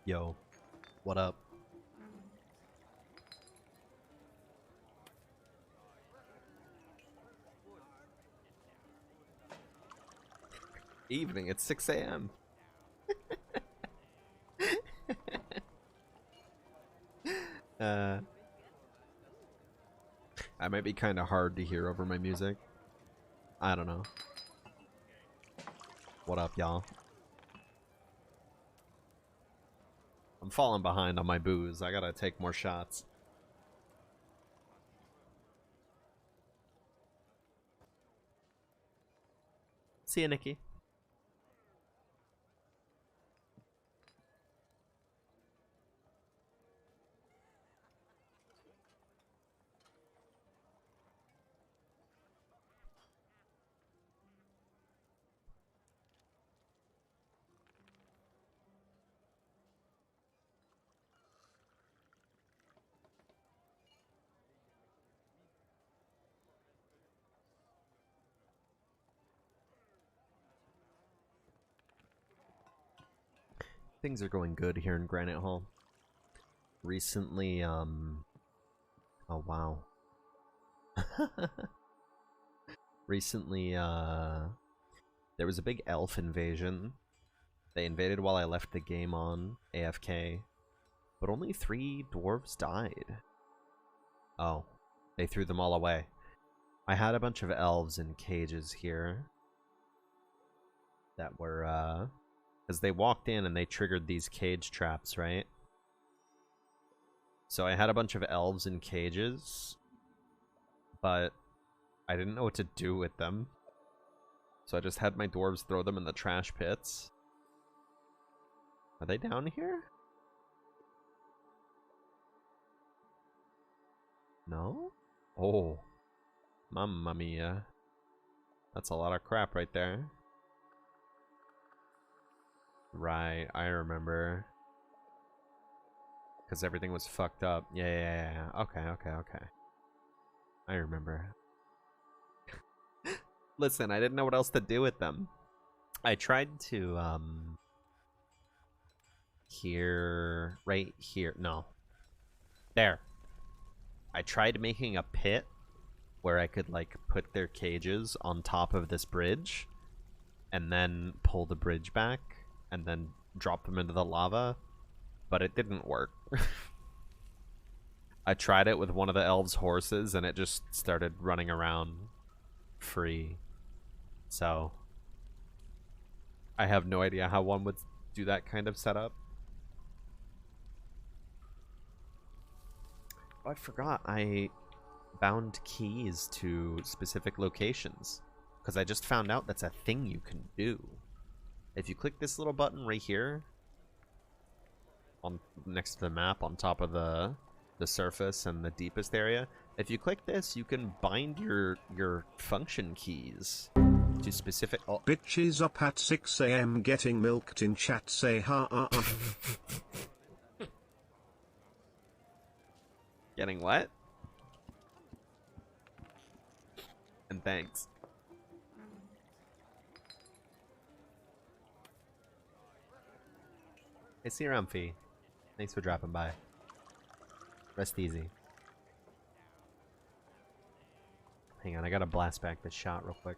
Yo, what up? Evening, it's 6 a.m. I might be kind of hard to hear over my music. I don't know. What up, y'all? I'm falling behind on my booze. I gotta take more shots. See ya, Nikki. Things are going good here in Granitehall. Recently, oh wow. Recently, there was a big elf invasion. They invaded while I left the game on, AFK, but only 3 dwarves died. Oh, they threw them all away. I had a bunch of elves in cages here that were, because they walked in and they triggered these cage traps, right? So I had a bunch of elves in cages, but I didn't know what to do with them. So I just had my dwarves throw them in the trash pits. Are they down here? No? Oh. Mamma mia. That's a lot of crap right there. Right, I remember. Because everything was fucked up. Yeah. Okay. I remember. Listen, I didn't know what else to do with them. I tried to, right here. No. There. I tried making a pit where I could, like, put their cages on top of this bridge and then pull the bridge back and then drop them into the lava, but it didn't work. I tried it with one of the elves' horses and it just started running around free. So I have no idea how one would do that kind of setup. Oh, I forgot I bound keys to specific locations because I just found out that's a thing you can do. If you click this little button right here on next to the map on top of the surface and the deepest area, if you click this, you can bind your function keys to specific. Oh. Bitches up at 6 a.m. getting milked in chat say ha. Getting what? And thanks. Hey, see you around, Fee. Thanks for dropping by. Rest easy. Hang on, I gotta blast back this shot real quick.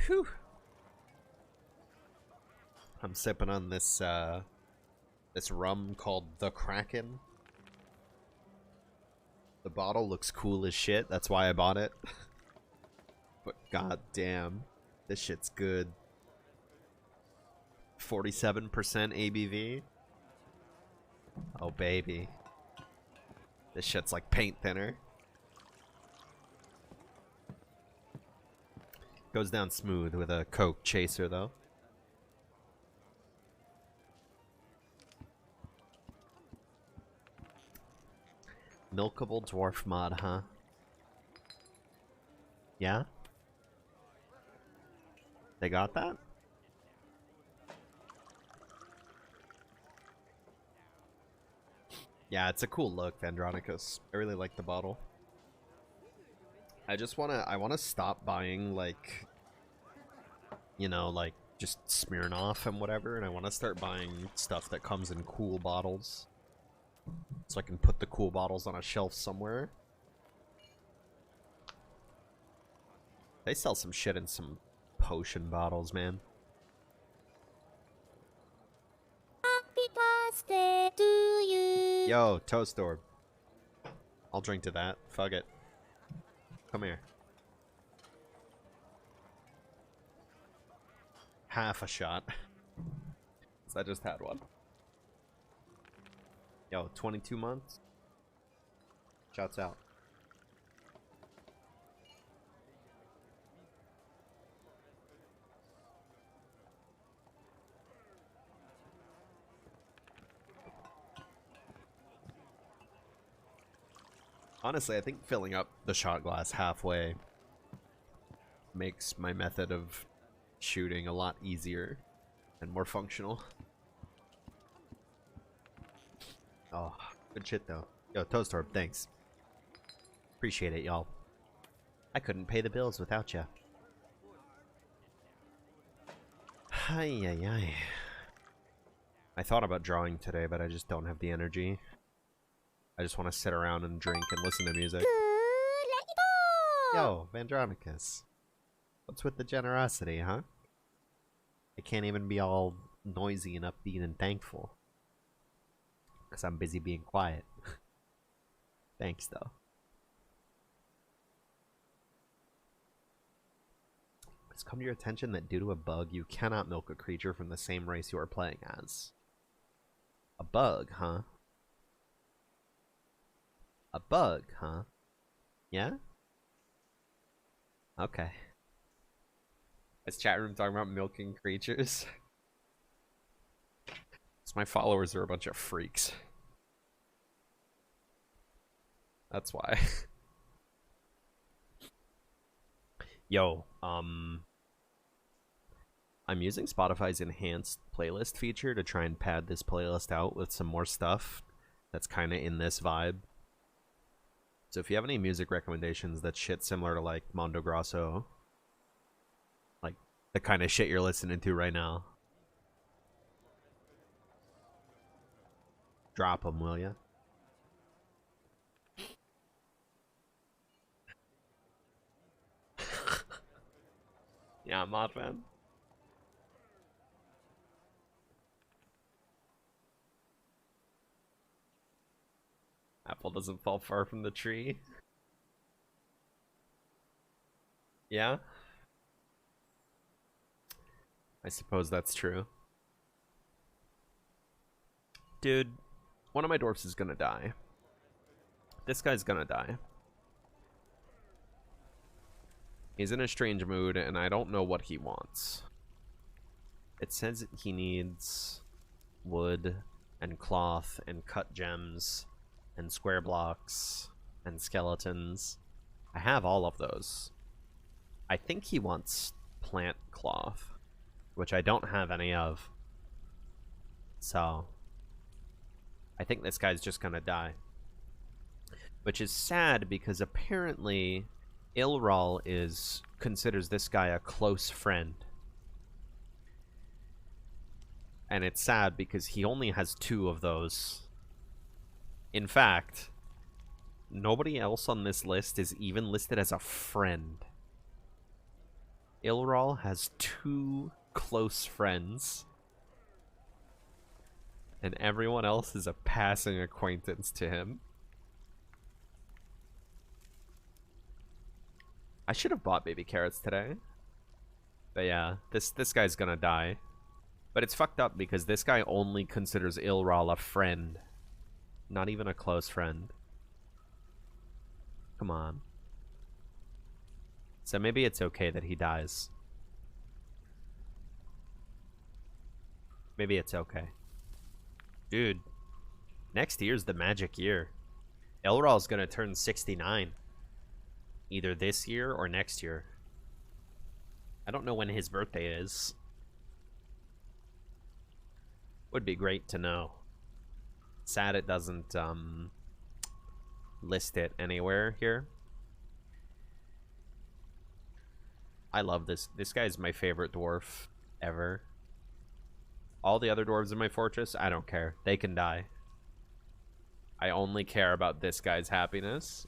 Whew. I'm sipping on this this rum called the Kraken. The bottle looks cool as shit, that's why I bought it. But god damn, this shit's good. 47% ABV. Oh baby. This shit's like paint thinner. Goes down smooth with a Coke chaser, though. Milkable dwarf mod, huh? Yeah? They got that? Yeah, it's a cool look, Vandronicus. I really like the bottle. I wanna stop buying, like, you know, like, just Smirnoff and whatever, and I wanna start buying stuff that comes in cool bottles. So I can put the cool bottles on a shelf somewhere. They sell some shit in some potion bottles, man. Happy birthday to you. Yo, Toast Orb. I'll drink to that. Fuck it. Come here. Half a shot. I just had one. Yo, 22 months? Shouts out. Honestly, I think filling up the shot glass halfway makes my method of shooting a lot easier and more functional. Oh, good shit though. Yo, Toast Orb, thanks. Appreciate it, y'all. I couldn't pay the bills without ya. Hi, ay, ay. I thought about drawing today, but I just don't have the energy. I just want to sit around and drink and listen to music. Yo, Vandronicus. What's with the generosity, huh? I can't even be all noisy and upbeat and thankful. Because I'm busy being quiet. Thanks, though. It's come to your attention that due to a bug, you cannot milk a creature from the same race you are playing as. A bug, huh? A bug, huh? Yeah? Okay. Is chat room talking about milking creatures? So my followers are a bunch of freaks. That's why. Yo, I'm using Spotify's enhanced playlist feature to try and pad this playlist out with some more stuff that's kind of in this vibe. So if you have any music recommendations that's shit similar to like Mondo Grosso, like the kind of shit you're listening to right now, drop them, will ya? Yeah, mod fan. Apple doesn't fall far from the tree. Yeah? I suppose that's true. Dude, one of my dwarfs is gonna die. This guy's gonna die. He's in a strange mood, and I don't know what he wants. It says he needs wood and cloth and cut gems and square blocks and skeletons. I have all of those. I think he wants plant cloth, which I don't have any of. So I think this guy's just gonna die. Which is sad because apparently Ilral considers this guy a close friend. And it's sad because he only has 2 of those. In fact, nobody else on this list is even listed as a friend. Ilral has 2 close friends. And everyone else is a passing acquaintance to him. I should have bought baby carrots today. But yeah, this guy's gonna die. But it's fucked up because this guy only considers Ilral a friend. Not even a close friend. Come on. So maybe it's okay that he dies. Maybe it's okay. Dude, next year's the magic year. Elral's gonna turn 69. Either this year or next year. I don't know when his birthday is. Would be great to know. Sad it doesn't list it anywhere here. I love this. This guy's my favorite dwarf ever. All the other dwarves in my fortress, I don't care. They can die. I only care about this guy's happiness.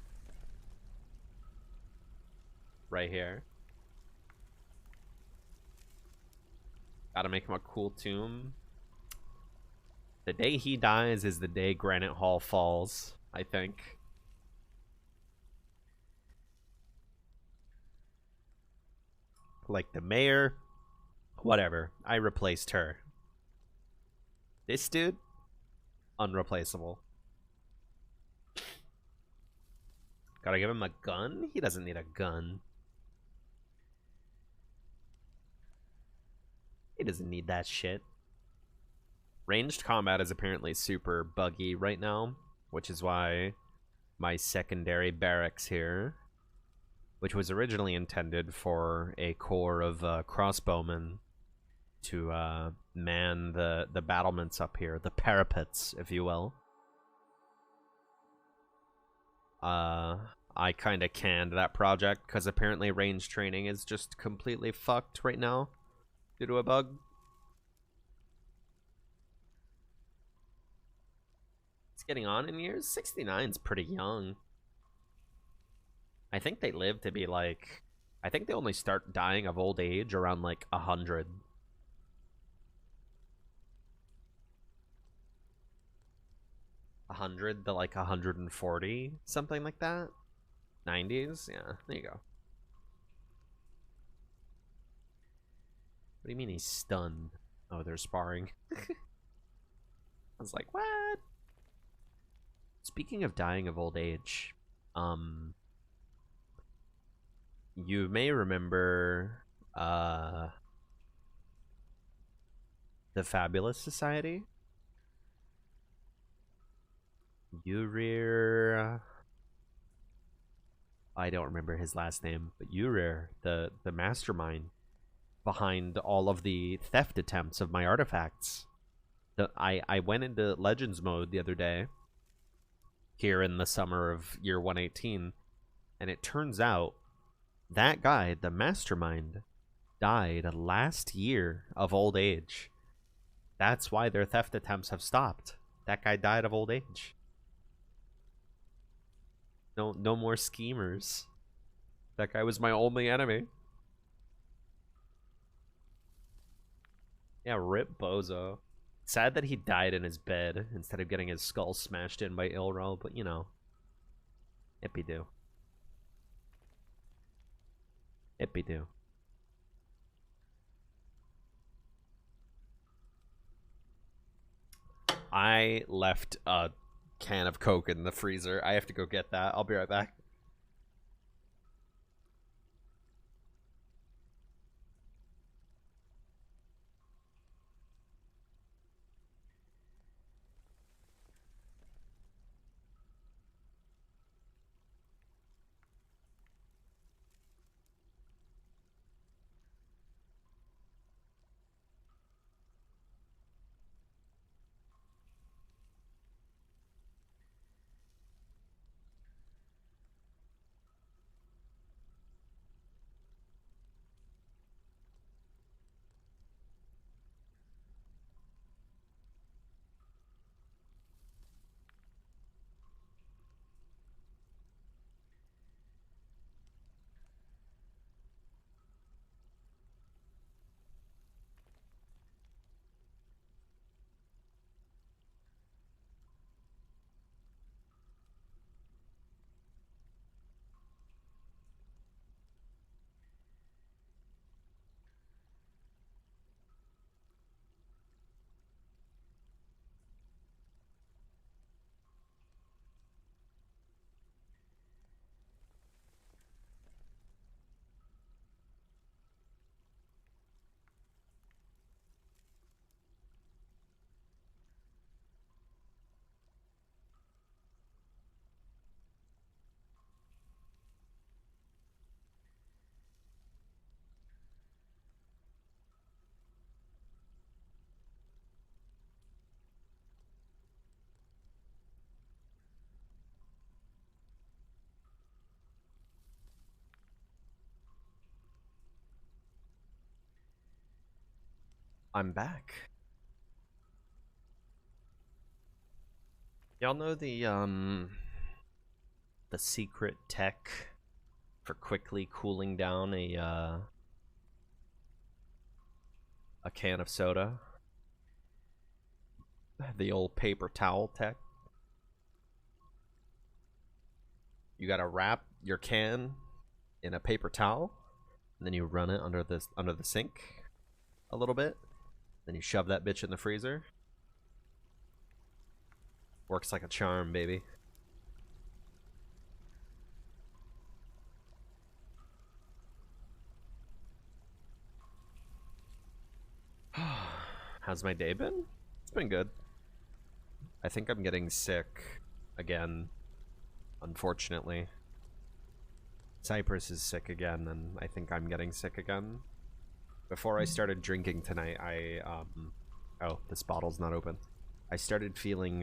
Right here. Gotta make him a cool tomb. The day he dies is the day Granitehall falls, I think. Like the mayor. Whatever. I replaced her. This dude? Unreplaceable. Gotta give him a gun? He doesn't need a gun. He doesn't need that shit. Ranged combat is apparently super buggy right now, which is why my secondary barracks here, which was originally intended for a corps of crossbowmen to man the battlements up here, the parapets, if you will. I kind of canned that project because apparently range training is just completely fucked right now due to a bug. It's getting on in years. 69's pretty young. I think they live to be like... I think they only start dying of old age around like 100. To like 140, something like that. 90s, yeah, there you go. What do you mean he's stunned? Oh, they're sparring. I was like, what? Speaking of dying of old age, you may remember the Fabulous Society. Urir, I don't remember his last name, but Urir, the mastermind behind all of the theft attempts of my artifacts. I went into Legends mode the other day, here in the summer of year 118, and it turns out that guy, the mastermind, died last year of old age. That's why their theft attempts have stopped. That guy died of old age. No more schemers. That guy was my only enemy. Yeah, rip Bozo. Sad that he died in his bed instead of getting his skull smashed in by Ilro, but you know. Ippy do. Ippy do. I left a can of Coke in the freezer. I have to go get that. I'll be right back. I'm back. Y'all know the secret tech for quickly cooling down a can of soda? The old paper towel tech. You gotta wrap your can in a paper towel, and then you run it under the sink a little bit. Then you shove that bitch in the freezer. Works like a charm, baby. How's my day been? It's been good. I think I'm getting sick again, unfortunately. Cypress is sick again, and I think I'm getting sick again. Before I started drinking tonight, oh, this bottle's not open. I started feeling,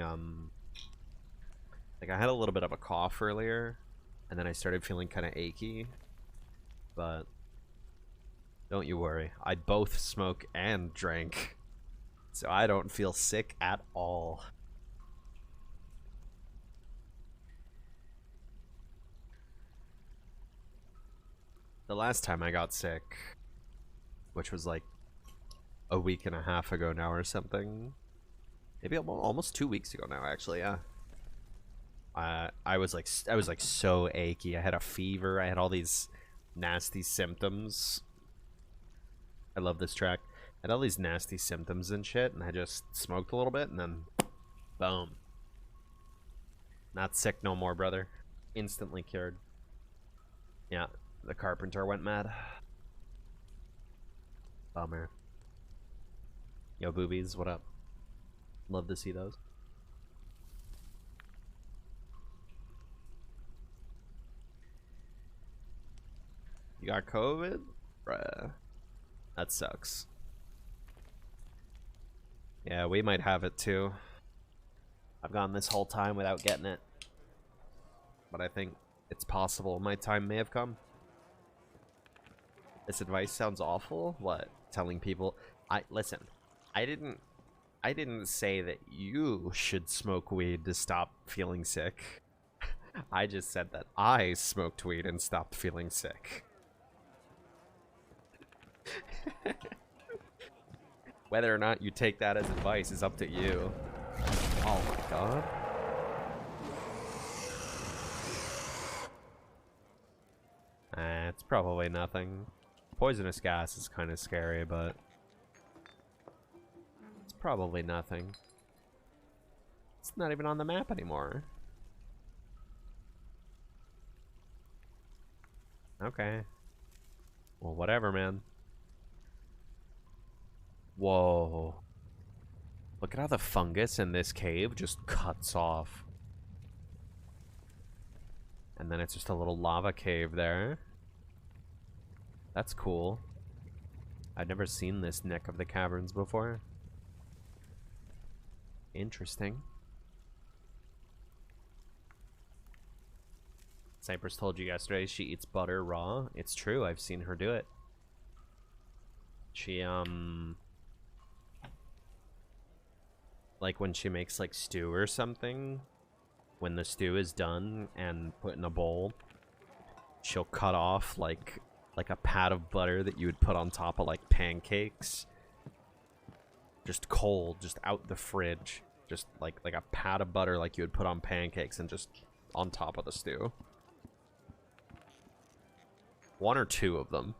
like I had a little bit of a cough earlier, and then I started feeling kind of achy. But don't you worry, I both smoke and drank, so I don't feel sick at all. The last time I got sick, which was like a week and a half ago now or something, maybe almost 2 weeks ago now, actually. Yeah. I was like so achy. I had a fever. I had all these nasty symptoms. I love this track. I had all these nasty symptoms and shit, and I just smoked a little bit, and then boom. Not sick no more, brother. Instantly cured. Yeah, the carpenter went mad. Bummer. Yo, boobies, what up? Love to see those. You got COVID? Bruh. That sucks. Yeah, we might have it too. I've gone this whole time without getting it. But I think it's possible my time may have come. This advice sounds awful. What? Telling people... Listen, I didn't say that you should smoke weed to stop feeling sick. I just said that I smoked weed and stopped feeling sick. Whether or not you take that as advice is up to you. Oh my god. It's probably nothing. Poisonous gas is kind of scary, but it's probably nothing. It's not even on the map anymore. Okay. Well, whatever, man. Whoa. Look at how the fungus in this cave just cuts off. And then it's just a little lava cave there. That's cool. I'd never seen this neck of the caverns before. Interesting. Cypress told you yesterday she eats butter raw. It's true, I've seen her do it. She, like when she makes like stew or something, when the stew is done and put in a bowl, she'll cut off like a pat of butter that you would put on top of like pancakes. Just cold, just out the fridge. Just like a pat of butter like you would put on pancakes and just on top of the stew. One or two of them.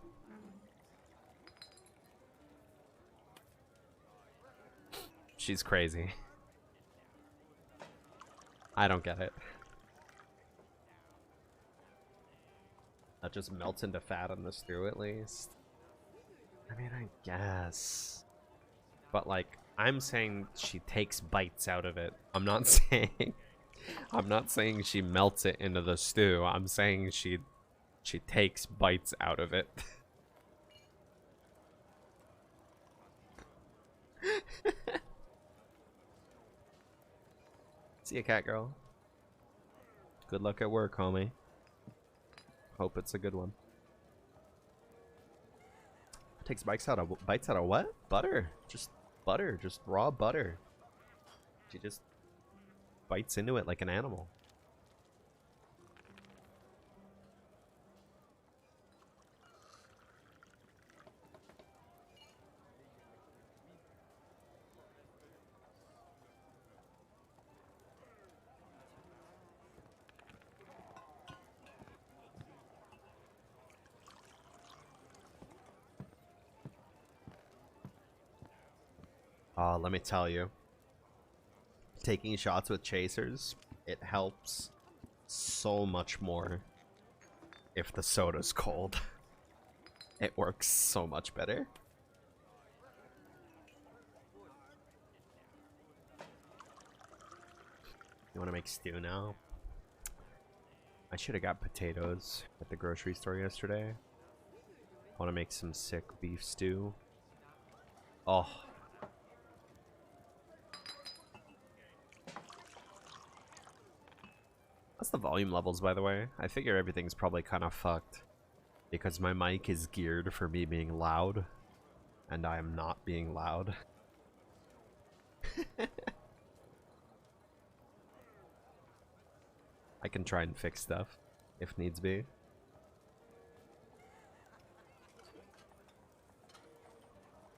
She's crazy. I don't get it. That just melts into fat on the stew at least. I mean, I guess. But like, I'm saying she takes bites out of it. I'm not saying she melts it into the stew. I'm saying she takes bites out of it. See ya, cat girl. Good luck at work, homie. Hope it's a good one. Takes bites out of what? Butter. Just butter. Just raw butter. She just bites into it like an animal. Let me tell you, taking shots with chasers, it helps so much more if the soda's cold. It works so much better. You want to make stew now? I should have got potatoes at the grocery store yesterday. I want to make some sick beef stew. Oh. What's the volume levels, by the way? I figure everything's probably kind of fucked because my mic is geared for me being loud, and I am not being loud. I can try and fix stuff if needs be.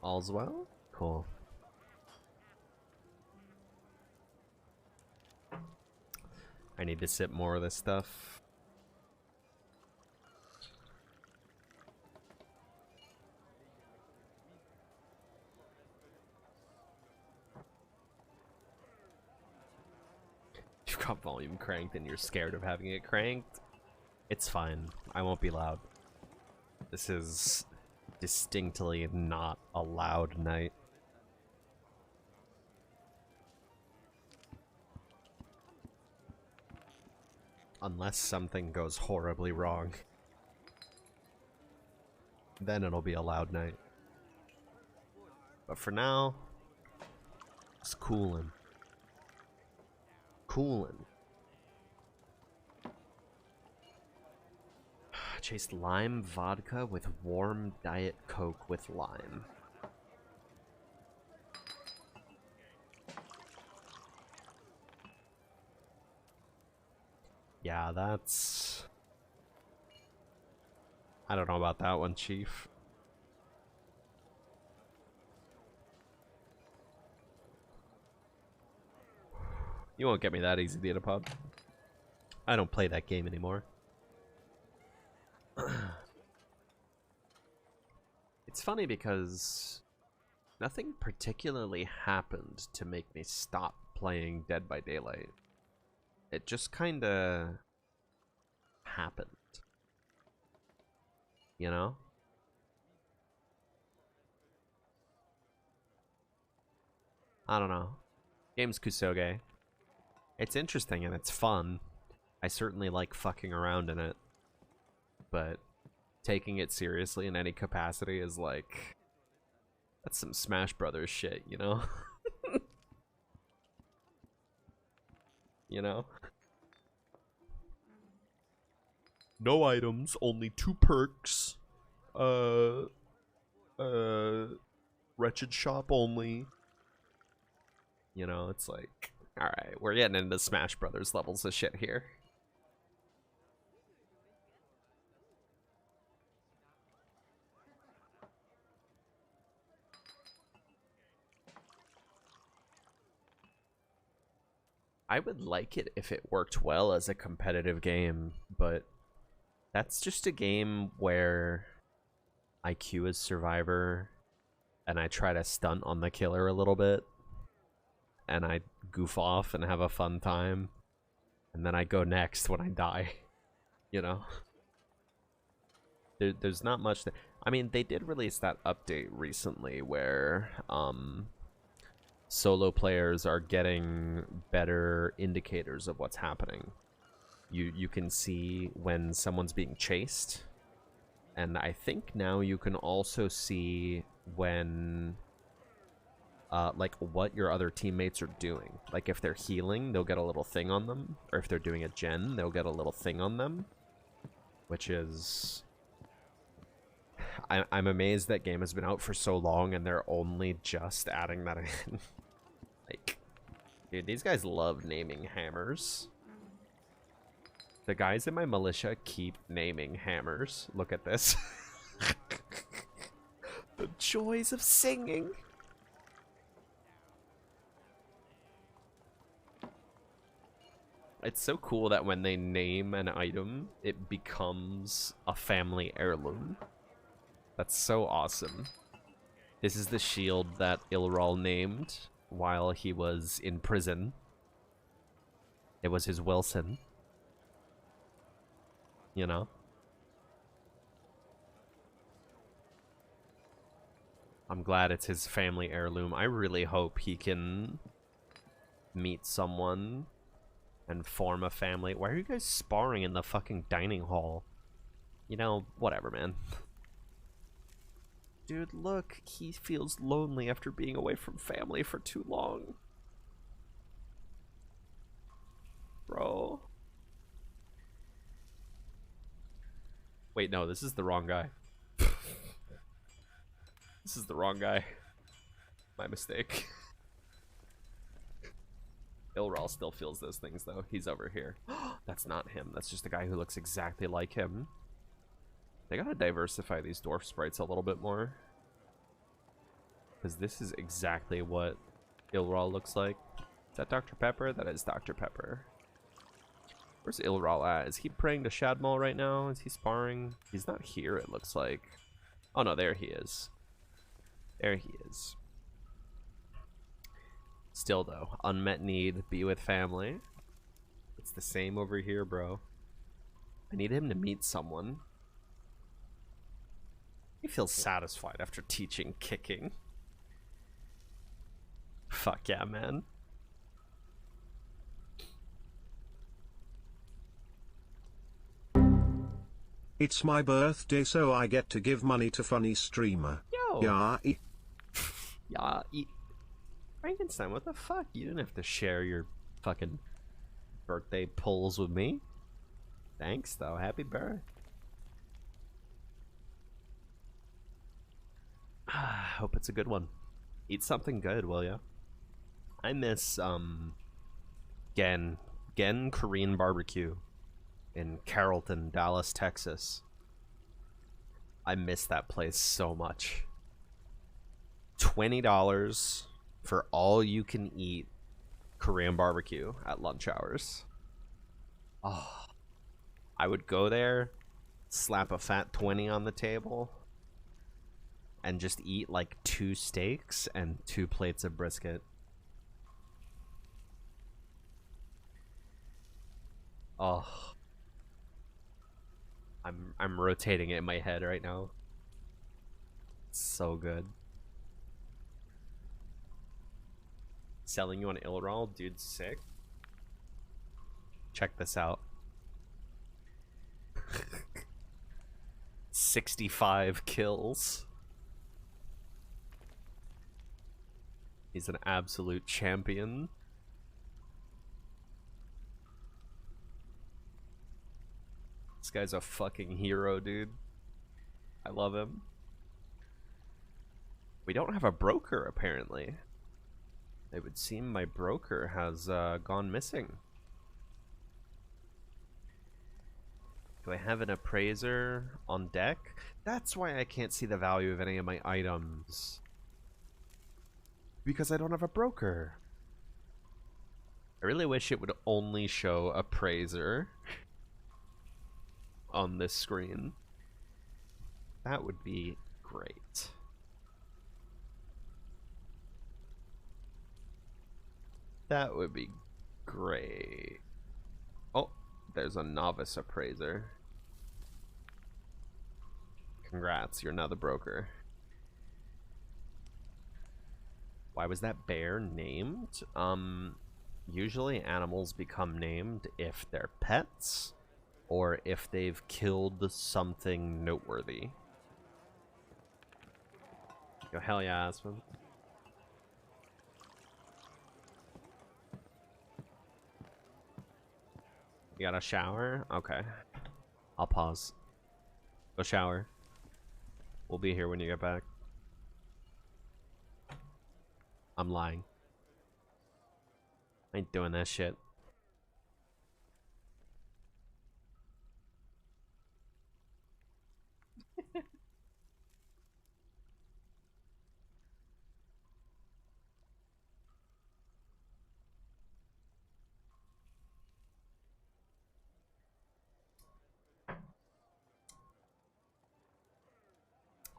All's well? Cool. I need to sip more of this stuff. You've got volume cranked and you're scared of having it cranked. It's fine. I won't be loud. This is distinctly not a loud night. Unless something goes horribly wrong. Then it'll be a loud night. But for now, it's cooling. Cooling. Chased lime vodka with warm Diet Coke with lime. Yeah, that's... I don't know about that one, Chief. You won't get me that easy, Datapod. I don't play that game anymore. It's funny because nothing particularly happened to make me stop playing Dead by Daylight. It just kinda happened. You know? I don't know. Game's Kusoge. It's interesting and it's fun. I certainly like fucking around in it. But taking it seriously in any capacity is like... That's some Smash Brothers shit, you know? You know? No items, only 2 perks. Wretched shop only. You know, it's like, alright, we're getting into Smash Brothers levels of shit here. I would like it if it worked well as a competitive game, but that's just a game where I queue as Survivor and I try to stunt on the killer a little bit and I goof off and have a fun time and then I go next when I die, you know? There's not much that... I mean, they did release that update recently where solo players are getting better indicators of what's happening. You can see when someone's being chased, and I think now you can also see when like what your other teammates are doing. Like if they're healing, they'll get a little thing on them, or if they're doing a gen, they'll get a little thing on them, which is I'm amazed that game has been out for so long and they're only just adding that in. Like, dude, these guys love naming hammers. The guys in my militia keep naming hammers. Look at this. The joys of singing. It's so cool that when they name an item, it becomes a family heirloom. That's so awesome. This is the shield that Ilral named while he was in prison. It was his Wilson. You know? I'm glad it's his family heirloom. I really hope he can meet someone and form a family. Why are you guys sparring in the fucking dining hall? You know, whatever, man. Dude, look, he feels lonely after being away from family for too long. Bro. Wait, no, this is the wrong guy. This is the wrong guy. My mistake. Ilral still feels those things, though. He's over here. That's not him. That's just a guy who looks exactly like him. They gotta diversify these dwarf sprites a little bit more. Because this is exactly what Ilral looks like. Is that Dr. Pepper? That is Dr. Pepper. Where's Ilral at? Is he praying to Shadmal right now? Is he sparring? He's not here, it looks like. Oh no, there he is. There he is. Still though, unmet need, be with family. It's the same over here, bro. I need him to meet someone. He feels satisfied after teaching kicking. Fuck yeah, man. It's my birthday, so I get to give money to funny streamer. Yo. Yeah. Yeah. Frankenstein, what the fuck? You didn't have to share your fucking birthday pulls with me. Thanks, though. Happy birthday. Hope it's a good one. Eat something good, will ya? I miss, Gen Korean barbecue in Carrollton, Dallas, Texas. I miss that place so much. $20 for all you can eat Korean barbecue at lunch hours. Oh, I would go there, slap a fat 20 on the table, and just eat like 2 steaks and 2 plates of brisket. Oh, I'm rotating it in my head right now. It's so good. Selling you on Ilral, dude, sick. Check this out. 65 kills. He's an absolute champion. This guy's a fucking hero, dude. I love him. We don't have a broker, apparently. It would seem my broker has gone missing. Do I have an appraiser on deck? That's why I can't see the value of any of my items. Because I don't have a broker. I really wish it would only show appraiser on this screen. That would be great. That would be great. Oh, there's a novice appraiser. Congrats, you're now the broker. Why was that bear named? Usually animals become named if they're pets or if they've killed something noteworthy. Yo, hell yeah, Aspen. You got a shower? Okay. I'll pause. Go shower. We'll be here when you get back. I'm lying. I ain't doing that shit.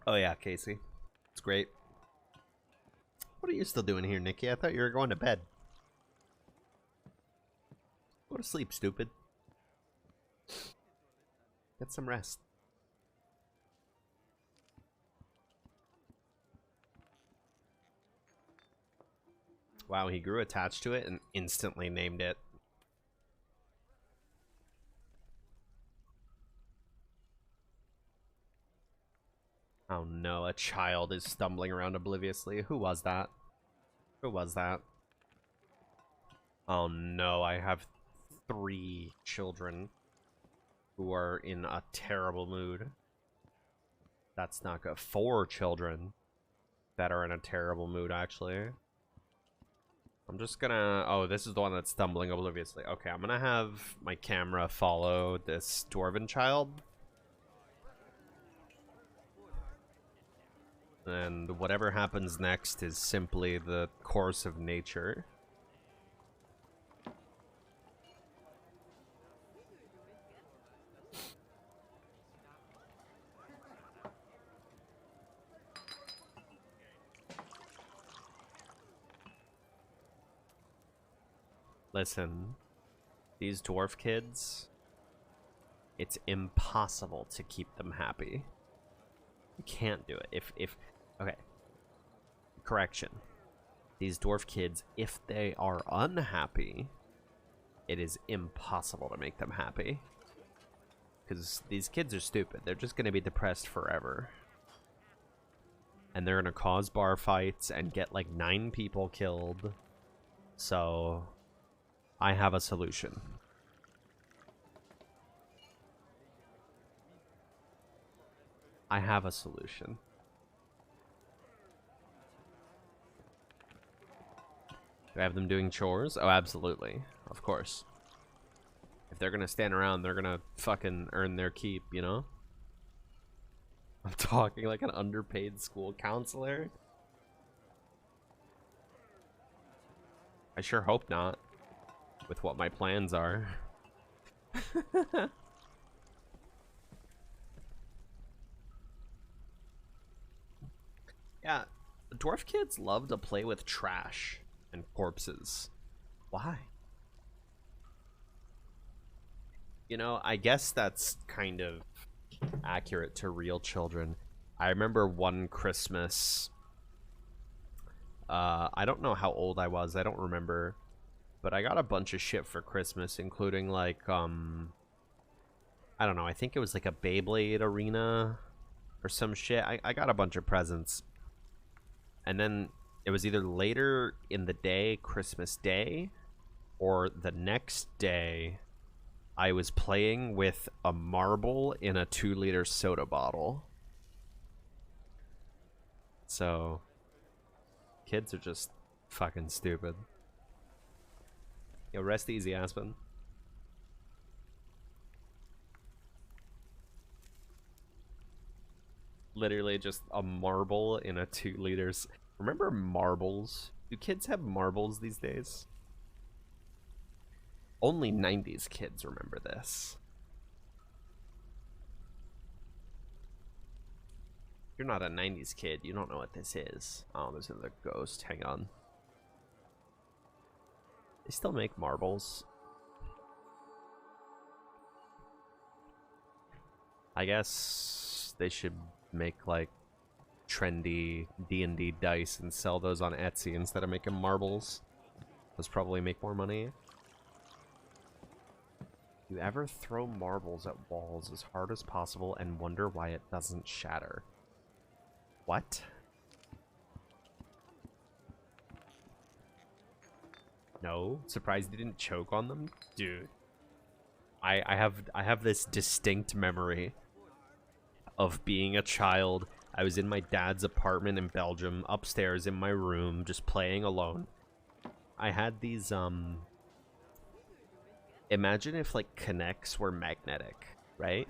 Oh yeah, Casey. It's great. What are you still doing here, Nikki? I thought you were going to bed. Go to sleep, stupid. Get some rest. Wow, he grew attached to it and instantly named it. Oh no, a child is stumbling around obliviously. Who was that? Who was that? Oh no, I have 3 children who are in a terrible mood. That's not good. 4 children that are in a terrible mood, actually. I'm just gonna... Oh, this is the one that's stumbling obliviously. Okay, I'm gonna have my camera follow this dwarven child. And whatever happens next is simply the course of nature. Listen, these dwarf kids, it's impossible to keep them happy. You can't do it. Okay. Correction. These dwarf kids, if they are unhappy, it is impossible to make them happy. Because these kids are stupid. They're just going to be depressed forever. And they're going to cause bar fights and get like 9 people killed. So, I have a solution. I have a solution. Do I have them doing chores? Oh, absolutely. Of course. If they're gonna stand around, they're gonna fucking earn their keep, you know? I'm talking like an underpaid school counselor. I sure hope not, with what my plans are. Yeah, dwarf kids love to play with trash and corpses. Why? You know, I guess that's kind of accurate to real children. I remember one Christmas, I don't know how old I was, I don't remember, but I got a bunch of shit for Christmas, including like, I don't know, I think it was like a Beyblade arena or some shit. I got a bunch of presents. And then it was either later in the day, Christmas Day, or the next day, I was playing with a marble in a 2-liter soda bottle. So, kids are just fucking stupid. Yo, rest easy, Aspen. Literally just a marble in a 2 liters. Remember marbles? Do kids have marbles these days? Only 90s kids remember this. You're not a 90s kid, you don't know what this is. Oh, there's another ghost. Hang on. They still make marbles. I guess they should make like trendy D&D dice and sell those on Etsy instead of making marbles. Those probably make more money. You ever throw marbles at walls as hard as possible and wonder why it doesn't shatter? What? No? Surprised you didn't choke on them? Dude. I have this distinct memory of being a child I was in my dad's apartment in Belgium, upstairs in my room, just playing alone. I had these, imagine if, like, connects were magnetic, right?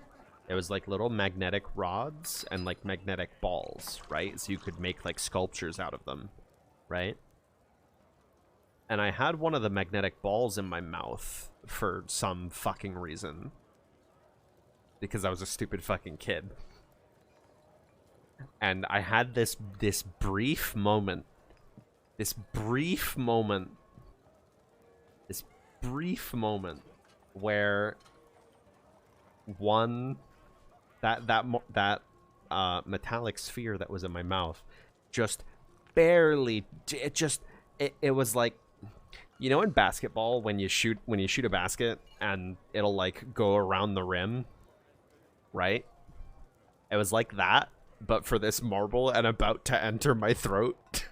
It was, like, little magnetic rods and, like, magnetic balls, right? So you could make, like, sculptures out of them, right? And I had one of the magnetic balls in my mouth for some fucking reason. Because I was a stupid fucking kid. And I had this brief moment. This brief moment where that metallic sphere that was in my mouth just barely, it was like, you know, in basketball when you shoot a basket and it'll like go around the rim, right? It was like that, but for this marble and about to enter my throat.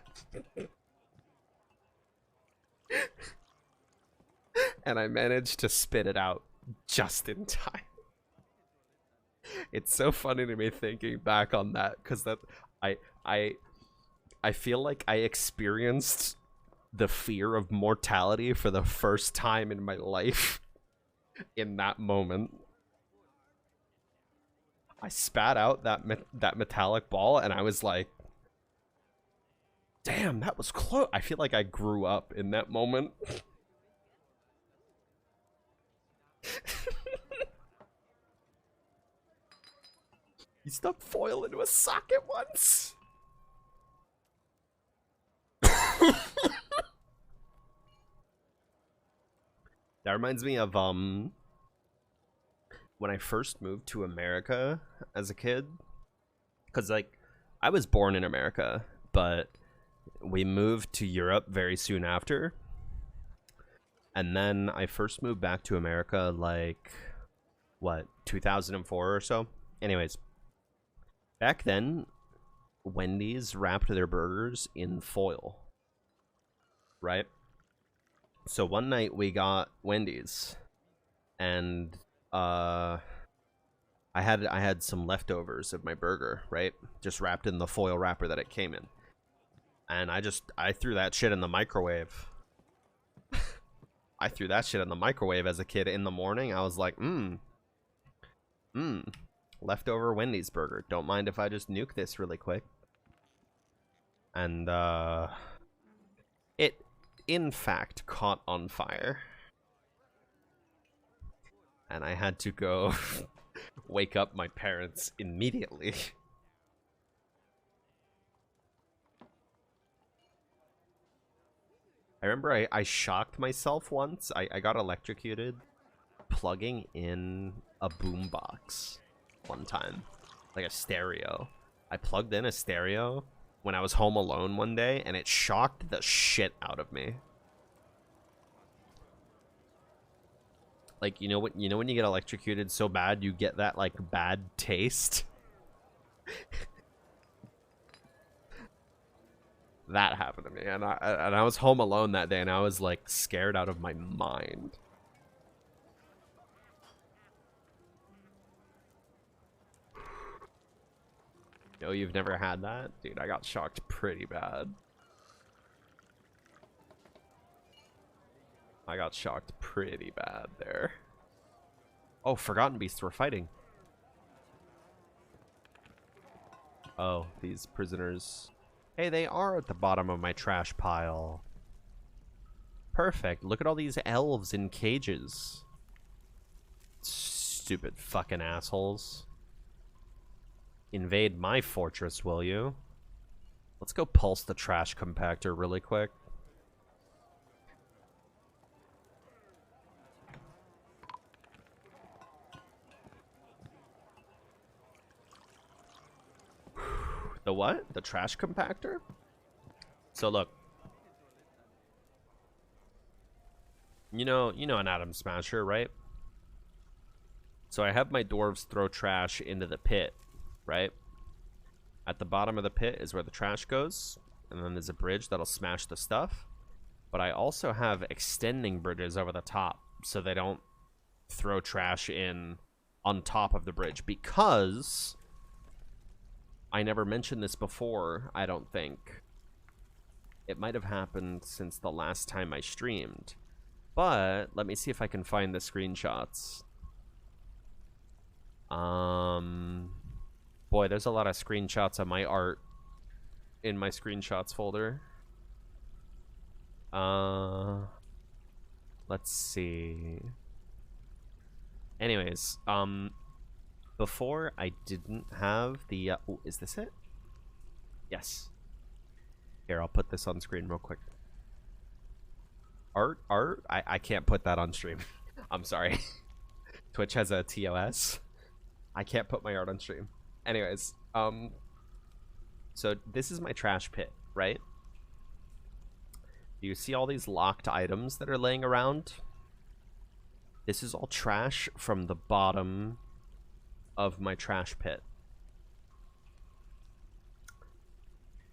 And I managed to spit it out just in time. It's so funny to me thinking back on that, because that I feel like I experienced the fear of mortality for the first time in my life in that moment. I spat out that metallic ball, and I was like, damn, that was close. I feel like I grew up in that moment. You stuck foil into a socket once? That reminds me of when I first moved to America as a kid, because like I was born in America, but we moved to Europe very soon after. And then I first moved back to America like what, 2004 or so. Anyways, back then Wendy's wrapped their burgers in foil, right? So one night we got Wendy's, and I had some leftovers of my burger, right? Just wrapped in the foil wrapper that it came in. And I threw that shit in the microwave. I threw that shit in the microwave as a kid in the morning. I was like, leftover Wendy's burger. Don't mind if I just nuke this really quick. And it in fact caught on fire. And I had to go wake up my parents immediately. I remember I shocked myself once. I got electrocuted plugging in a boombox one time. Like a stereo. I plugged in a stereo when I was home alone one day, and it shocked the shit out of me. Like, you know when you get electrocuted so bad you get that like bad taste? That happened to me, and I was home alone that day, and I was like scared out of my mind. No, you've never had that? Dude, I got shocked pretty bad. I got shocked pretty bad there. Oh, Forgotten Beasts were fighting. Oh, these prisoners. Hey, they are at the bottom of my trash pile. Perfect. Look at all these elves in cages. Stupid fucking assholes. Invade my fortress, will you? Let's go pulse the trash compactor really quick. The what? The trash compactor? So look. You know an atom smasher, right? So I have my dwarves throw trash into the pit, right? At the bottom of the pit is where the trash goes, and then there's a bridge that'll smash the stuff. But I also have extending bridges over the top so they don't throw trash in on top of the bridge, because I never mentioned this before, I don't think. It might have happened since the last time I streamed. But let me see if I can find the screenshots. Boy, there's a lot of screenshots of my art in my screenshots folder. Let's see. Anyways, before I didn't have the oh, is this it? Yes. Here, I'll put this on screen real quick. Art? I can't put that on stream. I'm sorry. Twitch has a TOS. I can't put my art on stream. Anyways, so this is my trash pit, right? Do you see all these locked items that are laying around? This is all trash from the bottom of my trash pit.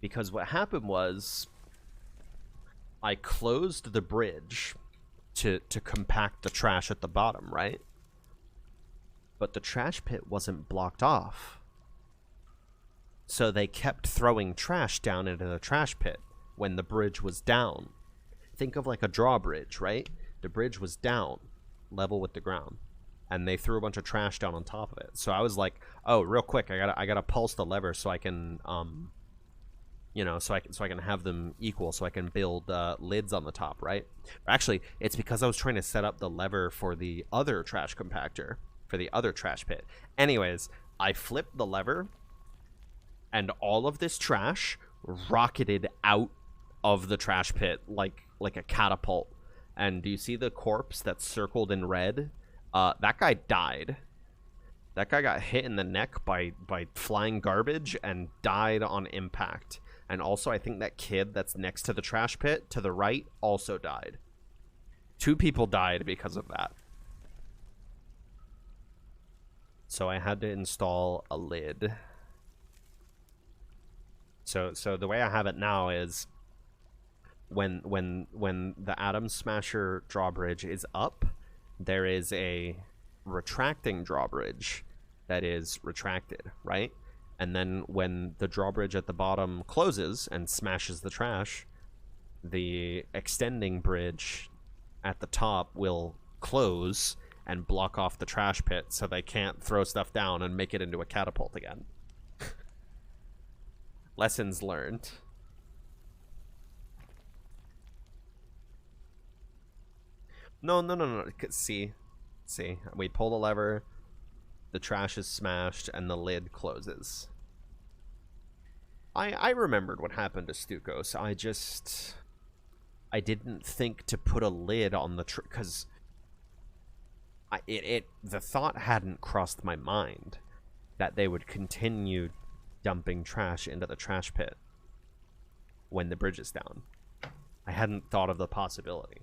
Because what happened was I closed the bridge to compact the trash at the bottom, right? But the trash pit wasn't blocked off. So they kept throwing trash down into the trash pit when the bridge was down. Think of like a drawbridge, right? The bridge was down, level with the ground, and they threw a bunch of trash down on top of it. So I was like, "Oh, real quick, I gotta pulse the lever so I can, you know, so I can have them equal, so I can build lids on the top, right?" Actually, it's because I was trying to set up the lever for the other trash compactor for the other trash pit. Anyways, I flipped the lever, and all of this trash rocketed out of the trash pit like a catapult. And do you see the corpse that's circled in red? That guy died. That guy got hit in the neck by flying garbage and died on impact. And also, I think that kid that's next to the trash pit to the right also died. 2 people died because of that. So I had to install a lid. So the way I have it now is when the Atom Smasher drawbridge is up, there is a retracting drawbridge that is retracted, right? And then when the drawbridge at the bottom closes and smashes the trash, the extending bridge at the top will close and block off the trash pit so they can't throw stuff down and make it into a catapult again. Lessons learned. No. See, we pull the lever, the trash is smashed, and the lid closes. I remembered what happened to Stukos. I didn't think to put a lid on the because the thought hadn't crossed my mind that they would continue dumping trash into the trash pit when the bridge is down. I hadn't thought of the possibility.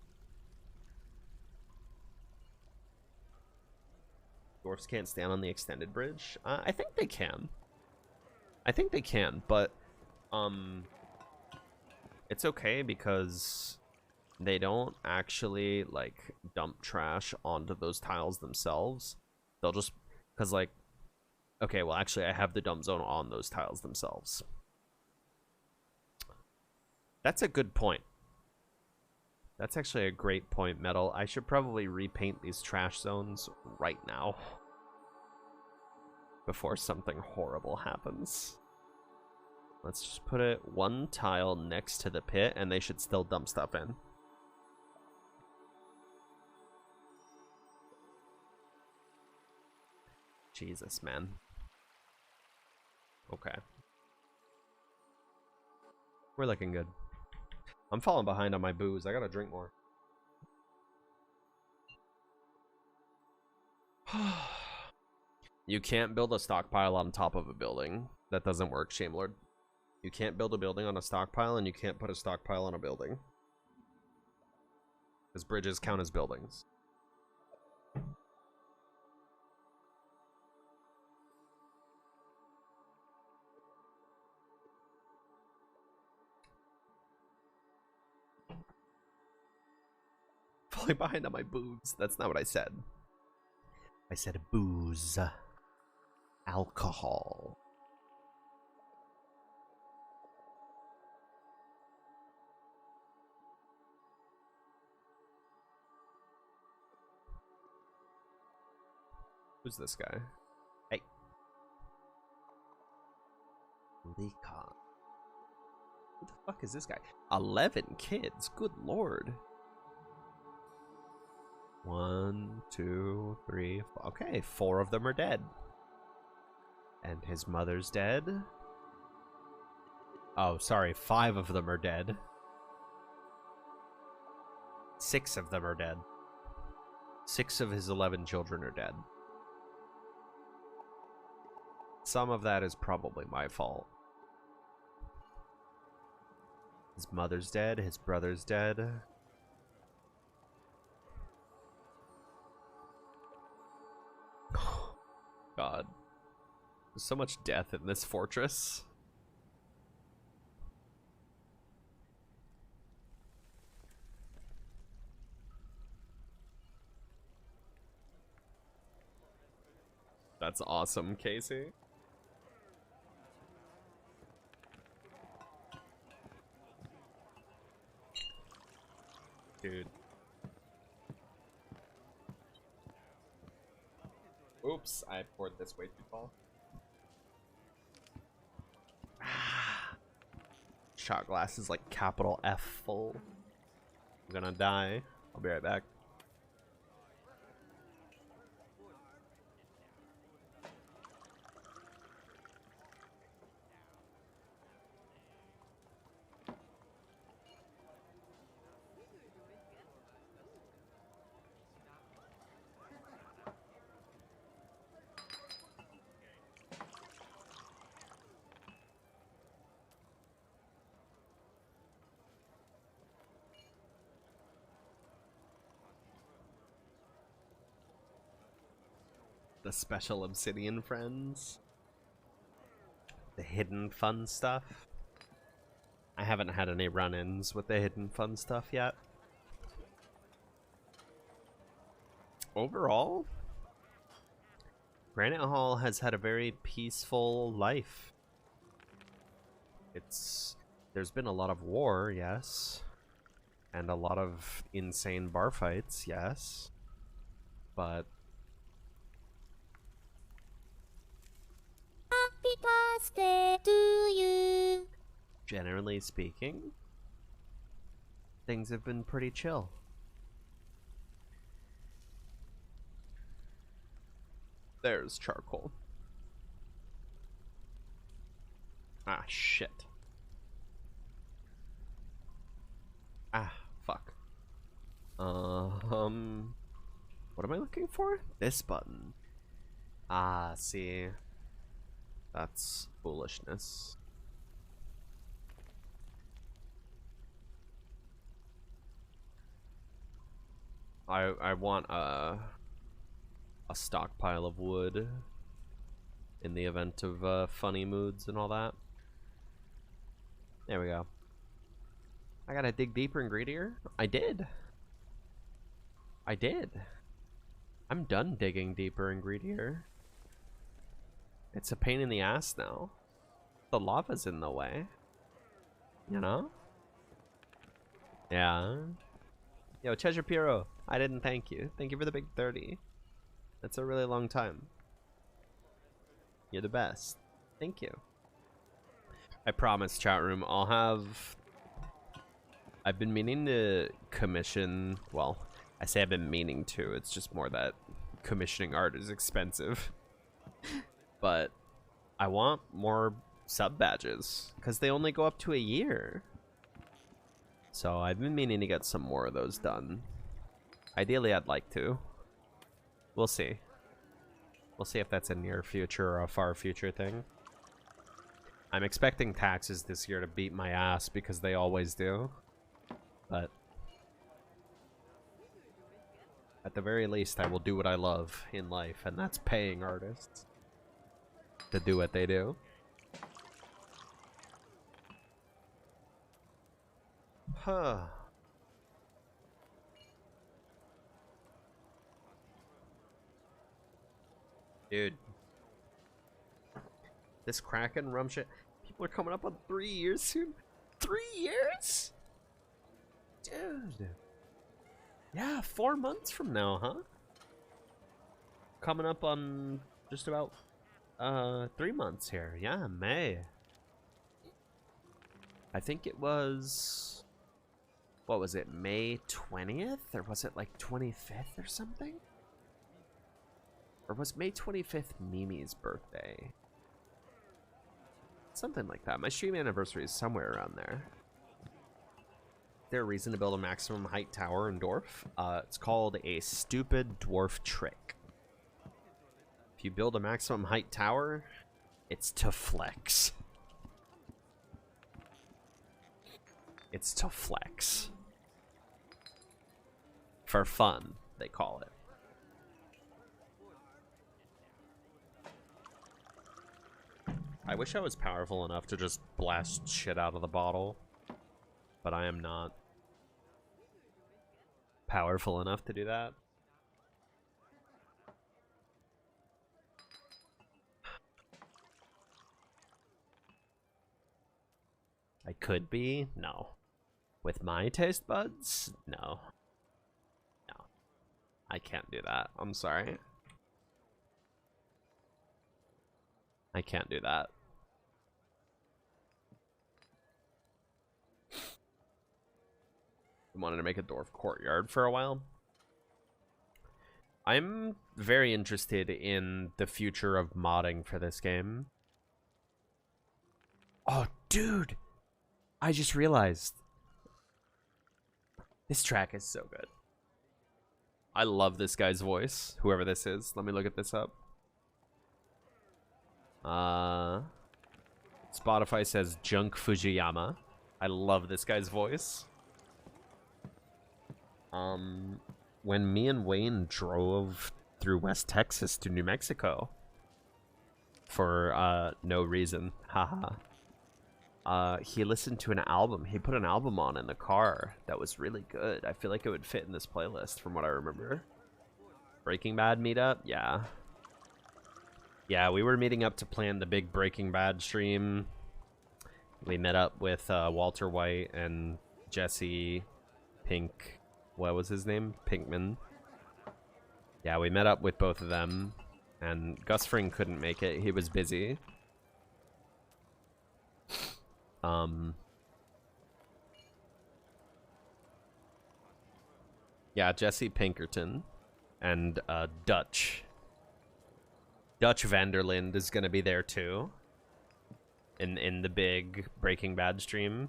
Dwarfs can't stand on the extended bridge? I think they can. But it's okay because they don't actually like dump trash onto those tiles themselves. They'll just, because like, okay, well actually I have the dump zone on those tiles themselves. That's a good point. That's actually a great point, Metal. I should probably repaint these trash zones right now before something horrible happens. Let's just put it 1 tile next to the pit and they should still dump stuff in. Jesus, man. Okay. We're looking good. I'm falling behind on my booze. I gotta drink more. You can't build a stockpile on top of a building. That doesn't work, Shamelord. You can't build a building on a stockpile, and you can't put a stockpile on a building. Because bridges count as buildings. Falling behind on my booze. That's not what I said. I said booze. Alcohol. Who's this guy? Hey. Leecon. Who the fuck is this guy? 11 kids. Good lord. 1, 2, 3, 4. Okay, 4 of them are dead. And his mother's dead. Oh, sorry, 5 of them are dead. 6 of them are dead. 6 of his 11 children are dead. Some of that is probably my fault. His mother's dead, his brother's dead. God. There's so much death in this fortress. That's awesome, Casey. Dude. Oops, I poured this way too tall. Shot glass is like capital F full. I'm gonna die. I'll be right back. The special obsidian friends. The hidden fun stuff. I haven't had any run-ins with the hidden fun stuff yet. Overall, Granitehall has had a very peaceful life. There's been a lot of war, yes. And a lot of insane bar fights, yes. But Happy birthday to you. generally speaking, things have been pretty chill. There's charcoal. Ah, shit. Ah, fuck. What am I looking for? This button. Ah, see. That's foolishness. I want a stockpile of wood in the event of funny moods and all that. There we go. I gotta dig deeper and greedier. I did. I'm done digging deeper and greedier. It's a pain in the ass now. The lava's in the way. You know? Yeah. Yo, Cheshire Piro, I didn't thank you. Thank you for the big 30. That's a really long time. You're the best. Thank you. I promise, chat room, I've been meaning to commission, well, I say I've been meaning to, it's just more that commissioning art is expensive. But I want more sub badges, because they only go up to a year. So I've been meaning to get some more of those done. Ideally, I'd like to. We'll see. We'll see if that's a near future or a far future thing. I'm expecting taxes this year to beat my ass because they always do. But at the very least, I will do what I love in life, and that's paying artists to do what they do. Huh. Dude. This Kraken rum shit. People are coming up on 3 years soon. 3 years? Dude. Yeah, 4 months from now, huh? coming up on just about 3 months here. Yeah, May. I think it was, what was it, May 20th? Or was it like 25th or something? Or was May 25th Mimi's birthday? Something like that. My stream anniversary is somewhere around there. Is there a reason to build a maximum height tower in Dwarf? It's called a stupid dwarf trick. If you build a maximum height tower, it's to flex. It's to flex. For fun, they call it. I wish I was powerful enough to just blast shit out of the bottle, but I am not powerful enough to do that. I could be, no. With my taste buds, no. No. I can't do that. I'm sorry. I can't do that. I wanted to make a dwarf courtyard for a while. I'm very interested in the future of modding for this game. Oh, dude! I just realized. This track is so good. I love this guy's voice, whoever this is. Let me look at this up. Spotify says Junk Fujiyama. I love this guy's voice. When me and Wayne drove through West Texas to New Mexico for no reason, haha. He listened to an album. He put an album on in the car that was really good. I feel like it would fit in this playlist from what I remember. Breaking Bad meetup? Yeah. Yeah, we were meeting up to plan the big Breaking Bad stream. We met up with Walter White and Jesse Pink. What was his name? Pinkman. Yeah, we met up with both of them. And Gus Fring couldn't make it. He was busy. Yeah, Jesse Pinkerton and Dutch Vanderlind is gonna be there too in the big Breaking Bad stream.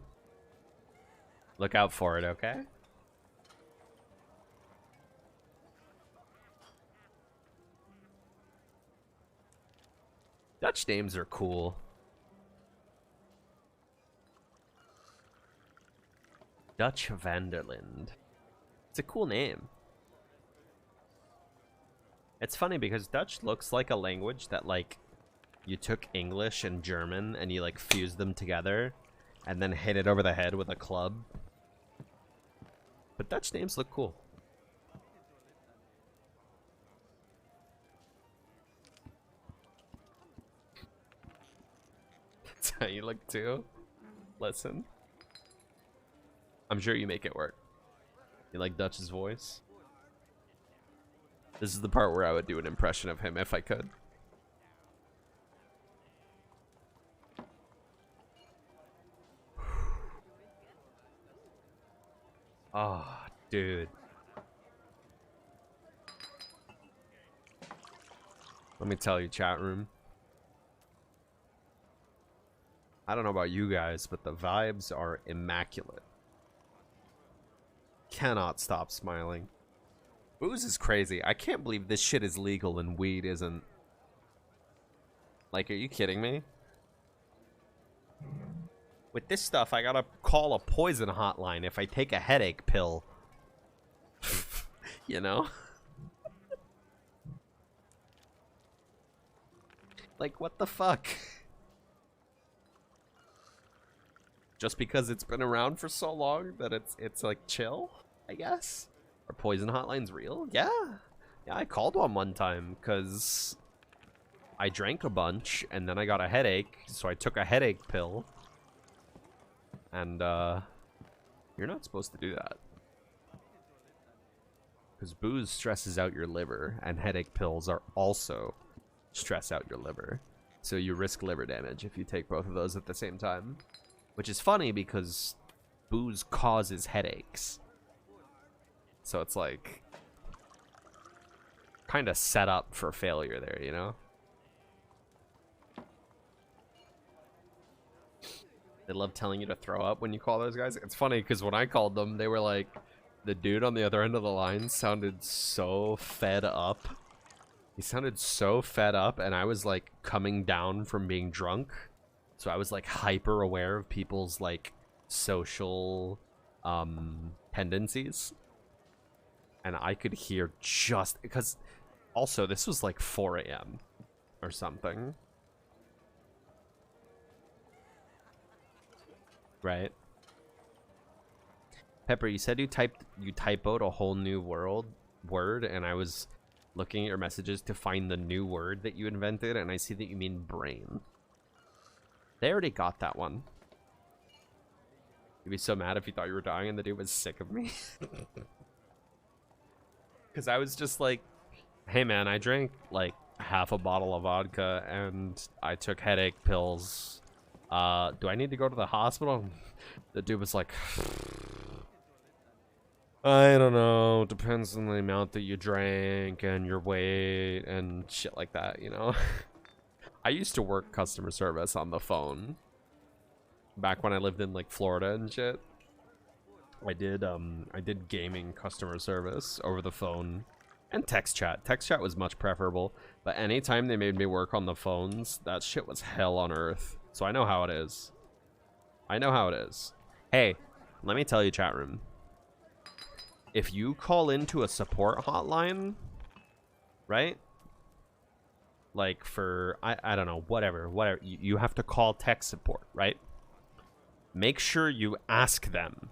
Look out for it, okay? Dutch names are cool. Dutch Vanderlind. It's a cool name. It's funny because Dutch looks like a language that, like, you took English and German and you, like, fused them together and then hit it over the head with a club. But Dutch names look cool. That's how you look too. Listen. I'm sure you make it work. You like Dutch's voice? This is the part where I would do an impression of him if I could. Oh, dude. Let me tell you, chat room. I don't know about you guys, but the vibes are immaculate. Cannot stop smiling. Booze is crazy. I can't believe this shit is legal and weed isn't. Like, are you kidding me? With this stuff, I gotta call a poison hotline if I take a headache pill. You know? Like, what the fuck? Just because it's been around for so long that it's like chill, I guess? Are poison hotlines real? Yeah. Yeah, I called one time because I drank a bunch and then I got a headache, so I took a headache pill. And you're not supposed to do that. Because booze stresses out your liver, and headache pills are also stress out your liver. So you risk liver damage if you take both of those at the same time. Which is funny because booze causes headaches. So it's like kind of set up for failure there, you know? They love telling you to throw up when you call those guys. It's funny because when I called them, they were like, the dude on the other end of the line sounded so fed up. He sounded so fed up, and I was like coming down from being drunk. So I was like hyper aware of people's like social tendencies. And I could hear just because also this was like 4 a.m. or something. Right? Pepper, you said you typoed a whole new word, and I was looking at your messages to find the new word that you invented, and I see that you mean brain. They already got that one. You'd be so mad if you thought you were dying and the dude was sick of me. Because I was just like, hey man, I drank like half a bottle of vodka and I took headache pills. Do I need to go to the hospital? The dude was like, I don't know. Depends on the amount that you drank and your weight and shit like that, you know? I used to work customer service on the phone. Back when I lived in like Florida and shit. I did gaming customer service over the phone and text chat. Text chat was much preferable, but anytime they made me work on the phones, that shit was hell on earth. So I know how it is. I know how it is. Hey, let me tell you, chat room. If you call into a support hotline, right? Like for, I don't know, whatever. You have to call tech support, right? Make sure you ask them,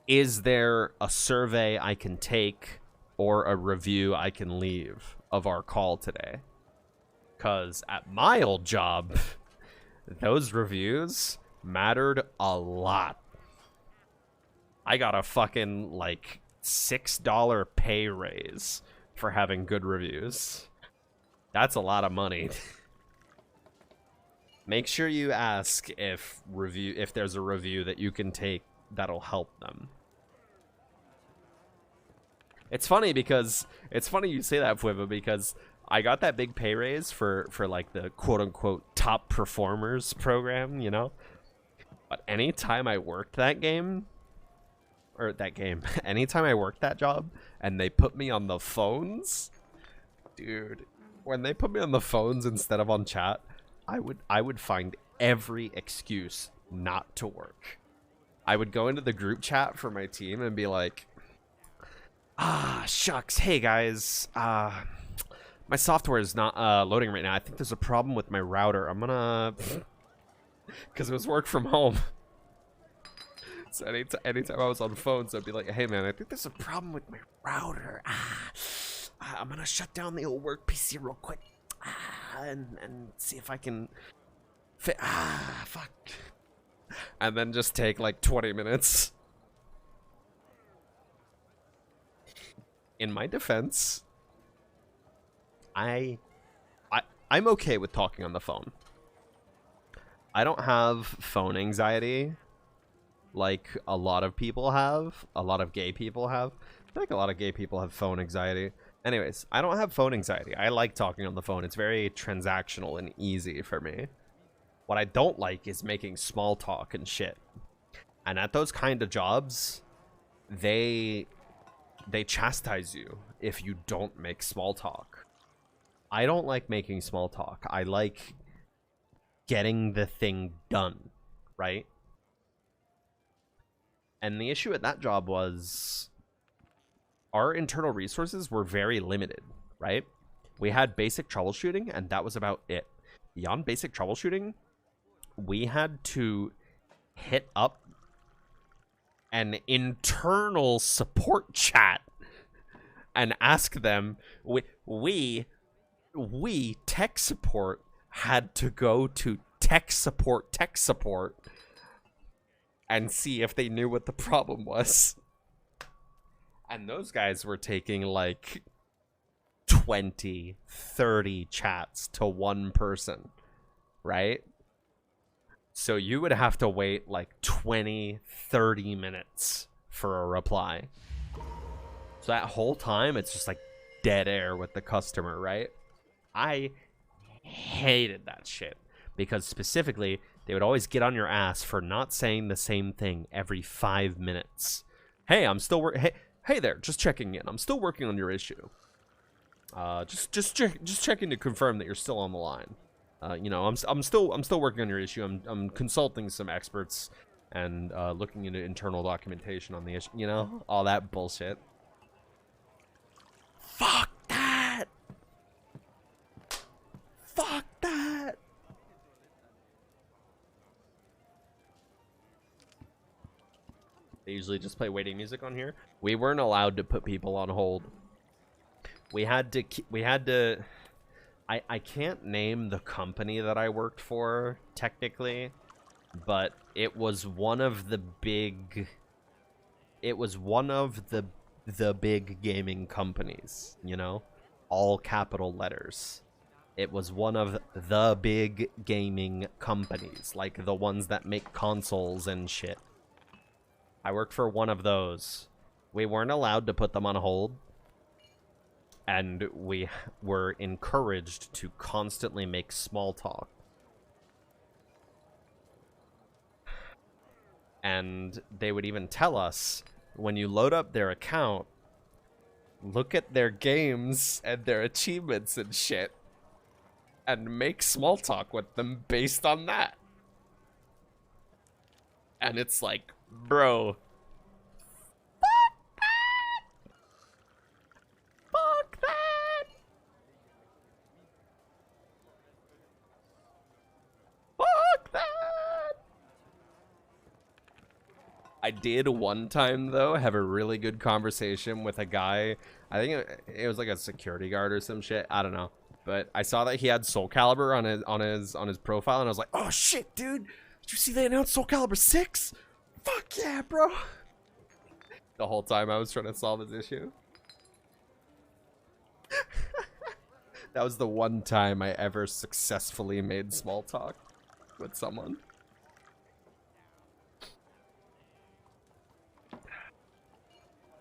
is there a survey I can take or a review I can leave of our call today? Because at my old job, those reviews mattered a lot. I got a fucking like $6 pay raise for having good reviews. That's a lot of money. Make sure you ask if there's a review that you can take that'll help them. It's funny you say that, Fueva, because I got that big pay raise for like the quote-unquote top performers program, you know? But anytime I worked anytime I worked that job and they put me on the phones, dude, when they put me on the phones instead of on chat, I would find every excuse not to work. I would go into the group chat for my team and be like, shucks, hey guys, my software is not loading right now. I think there's a problem with my router. I'm gonna, because it was work from home. So anytime I was on phones, I'd be like, hey man, I think there's a problem with my router. I'm gonna shut down the old work PC real quick. And see if I can fuck. And then just take like 20 minutes. In my defense, I'm okay with talking on the phone. I don't have phone anxiety like a lot of people have. A lot of gay people have. I feel like a lot of gay people have phone anxiety. Anyways, I don't have phone anxiety. I like talking on the phone. It's very transactional and easy for me. What I don't like is making small talk and shit. And at those kind of jobs, they chastise you if you don't make small talk. I don't like making small talk. I like getting the thing done, right? And the issue at that job was our internal resources were very limited, right? We had basic troubleshooting, and that was about it. Beyond basic troubleshooting, we had to hit up an internal support chat and ask them. We tech support had to go to tech support and see if they knew what the problem was. And those guys were taking like 20, 30 chats to one person, right? So you would have to wait like 20, 30 minutes for a reply. So that whole time, it's just like dead air with the customer, right? I hated that shit because specifically, they would always get on your ass for not saying the same thing every 5 minutes. Hey, I'm still hey there, just checking in. I'm still working on your issue. Just checking to confirm that you're still on the line. You know, I'm still working on your issue. I'm consulting some experts and looking into internal documentation on the issue. You know, all that bullshit. Fuck that. Fuck that. They usually just play waiting music on here. We weren't allowed to put people on hold. We had to. I can't name the company that I worked for technically, but it was one of the big. It was one of the big gaming companies. You know, all capital letters. It was one of the big gaming companies, like the ones that make consoles and shit. I worked for one of those. We weren't allowed to put them on hold. And we were encouraged to constantly make small talk. And they would even tell us, when you load up their account, look at their games and their achievements and shit, and make small talk with them based on that. And it's like, bro, fuck that! Fuck that! Fuck that! I did one time, though, have a really good conversation with a guy. I think it was like a security guard or some shit. I don't know. But I saw that he had Soul Calibur on his profile, and I was like, oh shit, dude! Did you see they announced Soul Calibur 6? Fuck yeah, bro! The whole time I was trying to solve his issue. That was the one time I ever successfully made small talk with someone.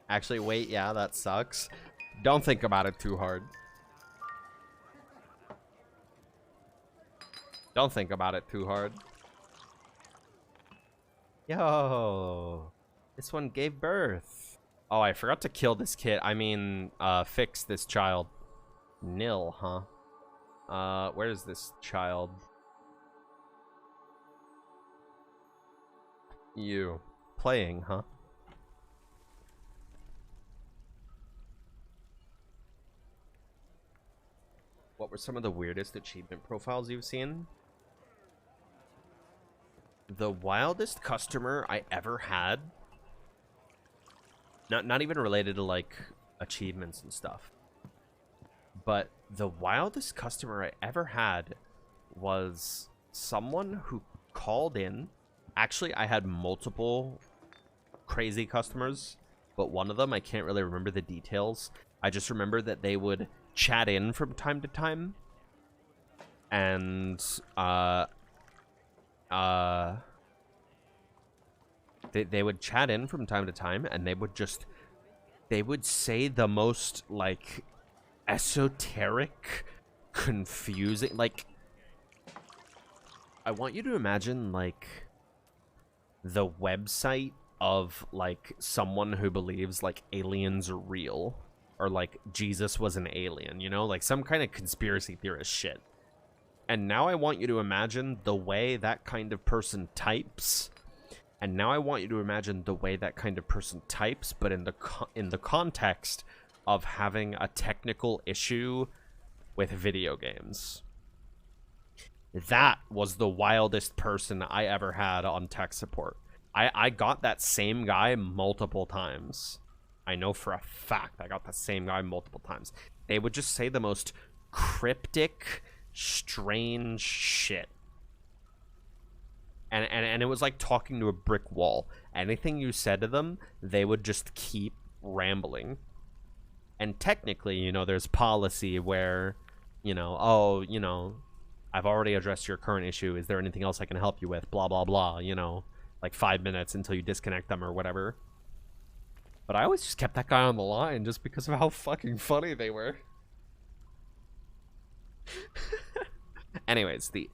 Actually, wait, yeah, that sucks. Don't think about it too hard. Don't think about it too hard. Yo, this one gave birth. Oh, I forgot to kill this kid. I mean, fix this child. Nil, huh? Where's this child? You. Playing, huh? What were some of the weirdest achievement profiles you've seen? The wildest customer I ever had, not even related to like achievements and stuff, but the wildest customer I ever had was someone who called in. Actually, I had multiple crazy customers, but one of them, I can't really remember the details. I just remember that they would chat in from time to time, and they would chat in from time to time, and they would say the most like esoteric, confusing, like, I want you to imagine like the website of like someone who believes like aliens are real, or like Jesus was an alien, you know, like some kind of conspiracy theorist shit. And now I want you to imagine the way that kind of person types. And now I want you to imagine the way that kind of person types, but in the context of having a technical issue with video games. That was the wildest person I ever had on tech support. I got that same guy multiple times. I know for a fact I got the same guy multiple times. They would just say the most cryptic, strange shit. And it was like talking to a brick wall. Anything you said to them, they would just keep rambling. And technically, you know, there's policy where, you know, oh, you know, I've already addressed your current issue. Is there anything else I can help you with? Blah, blah, blah, you know, like 5 minutes until you disconnect them or whatever. But I always just kept that guy on the line just because of how fucking funny they were. Anyways, the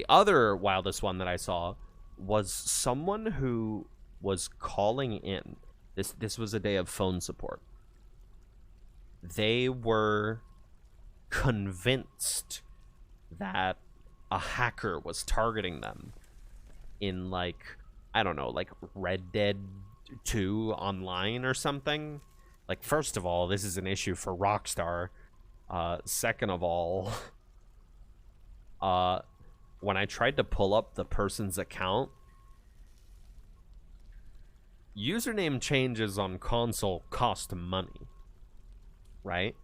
other wildest one that I saw was someone who was calling in. This was a day of phone support. They were convinced that a hacker was targeting them in, like, I don't know, like Red Dead 2 online or something. Like, first of all, this is an issue for Rockstar. Second of all, when I tried to pull up the person's account, username changes on console cost money, right?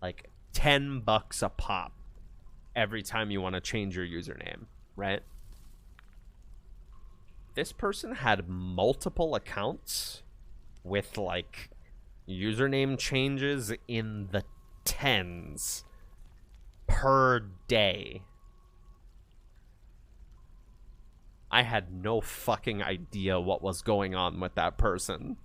Like $10 a pop every time you want to change your username, right? This person had multiple accounts with, like, username changes in the tens per day. I had no fucking idea what was going on with that person.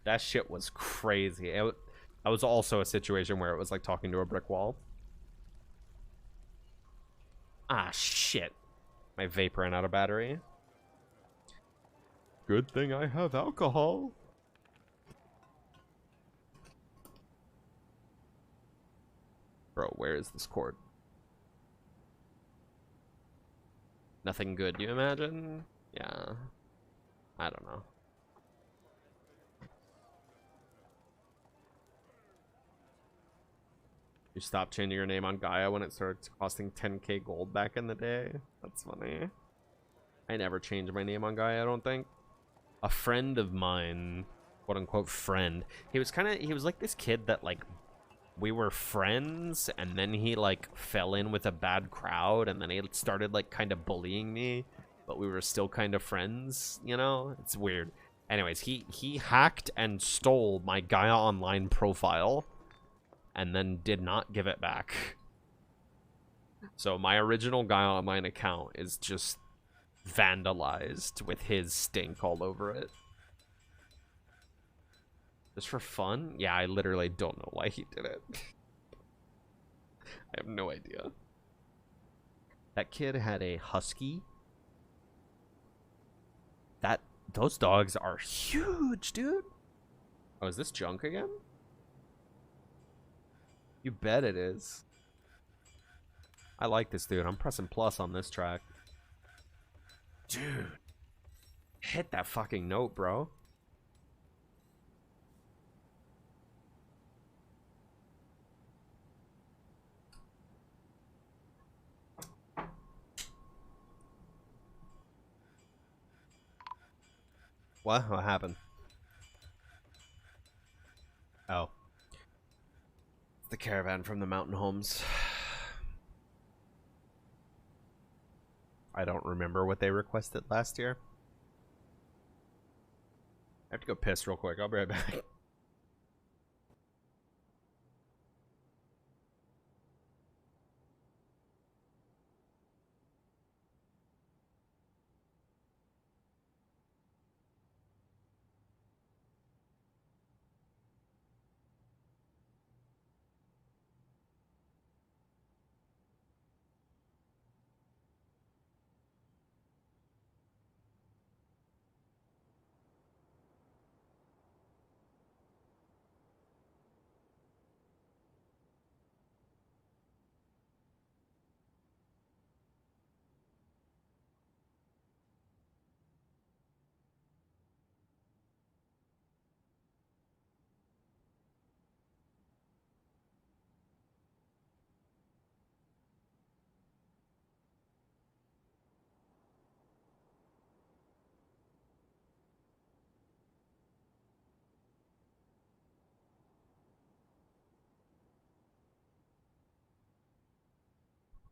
That shit was crazy. That was also a situation where it was like talking to a brick wall. Ah, shit. My vape ran out of battery. Good thing I have alcohol. Bro, where is this cord? Nothing good, you imagine? Yeah. I don't know. You stopped changing your name on Gaia when it started costing 10k gold back in the day? That's funny. I never changed my name on Gaia, I don't think. A friend of mine, quote unquote friend, he was like this kid that, like, we were friends, and then he, like, fell in with a bad crowd, and then he started, like, kind of bullying me, but we were still kind of friends, you know? It's weird. Anyways, he hacked and stole my Gaia Online profile, and then did not give it back. So my original Gaia Online account is just vandalized with his stink all over it. Just for fun? Yeah, I literally don't know why he did it. I have no idea. That kid had a husky. Those dogs are huge, dude. Oh, is this junk again? You bet it is. I like this dude. I'm pressing plus on this track. Dude. Hit that fucking note, bro. What? What happened? Oh. The caravan from the mountain homes. I don't remember what they requested last year. I have to go piss real quick. I'll be right back.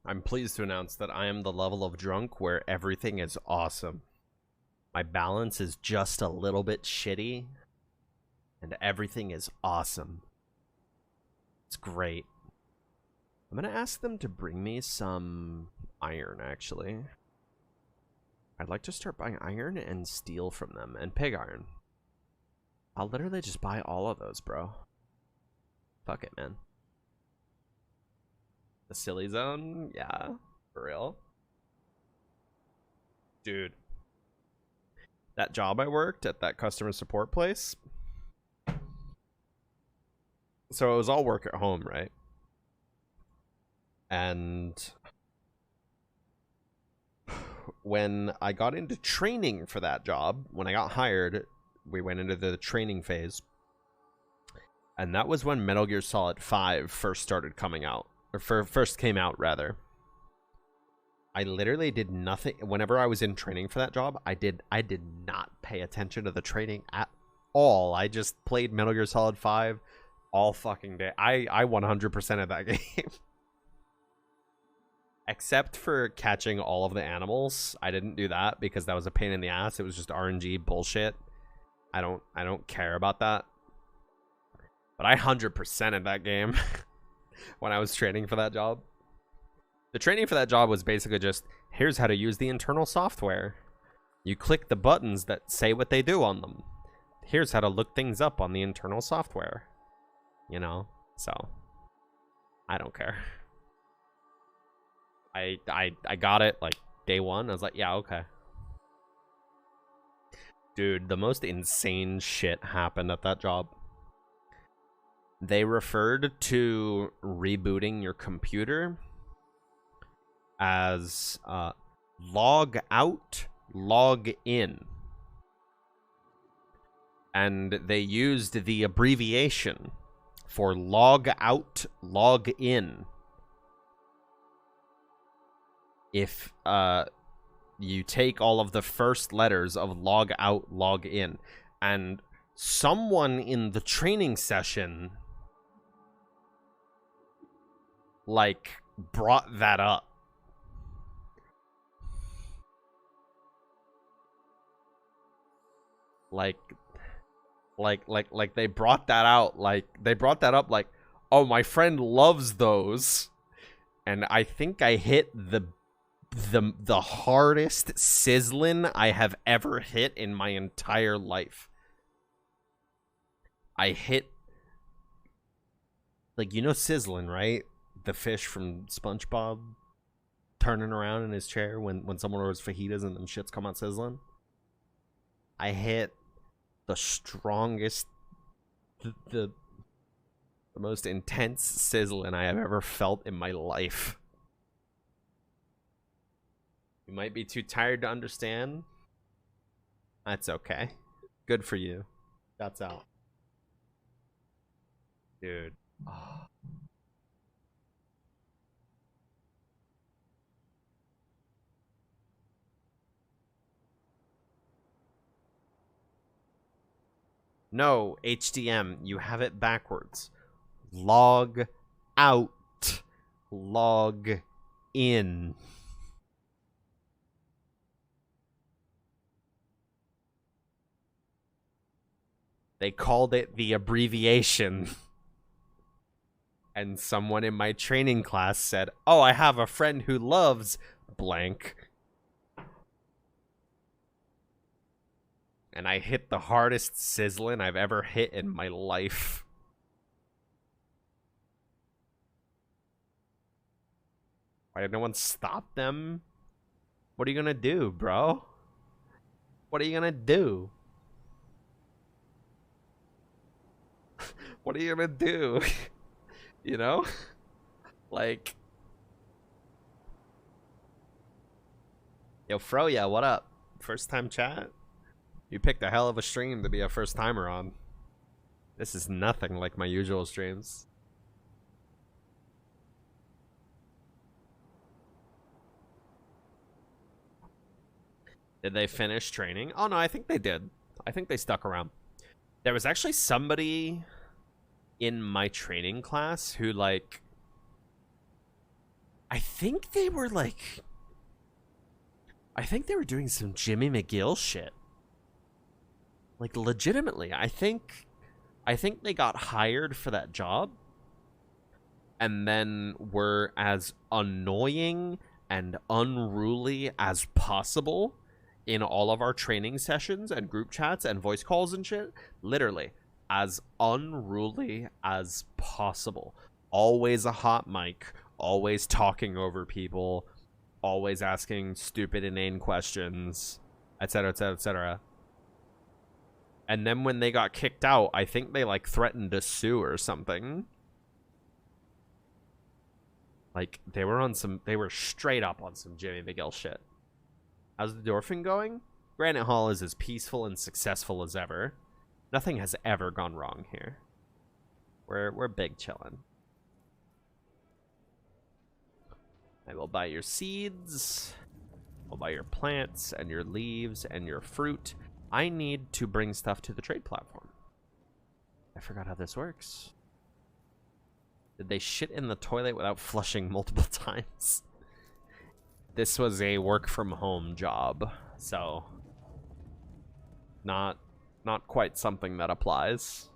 I'm pleased to announce that I am the level of drunk where everything is awesome. My balance is just a little bit shitty. And everything is awesome. It's great. I'm gonna ask them to bring me some iron, actually. I'd like to start buying iron and steel from them, and pig iron. I'll literally just buy all of those, bro. Fuck it, man. The silly zone? Yeah, for real. Dude. That job I worked at, that customer support place. So it was all work at home, right? And when I got into training for that job, when I got hired, we went into the training phase. And that was when Metal Gear Solid 5 first started coming out. Or first came out, rather. I literally did nothing. Whenever I was in training for that job, I did not pay attention to the training at all. I just played Metal Gear Solid 5 all fucking day. I 100% of that game. Except for catching all of the animals. I didn't do that because that was a pain in the ass. It was just RNG bullshit. I don't care about that. But I 100%ed that game when I was training for that job. The training for that job was basically just, here's how to use the internal software. You click the buttons that say what they do on them. Here's how to look things up on the internal software. You know? So, I don't care. I got it, like, day one. I was like, yeah, okay. Dude, the most insane shit happened at that job. They referred to rebooting your computer as log out, log in. And they used the abbreviation for log out, log in. If you take all of the first letters of log out, log in. And someone in the training session, like, brought that up. Like they brought that out, like, they brought that up, like, oh, my friend loves those. And I think I hit the hardest sizzling I have ever hit in my entire life. I hit, like, you know sizzling, right? The fish from SpongeBob turning around in his chair when someone orders fajitas and them shits come out sizzling. I hit the strongest, the most intense sizzling I have ever felt in my life. You might be too tired to understand. That's okay. Good for you. That's out. Dude. Oh. No, HDM, you have it backwards. Log out, log in. They called it the abbreviation. And someone in my training class said, oh, I have a friend who loves blank. And I hit the hardest sizzling I've ever hit in my life. Why did no one stop them? What are you gonna do, bro? What are you gonna do? What are you gonna do? You know? Like... Yo, Froya, what up? First time chat? You picked a hell of a stream to be a first timer on. This is nothing like my usual streams. Did they finish training? Oh no, I think they did. I think they stuck around. There was actually somebody in my training class who, like, I think they were doing some Jimmy McGill shit. Like, legitimately, I think they got hired for that job and then were as annoying and unruly as possible in all of our training sessions and group chats and voice calls and shit. Literally, as unruly as possible. Always a hot mic, always talking over people, always asking stupid, inane questions, etc., etc., etc. And then when they got kicked out, I think they, like, threatened to sue or something. Like, they were straight up on some Jimmy McGill shit. How's the Dwarfing going? Granitehall is as peaceful and successful as ever. Nothing has ever gone wrong here. We're big chillin'. I will buy your seeds. I'll buy your plants and your leaves and your fruit. I need to bring stuff to the trade platform. I forgot how this works. Did they shit in the toilet without flushing multiple times? This was a work from home job, so not quite something that applies.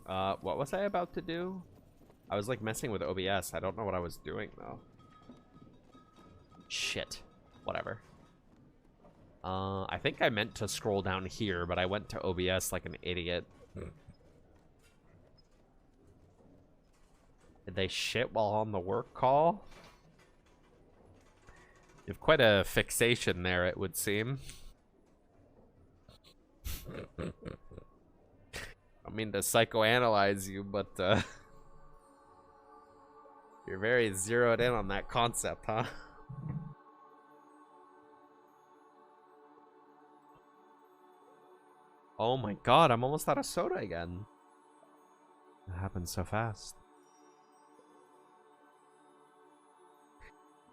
What was I about to do? I was like messing with OBS. I don't know what I was doing though. Shit. Whatever. I think I meant to scroll down here, but I went to OBS like an idiot. Did they shit while on the work call? You have quite a fixation there, it would seem. I mean to psychoanalyze you, but you're very zeroed in on that concept, huh? Oh my god, I'm almost out of soda again. It happened so fast.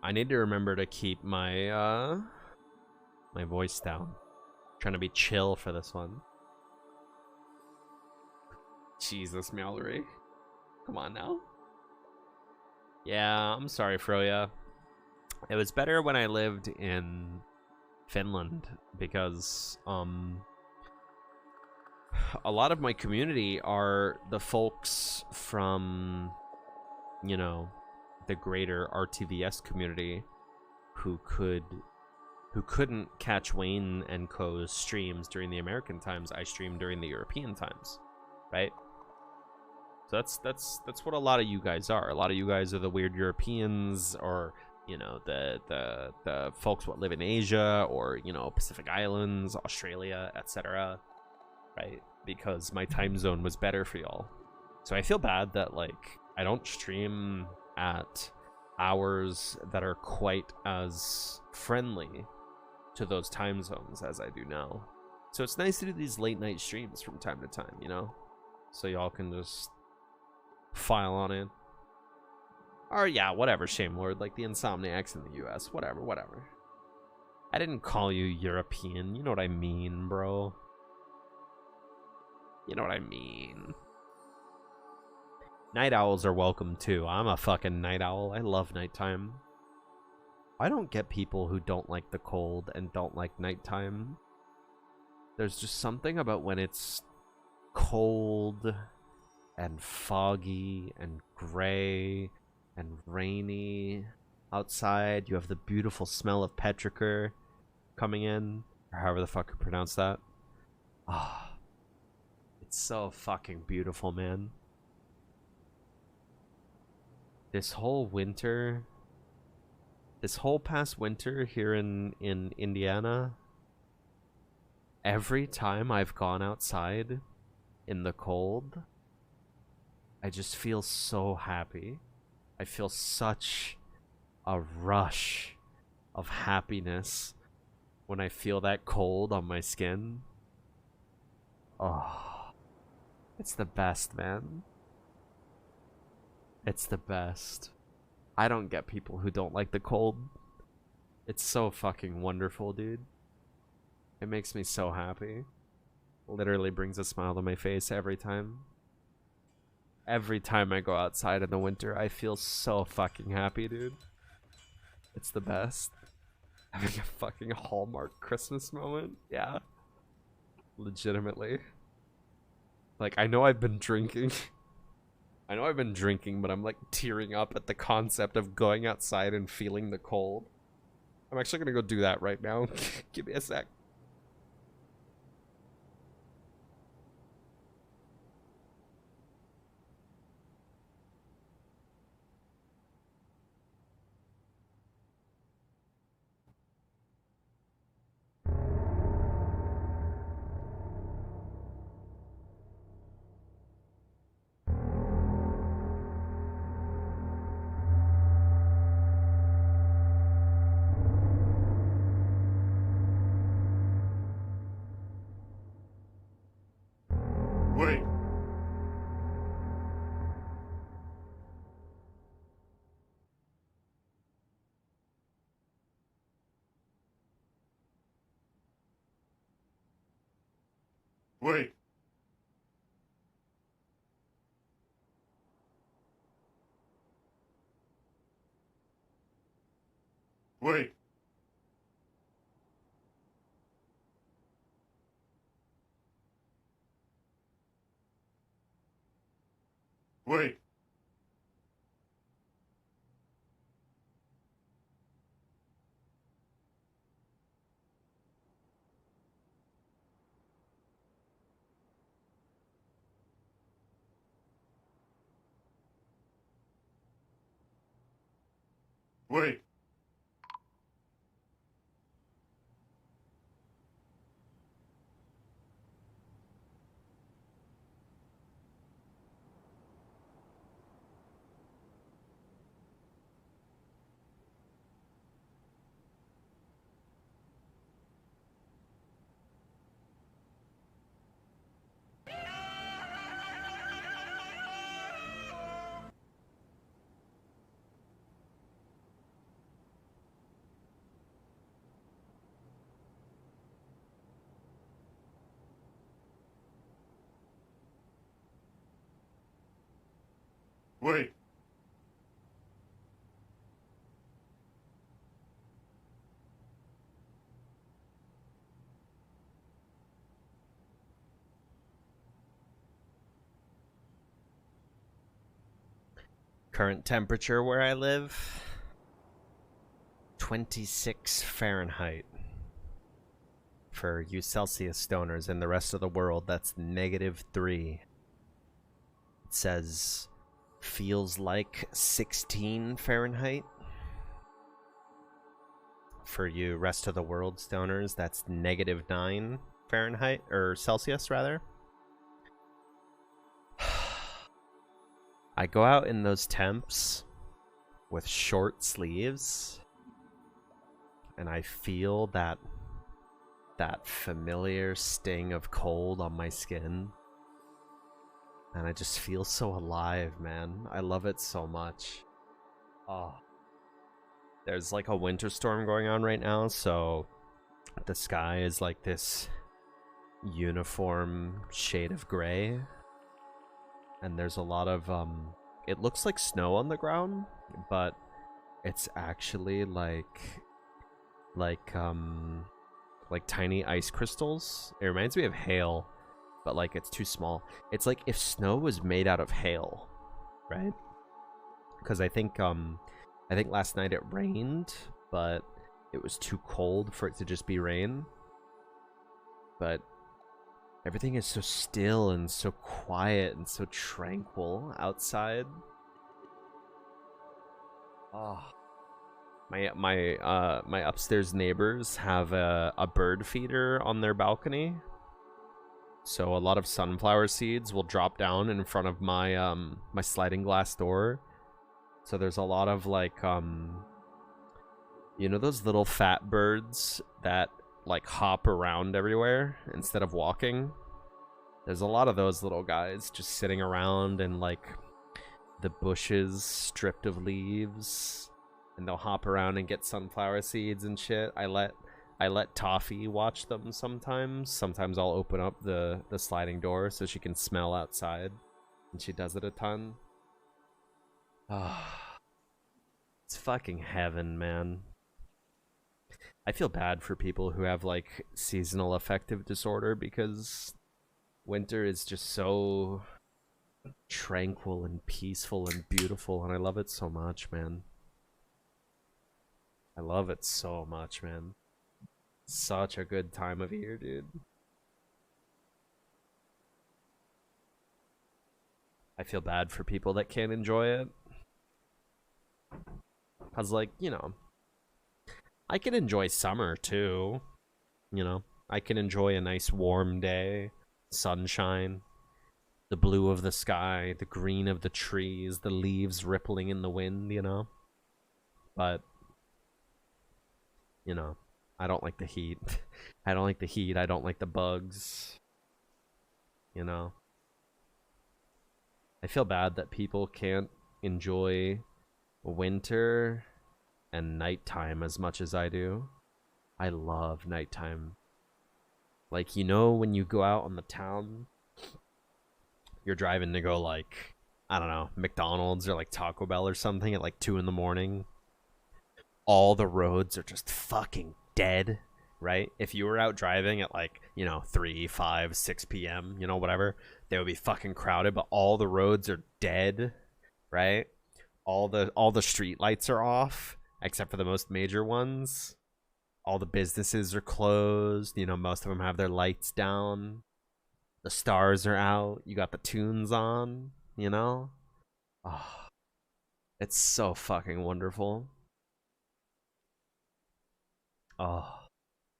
I need to remember to keep my my voice down. I'm trying to be chill for this one. Jesus, Mallory. Come on now. Yeah, I'm sorry, Froya. It was better when I lived in Finland because a lot of my community are the folks from, you know, the greater RTVS community who couldn't catch Wayne and Co.'s streams during the American times. I streamed during the European times, right? So that's what a lot of you guys are. A lot of you guys are the weird Europeans, or, you know, the folks what live in Asia, or, you know, Pacific Islands, Australia, etc. Right? Because my time zone was better for y'all. So I feel bad that, like, I don't stream at hours that are quite as friendly to those time zones as I do now. So it's nice to do these late night streams from time to time, you know? So y'all can just file on in. Or yeah, whatever, Shamelord, like the Insomniacs in the US, whatever. I didn't call you European, you know what I mean, bro. You know what I mean. Night owls are welcome too. I'm a fucking night owl. I love nighttime. I don't get people who don't like the cold and don't like nighttime. There's just something about when it's cold and foggy and gray and rainy outside. You have the beautiful smell of petrichor coming in, or however the fuck you pronounce that. Ah, it's so fucking beautiful, man. This whole winter, this whole past winter here in Indiana, every time I've gone outside in the cold, I just feel so happy. I feel such a rush of happiness when I feel that cold on my skin. Oh, it's the best, man. It's the best. I don't get people who don't like the cold. It's so fucking wonderful, dude. It makes me so happy. Literally brings a smile to my face every time. Every time I go outside in the winter, I feel so fucking happy, dude. It's the best. Having a fucking Hallmark Christmas moment. Yeah. Legitimately. Like, I know I've been drinking. But I'm like tearing up at the concept of going outside and feeling the cold. I'm actually gonna go do that right now. Give me a sec. Wait. Wait. Wait. Wait. Wait. Wait. Current temperature where I live, 26 Fahrenheit. For you Celsius stoners in the rest of the world, that's -3. It says feels like 16 Fahrenheit. For you rest of the world stoners, that's -9 Fahrenheit, or Celsius rather. I go out in those temps with short sleeves, and I feel that familiar sting of cold on my skin, and I just feel so alive, man. I love it so much. Oh, there's like a winter storm going on right now, so the sky is like this uniform shade of gray. And there's a lot of, it looks like snow on the ground, but it's actually like tiny ice crystals. It reminds me of hail, but like it's too small. It's like if snow was made out of hail, right? Because I think last night it rained, but it was too cold for it to just be rain. But everything is so still and so quiet and so tranquil outside. Oh, my upstairs neighbors have a bird feeder on their balcony, so a lot of sunflower seeds will drop down in front of my my sliding glass door. So there's a lot of like you know those little fat birds that like hop around everywhere instead of walking? There's a lot of those little guys just sitting around in like the bushes stripped of leaves, and they'll hop around and get sunflower seeds and shit. I let Toffee watch them sometimes. Sometimes I'll open up the sliding door so she can smell outside, and she does it a ton. Ah, it's fucking heaven, man. I feel bad for people who have like seasonal affective disorder because winter is just so tranquil and peaceful and beautiful, and I love it so much, man. I love it so much, man. Such a good time of year, dude. I feel bad for people that can't enjoy it. Cause like, you know, I can enjoy summer too. You know, I can enjoy a nice warm day, sunshine, the blue of the sky, the green of the trees, the leaves rippling in the wind, you know. But, you know, I don't like the heat. I don't like the heat. I don't like the bugs. You know. I feel bad that people can't enjoy winter and nighttime as much as I do. I love nighttime. Like, you know, when you go out on the town, you're driving to go like, I don't know, McDonald's or like Taco Bell or something at like 2 in the morning. All the roads are just fucking dead, right? If you were out driving at like, you know, 3, 5, 6 p.m., you know, whatever, they would be fucking crowded, but all the roads are dead, right? All the street lights are off, except for the most major ones. All the businesses are closed, you know, most of them have their lights down. The stars are out, you got the tunes on, you know? Oh, it's so fucking wonderful. Oh.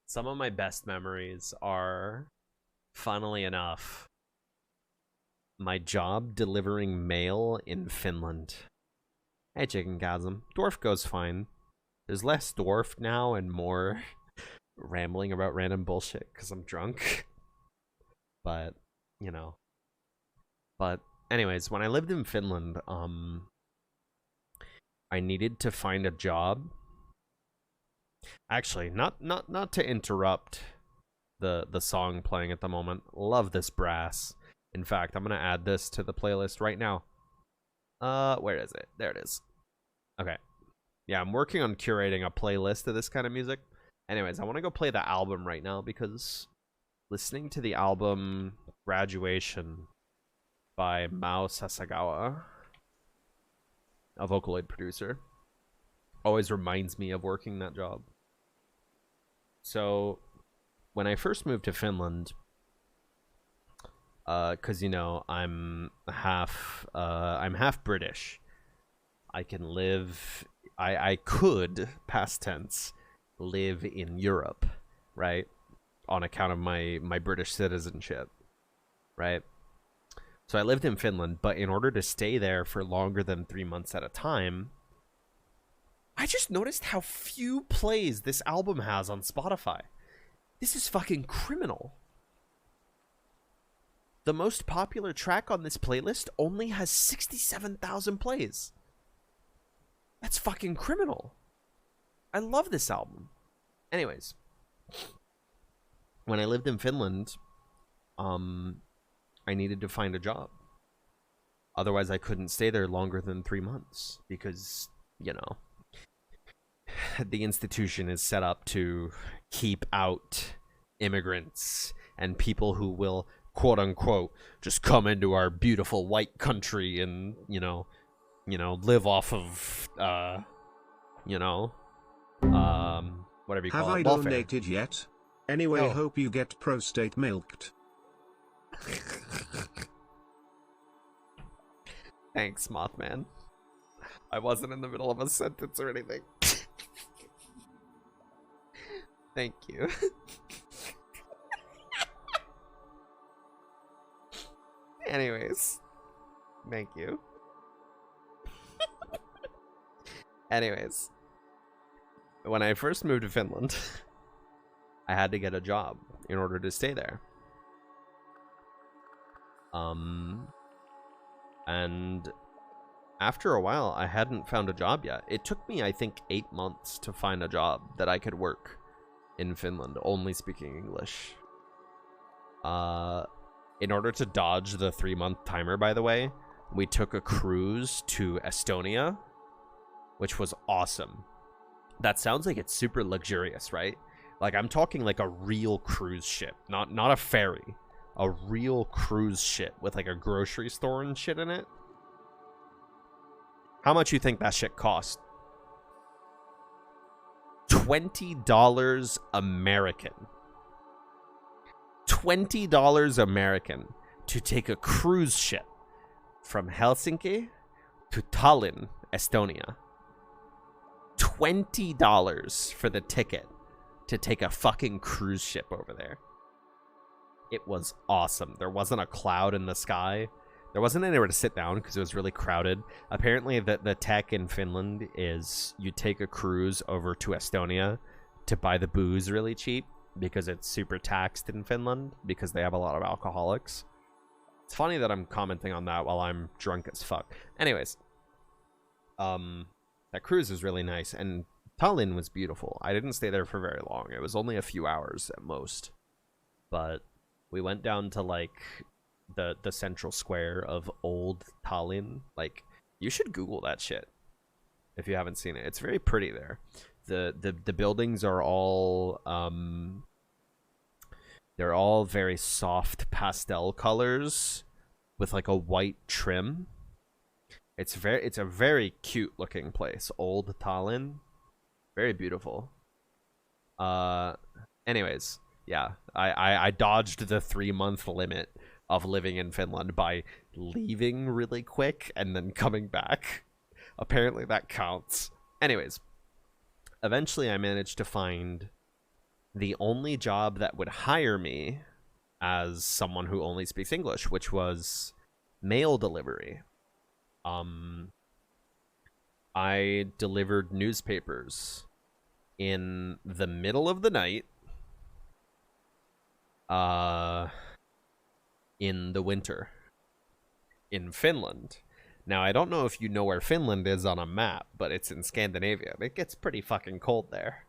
Some of my best memories are, funnily enough, my job delivering mail in Finland. Hey, Chicken Chasm. Dwarf goes fine. There's less Dwarf now and more rambling about random bullshit because I'm drunk. But, you know. But, anyways, when I lived in Finland, I needed to find a job. Actually, not to interrupt the song playing at the moment. Love this brass. In fact, I'm gonna add this to the playlist right now. Where is it? There it is. Okay. Yeah, I'm working on curating a playlist of this kind of music. Anyways, I want to go play the album right now because listening to the album Graduation by Mao Sasagawa, a Vocaloid producer, always reminds me of working that job. So, when I first moved to Finland, because, you know, I'm half British. I can live, I could, past tense, live in Europe, right? On account of my British citizenship, right? So I lived in Finland, but in order to stay there for longer than 3 months at a time, I just noticed how few plays this album has on Spotify. This is fucking criminal. The most popular track on this playlist only has 67,000 plays. That's fucking criminal. I love this album. Anyways, when I lived in Finland, I needed to find a job. Otherwise, I couldn't stay there longer than 3 months because, you know, the institution is set up to keep out immigrants and people who will, quote unquote, just come into our beautiful white country and, you know, live off of, whatever you call Have it, I welfare. donated yet? Anyway, No. hope you get prostate milked. Thanks, Mothman. I wasn't in the middle of a sentence or anything. Thank you. Anyways. Thank you. Anyways. When I first moved to Finland, I had to get a job in order to stay there. And after a while, I hadn't found a job yet. It took me, I think, 8 months to find a job that I could work in Finland, only speaking English. In order to dodge the 3-month timer, by the way, we took a cruise to Estonia, which was awesome. that sounds like it's super luxurious, right? Like, I'm talking like a real cruise ship, not a ferry. A real cruise ship with like a grocery store and shit in it. How much you think that shit cost? $20 American. $20 American to take a cruise ship from Helsinki to Tallinn, Estonia. $20 for the ticket to take a fucking cruise ship over there. It was awesome. There wasn't a cloud in the sky. There wasn't anywhere to sit down because it was really crowded. Apparently, the tech in Finland is you take a cruise over to Estonia to buy the booze really cheap because it's super taxed in Finland because they have a lot of alcoholics. It's funny that I'm commenting on that while I'm drunk as fuck. Anyways, that cruise was really nice, and Tallinn was beautiful. I didn't stay there for very long. It was only a few hours at most. But we went down to, like, the central square of old Tallinn. Like, you should Google that shit if you haven't seen it. It's very pretty there. The buildings are all they're all very soft pastel colors with like a white trim. It's a very cute looking place. Old Tallinn. Very beautiful. Anyways, yeah. I dodged the 3-month limit of living in Finland by leaving really quick and then coming back. Apparently that counts. Anyways, eventually I managed to find the only job that would hire me as someone who only speaks English, which was mail delivery. I delivered newspapers in the middle of the night in the winter in Finland. Now, I don't know if you know where Finland is on a map, but it's in Scandinavia. It gets pretty fucking cold there.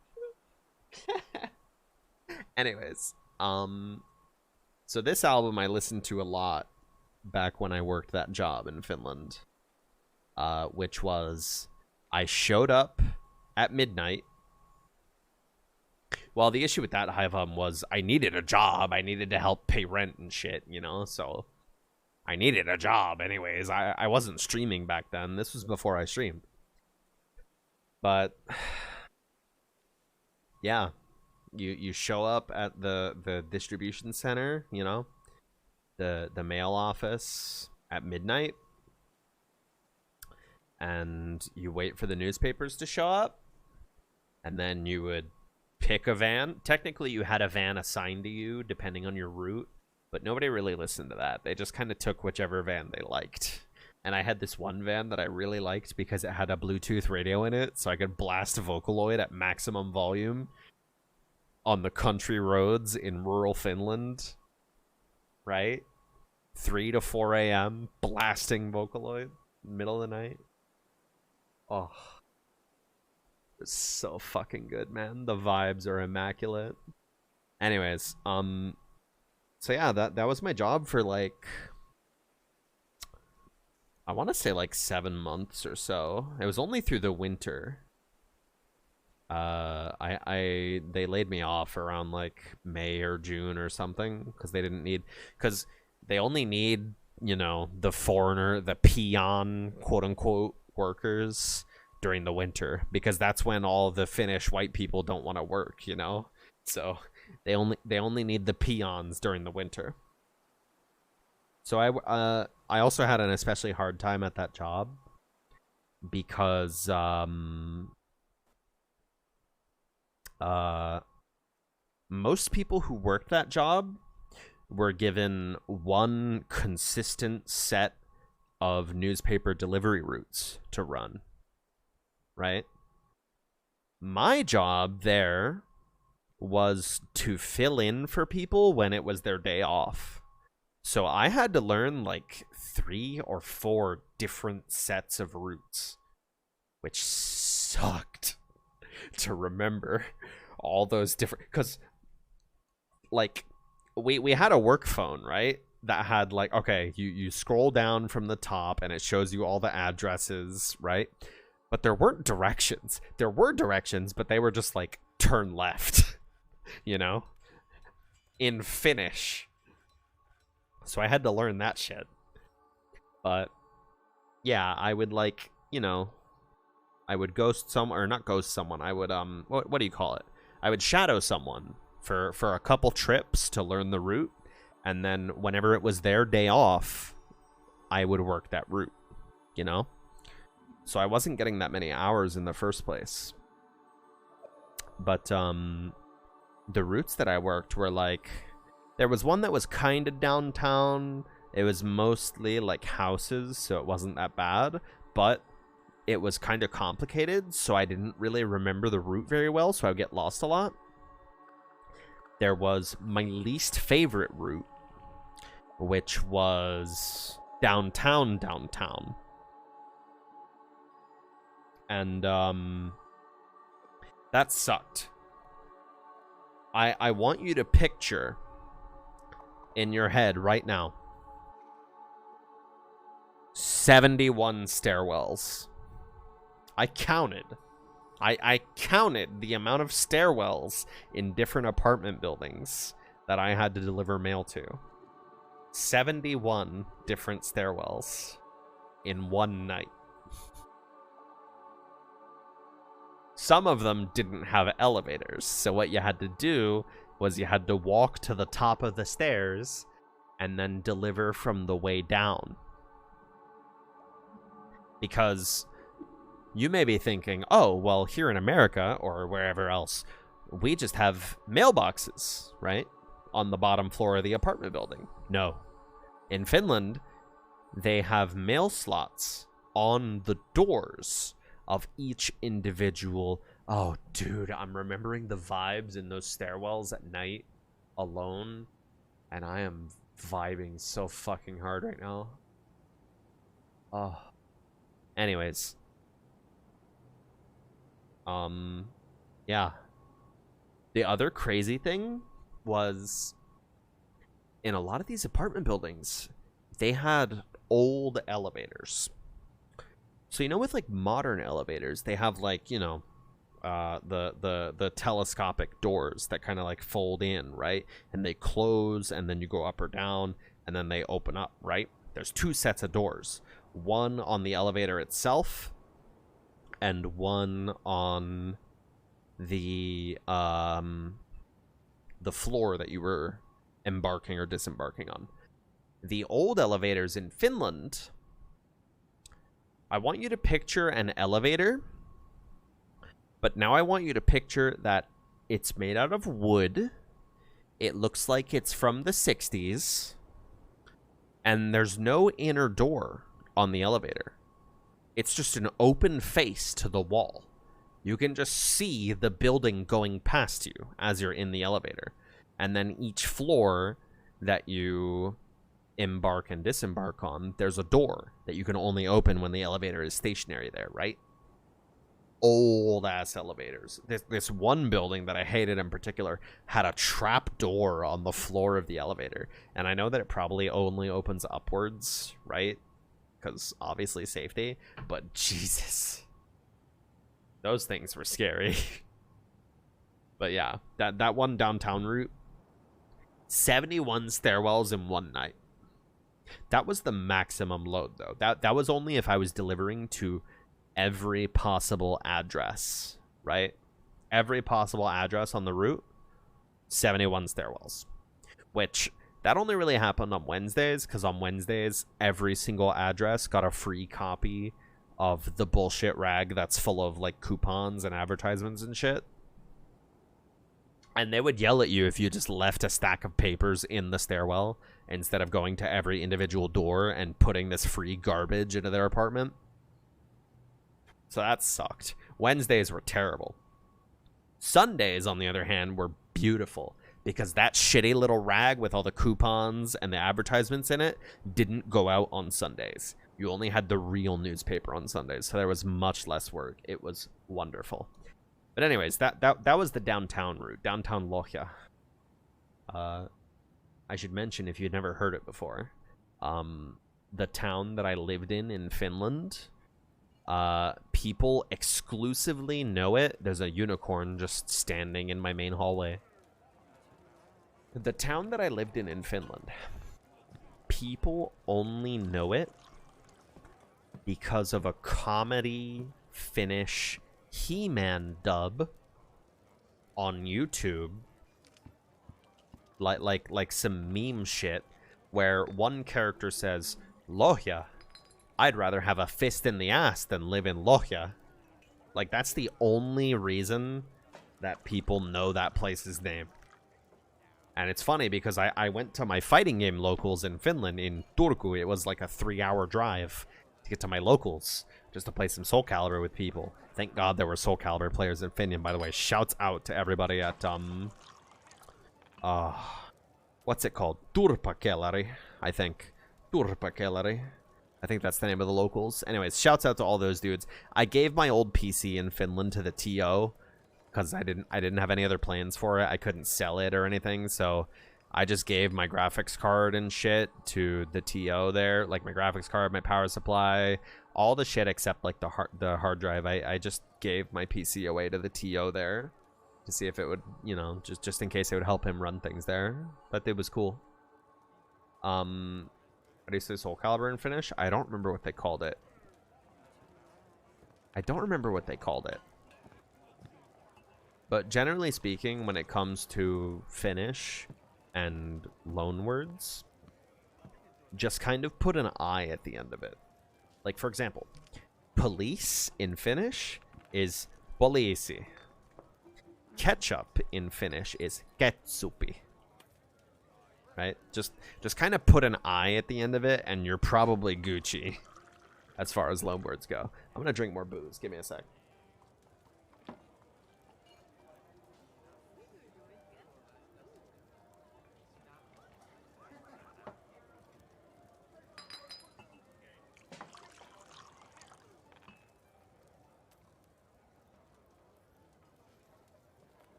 Anyways, so this album I listened to a lot back when I worked that job in Finland, which was I showed up at midnight. Well, the issue with that album was I needed a job. I needed to help pay rent and shit, you know, so I needed a job anyways. I wasn't streaming back then. This was before I streamed. But yeah, you show up at the distribution center, you know, the mail office at midnight, and you wait for the newspapers to show up, and then you would pick a van. Technically, you had a van assigned to you depending on your route, but nobody really listened to that. They just kind of took whichever van they liked. And I had this one van that I really liked because it had a Bluetooth radio in it, so I could blast Vocaloid at maximum volume on the country roads in rural Finland, right? 3 to 4 a.m. blasting Vocaloid, middle of the night. Oh, it's so fucking good, man. The vibes are immaculate. Anyways, so yeah, that was my job for like, I want to say like 7 months or so. It was only through the winter. They laid me off around like May or June or something because they only need, you know, the foreigner, the peon, quote unquote, workers during the winter, because that's when all the Finnish white people don't want to work, you know. So they only need the peons during the winter. So I also had an especially hard time at that job because most people who worked that job were given one consistent set of newspaper delivery routes to run, right? My job there was to fill in for people when it was their day off. So I had to learn like 3 or 4 different sets of routes, which sucked to remember all those different, because like we had a work phone, right, that had like, okay, you scroll down from the top and it shows you all the addresses, right? But there weren't directions. There were directions, but they were just like, turn left, you know? In Finnish. So I had to learn that shit. But, yeah, I would like, you know, I would ghost someone, or not ghost someone, I would, what do you call it? I would shadow someone for a couple trips to learn the route, and then whenever it was their day off, I would work that route, you know? So I wasn't getting that many hours in the first place. But the routes that I worked were like, there was one that was kind of downtown. It was mostly like houses, so it wasn't that bad, but it was kind of complicated, so I didn't really remember the route very well, so I would get lost a lot. There was my least favorite route, which was downtown. And that sucked. I want you to picture in your head right now 71 stairwells. I counted the amount of stairwells in different apartment buildings that I had to deliver mail to. 71 different stairwells in one night. Some of them didn't have elevators, so what you had to do was you had to walk to the top of the stairs and then deliver from the way down. Because you may be thinking, oh, well, here in America or wherever else, we just have mailboxes, right? On the bottom floor of the apartment building. No. In Finland, they have mail slots on the doors of each individual. Oh, dude, I'm remembering the vibes in those stairwells at night alone, and I am vibing so fucking hard right now. Oh. Anyways. Yeah. The other crazy thing was, in a lot of these apartment buildings, they had old elevators. So, you know, with like modern elevators, they have like, you know, the telescopic doors that kind of like fold in, right? And they close, and then you go up or down, and then they open up, right? There's two sets of doors. One on the elevator itself, and one on the floor that you were embarking or disembarking on. The old elevators in Finland, I want you to picture an elevator, but now I want you to picture that it's made out of wood. It looks like it's from the 60s, and there's no inner door on the elevator. It's just an open face to the wall. You can just see the building going past you as you're in the elevator. And then each floor that you embark and disembark on, there's a door that you can only open when the elevator is stationary there, right? Old ass elevators. This one building that I hated in particular had a trap door on the floor of the elevator. And I know that it probably only opens upwards, right? Because obviously safety, but Jesus, those things were scary. But yeah, that one downtown route, 71 stairwells in one night. That was the maximum load, though. That was only if I was delivering to every possible address, right? Every possible address on the route, 71 stairwells. Which, that only really happened on Wednesdays, because on Wednesdays, every single address got a free copy of the bullshit rag that's full of, like, coupons and advertisements and shit. And they would yell at you if you just left a stack of papers in the stairwell instead of going to every individual door and putting this free garbage into their apartment. So that sucked. Wednesdays were terrible. Sundays, on the other hand, were beautiful, because that shitty little rag with all the coupons and the advertisements in it didn't go out on Sundays. You only had the real newspaper on Sundays, so there was much less work. It was wonderful. But anyways, that was the downtown route, downtown Lohja. I should mention, if you'd never heard it before, the town that I lived in Finland People exclusively know it. There's a unicorn just standing in my main hallway. The town that I lived in Finland, people only know it because of a comedy Finnish He-Man dub on YouTube. Like some meme shit where one character says, Lohja, I'd rather have a fist in the ass than live in Lohja. Like, that's the only reason that people know that place's name. And it's funny because I went to my fighting game locals in Finland, in Turku. It was like a 3-hour drive to get to my locals, just to play some Soul Calibur with people. Thank God there were Soul Calibur players in Finland, by the way. Shouts out to everybody at, what's it called? Turpakelari, I think. Turpakelari. I think that's the name of the locals. Anyways, shouts out to all those dudes. I gave my old PC in Finland to the TO because I didn't have any other plans for it. I couldn't sell it or anything, so I just gave my graphics card and shit to the TO there, like my graphics card, my power supply, all the shit except like the hard drive. I just gave my PC away to the TO there to see if it would, you know, just in case it would help him run things there. But it was cool. How do you say Soul Calibur in Finnish? I don't remember what they called it. But generally speaking, when it comes to Finnish and loanwords, just kind of put an I at the end of it. Like, for example, police in Finnish is poliisi. Ketchup in Finnish is ketsupi. Right? Just kind of put an I at the end of it, and you're probably Gucci as far as loanwords go. I'm gonna drink more booze. Give me a sec.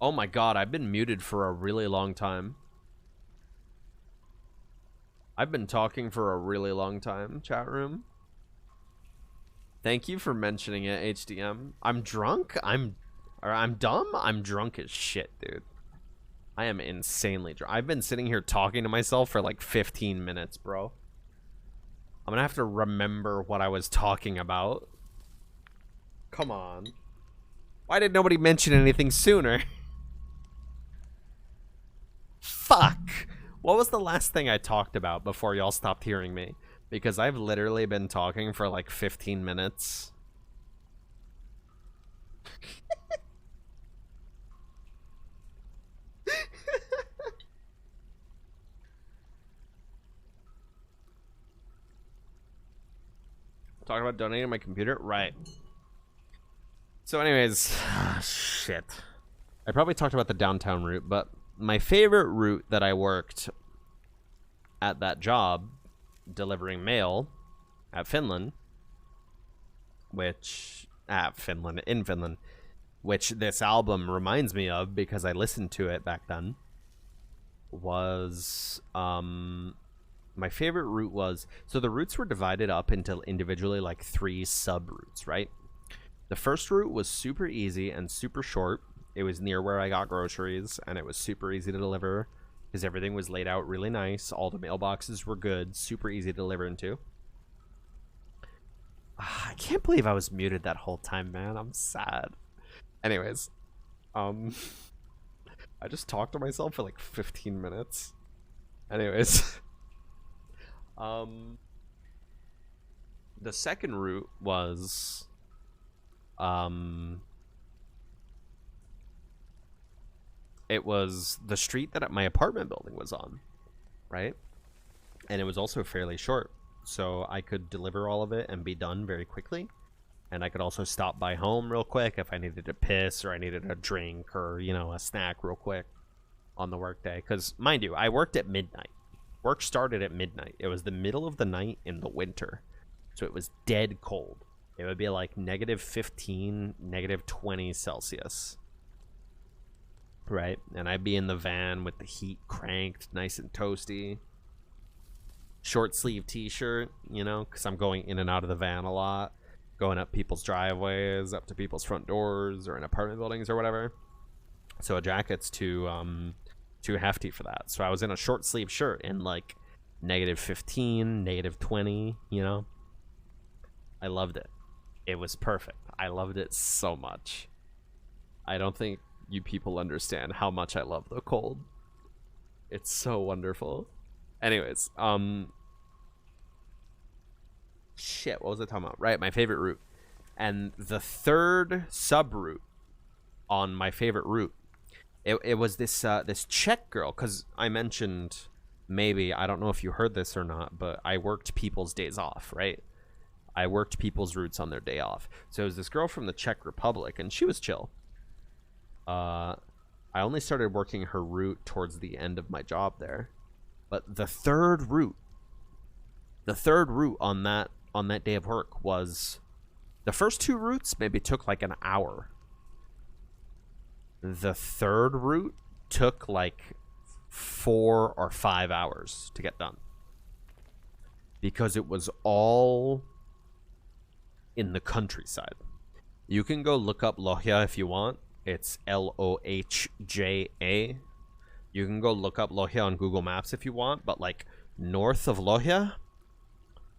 Oh my god, I've been muted for a really long time. I've been talking for a really long time, chat room. Thank you for mentioning it, HDM. I'm drunk? I'm dumb? I'm drunk as shit, dude. I am insanely drunk. I've been sitting here talking to myself for like 15 minutes, bro. I'm gonna have to remember what I was talking about. Come on. Why did nobody mention anything sooner? Fuck! What was the last thing I talked about before y'all stopped hearing me? Because I've literally been talking for like 15 minutes. Talking about donating my computer? Right. So anyways, shit. I probably talked about the downtown route, but my favorite route that I worked at that job, delivering mail at Finland, in Finland, which this album reminds me of because I listened to it back then, was, my favorite route was, so the routes were divided up into individually like 3 sub-routes, right? The first route was super easy and super short. It was near where I got groceries, and it was super easy to deliver because everything was laid out really nice. All the mailboxes were good, super easy to deliver into. I can't believe I was muted that whole time, man. I'm sad. Anyways, I just talked to myself for like 15 minutes. Anyways, the second route was, it was the street that my apartment building was on, right? And it was also fairly short, so I could deliver all of it and be done very quickly. And I could also stop by home real quick if I needed to piss or I needed a drink or, you know, a snack real quick on the workday. Because, mind you, I worked at midnight. Work started at midnight. It was the middle of the night in the winter, so it was dead cold. It would be like -15, -20 Celsius. Right? And I'd be in the van with the heat cranked, nice and toasty. Short sleeve t-shirt, you know, because I'm going in and out of the van a lot. Going up people's driveways, up to people's front doors, or in apartment buildings or whatever. So a jacket's too hefty for that. So I was in a short sleeve shirt in like -15, -20, you know. I loved it. It was perfect. I loved it so much. I don't think you people understand how much I love the cold. It's so wonderful. Anyways, shit, what was I talking about? Right, my favorite route. And the third sub-route on my favorite route, it was this this Czech girl, because I mentioned, maybe, I don't know if you heard this or not, but I worked people's days off, right? I worked people's routes on their day off. So it was this girl from the Czech Republic, and she was chill. I only started working her route towards the end of my job there. But the third route on that day of work was, the first 2 routes maybe took like an hour. The third route took like 4 or 5 hours to get done. Because it was all in the countryside. You can go look up Lohja if you want. It's Lohja. You can go look up Lohja on Google Maps if you want, but like north of Lohja,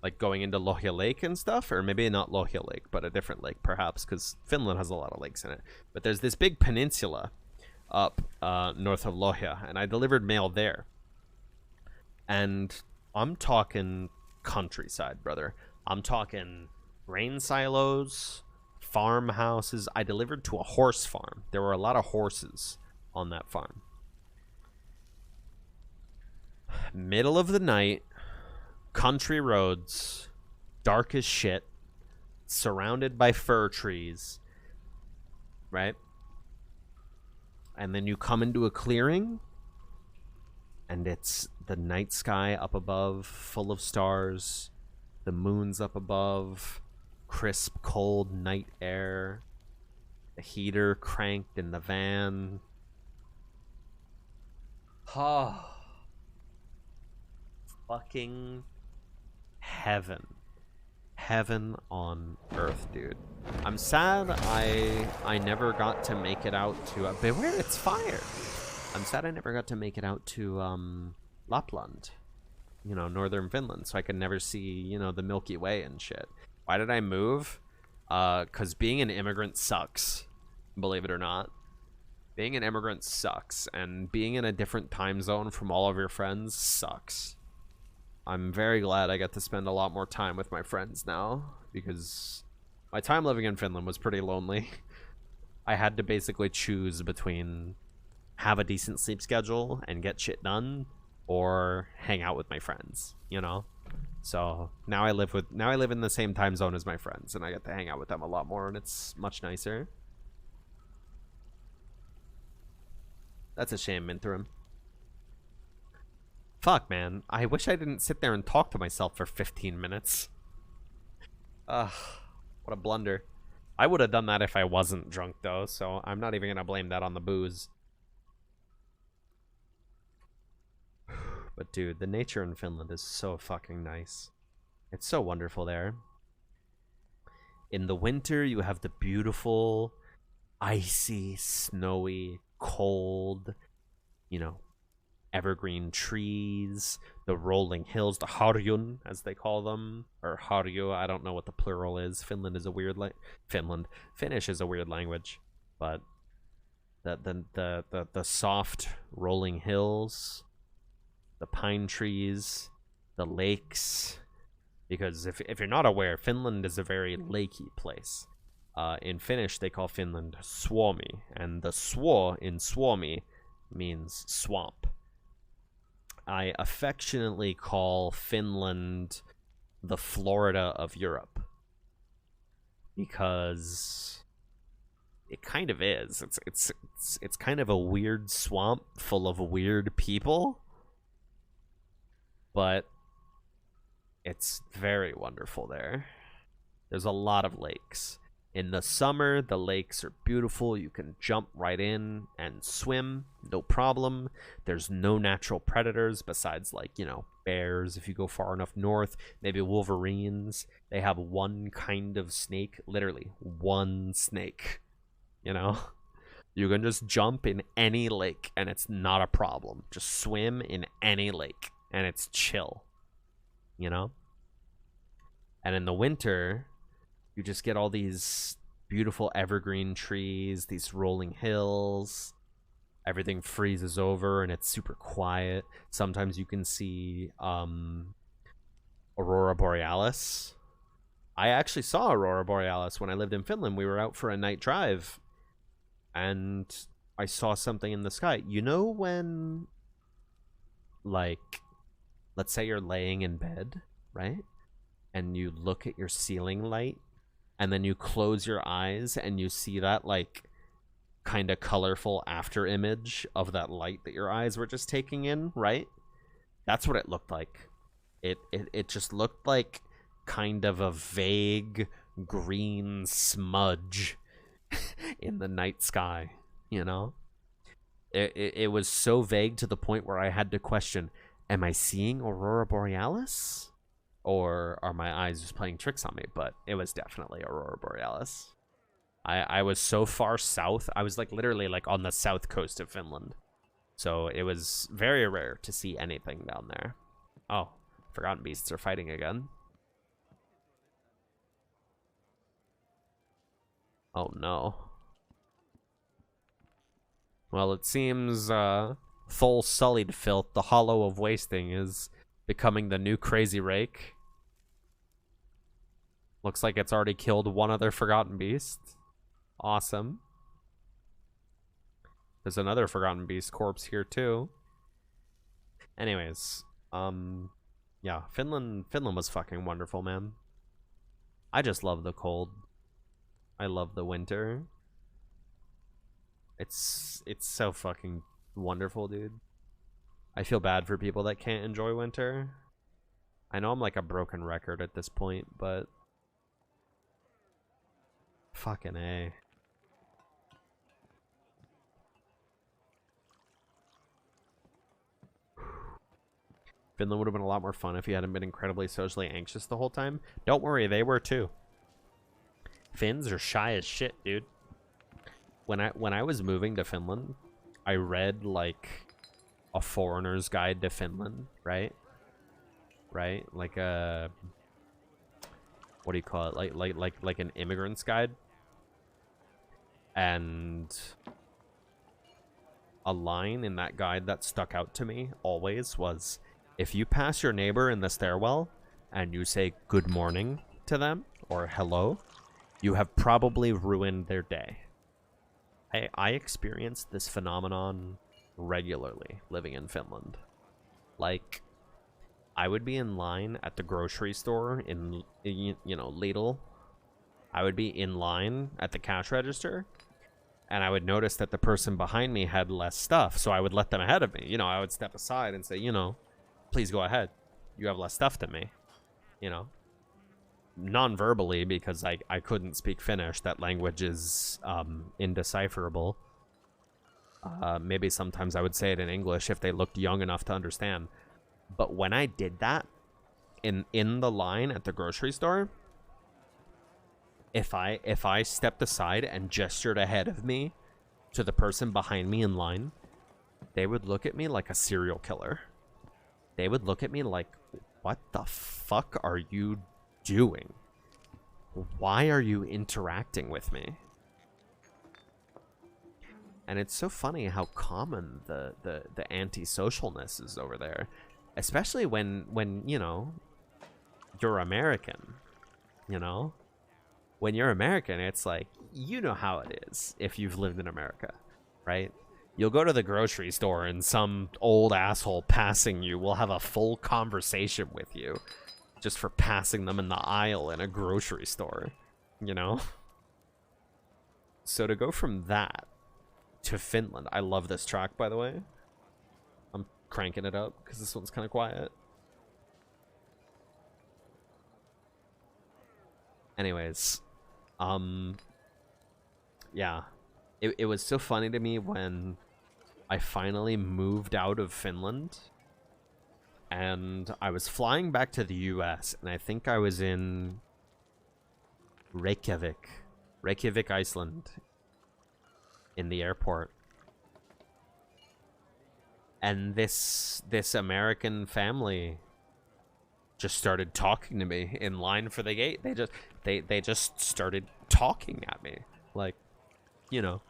like going into Lohja Lake and stuff, or maybe not Lohja Lake, but a different lake perhaps, because Finland has a lot of lakes in it. But there's this big peninsula up north of Lohja, and I delivered mail there. And I'm talking countryside, brother. I'm talking grain silos, farmhouses. I delivered to a horse farm. There were a lot of horses on that farm. Middle of the night, country roads, dark as shit, surrounded by fir trees, right? And then you come into a clearing, and it's the night sky up above, full of stars, the moon's up above, crisp, cold night air, the heater cranked in the van, Oh, fucking heaven. Heaven on earth, dude. I'm sad I never got to make it out to beware it's fire. I'm sad I never got to make it out to Lapland, you know, northern Finland, so I could never see, you know, the Milky Way and shit. Why did I move? Cause being an immigrant sucks, believe it or not. Being an immigrant sucks, and being in a different time zone from all of your friends sucks. I'm very glad I get to spend a lot more time with my friends now, because my time living in Finland was pretty lonely. I had to basically choose between have a decent sleep schedule and get shit done, or hang out with my friends, you know? So now I live in the same time zone as my friends, and I get to hang out with them a lot more, and it's much nicer. That's a shame, Minterim. Fuck, man. I wish I didn't sit there and talk to myself for 15 minutes. Ugh, what a blunder. I would have done that if I wasn't drunk, though, so I'm not even gonna blame that on the booze. But, dude, the nature in Finland is so fucking nice. It's so wonderful there. In the winter, you have the beautiful, icy, snowy, cold, you know, evergreen trees, the rolling hills, the harjun, as they call them, or harju, I don't know what the plural is. Finland is a weird Finnish is a weird language, but the soft rolling hills, the pine trees, the lakes, because if you're not aware, Finland is a very lakey place. In Finnish, they call Finland Suomi, and the suo in Suomi means swamp. I affectionately call Finland the Florida of Europe, because it kind of is. It's kind of a weird swamp full of weird people, but it's very wonderful there. There's a lot of lakes. In the summer, the lakes are beautiful. You can jump right in and swim, no problem. There's no natural predators besides, like, you know, bears if you go far enough north, maybe wolverines. They have one kind of snake, literally one snake, you know? You can just jump in any lake and it's not a problem. Just swim in any lake and it's chill, you know? And in the winter, you just get all these beautiful evergreen trees, these rolling hills. Everything freezes over and it's super quiet. Sometimes you can see Aurora Borealis. I actually saw Aurora Borealis when I lived in Finland. We were out for a night drive and I saw something in the sky. You know when, like, let's say you're laying in bed, right? And you look at your ceiling light, and then you close your eyes and you see that, like, kind of colorful after image of that light that your eyes were just taking in, right? That's what it looked like. It just looked like kind of a vague green smudge in the night sky, you know? It was so vague to the point where I had to question, am I seeing Aurora Borealis? Or are my eyes just playing tricks on me? But it was definitely Aurora Borealis. I was so far south. I was, like, literally, like, on the south coast of Finland. So it was very rare to see anything down there. Oh, Forgotten Beasts are fighting again. Oh, no. Well, it seems Thol Sullied Filth, the Hollow of Wasting, is becoming the new Crazy Rake. Looks like it's already killed one other Forgotten Beast. Awesome. There's another Forgotten Beast corpse here too. Anyways, yeah, Finland was fucking wonderful, man. I just love the cold. I love the winter. It's so fucking wonderful, dude. I feel bad for people that can't enjoy winter. I know I'm like a broken record at this point, but fucking A. Finland would have been a lot more fun if you hadn't been incredibly socially anxious the whole time. Don't worry, they were too. Finns are shy as shit, dude. When I was moving to Finland, I read like a foreigner's guide to Finland, right? Right? Like a, what do you call it? Like an immigrant's guide. And a line in that guide that stuck out to me always was, if you pass your neighbor in the stairwell and you say good morning to them or hello, you have probably ruined their day. I experienced this phenomenon regularly living in Finland. Like, I would be in line at the grocery store in you know, Lidl. I would be in line at the cash register, and I would notice that the person behind me had less stuff, so I would let them ahead of me. You know, I would step aside and say, you know, please go ahead. You have less stuff than me. You know? Non-verbally, because I couldn't speak Finnish. That language is indecipherable. Maybe sometimes I would say it in English if they looked young enough to understand. But when I did that in the line at the grocery store, if I stepped aside and gestured ahead of me to the person behind me in line, they would look at me like a serial killer. They would look at me like, what the fuck are you doing? Why are you interacting with me? And it's so funny how common the antisocialness is over there, especially when you know, you're American. You know, when you're American, it's like, you know how it is if you've lived in America, right? You'll go to the grocery store and some old asshole passing you will have a full conversation with you just for passing them in the aisle in a grocery store, you know? So to go from that to Finland, I love this track, by the way. I'm cranking it up because this one's kind of quiet. Anyways, yeah, it was so funny to me when I finally moved out of Finland and I was flying back to the US, and I think I was in Reykjavik, Iceland, in the airport. And this American family just started talking to me in line for the gate. They just started talking at me, like, you know,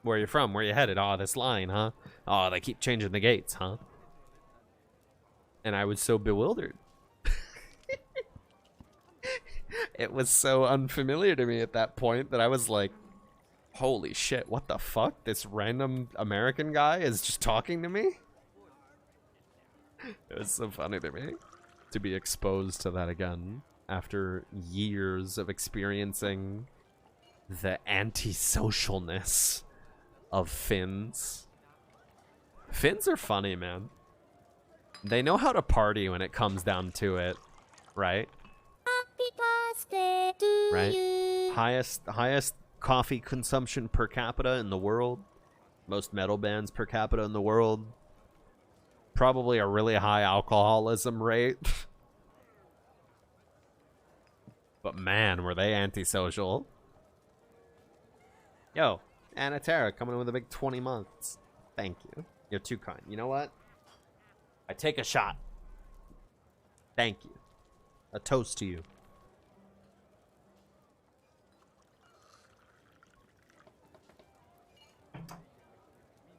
where you from? Where you headed? Oh, this line, huh? Oh, they keep changing the gates, huh? And I was so bewildered. It was so unfamiliar to me at that point that I was like, holy shit, what the fuck? This random American guy is just talking to me? It was so funny to me to be exposed to that again after years of experiencing the antisocialness of Finns. Finns are funny, man. They know how to party when it comes down to it, right? Happy birthday to Right? you. Highest coffee consumption per capita in the world. Most metal bands per capita in the world. Probably a really high alcoholism rate. But man, were they antisocial. Yo, Anna Tara coming in with a big 20 months. Thank you. You're too kind. You know what? I take a shot. Thank you. A toast to you.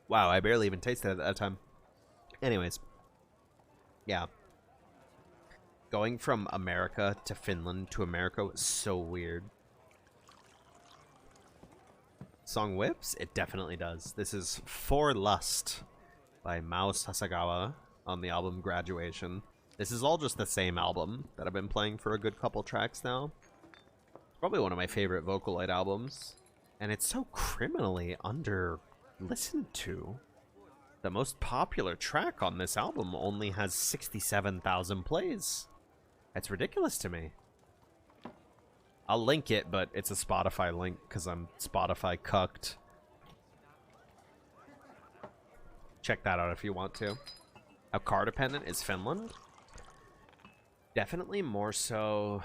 Wow, I barely even tasted it at that time. Anyways. Yeah. Going from America to Finland to America was so weird. Song whips? It definitely does. This is For Lust by Mao Sasagawa on the album Graduation. This is all just the same album that I've been playing for a good couple tracks now. It's probably one of my favorite Vocaloid albums. And it's so criminally under-listened to. The most popular track on this album only has 67,000 plays. That's ridiculous to me. I'll link it, but it's a Spotify link because I'm Spotify cucked. Check that out if you want to. how car dependent is Finland? Definitely more so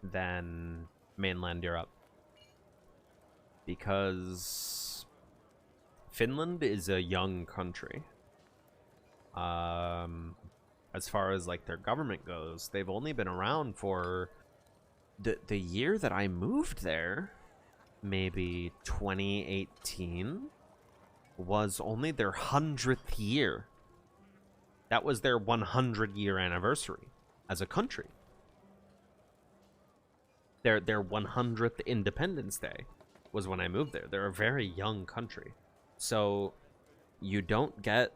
than mainland Europe. Because Finland is a young country. As far as like their government goes, they've only been around for the year that I moved there, maybe 2018, was only their 100th year. That was their 100-year anniversary as a country. Their 100th Independence Day was when I moved there. They're a very young country. So you don't get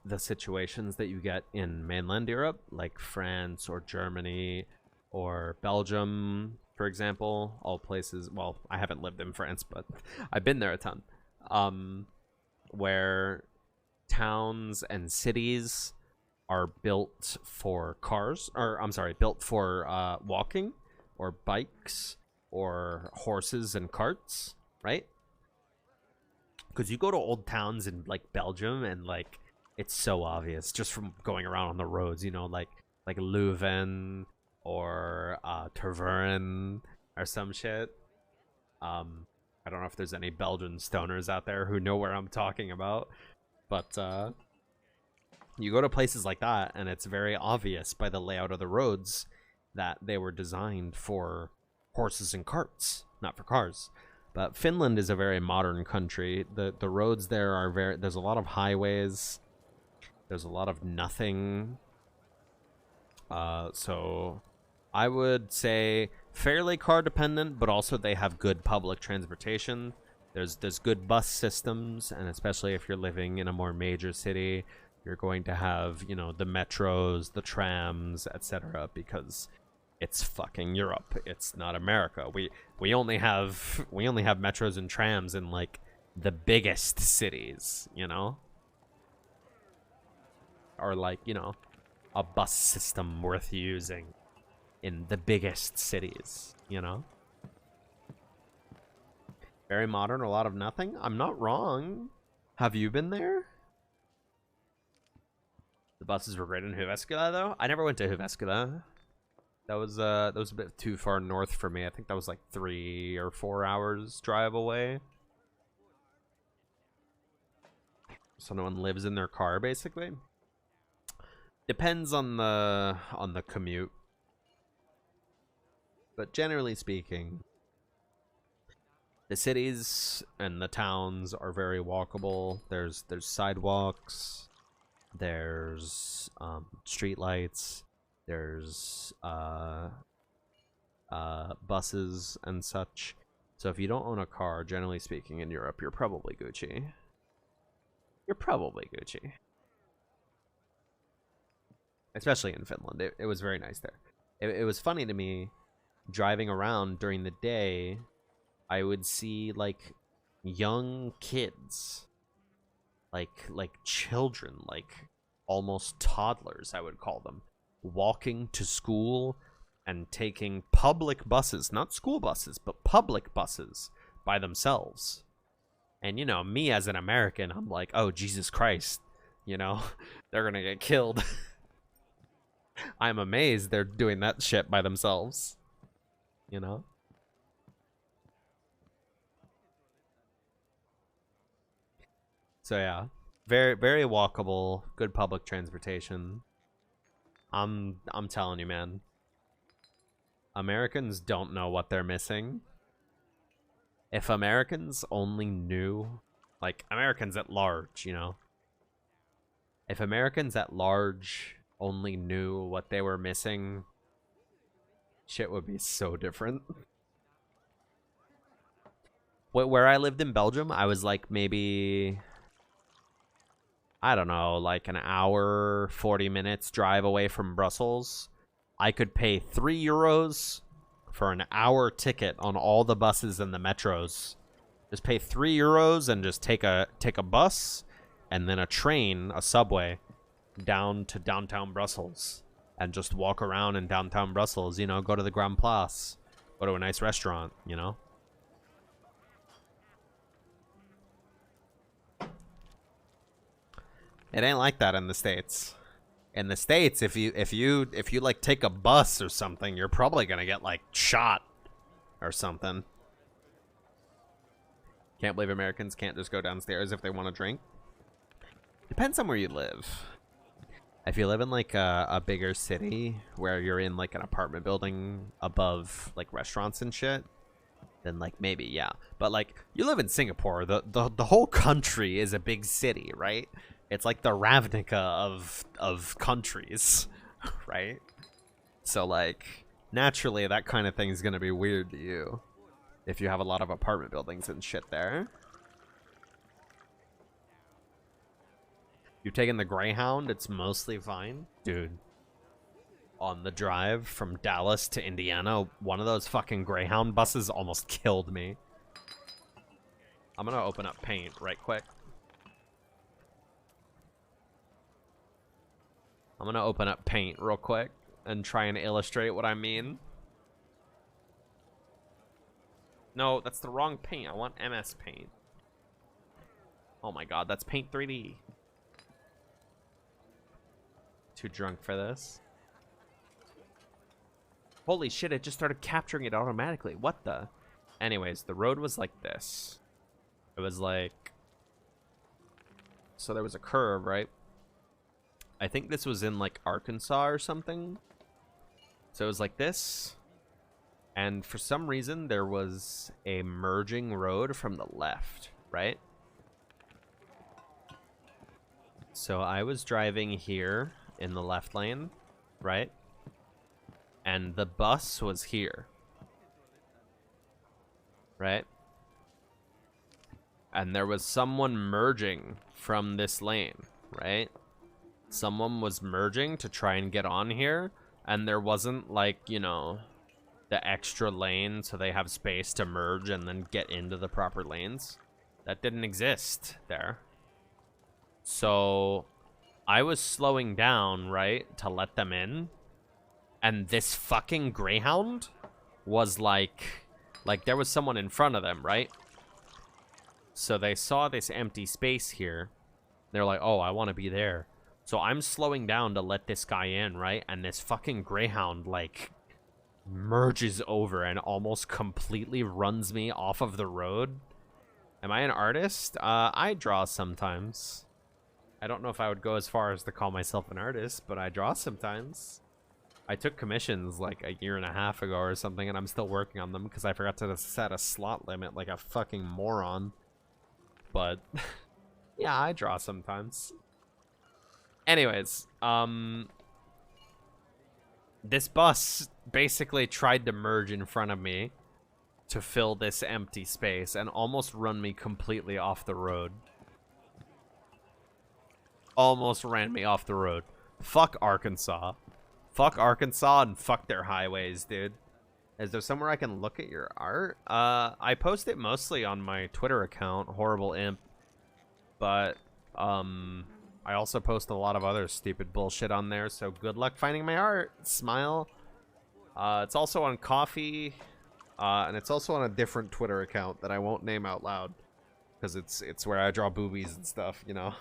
the situations that you get in mainland Europe, like France or Germany or Belgium, for example. All places, well, I haven't lived in France, but I've been there a ton. Where towns and cities are built for cars, or I'm sorry, built for walking or bikes or horses and carts, right? Because you go to old towns in like Belgium and like it's so obvious just from going around on the roads, you know, like Leuven or Tervuren or some shit. I don't know if there's any Belgian stoners out there who know where I'm talking about, but you go to places like that and it's very obvious by the layout of the roads that they were designed for horses and carts, not for cars. But Finland is a very modern country. The roads there are very, there's a lot of highways, there's a lot of nothing. So I would say fairly car dependent, but also they have good public transportation. There's good bus systems, and especially if you're living in a more major city, you're going to have, you know, the metros, the trams, etc. because it's fucking Europe. It's not America. We only have metros and trams in like the biggest cities, you know? Or like, you know, a bus system worth using in the biggest cities, you know? Very modern, a lot of nothing. I'm not wrong. Have you been there? The buses were great in Jyväskylä, though. I never went to Jyväskylä. That was a bit too far north for me. I think that was like 3 or 4 hours drive away. So no one lives in their car, basically. Depends on the commute. But generally speaking, the cities and the towns are very walkable. There's sidewalks, there's street lights, there's buses and such. So if you don't own a car, generally speaking, in Europe, you're probably Gucci. You're probably Gucci. Especially in Finland. It was very nice there. It was funny to me, driving around during the day, I would see like young kids, like children, like almost toddlers, I would call them, walking to school and taking public buses, not school buses, but public buses by themselves. And, you know, me as an American, I'm like, oh, Jesus Christ, you know, they're gonna get killed. I'm amazed they're doing that shit by themselves, you know? So yeah, very, very walkable, good public transportation. I'm telling you, man. Americans don't know what they're missing. If Americans only knew, like Americans at large, you know, if Americans at large only knew what they were missing, shit would be so different. Where I lived in Belgium, I was like maybe, I don't know, like an hour, 40 minutes drive away from Brussels. I could pay €3 for an hour ticket on all the buses and the metros. Just pay €3 and just take a bus and then a train, a subway, down to downtown Brussels and just walk around in downtown Brussels, you know, go to the Grand Place, go to a nice restaurant, you know. It ain't like that in the States. In the States, if you like take a bus or something, you're probably gonna get like shot or something. Can't believe Americans can't just go downstairs if they want to drink. Depends on where you live. If you live in like a bigger city where you're in like an apartment building above like restaurants and shit, then like maybe, yeah. But like you live in Singapore, the whole country is a big city, right? It's like the Ravnica of countries, right? So like naturally that kind of thing is gonna be weird to you if you have a lot of apartment buildings and shit there. You've taken the Greyhound, it's mostly fine. Dude, on the drive from Dallas to Indiana, one of those fucking Greyhound buses almost killed me. I'm gonna open up paint right quick. I'm gonna open up paint real quick and try and illustrate what I mean. No, that's the wrong paint. I want MS Paint. Oh my god, that's Paint 3D. Too drunk for this. Holy shit, it just started capturing it automatically. What the? Anyways, the road was like this. It was like... So there was a curve, right? I think this was in like Arkansas or something. So it was like this. And for some reason, there was a merging road from the left, right? So I was driving here in the left lane, right? And the bus was here, right? And there was someone merging from this lane, right? Someone was merging to try and get on here, and there wasn't like, you know, the extra lane so they have space to merge and then get into the proper lanes. That didn't exist there. So I was slowing down, right, to let them in. And this fucking Greyhound was like there was someone in front of them, right? So they saw this empty space here. They're like, oh, I want to be there. So I'm slowing down to let this guy in, right? And this fucking Greyhound, like, merges over and almost completely runs me off of the road. Am I an artist? I draw sometimes. I don't know if I would go as far as to call myself an artist, but I draw sometimes. I took commissions like a year and a half ago or something, and I'm still working on them because I forgot to set a slot limit like a fucking moron. But yeah, I draw sometimes. Anyways, this bus basically tried to merge in front of me to fill this empty space and almost run me completely off the road. Almost ran me off the road. Fuck Arkansas. Fuck Arkansas and fuck their highways, dude. Is there somewhere I can look at your art? I post it mostly on my Twitter account, Horrible Imp. But, I also post a lot of other stupid bullshit on there, so good luck finding my art. Smile. It's also on Coffee, and it's also on a different Twitter account that I won't name out loud, because it's where I draw boobies and stuff, you know.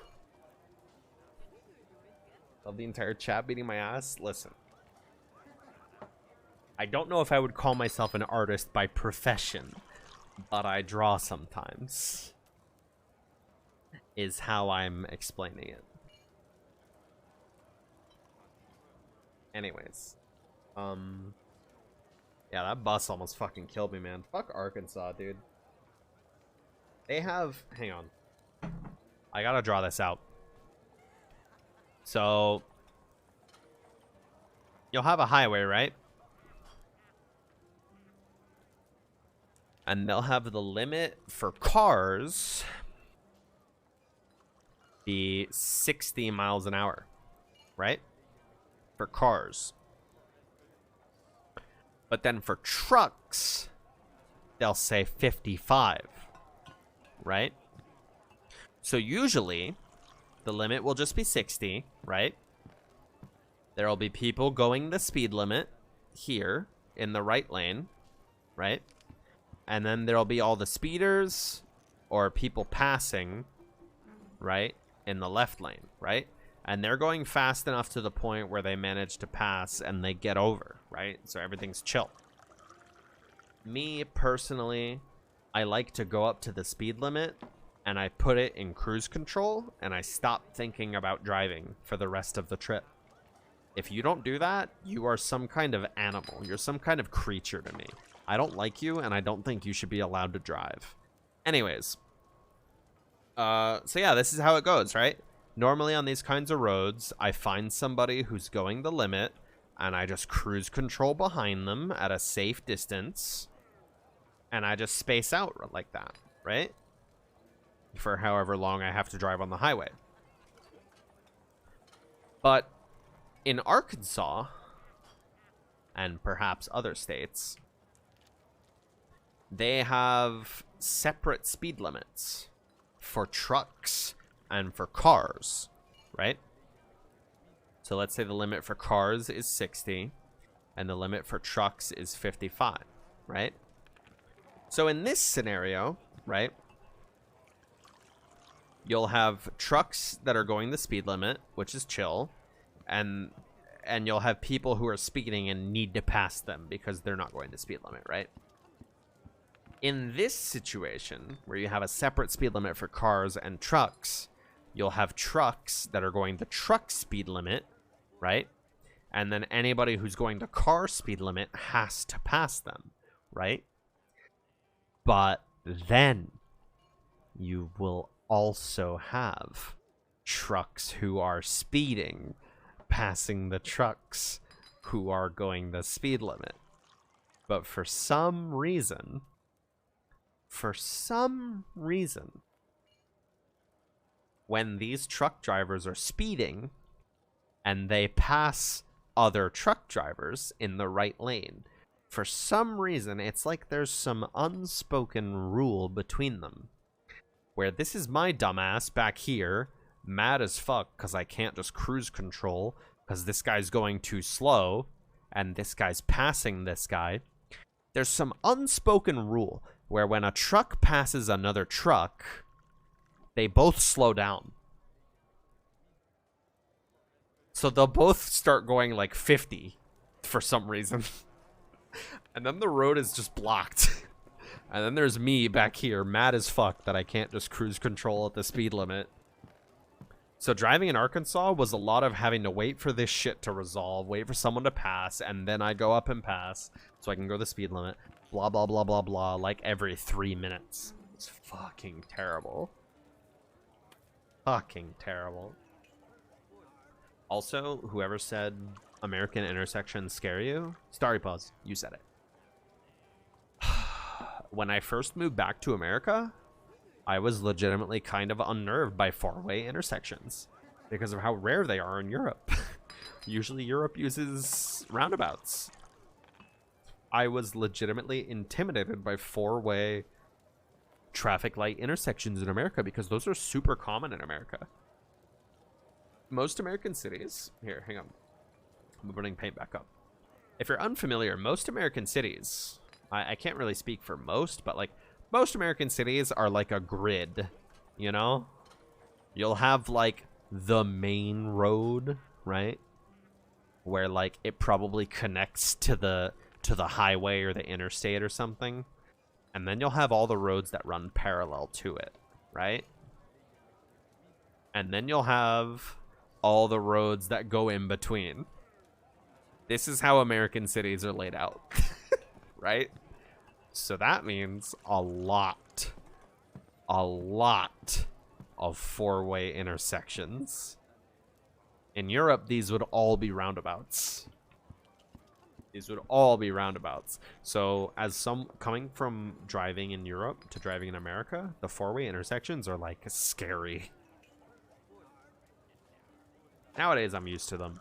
Love the entire chat beating my ass. Listen, I don't know if I would call myself an artist by profession, but I draw sometimes, is how I'm explaining it. Anyways, yeah, that bus almost fucking killed me, man. Fuck Arkansas, dude. They have, hang on, I gotta draw this out. So you'll have a highway, right? And they'll have the limit for cars be 60 miles an hour, right? For cars. But then for trucks, they'll say 55, right? So usually the limit will just be 60, right? There'll be people going the speed limit here in the right lane, right? And then there'll be all the speeders or people passing, right, in the left lane, right? And they're going fast enough to the point where they manage to pass and they get over, right? So everything's chill. Me, personally, I like to go up to the speed limit and I put it in cruise control and I stop thinking about driving for the rest of the trip. If you don't do that, you are some kind of animal. You're some kind of creature to me. I don't like you and I don't think you should be allowed to drive. Anyways. So yeah, this is how it goes, right? Normally on these kinds of roads, I find somebody who's going the limit and I just cruise control behind them at a safe distance. And I just space out like that, right? For however long I have to drive on the highway. But in Arkansas, and perhaps other states, they have separate speed limits for trucks and for cars, right? So let's say the limit for cars is 60 and the limit for trucks is 55, right? So in this scenario, right, you'll have trucks that are going the speed limit, which is chill, and you'll have people who are speeding and need to pass them because they're not going the speed limit, right? In this situation, where you have a separate speed limit for cars and trucks, you'll have trucks that are going the truck speed limit, right? And then anybody who's going the car speed limit has to pass them, right? But then you will also have trucks who are speeding passing the trucks who are going the speed limit. But for some reason, when these truck drivers are speeding and they pass other truck drivers in the right lane, for some reason, it's like there's some unspoken rule between them. Where this is my dumbass back here, mad as fuck because I can't just cruise control because this guy's going too slow and this guy's passing this guy. There's some unspoken rule where when a truck passes another truck, they both slow down. So they'll both start going like 50 for some reason. And then the road is just blocked. And then there's me back here, mad as fuck that I can't just cruise control at the speed limit. So driving in Arkansas was a lot of having to wait for this shit to resolve, wait for someone to pass, and then I go up and pass so I can go the speed limit. Blah, blah, blah, blah, blah, like every 3 minutes. It's fucking terrible. Fucking terrible. Also, whoever said American intersections scare you, Starry Pause, you said it. When I first moved back to America, I was legitimately kind of unnerved by four-way intersections because of how rare they are in Europe. Usually Europe uses roundabouts. I was legitimately intimidated by four-way traffic light intersections in America because those are super common in America. Most American cities... Here, hang on. I'm putting paint back up. If you're unfamiliar, most American cities... I can't really speak for most, but like most American cities are like a grid, you know? You'll have like the main road, right? Where like it probably connects to the highway or the interstate or something. And then you'll have all the roads that run parallel to it, right? And then you'll have all the roads that go in between. This is how American cities are laid out. Right? So that means a lot of four-way intersections. In Europe, these would all be roundabouts. These would all be roundabouts. So as some coming from driving in Europe to driving in America, the four-way intersections are like scary. Nowadays, I'm used to them.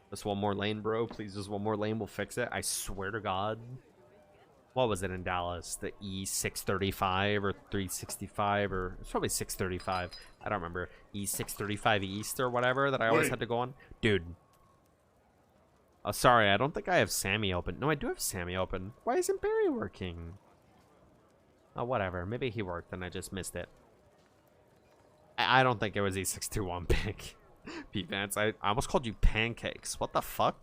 Just one more lane, bro. Please, just one more lane. We'll fix it. I swear to God. What was it in Dallas? The E635 or 365 or... It's probably 635. I don't remember. E635 East or whatever that I always had to go on. Dude. Oh, sorry. I don't think I have Sammy open. No, I do have Sammy open. Why isn't Barry working? Oh, whatever. Maybe he worked and I just missed it. I don't think it was E621 Pink. P-Pants. I almost called you Pancakes. What the fuck?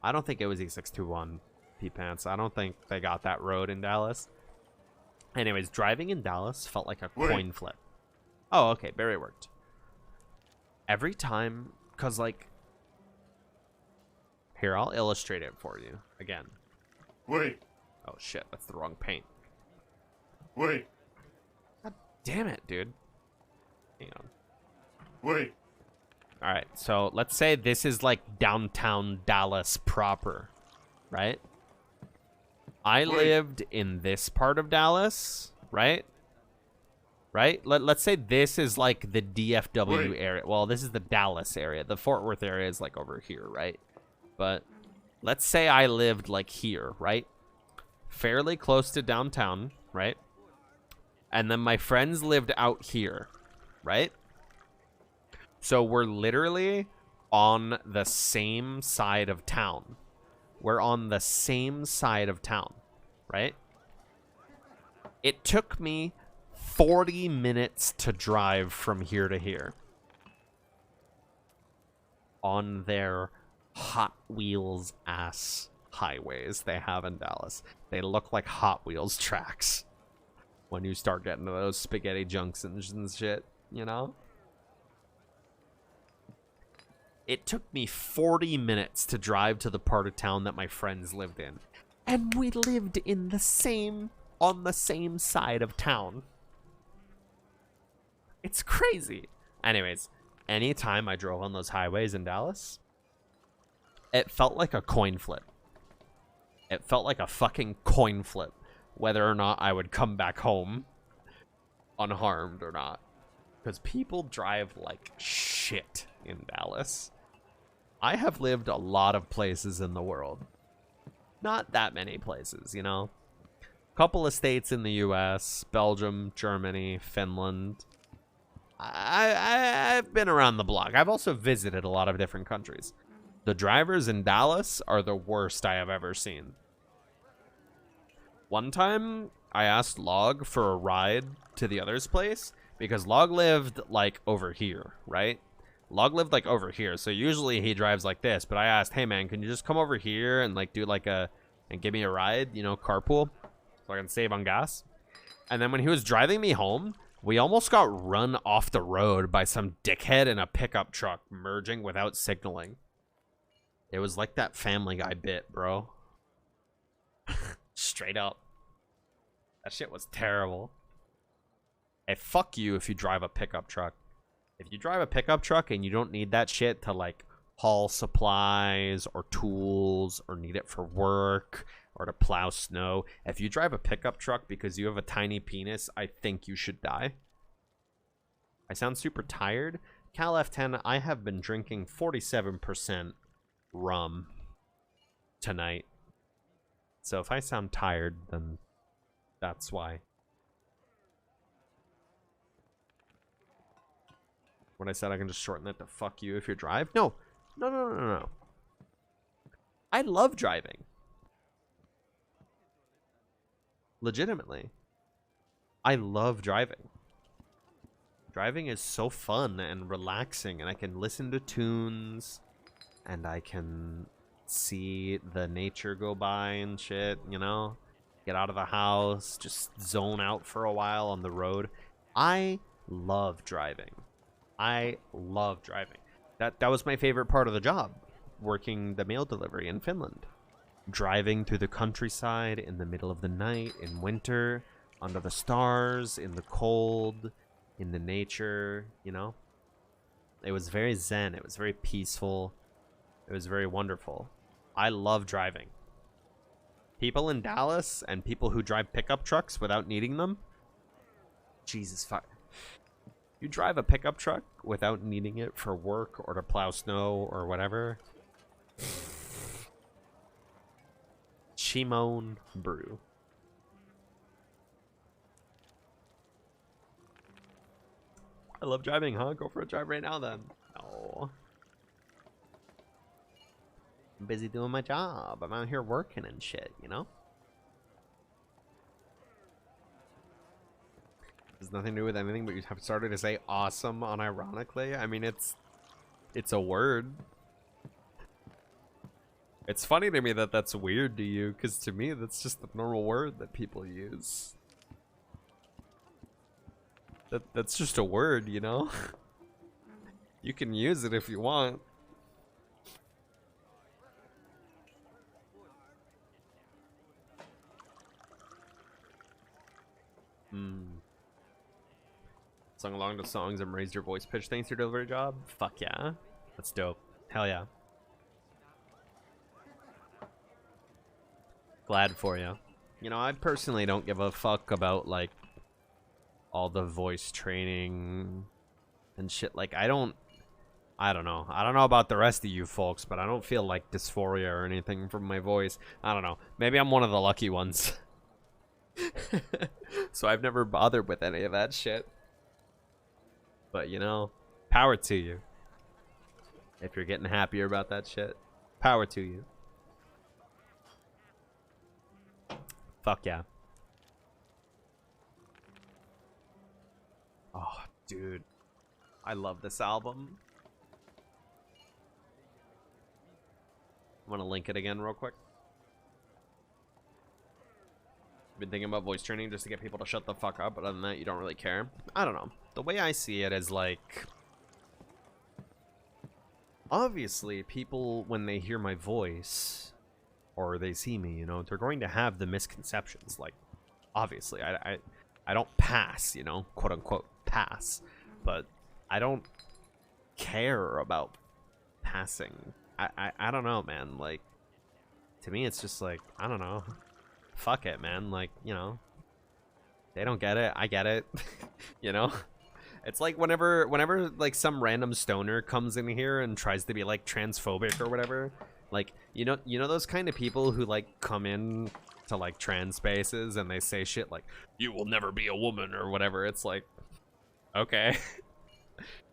I don't think it was E621 P-Pants. I don't think they got that road in Dallas. Anyways, driving in Dallas felt like a coin flip. Oh, okay. Barry worked. Every time, because, like... Here, I'll illustrate it for you. Again. Wait. Oh, shit. That's the wrong paint. Wait. God damn it, dude. Hang on. Wait. Alright, so let's say this is like downtown Dallas proper, right? I lived in this part of Dallas, right? Right? Let's say this is like the DFW area. Well, this is the Dallas area. The Fort Worth area is like over here, right? But let's say I lived like here, right? Fairly close to downtown, right? And then my friends lived out here, right? So we're literally on the same side of town. We're on the same side of town, right? It took me 40 minutes to drive from here to here. On their Hot Wheels ass highways they have in Dallas. They look like Hot Wheels tracks when you start getting to those spaghetti junctions and shit, you know? It took me 40 minutes to drive to the part of town that my friends lived in. And we lived in on the same side of town. It's crazy. Anyways, anytime I drove on those highways in Dallas, it felt like a coin flip. It felt like a fucking coin flip, whether or not I would come back home unharmed or not. Because people drive like shit in Dallas. I have lived a lot of places in the world. Not that many places, you know? Couple of states in the US, Belgium, Germany, Finland. I've been around the block. I've also visited a lot of different countries. The drivers in Dallas are the worst I have ever seen. One time, I asked Log for a ride to the other's place because Log lived like over here, right? Log lived like over here, so usually he drives like this, but I asked, hey man, can you just come over here and like do like and give me a ride, you know, carpool, so I can save on gas? And then when he was driving me home, we almost got run off the road by some dickhead in a pickup truck merging without signaling. It was like that Family Guy bit, bro. Straight up. That shit was terrible. Hey, fuck you if you drive a pickup truck. If you drive a pickup truck and you don't need that shit to, like, haul supplies or tools or need it for work or to plow snow, if you drive a pickup truck because you have a tiny penis, I think you should die. I sound super tired. Cal F10, I have been drinking 47% rum tonight. So if I sound tired, then that's why. When I said I can just shorten that to fuck you if you drive? No. No. I love driving. Legitimately. I love driving. Driving is so fun and relaxing, and I can listen to tunes, and I can see the nature go by and shit, you know? Get out of the house, just zone out for a while on the road. I love driving. I love driving. That was my favorite part of the job, working the mail delivery in Finland. Driving through the countryside in the middle of the night, in winter, under the stars, in the cold, in the nature, you know? It was very zen. It was very peaceful. It was very wonderful. I love driving. People in Dallas and people who drive pickup trucks without needing them. Jesus fuck. You drive a pickup truck without needing it for work or to plow snow or whatever. Chimone brew. I love driving, huh? Go for a drive right now then. No. I'm busy doing my job. I'm out here working and shit, you know? Has nothing to do with anything, but you have started to say awesome unironically. I mean, it's a word. It's funny to me that that's weird to you, because to me, that's just the normal word that people use. That's just a word, you know? You can use it if you want. Sung along to songs and raised your voice pitch thanks to your delivery job? Fuck yeah. That's dope. Hell yeah. Glad for you. You know, I personally don't give a fuck about, like, all the voice training and shit. Like, I don't know. I don't know about the rest of you folks, but I don't feel like dysphoria or anything from my voice. I don't know. Maybe I'm one of the lucky ones. So I've never bothered with any of that shit. But, you know, power to you. If you're getting happier about that shit, power to you. Fuck yeah. Oh, dude. I love this album. I'm gonna link it again real quick. Been thinking about voice training just to get people to shut the fuck up, but other than that, you don't really care. I don't know. The way I see it is like... Obviously, people, when they hear my voice, or they see me, you know, they're going to have the misconceptions. Like, obviously, I don't pass, you know, quote unquote pass, but I don't care about passing. I don't know, man. Like, to me, it's just like, I don't know. Fuck it, man. Like, you know, they don't get it. I get it. You know? It's like whenever like some random stoner comes in here and tries to be like transphobic or whatever. Like, you know those kind of people who like come in to like trans spaces and they say shit like, you will never be a woman or whatever. It's like, okay.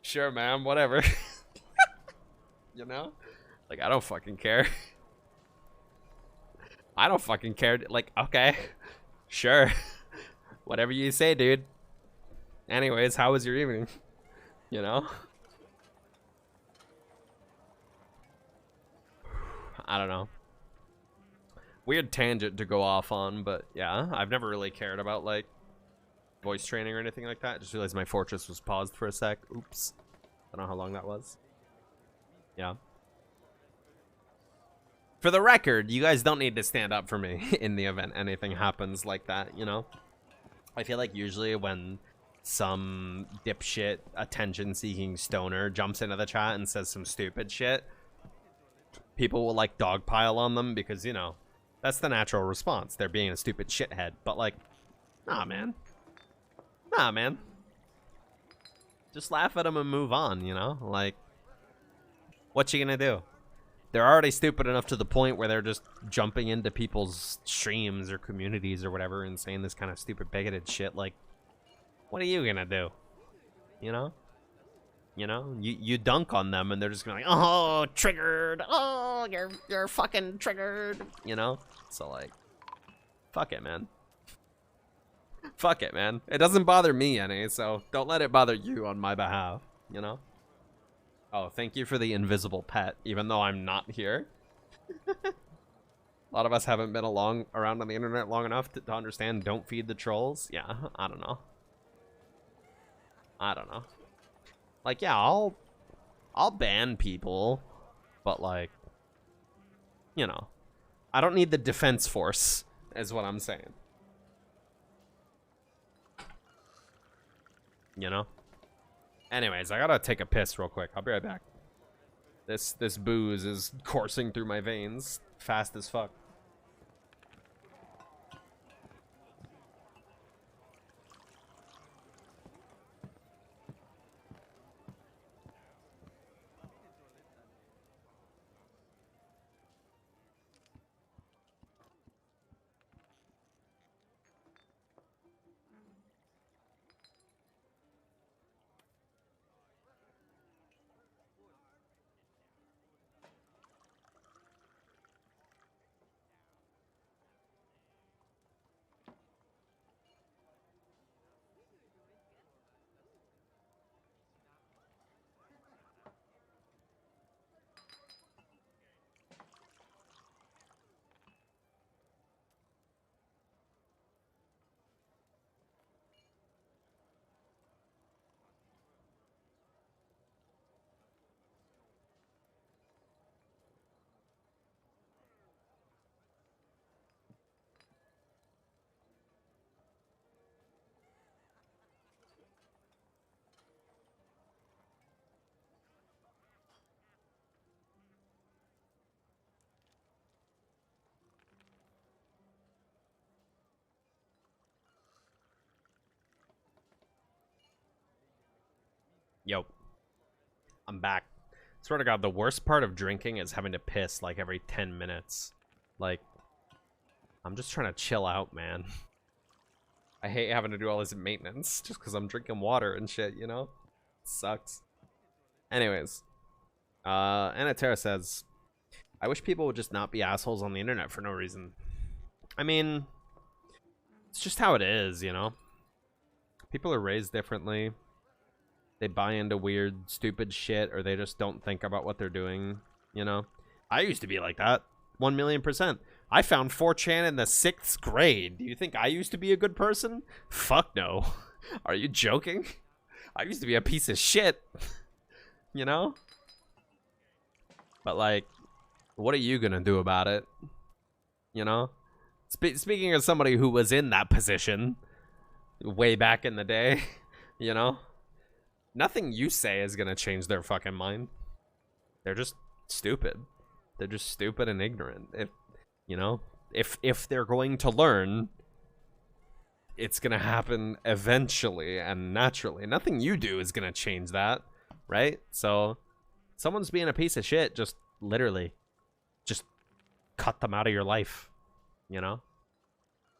Sure, man, whatever. You know? Like, I don't fucking care. I don't fucking care. Like, okay. Sure. Whatever you say, dude. Anyways, how was your evening? You know? I don't know. Weird tangent to go off on, but yeah, I've never really cared about, like, voice training or anything like that. Just realized my fortress was paused for a sec. Oops. I don't know how long that was. Yeah. For the record, you guys don't need to stand up for me in the event anything happens like that, you know? I feel like usually when some dipshit attention-seeking stoner jumps into the chat and says some stupid shit, people will, like, dogpile on them because, you know, that's the natural response. They're being a stupid shithead. But, like, nah, man. Nah, man. Just laugh at them and move on, you know? Like, what you gonna do? They're already stupid enough to the point where they're just jumping into people's streams or communities or whatever and saying this kind of stupid bigoted shit. Like, what are you gonna do? You know? You know? You dunk on them and they're just gonna be like, oh, triggered. Oh, you're fucking triggered. You know? So, like, fuck it, man. Fuck it, man. It doesn't bother me any, so don't let it bother you on my behalf, you know? Oh, thank you for the invisible pet, even though I'm not here. A lot of us haven't been around on the internet long enough to understand don't feed the trolls. Yeah, I don't know. I don't know. Like, yeah, I'll ban people, but, like, you know, I don't need the defense force, is what I'm saying. You know? Anyways, I gotta take a piss real quick. I'll be right back. This booze is coursing through my veins fast as fuck. Yo, I'm back. Swear to God, the worst part of drinking is having to piss like every 10 minutes. Like, I'm just trying to chill out, man. I hate having to do all this maintenance just because I'm drinking water and shit, you know? It sucks. Anyways, Anatera says, I wish people would just not be assholes on the internet for no reason. I mean, it's just how it is, you know? People are raised differently. They buy into weird, stupid shit, or they just don't think about what they're doing, you know? I used to be like that. 1,000,000%. I found 4chan in the 6th grade. Do you think I used to be a good person? Fuck no. Are you joking? I used to be a piece of shit. You know? But, like, what are you gonna do about it? You know? Speaking of somebody who was in that position way back in the day, you know? Nothing you say is gonna change their fucking mind. They're just stupid. They're just stupid and ignorant. If you know, if they're going to learn, it's gonna happen eventually and naturally. Nothing you do is gonna change that, right? So, someone's being a piece of shit, just literally, just cut them out of your life. You know.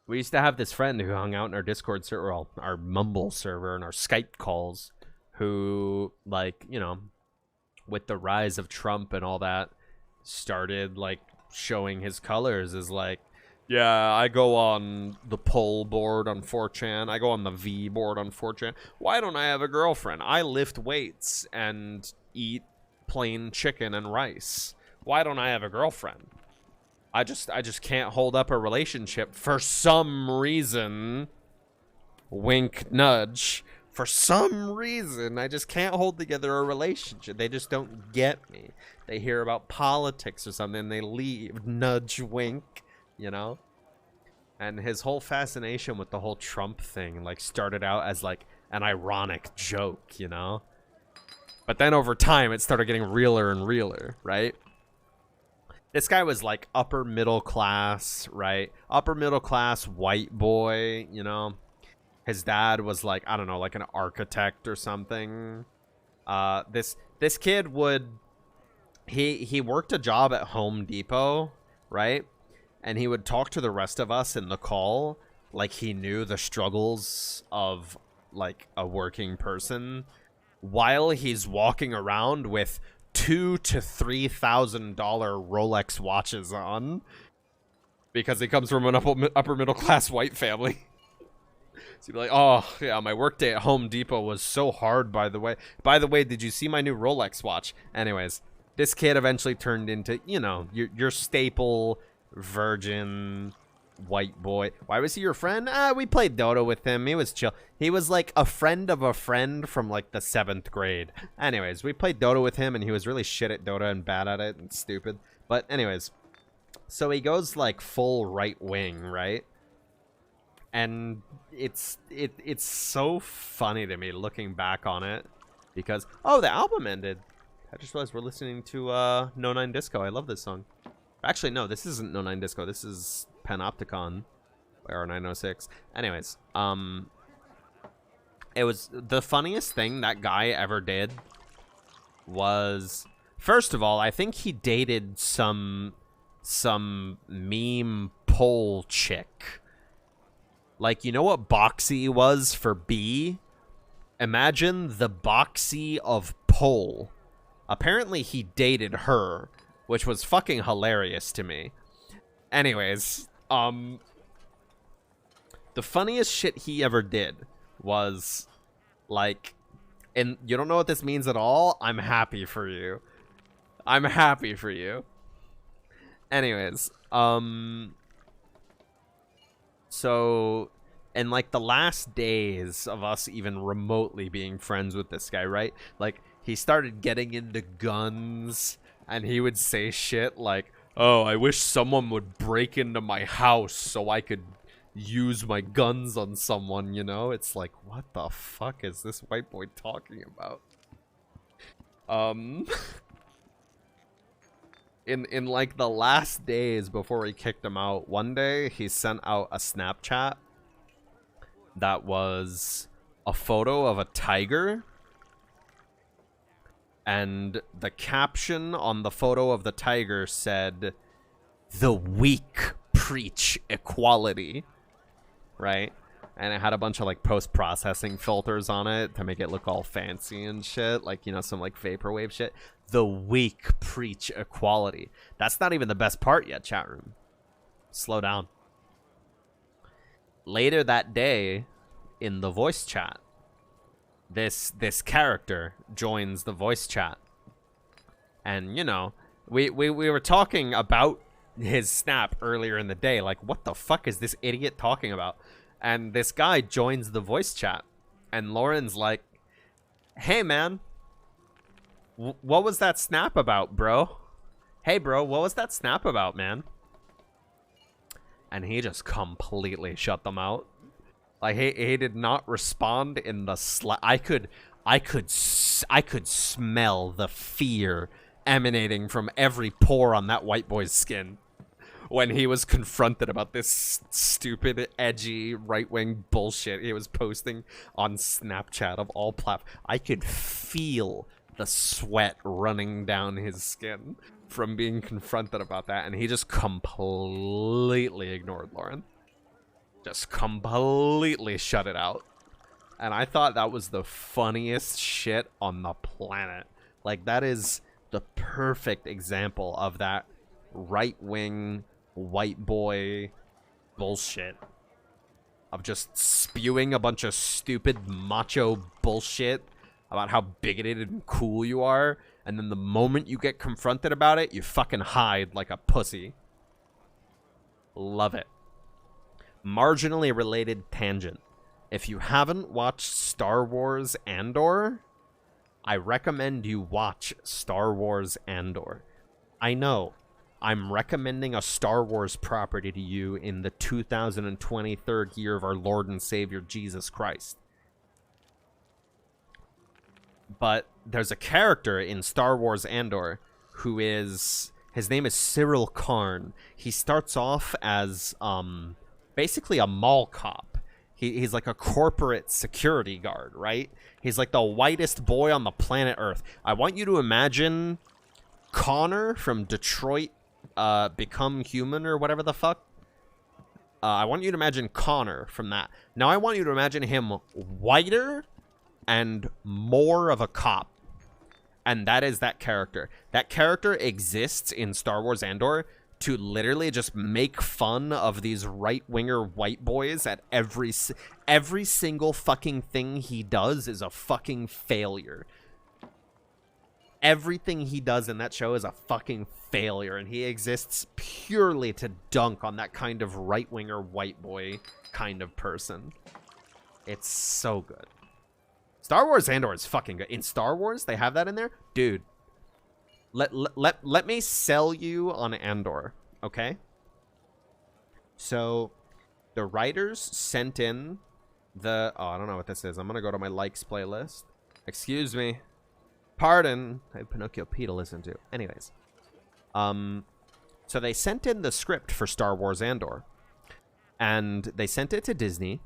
We used to have this friend who hung out in our Discord server, well, our Mumble server, and our Skype calls. Who, like, you know, with the rise of Trump and all that, started, like, showing his colors as, like, yeah, I go on the poll board on 4chan. I go on the V board on 4chan. Why don't I have a girlfriend? I lift weights and eat plain chicken and rice. Why don't I have a girlfriend? I just can't hold up a relationship for some reason. Wink, nudge. For some reason, I just can't hold together a relationship. They just don't get me. They hear about politics or something, they leave. Nudge, wink, you know? And his whole fascination with the whole Trump thing, like, started out as, like, an ironic joke, you know? But then over time, it started getting realer and realer, right? This guy was, like, upper middle class, right? Upper middle class white boy, you know? His dad was, like, I don't know, like an architect or something. This kid would, he worked a job at Home Depot, right? And he would talk to the rest of us in the call like he knew the struggles of, like, a working person, while he's walking around with $2,000 to $3,000 Rolex watches on, because he comes from an upper middle class white family. So you'd be like, oh, yeah, my workday at Home Depot was so hard, by the way. By the way, did you see my new Rolex watch? Anyways, this kid eventually turned into, you know, your staple virgin white boy. Why was he your friend? We played Dota with him. He was chill. He was like a friend of a friend from, like, the 7th grade. Anyways, we played Dota with him, and he was really shit at Dota and bad at it and stupid. But anyways, so he goes, like, full right wing, right? And it's so funny to me looking back on it, because, oh, the album ended. I just realized we're listening to No 9 Disco. I love this song. Actually, no, this isn't No 9 Disco. This is Panopticon by R906. Anyways, it was the funniest thing that guy ever did was, first of all, I think he dated some meme pole chick. Like, you know what Boxy was for B? Imagine the Boxy of pole. Apparently he dated her, which was fucking hilarious to me. Anyways, the funniest shit he ever did was, like, and you don't know what this means at all? I'm happy for you. I'm happy for you. Anyways, so, in, like, the last days of us even remotely being friends with this guy, right? Like, he started getting into guns, and he would say shit like, oh, I wish someone would break into my house so I could use my guns on someone, you know? It's like, what the fuck is this white boy talking about? In like the last days before we kicked him out, one day he sent out a Snapchat that was a photo of a tiger, And the caption on the photo of the tiger said, "The weak preach equality," right? And it had a bunch of like post-processing filters on it to make it look all fancy and shit, like, you know, some like vaporwave shit. The weak preach equality. That's not even the best part yet, chat room. Slow down. Later that day, in the voice chat, this character joins the voice chat. And, you know, we were talking about his snap earlier in the day. Like, what the fuck is this idiot talking about? And this guy joins the voice chat. And Lauren's like, "Hey, man, what was that snap about, bro? Hey, bro, what was that snap about, man?" And he just completely shut them out. Like, he did not respond in the I could smell the fear emanating from every pore on that white boy's skin when he was confronted about this stupid, edgy, right-wing bullshit he was posting on Snapchat of all platforms. I could feel the sweat running down his skin from being confronted about that, and he just completely ignored Lauren. Just completely shut it out. And I thought that was the funniest shit on the planet. Like, that is the perfect example of that right-wing white boy bullshit. Of just spewing a bunch of stupid macho bullshit about how bigoted and cool you are. And then the moment you get confronted about it, you fucking hide like a pussy. Love it. Marginally related tangent. If you haven't watched Star Wars Andor, I recommend you watch Star Wars Andor. I know, I'm recommending a Star Wars property to you in the 2023rd year of our Lord and Savior Jesus Christ. But there's a character in Star Wars Andor who is... His name is Cyril Karn. He starts off as, basically a mall cop. He's like a corporate security guard, right? He's like the whitest boy on the planet Earth. I want you to imagine Connor from Detroit Become Human or whatever the fuck. I want you to imagine Connor from that. Now I want you to imagine him whiter and more of a cop. And that is that character. That character exists in Star Wars Andor to literally just make fun of these right-winger white boys at every single fucking thing he does is a fucking failure. Everything he does in that show is a fucking failure, and he exists purely to dunk on that kind of right-winger white boy kind of person. It's so good. Star Wars Andor is fucking good. In Star Wars, they have that in there? Dude. Let me sell you on Andor, okay? So, the writers sent in the... Oh, I don't know what this is. I'm gonna go to my likes playlist. Excuse me. Pardon. I have Pinocchio P to listen to. Anyways. So they sent in the script for Star Wars Andor. And they sent it to Disney.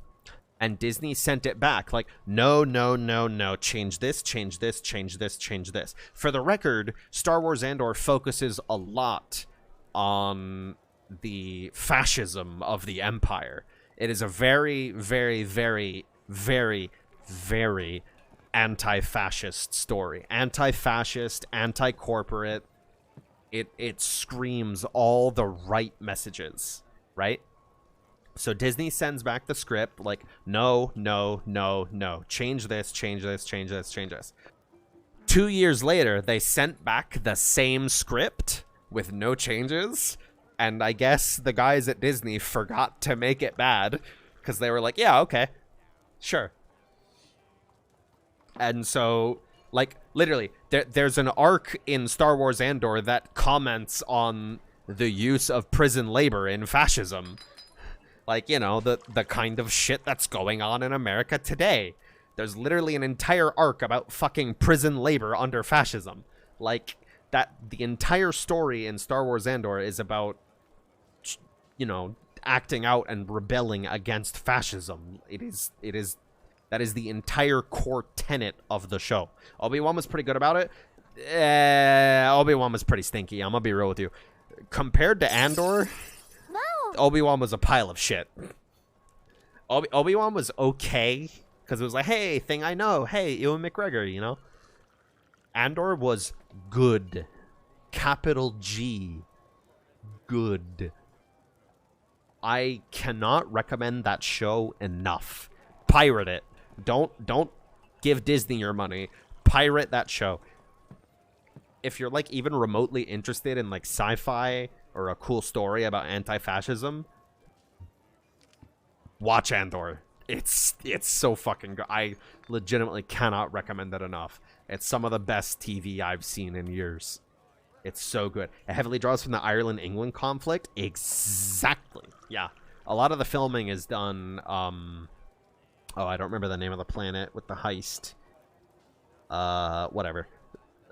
And Disney sent it back like, no, no, no, no, change this, change this, change this, change this. For the record, Star Wars Andor focuses a lot on the fascism of the Empire. It is a very, very, very, very, very anti-fascist story. Anti-fascist, anti-corporate. It screams all the right messages, right? So Disney sends back the script like, no, no, no, no. Change this, change this, change this, change this. 2 years later, they sent back the same script with no changes. And I guess the guys at Disney forgot to make it bad because they were like, yeah, okay, sure. And so, like, literally, there's an arc in Star Wars Andor that comments on the use of prison labor in fascism. Like, you know, the kind of shit that's going on in America today. There's literally an entire arc about fucking prison labor under fascism. Like, that the entire story in Star Wars Andor is about, you know, acting out and rebelling against fascism. That is the entire core tenet of the show. Obi-Wan was pretty good about it. Obi-Wan was pretty stinky. I'm gonna be real with you. Compared to Andor, No. Obi-Wan was a pile of shit. Obi-Wan was okay because it was like, hey, thing I know. Hey, Ewan McGregor, you know. Andor was good. Capital G. Good. I cannot recommend that show enough. Pirate it. Don't give Disney your money. Pirate that show. If you're like even remotely interested in like sci-fi or a cool story about anti-fascism, watch Andor. It's so fucking good. I legitimately cannot recommend it enough. It's some of the best TV I've seen in years. It's so good. It heavily draws from the Ireland-England conflict. Exactly. Yeah. A lot of the filming is done, oh, I don't remember the name of the planet with the heist. Whatever.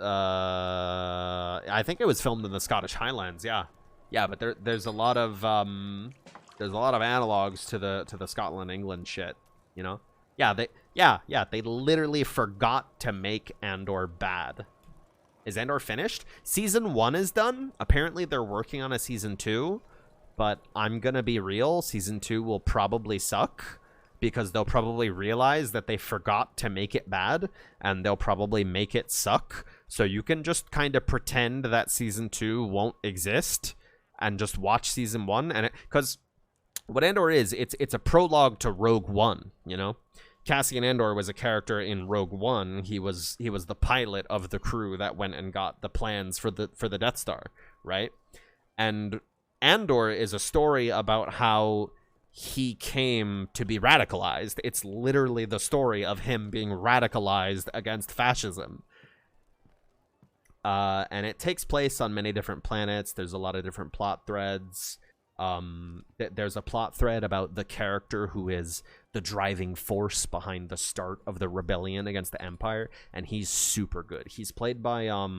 I think it was filmed in the Scottish Highlands, yeah. Yeah, but there's a lot of analogs to the Scotland-England shit, you know? Yeah, they literally forgot to make Andor bad. Is Andor finished? Season 1 is done. Apparently they're working on a season 2, but I'm gonna be real, season 2 will probably suck because they'll probably realize that they forgot to make it bad and they'll probably make it suck. So you can just kind of pretend that season 2 won't exist and just watch season 1, and because what Andor is, it's a prologue to Rogue One, you know? Cassian Andor was a character in Rogue One. He was the pilot of the crew that went and got the plans for the Death Star, right? And Andor is a story about how he came to be radicalized. It's literally the story of him being radicalized against fascism. And it takes place on many different planets. There's a lot of different plot threads. There's a plot thread about the character who is the driving force behind the start of the rebellion against the Empire, and he's super good. He's played by oh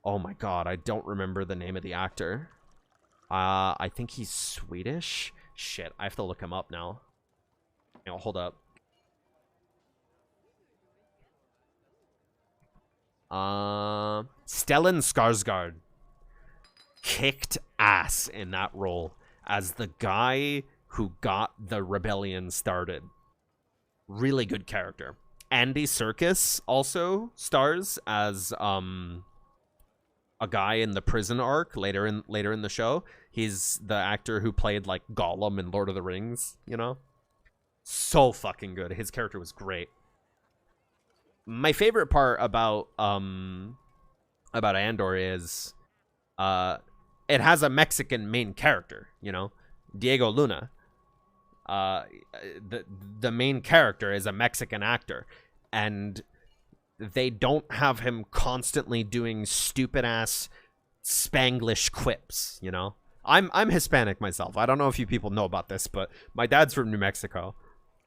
my god, I don't remember the name of the actor. I think he's Swedish. Shit, I have to look him up now. You know, hold up. Stellan Skarsgård kicked ass in that role as the guy who got the rebellion started. Really good character. Andy Serkis also stars as a guy in the prison arc later in the show. He's the actor who played like Gollum in Lord of the Rings, you know? So fucking good. His character was great. My favorite part about Andor is it has a Mexican main character, you know? Diego Luna. The main character is a Mexican actor, and they don't have him constantly doing stupid ass Spanglish quips, you know? I'm Hispanic myself. I don't know if you people know about this, but my dad's from New Mexico.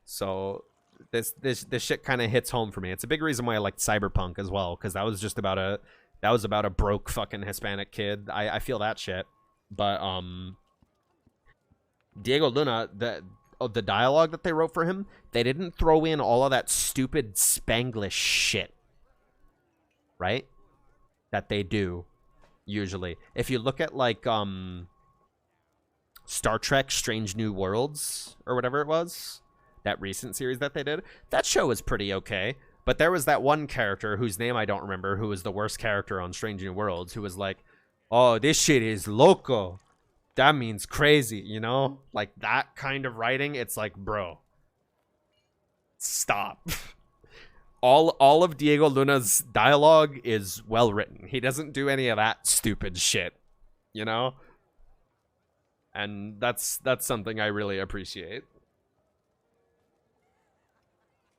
So this shit kind of hits home for me. It's a big reason why I liked Cyberpunk as well, because that was about a broke fucking Hispanic kid. I feel that shit. But Diego Luna, the dialogue that they wrote for him, they didn't throw in all of that stupid Spanglish shit, right? That they do usually. If you look at like Star Trek Strange New Worlds or whatever it was, that recent series that they did, that show was pretty okay. But there was that one character whose name I don't remember, who was the worst character on Strange New Worlds, who was like, oh, this shit is loco. That means crazy, you know? Like that kind of writing, it's like, bro, stop. All of Diego Luna's dialogue is well written. He doesn't do any of that stupid shit, you know? And that's something I really appreciate.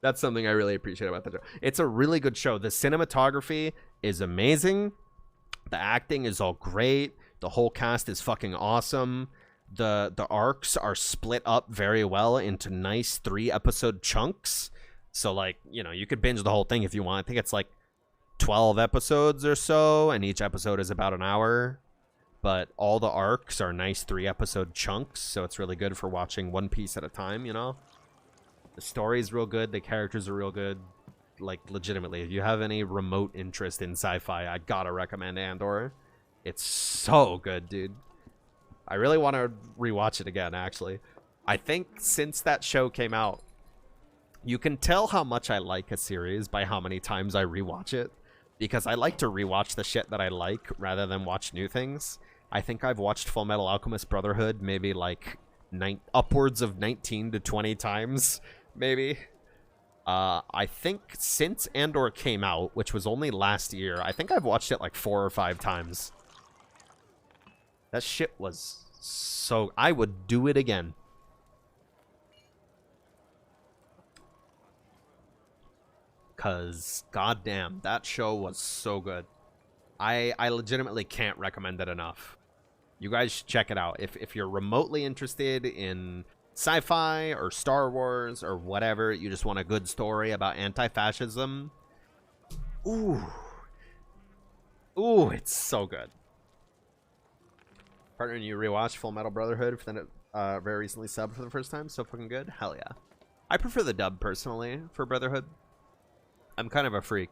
That's something I really appreciate about the show. It's a really good show. The cinematography is amazing. The acting is all great. The whole cast is fucking awesome. The arcs are split up very well into nice 3-episode chunks. So, like, you know, you could binge the whole thing if you want. I think it's like 12 episodes or so, and each episode is about an hour. But all the arcs are nice 3-episode chunks, so it's really good for watching one piece at a time, you know? The story's real good. The characters are real good. like legitimately, if you have any remote interest in sci-fi, I gotta recommend Andor. It's so good, dude. I really want to rewatch it again, actually. I think since that show came out, you can tell how much I like a series by how many times I rewatch it. Because I like to rewatch the shit that I like rather than watch new things. I think I've watched Full Metal Alchemist Brotherhood maybe like upwards of 19 to 20 times, maybe. I think since Andor came out, which was only last year, I think I've watched it like 4 or 5 times. That shit was so... I would do it again. Because, goddamn, that show was so good. I legitimately can't recommend it enough. You guys should check it out. If you're remotely interested in sci-fi or Star Wars or whatever, you just want a good story about anti-fascism. Ooh, it's so good. Partner, and you rewatched Full Metal Brotherhood for the very recently subbed for the first time. So fucking good. Hell yeah. I prefer the dub personally for Brotherhood. I'm kind of a freak.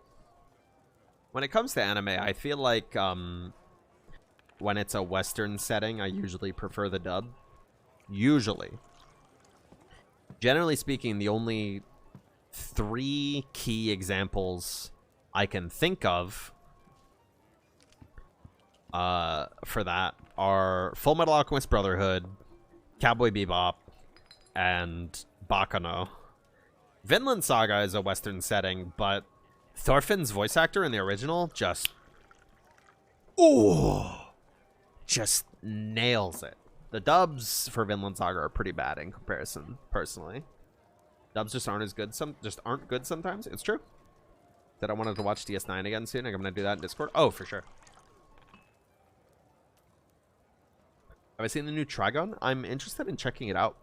When it comes to anime, I feel like when it's a Western setting, I usually prefer the dub. Usually. Generally speaking, the only 3 key examples I can think of for that are Full Metal Alchemist Brotherhood, Cowboy Bebop, and Bakano. Vinland Saga is a Western setting, but Thorfinn's voice actor in the original just nails it. The dubs for Vinland Saga are pretty bad in comparison, personally. Dubs just aren't as good. Aren't good sometimes. It's true. That I wanted to watch DS9 again soon. I'm gonna do that in Discord. Oh, for sure. Have I seen the new Trigon? I'm interested in checking it out.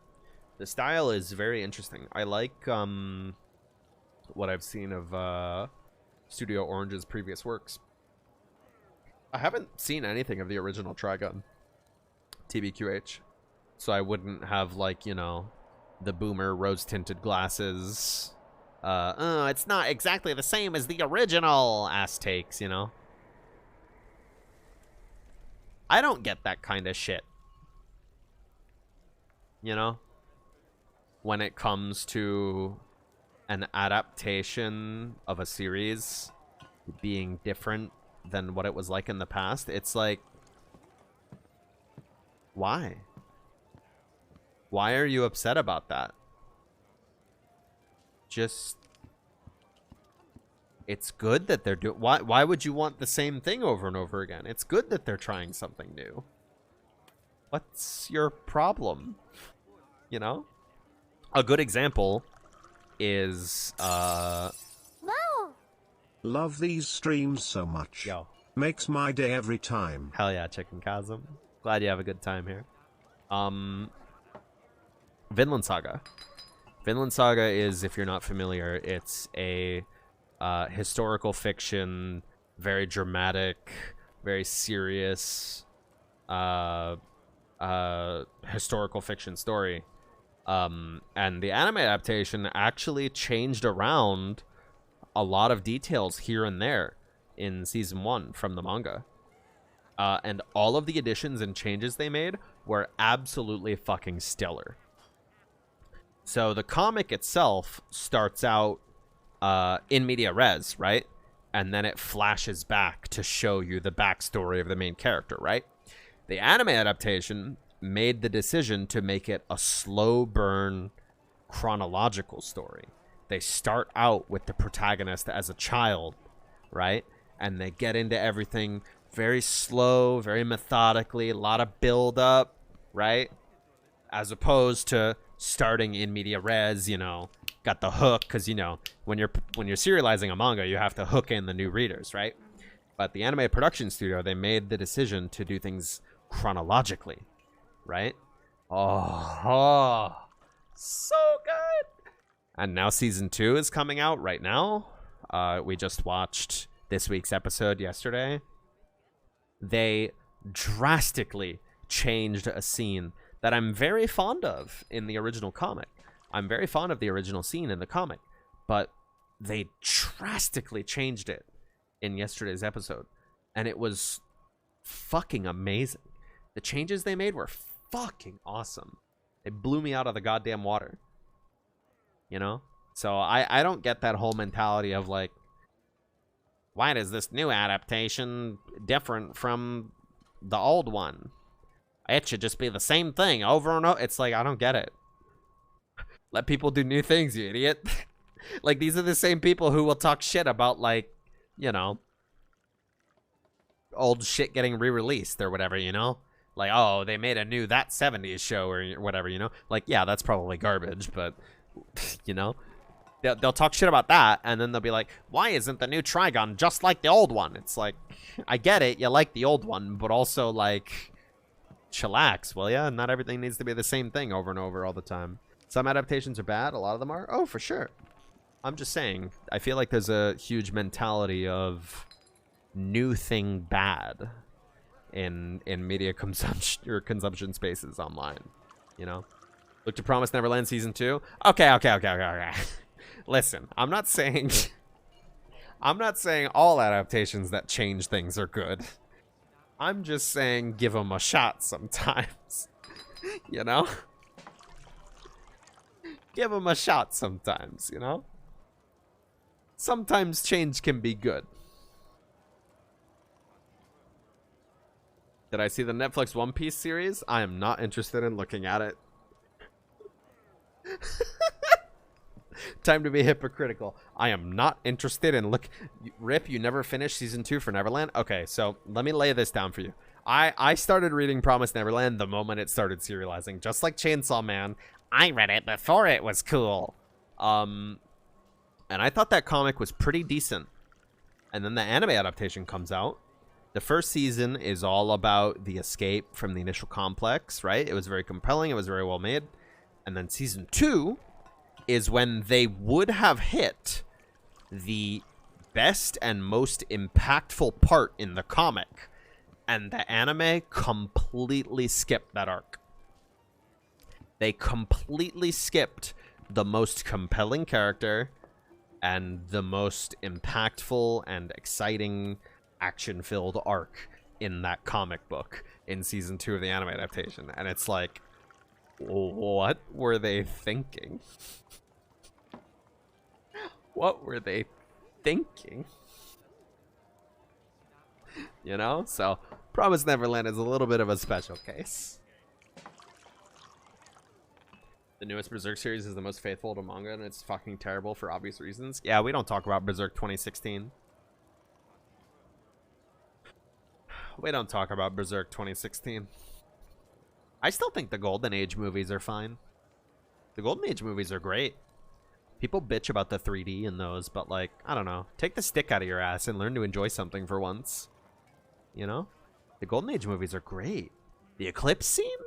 The style is very interesting. I like what I've seen of Studio Orange's previous works. I haven't seen anything of the original Trigun, TBQH, so I wouldn't have, like, you know, the boomer rose-tinted glasses. It's not exactly the same as the original ass takes, you know? I don't get that kind of shit. You know? When it comes to an adaptation of a series being different than what it was like in the past, it's like, why? Why are you upset about that? Just, it's good that they're doing... Why would you want the same thing over and over again? It's good that they're trying something new. What's your problem? You know? A good example is, Wow! Love these streams so much. Yo. Makes my day every time. Hell yeah, Chicken Chasm. Glad you have a good time here. Vinland Saga. Vinland Saga is, if you're not familiar, it's a historical fiction, very dramatic, very serious historical fiction story. And the anime adaptation actually changed around a lot of details here and there in season 1 from the manga. And all of the additions and changes they made were absolutely fucking stellar. So the comic itself starts out in media res, right? And then it flashes back to show you the backstory of the main character, right? The anime adaptation made the decision to make it a slow burn chronological story. They start out with the protagonist as a child, right? And they get into everything very slow, very methodically, a lot of build up, right? As opposed to starting in media res, you know, got the hook, because, you know, when you're serializing a manga, you have to hook in the new readers, right? But the anime production studio, they made the decision to do things chronologically, right? Oh, so good. And now season 2 is coming out right now. We just watched this week's episode yesterday. They drastically changed a scene that I'm very fond of in the original comic. I'm very fond of the original scene in the comic, but they drastically changed it in yesterday's episode, and it was fucking amazing. The changes they made were fucking awesome. It blew me out of the goddamn water. You know? So I don't get that whole mentality of like, why does this new adaptation different from the old one? It should just be the same thing over and over. It's like, I don't get it. Let people do new things, you idiot. Like, these are the same people who will talk shit about, like, you know, old shit getting re-released or whatever, you know? Like, oh, they made a new That 70s show or whatever, you know? Like, yeah, that's probably garbage, but, you know? They'll talk shit about that, and then they'll be like, why isn't the new Trigon just like the old one? It's like, I get it, you like the old one, but also, like, chillax, will ya? Not everything needs to be the same thing over and over all the time. Some adaptations are bad, a lot of them are. Oh, for sure. I'm just saying, I feel like there's a huge mentality of new thing bad in media consumption spaces online, you know? Look to Promised Neverland Season 2. Okay. Listen, I'm not saying all adaptations that change things are good. I'm just saying give them a shot sometimes. You know? Give them a shot sometimes, you know? Sometimes change can be good. Did I see the Netflix One Piece series? I am not interested in looking at it. Time to be hypocritical. I am not interested in Rip, you never finished season 2 for Neverland? Okay, so let me lay this down for you. I started reading Promised Neverland the moment it started serializing. Just like Chainsaw Man, I read it before it was cool. And I thought that comic was pretty decent. And then the anime adaptation comes out. The first season is all about the escape from the initial complex, right? It was very compelling. It was very well made. And then season 2 is when they would have hit the best and most impactful part in the comic. And the anime completely skipped that arc. They completely skipped the most compelling character and the most impactful and exciting action-filled arc in that comic book in season 2 of the anime adaptation. And it's like, what were they thinking? What were they thinking? You know? So, Promised Neverland is a little bit of a special case. The newest Berserk series is the most faithful to manga, and it's fucking terrible for obvious reasons. Yeah, we don't talk about Berserk 2016. We don't talk about Berserk 2016. I still think the Golden Age movies are fine. The Golden Age movies are great. People bitch about the 3D in those, but like, I don't know. Take the stick out of your ass and learn to enjoy something for once. You know? The Golden Age movies are great. The Eclipse scene?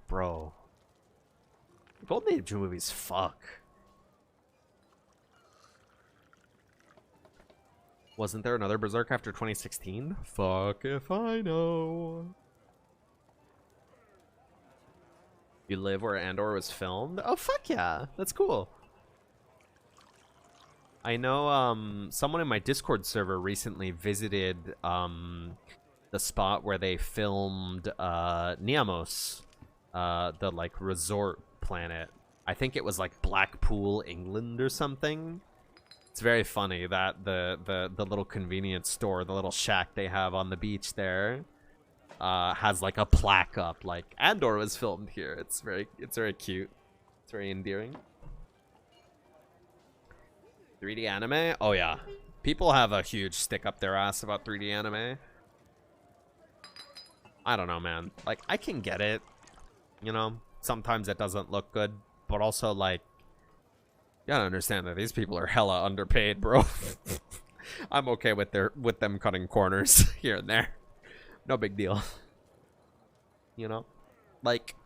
Bro. The Golden Age movies fuck. Wasn't there another Berserk after 2016? Fuck if I know. You live where Andor was filmed? Oh, fuck yeah. That's cool. I know someone in my Discord server recently visited the spot where they filmed Niamos, the like resort planet. I think it was like Blackpool, England or something. It's very funny that the little convenience store, the little shack they have on the beach there, has like a plaque up like Andor was filmed here. It's very cute. It's very endearing. 3D anime? Oh yeah. People have a huge stick up their ass about 3D anime. I don't know, man. Like, I can get it. You know, sometimes it doesn't look good, but also like, you gotta understand that these people are hella underpaid, bro. I'm okay with them cutting corners here and there. No big deal. You know? Like,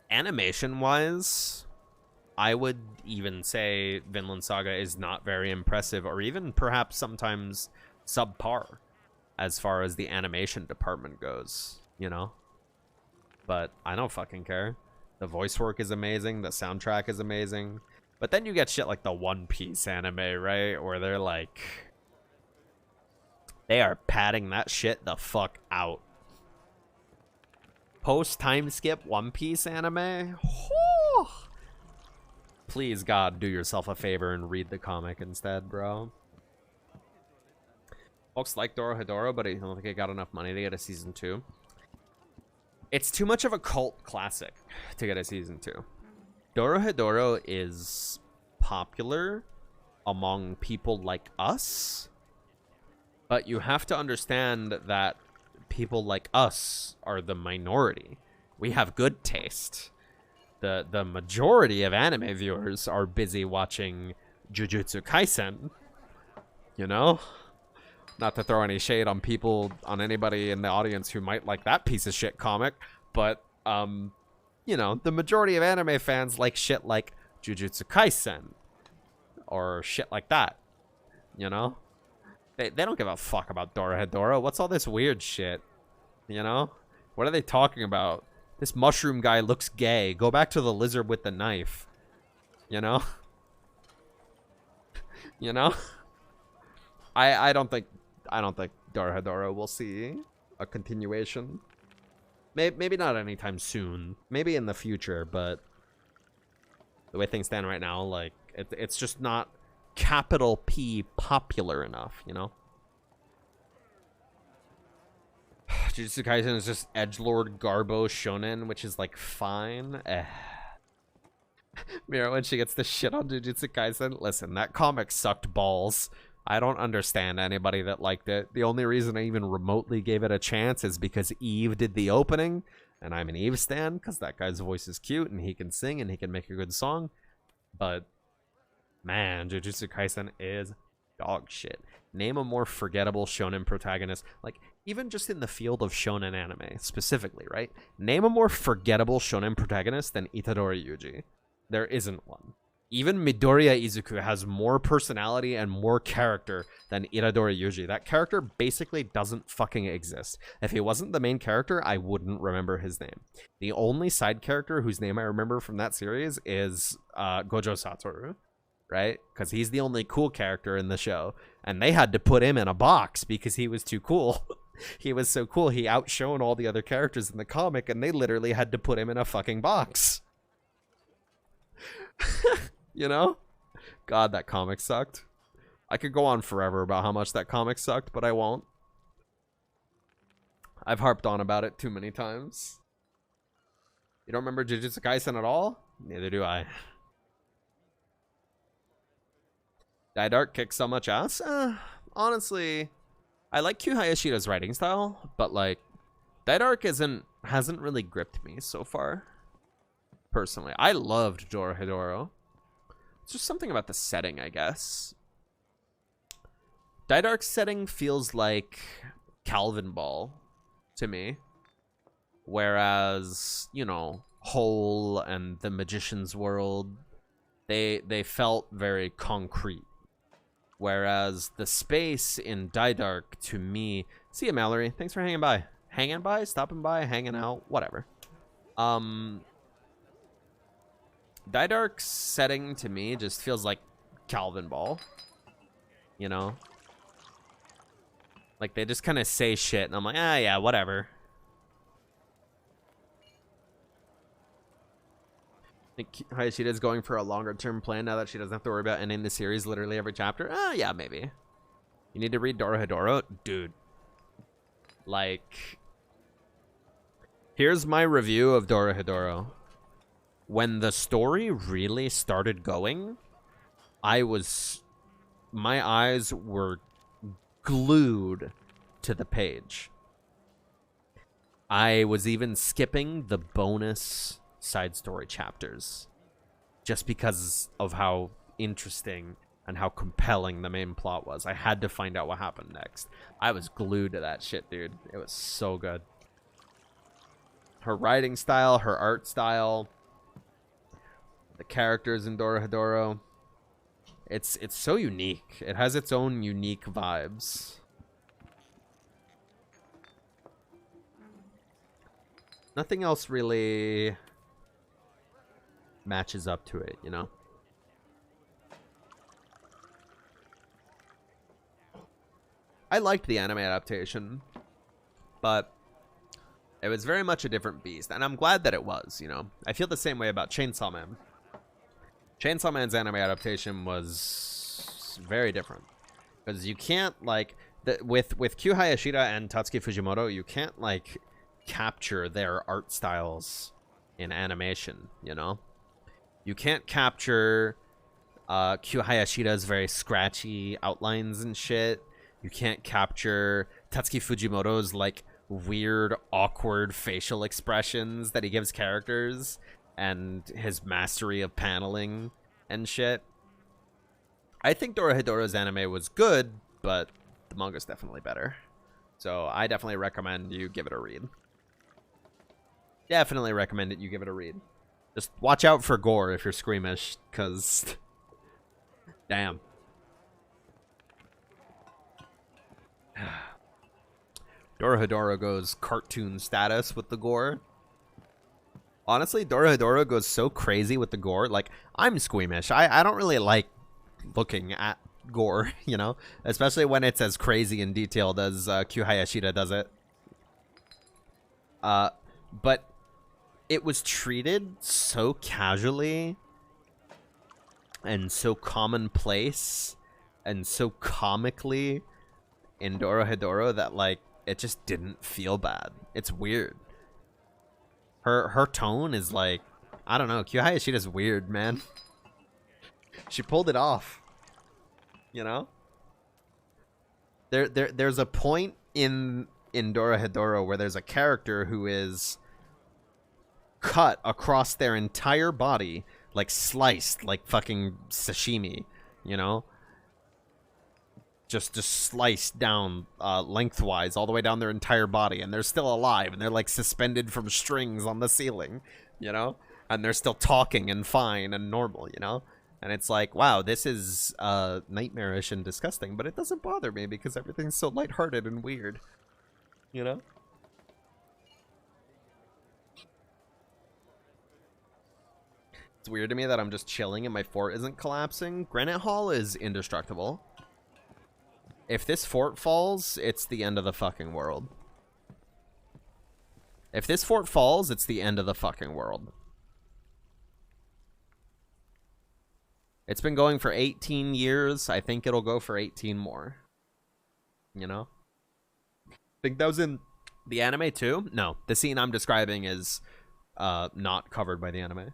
animation-wise, I would even say Vinland Saga is not very impressive, or even perhaps sometimes subpar as far as the animation department goes, you know? But I don't fucking care. The voice work is amazing. The soundtrack is amazing. But then you get shit like the One Piece anime, right? Where they're like, they are padding that shit the fuck out. Post time skip One Piece anime? Whew. Please, God, do yourself a favor and read the comic instead, bro. Folks like Dorohedoro, but I don't think it got enough money to get a season 2. It's too much of a cult classic to get a season 2. Dorohedoro is popular among people like us, but you have to understand that people like us are the minority. We have good taste. The majority of anime viewers are busy watching Jujutsu Kaisen, you know? Not to throw any shade on people, on anybody in the audience who might like that piece of shit comic, but, you know, the majority of anime fans like shit like Jujutsu Kaisen, or shit like that, you know? They don't give a fuck about Dorohedoro. What's all this weird shit, you know? What are they talking about? This mushroom guy looks gay. Go back to the lizard with the knife, you know? You know? I don't think Dorohedoro will see a continuation. Maybe not anytime soon. Maybe in the future, but the way things stand right now, like, it's just not capital P popular enough, you know? Jujutsu Kaisen is just edgelord Garbo shonen, which is like fine. Mira, when she gets the shit on Jujutsu Kaisen, listen, that comic sucked balls. I don't understand anybody that liked it. The only reason I even remotely gave it a chance is because Eve did the opening, and I'm an Eve stan because that guy's voice is cute and he can sing and he can make a good song. But man, Jujutsu Kaisen is dog shit. Name a more forgettable shonen protagonist, like even just in the field of shonen anime specifically, right? Name a more forgettable shonen protagonist than Itadori Yuji. There isn't one. Even Midoriya Izuku has more personality and more character than Itadori Yuji. That character basically doesn't fucking exist. If he wasn't the main character, I wouldn't remember his name. The only side character whose name I remember from that series is Gojo Satoru, right? Because he's the only cool character in the show. And they had to put him in a box because he was too cool. He was so cool, he outshone all the other characters in the comic, and they literally had to put him in a fucking box. You know? God, that comic sucked. I could go on forever about how much that comic sucked, but I won't. I've harped on about it too many times. You don't remember Jujutsu Kaisen at all? Neither do I. Dai Dark kicks so much ass? Honestly, I like Q Hayashida's writing style, but like, Dai Dark hasn't really gripped me so far. Personally, I loved Dorohedoro. It's just something about the setting, I guess. Dai Dark's setting feels like Calvin Ball to me. Whereas, you know, Hole and the Magician's World, they felt very concrete. Whereas the space in Dai Dark, to me... See ya, Mallory. Thanks for hanging by. Hanging by? Stopping by? Hanging out? Whatever. Dai Dark's setting to me just feels like Calvin Ball. You know? Like, they just kind of say shit, and I'm like, yeah, whatever. I think Hayashida's going for a longer-term plan now that she doesn't have to worry about ending the series literally every chapter. Yeah, maybe. You need to read Dorohedoro? Dude. Like... Here's my review of Dorohedoro. When the story really started going, my eyes were glued to the page. I was even skipping the bonus side story chapters just because of how interesting and how compelling the main plot was. I had to find out what happened next. I was glued to that shit, dude. It was so good. Her writing style, her art style, the characters in Dorohedoro, it's so unique. It has its own unique vibes. Nothing else really matches up to it, you know? I liked the anime adaptation, but it was very much a different beast, and I'm glad that it was, you know? I feel the same way about Chainsaw Man. Chainsaw Man's anime adaptation was very different. Because you can't, like, with Kyu Hayashida and Tatsuki Fujimoto, you can't, like, capture their art styles in animation, you know? You can't capture Kyu Hayashida's very scratchy outlines and shit. You can't capture Tatsuki Fujimoto's, like, weird, awkward facial expressions that he gives characters, and his mastery of paneling and shit. I think Dorohedoro's anime was good, but the manga's definitely better. So I definitely recommend you give it a read. Definitely recommend it you give it a read. Just watch out for gore if you're squeamish, because damn. Dorohedoro goes cartoon status with the gore. Honestly, Dorohedoro goes so crazy with the gore. Like, I'm squeamish. I don't really like looking at gore, you know? Especially when it's as crazy and detailed as Kyu Hayashida does it. But it was treated so casually and so commonplace and so comically in Dorohedoro that, like, it just didn't feel bad. It's weird. Her tone is like, I don't know. Kyu Hayashida's weird, man. She pulled it off. You know? There's a point in Dorohedoro where there's a character who is cut across their entire body, like sliced, like fucking sashimi, you know? Just sliced down lengthwise all the way down their entire body, and they're still alive, and they're like suspended from strings on the ceiling, you know? And they're still talking and fine and normal, you know? And it's like, wow, this is nightmarish and disgusting, but it doesn't bother me because everything's so lighthearted and weird, you know? It's weird to me that I'm just chilling and my fort isn't collapsing. Granitehall is indestructible. If this fort falls, it's the end of the fucking world. If this fort falls, it's the end of the fucking world. It's been going for 18 years. I think it'll go for 18 more. You know? I think that was in the anime too? No, the scene I'm describing is not covered by the anime.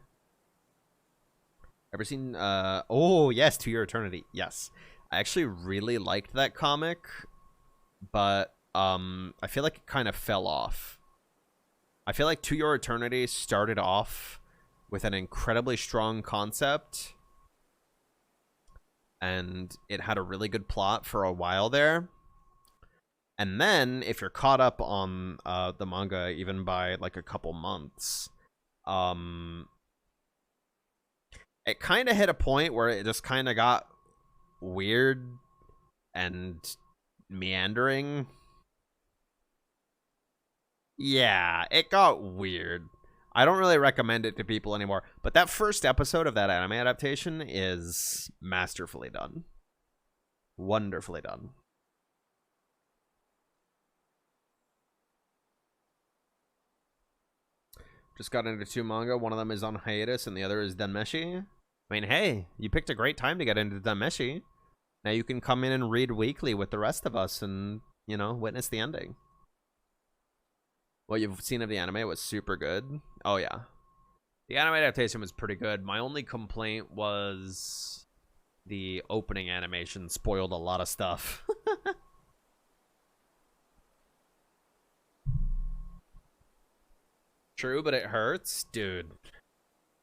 Ever seen, oh yes, To Your Eternity. Yes. I actually really liked that comic, but I feel like it kind of fell off. I feel like To Your Eternity started off with an incredibly strong concept, and it had a really good plot for a while there. And then, if you're caught up on the manga, even by like a couple months, it kind of hit a point where it just kind of got weird and meandering. Yeah, it got weird. I don't really recommend it to people anymore, but that first episode of that anime adaptation is masterfully done. Wonderfully done. Just got into 2 manga. One of them is on hiatus and the other is Denmeshi. I mean, hey, you picked a great time to get into Denmeshi. Now you can come in and read weekly with the rest of us and, you know, witness the ending. What you've seen of the anime was super good. Oh, yeah. The anime adaptation was pretty good. My only complaint was the opening animation spoiled a lot of stuff. True, but it hurts. Dude,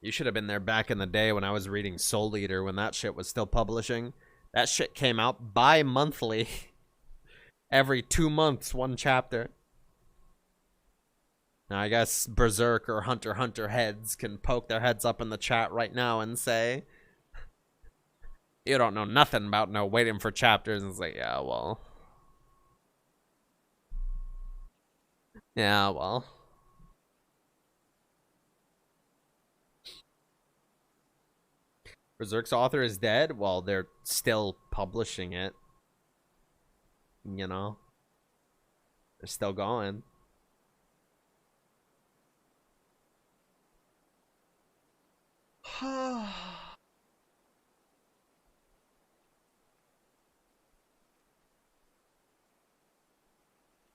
you should have been there back in the day when I was reading Soul Eater when that shit was still publishing. That shit came out bi-monthly. Every 2 months, 1 chapter. Now, I guess Berserk or Hunter x Hunter heads can poke their heads up in the chat right now and say, you don't know nothing about no waiting for chapters. And it's like, yeah, well. Yeah, well. Berserk's author is dead? Well, they're still publishing it. you know, they're still going.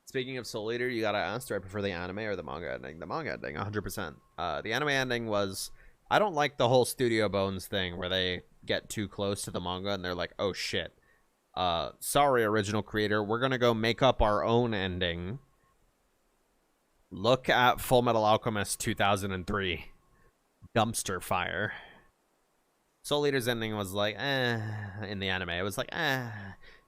Speaking of Soul Eater, you gotta ask, do I prefer the anime or the manga ending? The manga ending, 100%. The anime ending was, I don't like the whole Studio Bones thing where they get too close to the manga and they're like, oh shit. Sorry, original creator, we're gonna go make up our own ending. Look at Full Metal Alchemist 2003. Dumpster fire. Soul Eater's ending was like, in the anime. It was like,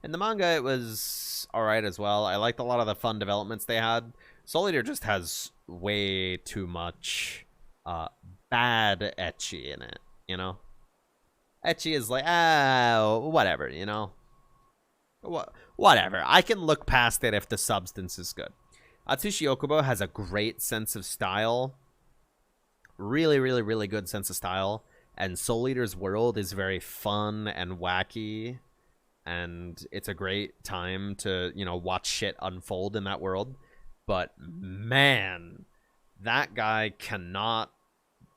in the manga, it was alright as well. I liked a lot of the fun developments they had. Soul Eater just has way too much bad ecchi in it, you know? Ecchi is like, whatever, you know? Whatever. I can look past it if the substance is good. Atsushi Okubo has a great sense of style. Really, really, really good sense of style. And Soul Eater's world is very fun and wacky. And it's a great time to, you know, watch shit unfold in that world. But, man, that guy cannot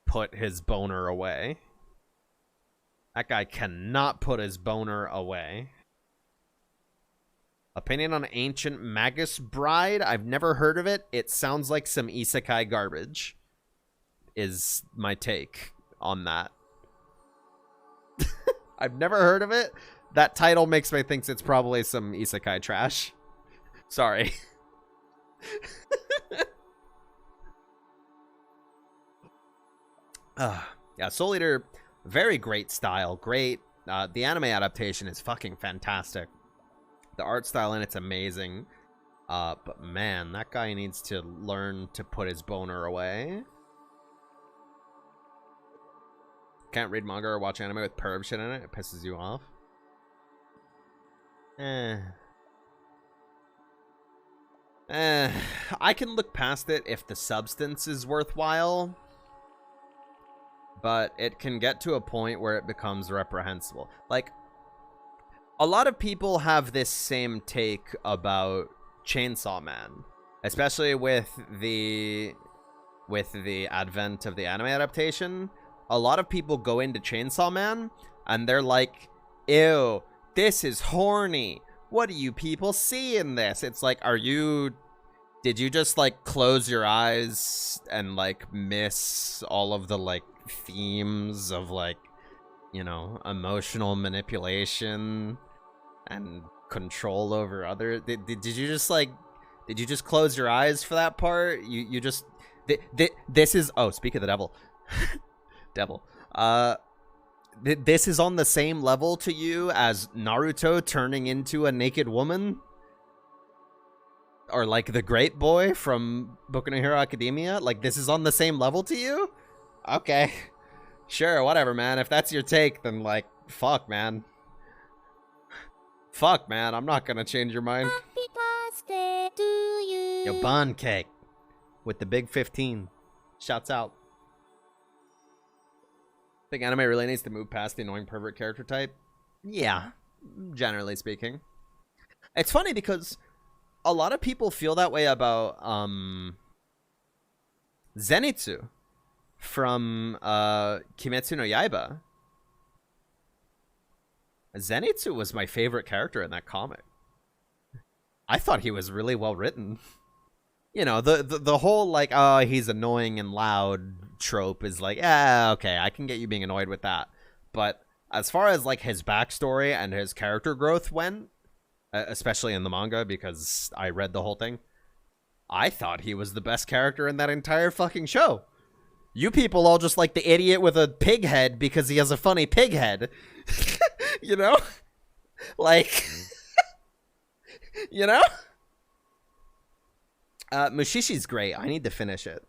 put his boner away. That guy cannot put his boner away. Opinion on Ancient Magus Bride? I've never heard of it. It sounds like some isekai garbage, is my take on that. I've never heard of it. That title makes me think it's probably some isekai trash. Sorry. Yeah, Soul Eater, very great style. Great. The anime adaptation is fucking fantastic. The art style in it's amazing. But man, that guy needs to learn to put his boner away. Can't read manga or watch anime with perv shit in it. It pisses you off. I can look past it if the substance is worthwhile. But it can get to a point where it becomes reprehensible. Like, a lot of people have this same take about Chainsaw Man. Especially with the advent of the anime adaptation. A lot of people go into Chainsaw Man and they're like, ew, this is horny. What do you people see in this? It's like, did you just like close your eyes and like miss all of the like themes of like, you know, emotional manipulation and control over other? Did you just close your eyes for that part? You just, this is, oh, speak of the devil. This is on the same level to you as Naruto turning into a naked woman? Or like the Great Boy from Boku no Hero Academia? Like, this is on the same level to you? Okay. Sure, whatever, man. If that's your take, then like, fuck, man. Fuck, man. I'm not gonna change your mind. Happy birthday to you. Yo, Bond Cake. With the big 15. Shouts out. Think anime really needs to move past the annoying pervert character type? Yeah, generally speaking. It's funny because a lot of people feel that way about Zenitsu from Kimetsu no Yaiba. Zenitsu was my favorite character in that comic. I thought he was really well written. You know, the whole, like, oh, he's annoying and loud trope is like, yeah, okay, I can get you being annoyed with that. But as far as, like, his backstory and his character growth went, especially in the manga, because I read the whole thing, I thought he was the best character in that entire fucking show. You people all just like the idiot with a pig head because he has a funny pig head. You know? Like, you know? Mushishi's great. I need to finish it.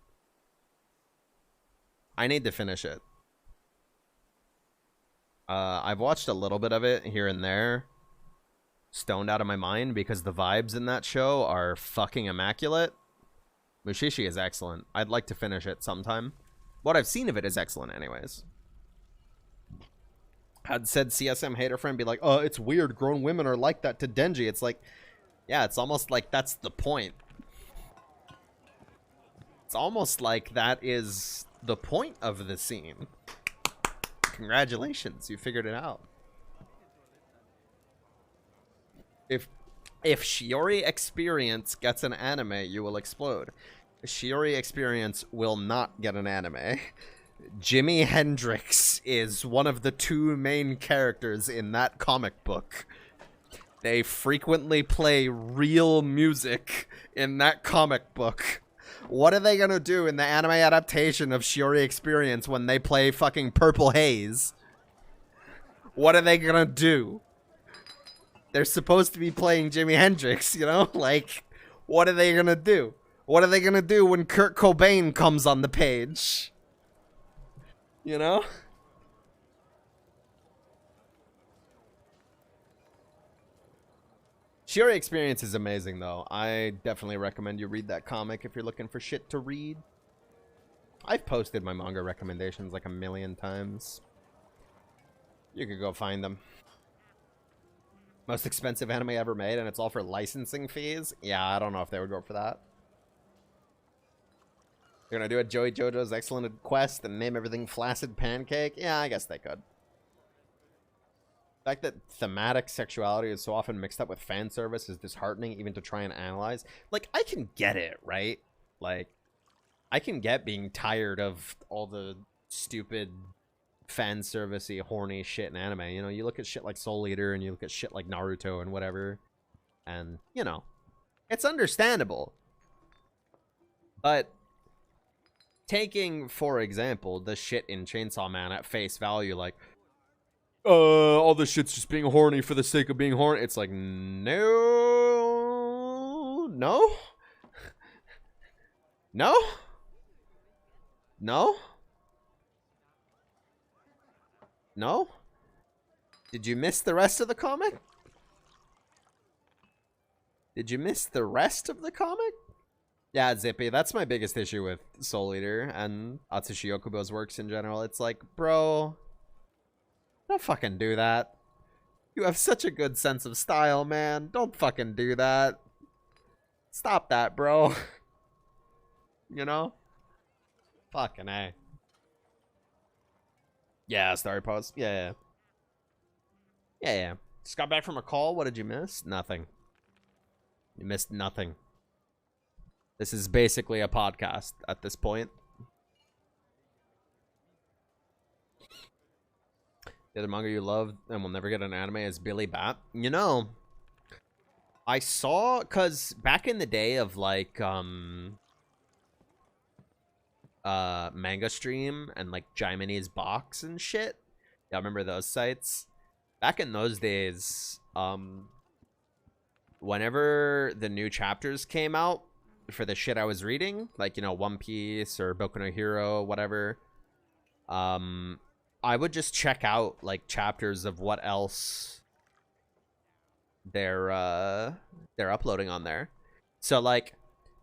I've watched a little bit of it here and there. Stoned out of my mind because the vibes in that show are fucking immaculate. Mushishi is excellent. I'd like to finish it sometime. What I've seen of it is excellent anyways. Had said CSM hater friend be like, oh, it's weird. Grown women are like that to Denji. It's like, Yeah, it's almost like that's the point. It's almost like that is the point of the scene. Congratulations, you figured it out. If Shiori Experience gets an anime, you will explode. Shiori Experience will not get an anime. Jimi Hendrix is one of the two main characters in that comic book. They frequently play real music in that comic book. What are they gonna do in the anime adaptation of Shiori Experience when they play fucking Purple Haze? What are they gonna do? They're supposed to be playing Jimi Hendrix, you know? Like, what are they gonna do? What are they gonna do when Kurt Cobain comes on the page? You know? Shiori Experience is amazing, though. I definitely recommend you read that comic if you're looking for shit to read. I've posted my manga recommendations like a million times. You could go find them. Most expensive anime ever made, and it's all for licensing fees? Yeah, I don't know if they would go for that. They're gonna do a Joey Jojo's Excellent Quest and name everything Flaccid Pancake? Yeah, I guess they could. The fact that thematic sexuality is so often mixed up with fan service is disheartening even to try and analyze. Like, I can get it, right? Like, I can get being tired of all the stupid fan servicey, horny shit in anime. You know, you look at shit like Soul Eater and you look at shit like Naruto and whatever. And, you know, it's understandable. But taking, for example, the shit in Chainsaw Man at face value, like, all this shit's just being horny for the sake of being horny. It's like, no. No? No? No? No? Did you miss the rest of the comic? Did you miss the rest of the comic? Yeah, Zippy, that's my biggest issue with Soul Eater and Atsushi Yokubo's works in general. It's like, bro, don't fucking do that. You have such a good sense of style, man. Don't fucking do that. Stop that, bro. You know? Fucking A. Yeah, Starry Pose. Yeah. Just got back from a call. What did you miss? Nothing. You missed nothing. This is basically a podcast at this point. The other manga you love and will never get an anime is Billy Bat. You know, I saw, because back in the day of like Manga Stream and like Jimini's Box and shit. Yeah, I remember those sites. Back in those days, whenever the new chapters came out for the shit I was reading, like, you know, One Piece or Boku no Hero, whatever, I would just check out like chapters of what else they're uploading on there. So like,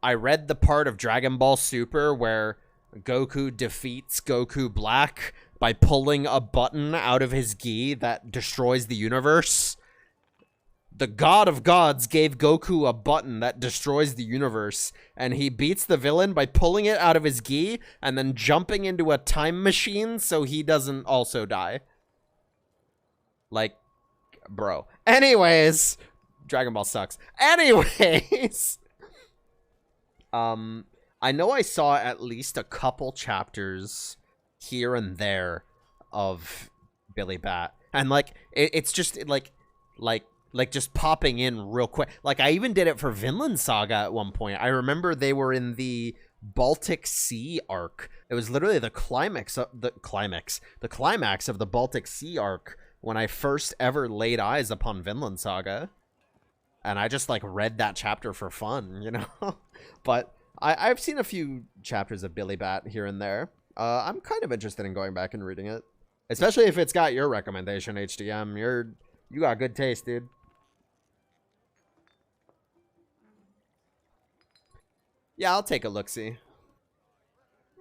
I read the part of Dragon Ball Super where Goku defeats Goku Black by pulling a button out of his gi that destroys the universe. The God of Gods gave Goku a button that destroys the universe, and he beats the villain by pulling it out of his gi and then jumping into a time machine so he doesn't also die. Like, bro. Anyways, Dragon Ball sucks. Anyways, I know I saw at least a couple chapters here and there of Billy Bat, and like it's just like just popping in real quick. Like, I even did it for Vinland Saga at one point. I remember they were in the Baltic Sea arc. It was literally the climax of the Baltic Sea arc when I first ever laid eyes upon Vinland Saga, and I just like read that chapter for fun, you know. But I've seen a few chapters of Billy Bat here and there. I'm kind of interested in going back and reading it, especially if it's got your recommendation, HDM. You got good taste, dude. Yeah, I'll take a look-see.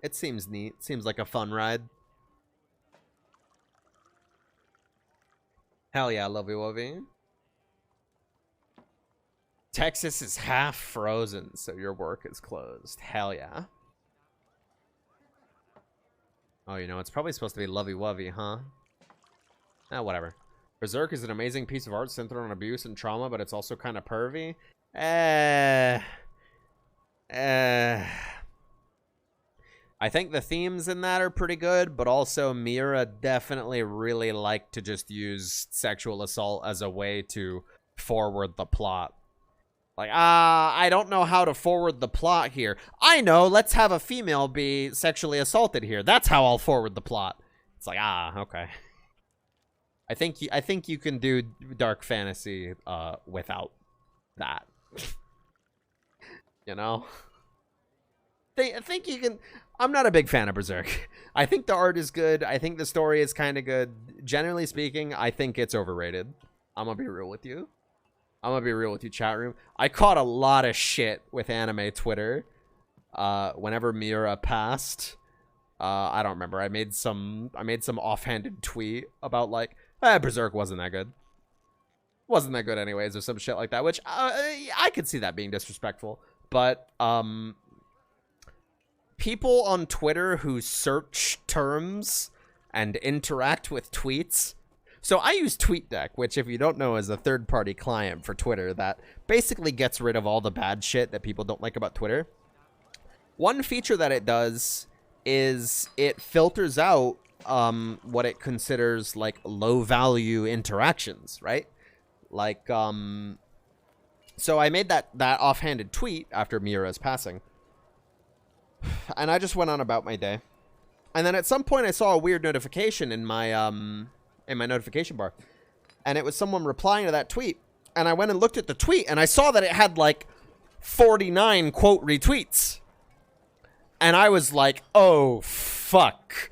It seems neat. Seems like a fun ride. Hell yeah, Lovey Wovey. Texas is half frozen, so your work is closed. Hell yeah. Oh, you know, it's probably supposed to be lovey-wovey, huh? Ah, whatever. Berserk is an amazing piece of art centered on abuse and trauma, but it's also kind of pervy. I think the themes in that are pretty good, but also Mira definitely really liked to just use sexual assault as a way to forward the plot. Like, I don't know how to forward the plot here. I know, let's have a female be sexually assaulted here. That's how I'll forward the plot. It's like, okay. I think you can do dark fantasy without that. You know? I think you can. I'm not a big fan of Berserk. I think the art is good. I think the story is kind of good. Generally speaking, I think it's overrated. I'm gonna be real with you. Chat room. I caught a lot of shit with anime Twitter whenever Mira passed. I don't remember. I made some offhanded tweet about like, Berserk wasn't that good. Wasn't that good anyways, or some shit like that, which I could see that being disrespectful. But people on Twitter who search terms and interact with tweets. So I use TweetDeck, which, if you don't know, is a third-party client for Twitter that basically gets rid of all the bad shit that people don't like about Twitter. One feature that it does is it filters out what it considers like low-value interactions, right? Like, so I made that offhanded tweet after Mira's passing, and I just went on about my day. And then at some point I saw a weird notification in my notification bar, and it was someone replying to that tweet, and I went and looked at the tweet, and I saw that it had like 49 quote retweets, and I was like, oh fuck,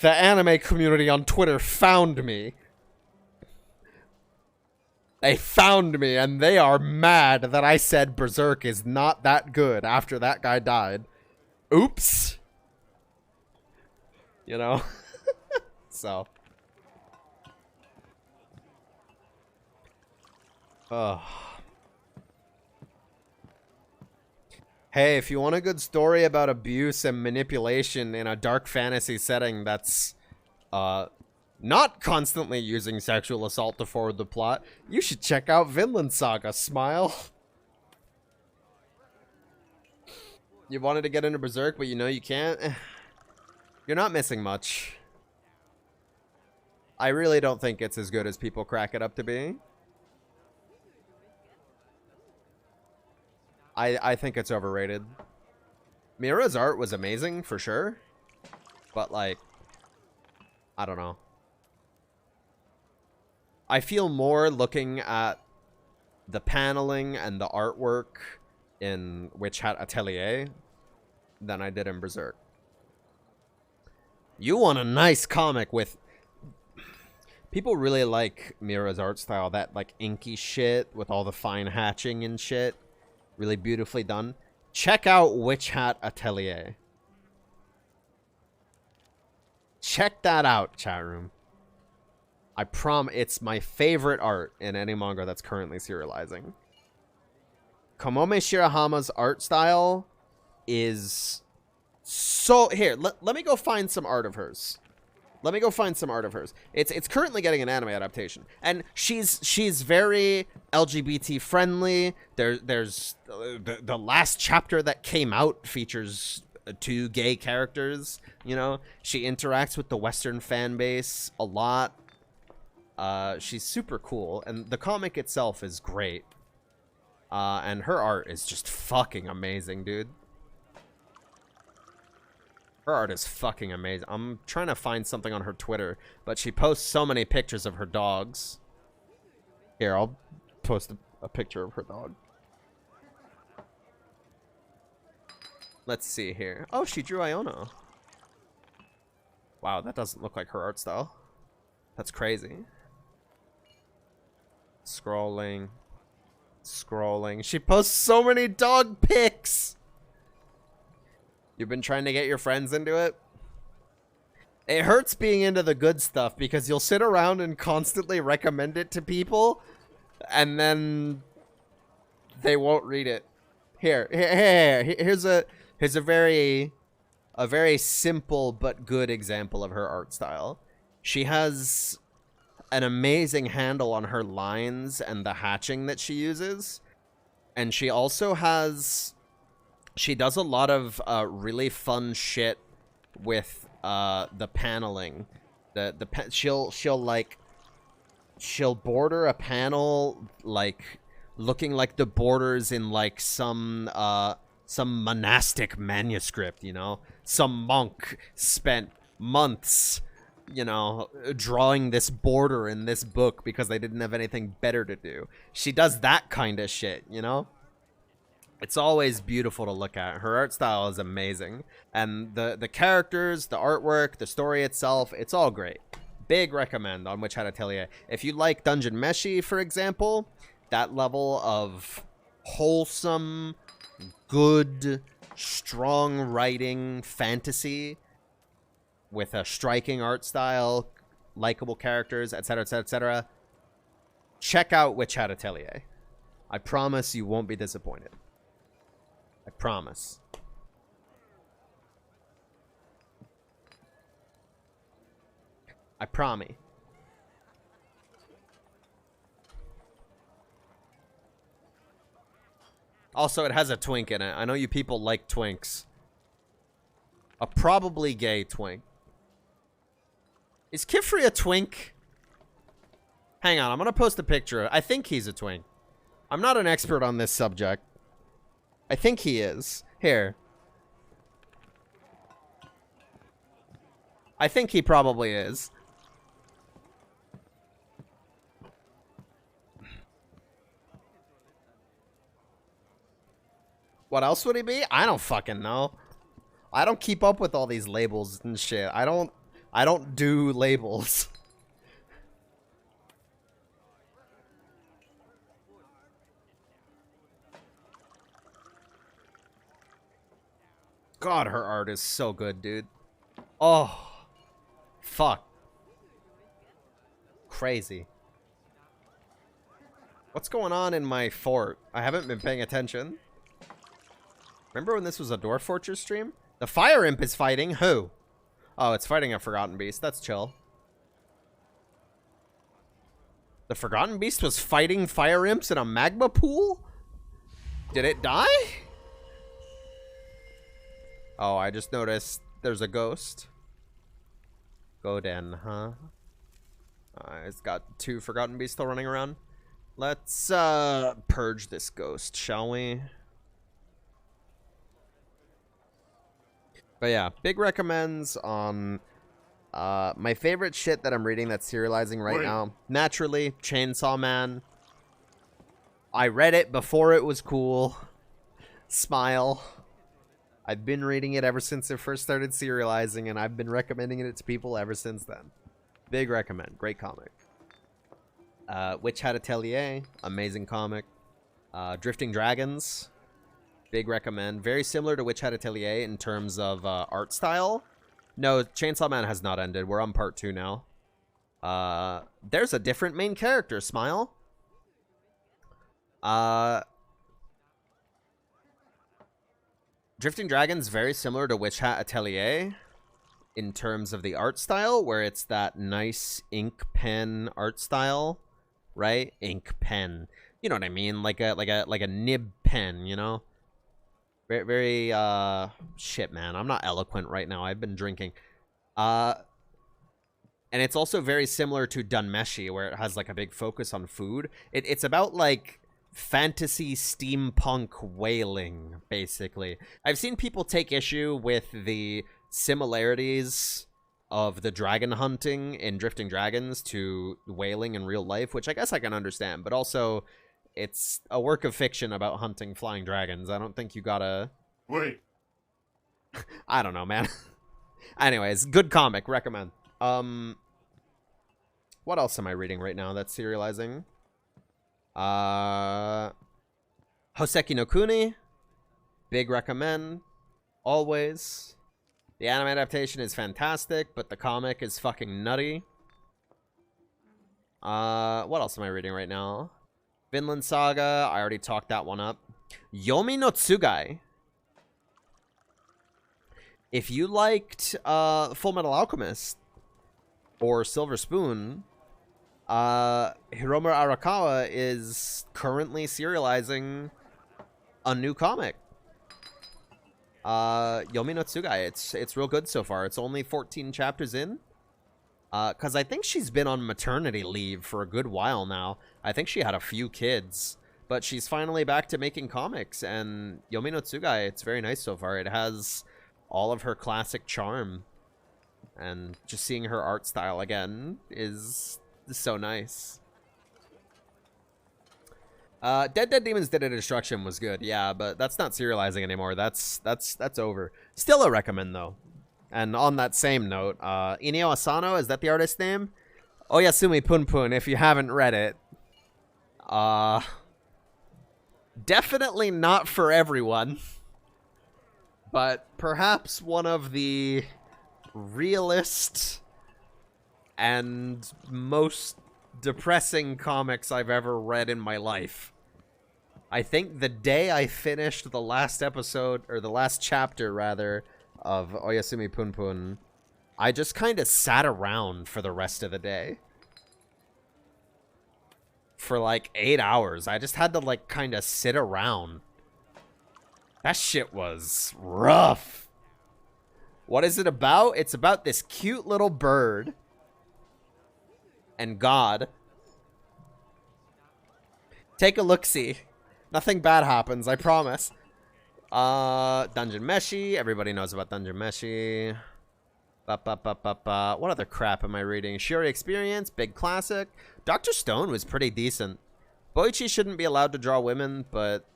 the anime community on Twitter found me. They found me, and they are mad that I said Berserk is not that good after that guy died. Oops. You know? So. Oh. Hey, if you want a good story about abuse and manipulation in a dark fantasy setting that's not constantly using sexual assault to forward the plot, you should check out Vinland Saga. Smile. You wanted to get into Berserk, but you know you can't? You're not missing much. I really don't think it's as good as people crack it up to be. I think it's overrated. Mira's art was amazing, for sure. But, like, I don't know. I feel more looking at the paneling and the artwork in Witch Hat Atelier than I did in Berserk. You want a nice comic with... People really like Mira's art style, that, like, inky shit with all the fine hatching and shit. Really beautifully done. Check out Witch Hat Atelier. Check that out, chat room. I promise it's my favorite art in any manga that's currently serializing. Kamome Shirahama's art style is so... Here, let me go find some art of hers. Let me go find some art of hers. It's currently getting an anime adaptation, and she's very LGBT friendly. There's the last chapter that came out features 2 gay characters. You know, she interacts with the Western fan base a lot. She's super cool, and the comic itself is great. And her art is just fucking amazing, dude. Her art is fucking amazing. I'm trying to find something on her Twitter, but she posts so many pictures of her dogs. Here, I'll post a picture of her dog. Let's see here. Oh, she drew Iono. Wow, that doesn't look like her art style. That's crazy. Scrolling. She posts so many dog pics. You've been trying to get your friends into it? It hurts being into the good stuff because you'll sit around and constantly recommend it to people, and then They won't read it. Here's a very simple but good example of her art style. She has an amazing handle on her lines and the hatching that she uses, and she also does a lot of really fun shit with the paneling. She'll border a panel like looking like the borders in like some monastic manuscript, you know? Some monk spent months, you know, drawing this border in this book because they didn't have anything better to do. She does that kind of shit, you know? It's always beautiful to look at. Her art style is amazing. And the characters, the artwork, the story itself, it's all great. Big recommend on Witch Hat Atelier. If you like Dungeon Meshi, for example, that level of wholesome, good, strong writing fantasy with a striking art style, likable characters, etc., etc., etc., check out Witch Hat Atelier. I promise you won't be disappointed. I promise. I promise. Also, it has a twink in it. I know you people like twinks. A probably gay twink. Is Kifri a twink? Hang on, I'm gonna post a picture. I think he's a twink. I'm not an expert on this subject. I think he is. Here. I think he probably is. What else would he be? I don't fucking know. I don't keep up with all these labels and shit. I don't do labels. God, her art is so good, dude. Oh. Fuck. Crazy. What's going on in my fort? I haven't been paying attention. Remember when this was a Dwarf Fortress stream? The Fire Imp is fighting who? Oh, it's fighting a Forgotten Beast. That's chill. The Forgotten Beast was fighting Fire Imps in a magma pool? Did it die? Oh, I just noticed there's a ghost. Goden, huh? It's got 2 Forgotten Beasts still running around. Let's purge this ghost, shall we? But yeah, big recommends on my favorite shit that I'm reading that's serializing right now. Naturally, Chainsaw Man. I read it before it was cool. Smile. I've been reading it ever since it first started serializing, and I've been recommending it to people ever since then. Big recommend. Great comic. Witch Hat Atelier. Amazing comic. Drifting Dragons. Big recommend. Very similar to Witch Hat Atelier in terms of art style. No, Chainsaw Man has not ended. We're on part 2 now. There's a different main character, Smile. Drifting Dragons very similar to Witch Hat Atelier in terms of the art style, where it's that nice ink pen art style, right? Ink pen. You know what I mean? Like a nib pen, you know? Very shit, man. I'm not eloquent right now. I've been drinking. And it's also very similar to Dunmeshi, where it has like a big focus on food. It's about like fantasy steampunk whaling, basically. I've seen people take issue with the similarities of the dragon hunting in Drifting Dragons to whaling in real life, which I guess I can understand, but also it's a work of fiction about hunting flying dragons. I don't think you gotta... Wait. I don't know, man. Anyways, good comic. Recommend. What else am I reading right now that's serializing? Hoseki no Kuni. Big recommend. Always. The anime adaptation is fantastic, but the comic is fucking nutty. What else am I reading right now? Vinland Saga, I already talked that one up. Yomi no Tsugai. If you liked Full Metal Alchemist or Silver Spoon, Hiromu Arakawa is currently serializing a new comic. Yomi no Tsugai. It's real good so far. It's only 14 chapters in. Because I think she's been on maternity leave for a good while now. I think she had a few kids. But she's finally back to making comics. And Yomi no Tsugai, it's very nice so far. It has all of her classic charm. And just seeing her art style again is so nice. Dead Demons Dead Destruction was good, yeah, but that's not serializing anymore. That's over. Still a recommend though. And on that same note, Inio Asano, is that the artist's name? Oyasumi Punpun, if you haven't read it. Definitely not for everyone. But perhaps one of the realest and most depressing comics I've ever read in my life. I think the day I finished the last episode, or the last chapter rather, of Oyasumi Punpun, I just kind of sat around for the rest of the day. For like 8 hours. I just had to like kind of sit around. That shit was rough. What is it about? It's about this cute little bird and God. Take a look-see. Nothing bad happens, I promise. Dungeon Meshi. Everybody knows about Dungeon Meshi. What other crap am I reading? Shuri Experience, big classic. Dr. Stone was pretty decent. Boichi shouldn't be allowed to draw women, but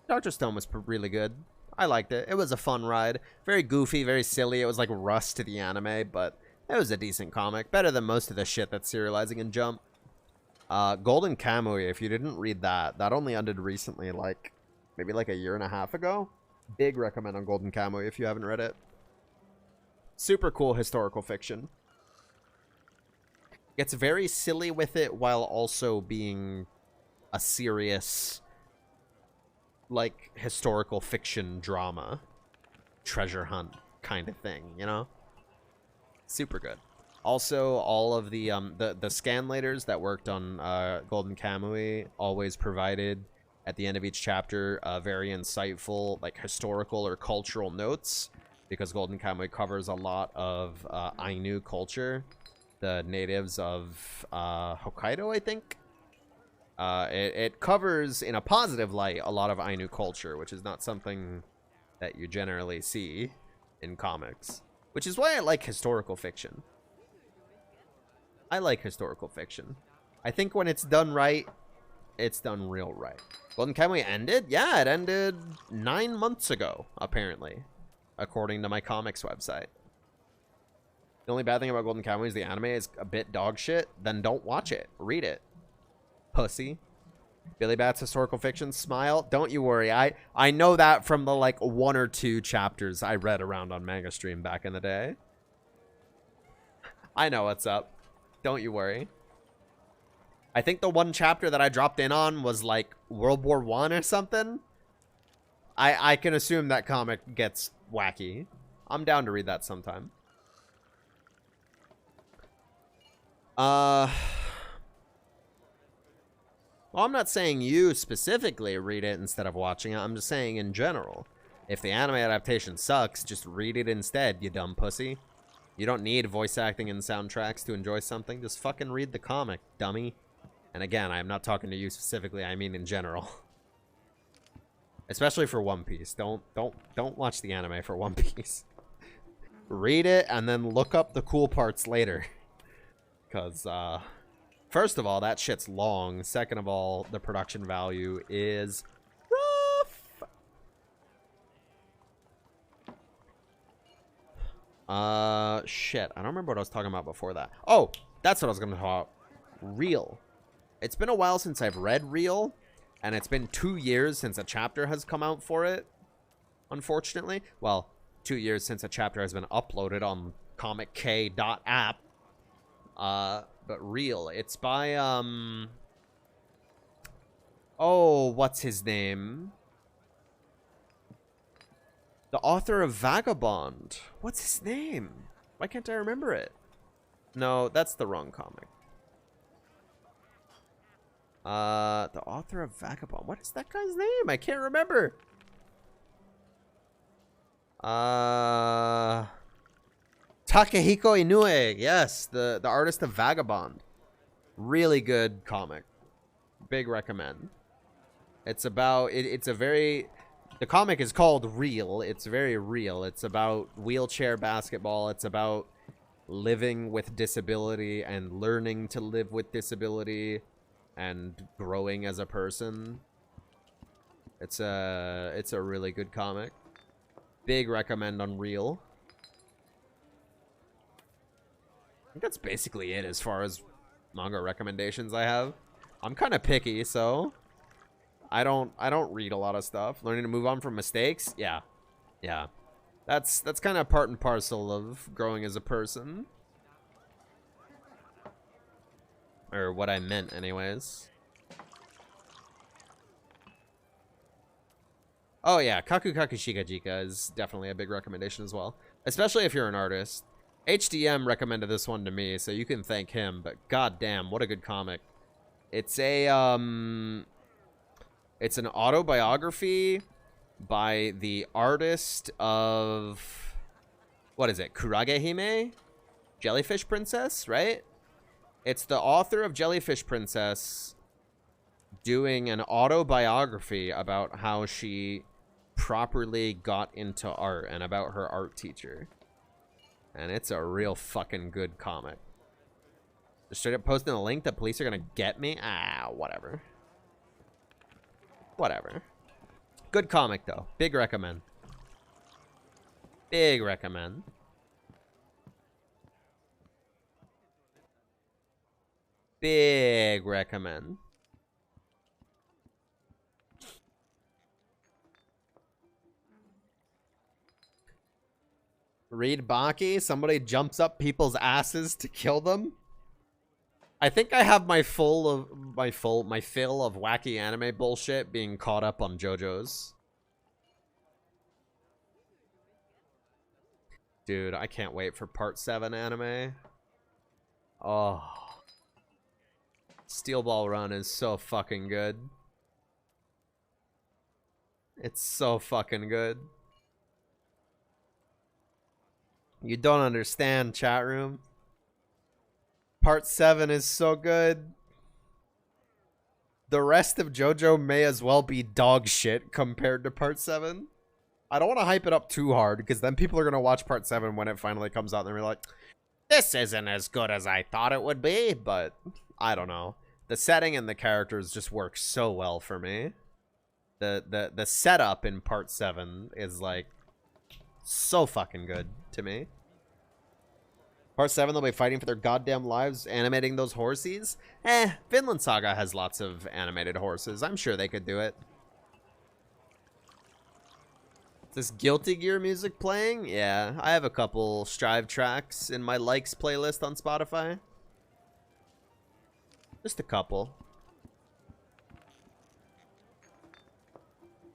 Dr. Stone was really good. I liked it. It was a fun ride. Very goofy, very silly. It was like Rust to the anime, but it was a decent comic. Better than most of the shit that's serializing in Jump. Golden Kamuy, if you didn't read that, that only ended recently, like, maybe like a year and a half ago. Big recommend on Golden Kamuy if you haven't read it. Super cool historical fiction. Gets very silly with it while also being a serious, like, historical fiction drama. Treasure hunt kind of thing, you know? Super good. Also, all of the scanlators that worked on Golden Kamuy always provided, at the end of each chapter, very insightful, like, historical or cultural notes, because Golden Kamuy covers a lot of Ainu culture, the natives of Hokkaido, I think. It covers, in a positive light, a lot of Ainu culture, which is not something that you generally see in comics. Which is why I like historical fiction. I like historical fiction. I think when it's done right, it's done real right. Golden Kamuy ended? Yeah, it ended 9 months ago, apparently. According to my comics website. The only bad thing about Golden Kamuy is the anime is a bit dog shit. Then don't watch it. Read it. Pussy. Billy Bat's historical fiction. Smile. Don't you worry. I know that from the like 1 or 2 chapters I read around on Manga Stream back in the day. I know what's up. Don't you worry. I think the 1 chapter that I dropped in on was like World War I or something. I can assume that comic gets wacky. I'm down to read that sometime. Well, I'm not saying you specifically read it instead of watching it. I'm just saying in general. If the anime adaptation sucks, just read it instead, you dumb pussy. You don't need voice acting and soundtracks to enjoy something. Just fucking read the comic, dummy. And again, I'm not talking to you specifically. I mean in general. Especially for One Piece. Don't watch the anime for One Piece. Read it and then look up the cool parts later. Because, first of all, that shit's long. Second of all, the production value is rough. Shit. I don't remember what I was talking about before that. Oh, that's what I was going to talk about. Real. It's been a while since I've read Real. And it's been 2 years since a chapter has come out for it. Unfortunately. Well, 2 years since a chapter has been uploaded on comic-k.app. But Real. It's by, Oh, what's his name? The author of Vagabond. What's his name? Why can't I remember it? No, that's the wrong comic. The author of Vagabond. What is that guy's name? I can't remember. Takehiko Inoue. Yes, the artist of Vagabond. Really good comic. Big recommend. It's about it's a very the comic is called Real. It's very real. It's about wheelchair basketball. It's about living with disability and learning to live with disability and growing as a person. It's a really good comic. Big recommend on Real. I think that's basically it as far as manga recommendations I have. I'm kind of picky, so I don't read a lot of stuff. Learning to move on from mistakes, yeah. That's kind of part and parcel of growing as a person, or what I meant, anyways. Oh yeah, Kaku Kaku Shika Jika is definitely a big recommendation as well, especially if you're an artist. HDM recommended this one to me, so you can thank him. But goddamn, what a good comic! It's a it's an autobiography by the artist of, what is it, Kurage Hime? Jellyfish Princess, right? It's the author of Jellyfish Princess doing an autobiography about how she properly got into art and about her art teacher. And it's a real fucking good comic. Just straight up posting a link that police are gonna get me? Ah, whatever. Whatever. Good comic, though. Big recommend. Big recommend. Big recommend. Read Baki. Somebody jumps up people's asses to kill them. I think I have my fill of wacky anime bullshit being caught up on JoJo's. Dude, I can't wait for part 7 anime. Oh. Steel Ball Run is so fucking good. It's so fucking good. You don't understand, chat room. Part 7 is so good. The rest of JoJo may as well be dog shit compared to part 7. I don't want to hype it up too hard, because then people are going to watch part 7 when it finally comes out and they're like, this isn't as good as I thought it would be, but I don't know. The setting and the characters just work so well for me. The setup in part 7 is like so fucking good to me. Part 7, they'll be fighting for their goddamn lives, animating those horses. Vinland Saga has lots of animated horses. I'm sure they could do it. Is this Guilty Gear music playing? Yeah, I have a couple Strive tracks in my likes playlist on Spotify. Just a couple.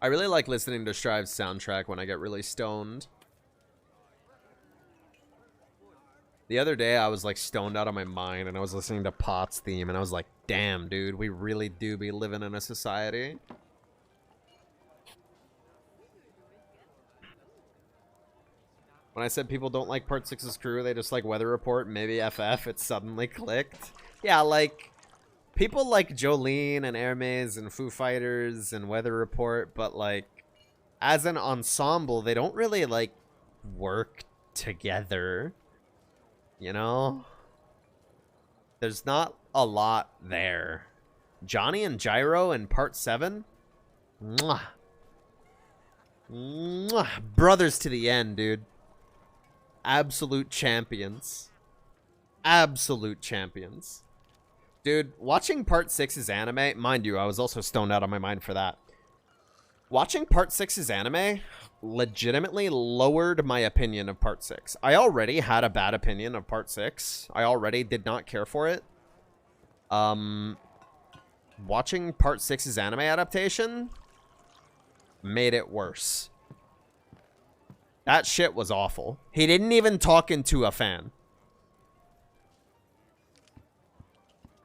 I really like listening to Strive's soundtrack when I get really stoned. The other day, I was, like, stoned out of my mind, and I was listening to Pot's theme, and I was like, damn, dude, we really do be living in a society. When I said people don't like Part 6's crew, they just like Weather Report, maybe FF, it suddenly clicked. Yeah, like, people like Jolene and Hermes and Foo Fighters and Weather Report, but, like, as an ensemble, they don't really, like, work together. You know? There's not a lot there. Johnny and Gyro in part 7? Mwah. Mwah. Brothers to the end, dude. Absolute champions. Absolute champions. Dude, watching part 6's anime, mind you, I was also stoned out of my mind for that. Watching part 6's anime legitimately lowered my opinion of part 6. I already had a bad opinion of part 6. I already did not care for it. watching Part 6's anime adaptation made it worse. That shit was awful. He didn't even talk into a fan.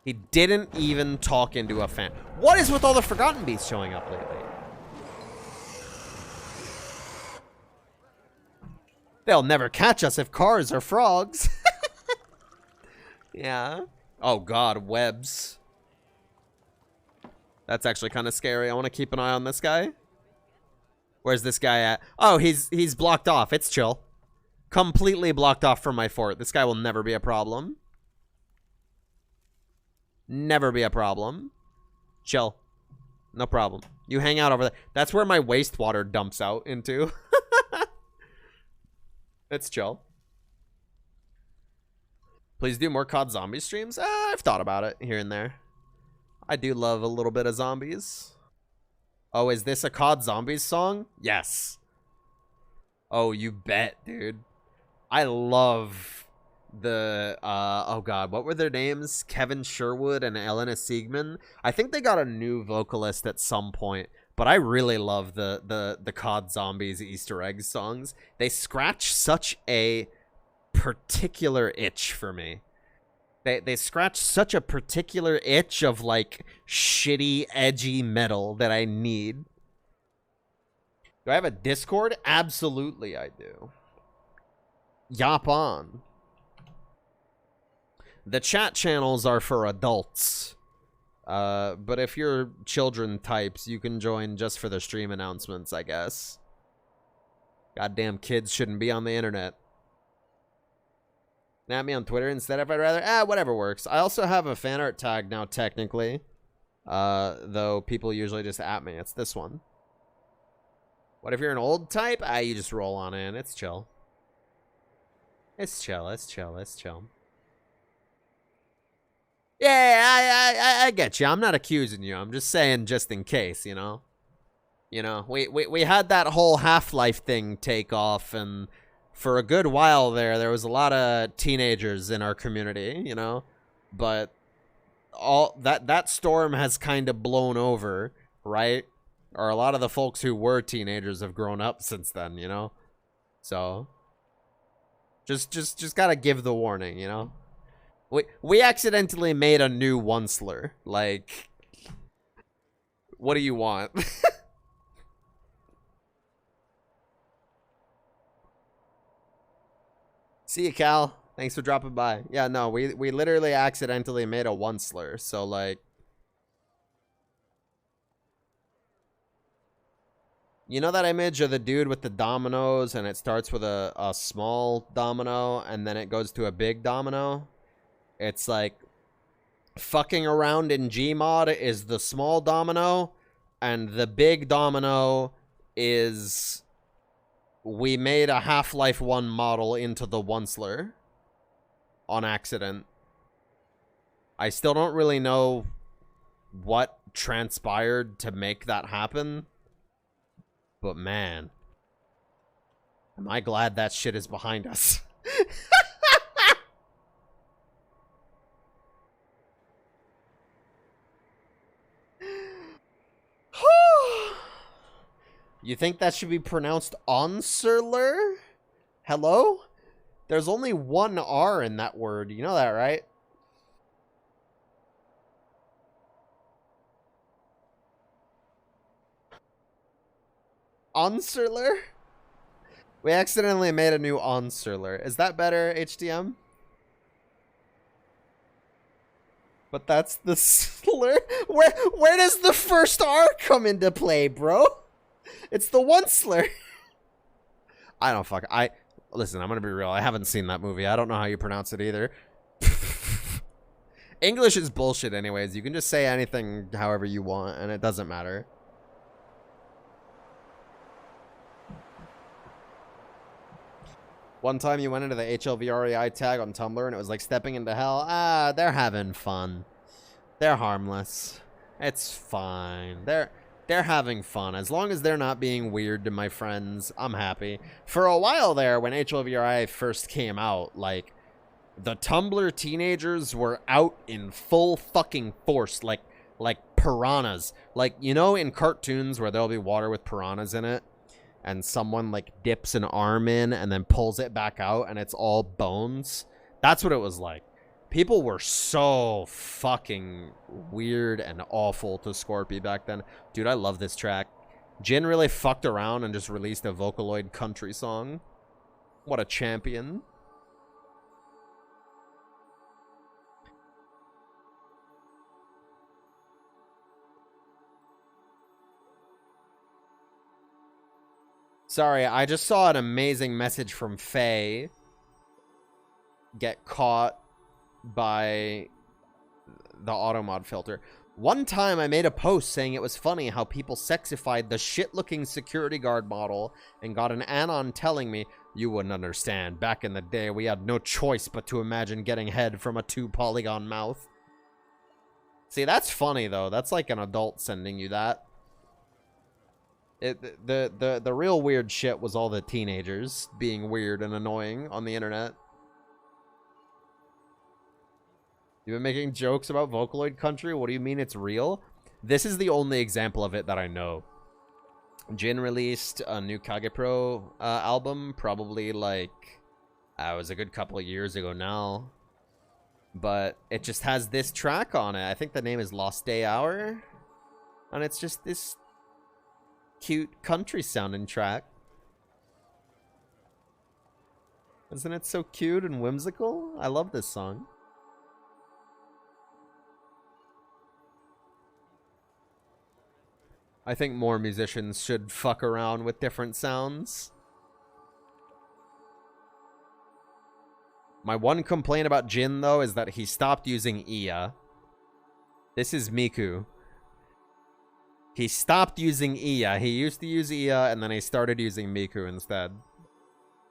He didn't even talk into a fan. What is with all the Forgotten Beasts showing up lately? They'll never catch us if cars are frogs. Yeah. Oh god, webs. That's actually kind of scary. I want to keep an eye on this guy. Where's this guy at? Oh, he's blocked off. It's chill. Completely blocked off from my fort. This guy will never be a problem. Never be a problem. Chill. No problem. You hang out over there. That's where my wastewater dumps out into. It's chill. Please do more COD zombie streams. I've thought about it here and there. I do love a little bit of zombies. Oh, is this a COD Zombies song? Yes. Oh, you bet, dude. I love the, oh god, what were their names? Kevin Sherwood and Elena Siegman. I think they got a new vocalist at some point, but I really love the COD Zombies Easter egg songs. They scratch such a particular itch for me. They scratch such a particular itch of, like, shitty, edgy metal that I need. Do I have a Discord? Absolutely I do. Yop on. The chat channels are for adults. But if you're children types, you can join just for the stream announcements, I guess. Goddamn kids shouldn't be on the internet. At me on Twitter instead if I'd rather. Whatever works. I also have a fan art tag now, technically. Though people usually just at me. It's this one. What if you're an old type? You just roll on in. It's chill. It's chill. It's chill. It's chill. Yeah, I get you. I'm not accusing you. I'm just saying just in case, you know? You know, we had that whole Half-Life thing take off, and for a good while there was a lot of teenagers in our community, you know, but all that storm has kind of blown over, right? Or a lot of the folks who were teenagers have grown up since then, you know? So just gotta give the warning, you know? We accidentally made a new Onceler. Like, what do you want? See you, Cal. Thanks for dropping by. Yeah, no, we literally accidentally made a Onceler, so, like, you know that image of the dude with the dominoes, and it starts with a small domino, and then it goes to a big domino? It's like, fucking around in Gmod is the small domino, and the big domino is... We made a Half-Life 1 model into the Onceler on accident. I still don't really know what transpired to make that happen. But man, am I glad that shit is behind us. You think that should be pronounced Onceler? Hello? There's only one R in that word. You know that, right? Onceler? We accidentally made a new Onceler. Is that better, HDM? But that's the slur. Where does the first R come into play, bro? It's the Onceler. I don't fuck. Listen, I'm gonna be real. I haven't seen that movie. I don't know how you pronounce it either. English is bullshit anyways. You can just say anything however you want, and it doesn't matter. One time you went into the HLVREI tag on Tumblr, and it was like stepping into hell. They're having fun. They're harmless. It's fine. They're having fun. As long as they're not being weird to my friends, I'm happy. For a while there, when HLVRI first came out, like, the Tumblr teenagers were out in full fucking force. Like piranhas. Like, you know, in cartoons where there'll be water with piranhas in it, and someone like dips an arm in and then pulls it back out and it's all bones? That's what it was like. People were so fucking weird and awful to Scorpy back then. Dude, I love this track. Jin really fucked around and just released a Vocaloid country song. What a champion. Sorry, I just saw an amazing message from Faye get caught by the automod filter. One time I made a post saying it was funny how people sexified the shit-looking security guard model and got an anon telling me, you wouldn't understand. Back in the day, we had no choice but to imagine getting head from a 2-polygon mouth. See, that's funny, though. That's like an adult sending you that. The real weird shit was all the teenagers being weird and annoying on the internet. You've been making jokes about Vocaloid country? What do you mean it's real? This is the only example of it that I know. Jin released a new Kagepro album, probably like, it was a good couple of years ago now. But it just has this track on it. I think the name is Lost Day Hour. And it's just this cute country sounding track. Isn't it so cute and whimsical? I love this song. I think more musicians should fuck around with different sounds. My one complaint about Jin, though, is that he stopped using Iya. This is Miku. He stopped using Iya. He used to use Iya, and then he started using Miku instead.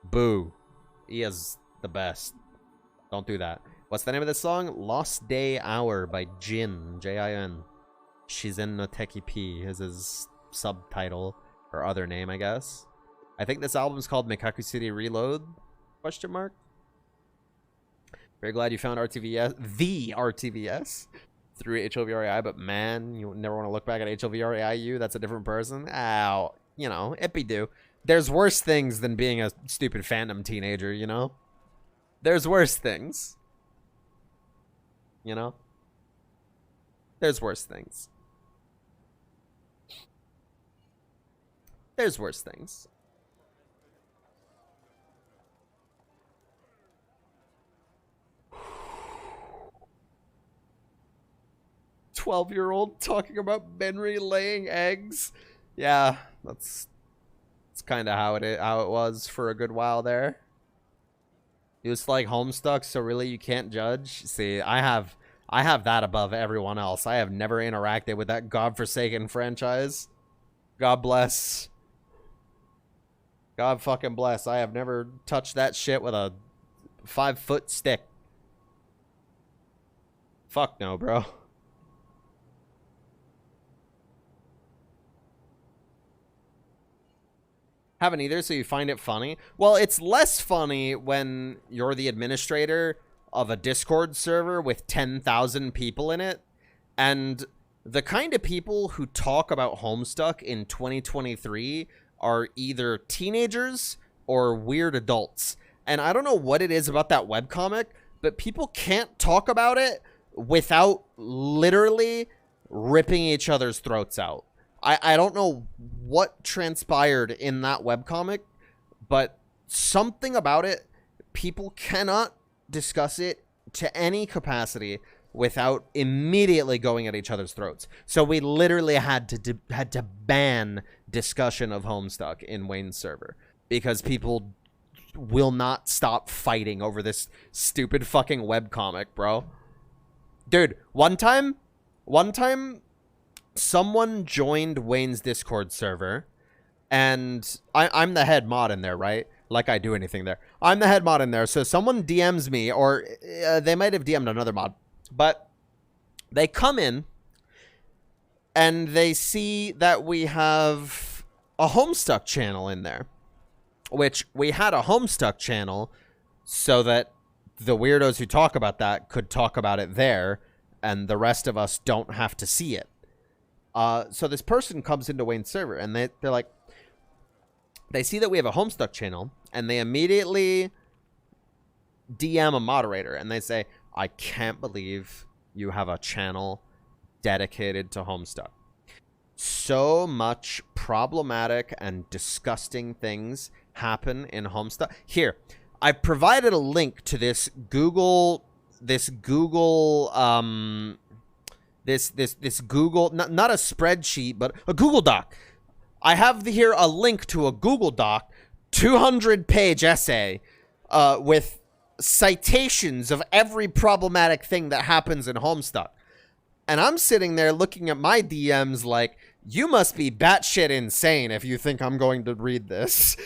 Boo. Iya's the best. Don't do that. What's the name of this song? Lost Day Hour by Jin. J-I-N. Shizen no Teki P is his subtitle, or other name, I guess. I think this album's called Mikaku City Reload? Question mark? Very glad you found RTVS, the RTVS, through HLVRAI, but man, you never want to look back at HLVRAIU. That's a different person. Ow. You know, it be do. There's worse things than being a stupid fandom teenager, you know? There's worse things. You know? There's worse things. There's worse things. "12-year-old talking about Benry laying eggs." Yeah, that's kind of how it was for a good while there. He was like Homestuck, so really you can't judge. See, I have that above everyone else. I have never interacted with that godforsaken franchise. God bless. God fucking bless. I have never touched that shit with a 5-foot stick. Fuck no, bro. Haven't either, so you find it funny? Well, it's less funny when you're the administrator of a Discord server with 10,000 people in it, and the kind of people who talk about Homestuck in 2023 are either teenagers or weird adults. And I don't know what it is about that webcomic, but people can't talk about it without literally ripping each other's throats out. I don't know what transpired in that webcomic, but something about it, people cannot discuss it to any capacity without immediately going at each other's throats. So we literally had to ban discussion of Homestuck in Wayne's server because people will not stop fighting over this stupid fucking webcomic, bro. Dude, one time someone joined Wayne's Discord server, and I'm the head mod in there, right? Like I do anything there. I'm the head mod in there, so someone DMs me, or they might have DM'd another mod, but they come in, and they see that we have a Homestuck channel in there, which we had a Homestuck channel so that the weirdos who talk about that could talk about it there, and the rest of us don't have to see it. So this person comes into Wayne's server, and they're like, they see that we have a Homestuck channel, and they immediately DM a moderator, and they say, I can't believe you have a channel dedicated to Homestuck. So much problematic and disgusting things happen in Homestuck. Here, I provided a link to this Google, not a spreadsheet, but a Google Doc. I have here a link to a Google Doc, 200-page essay, with citations of every problematic thing that happens in Homestuck. And I'm sitting there looking at my DMs like, you must be batshit insane if you think I'm going to read this.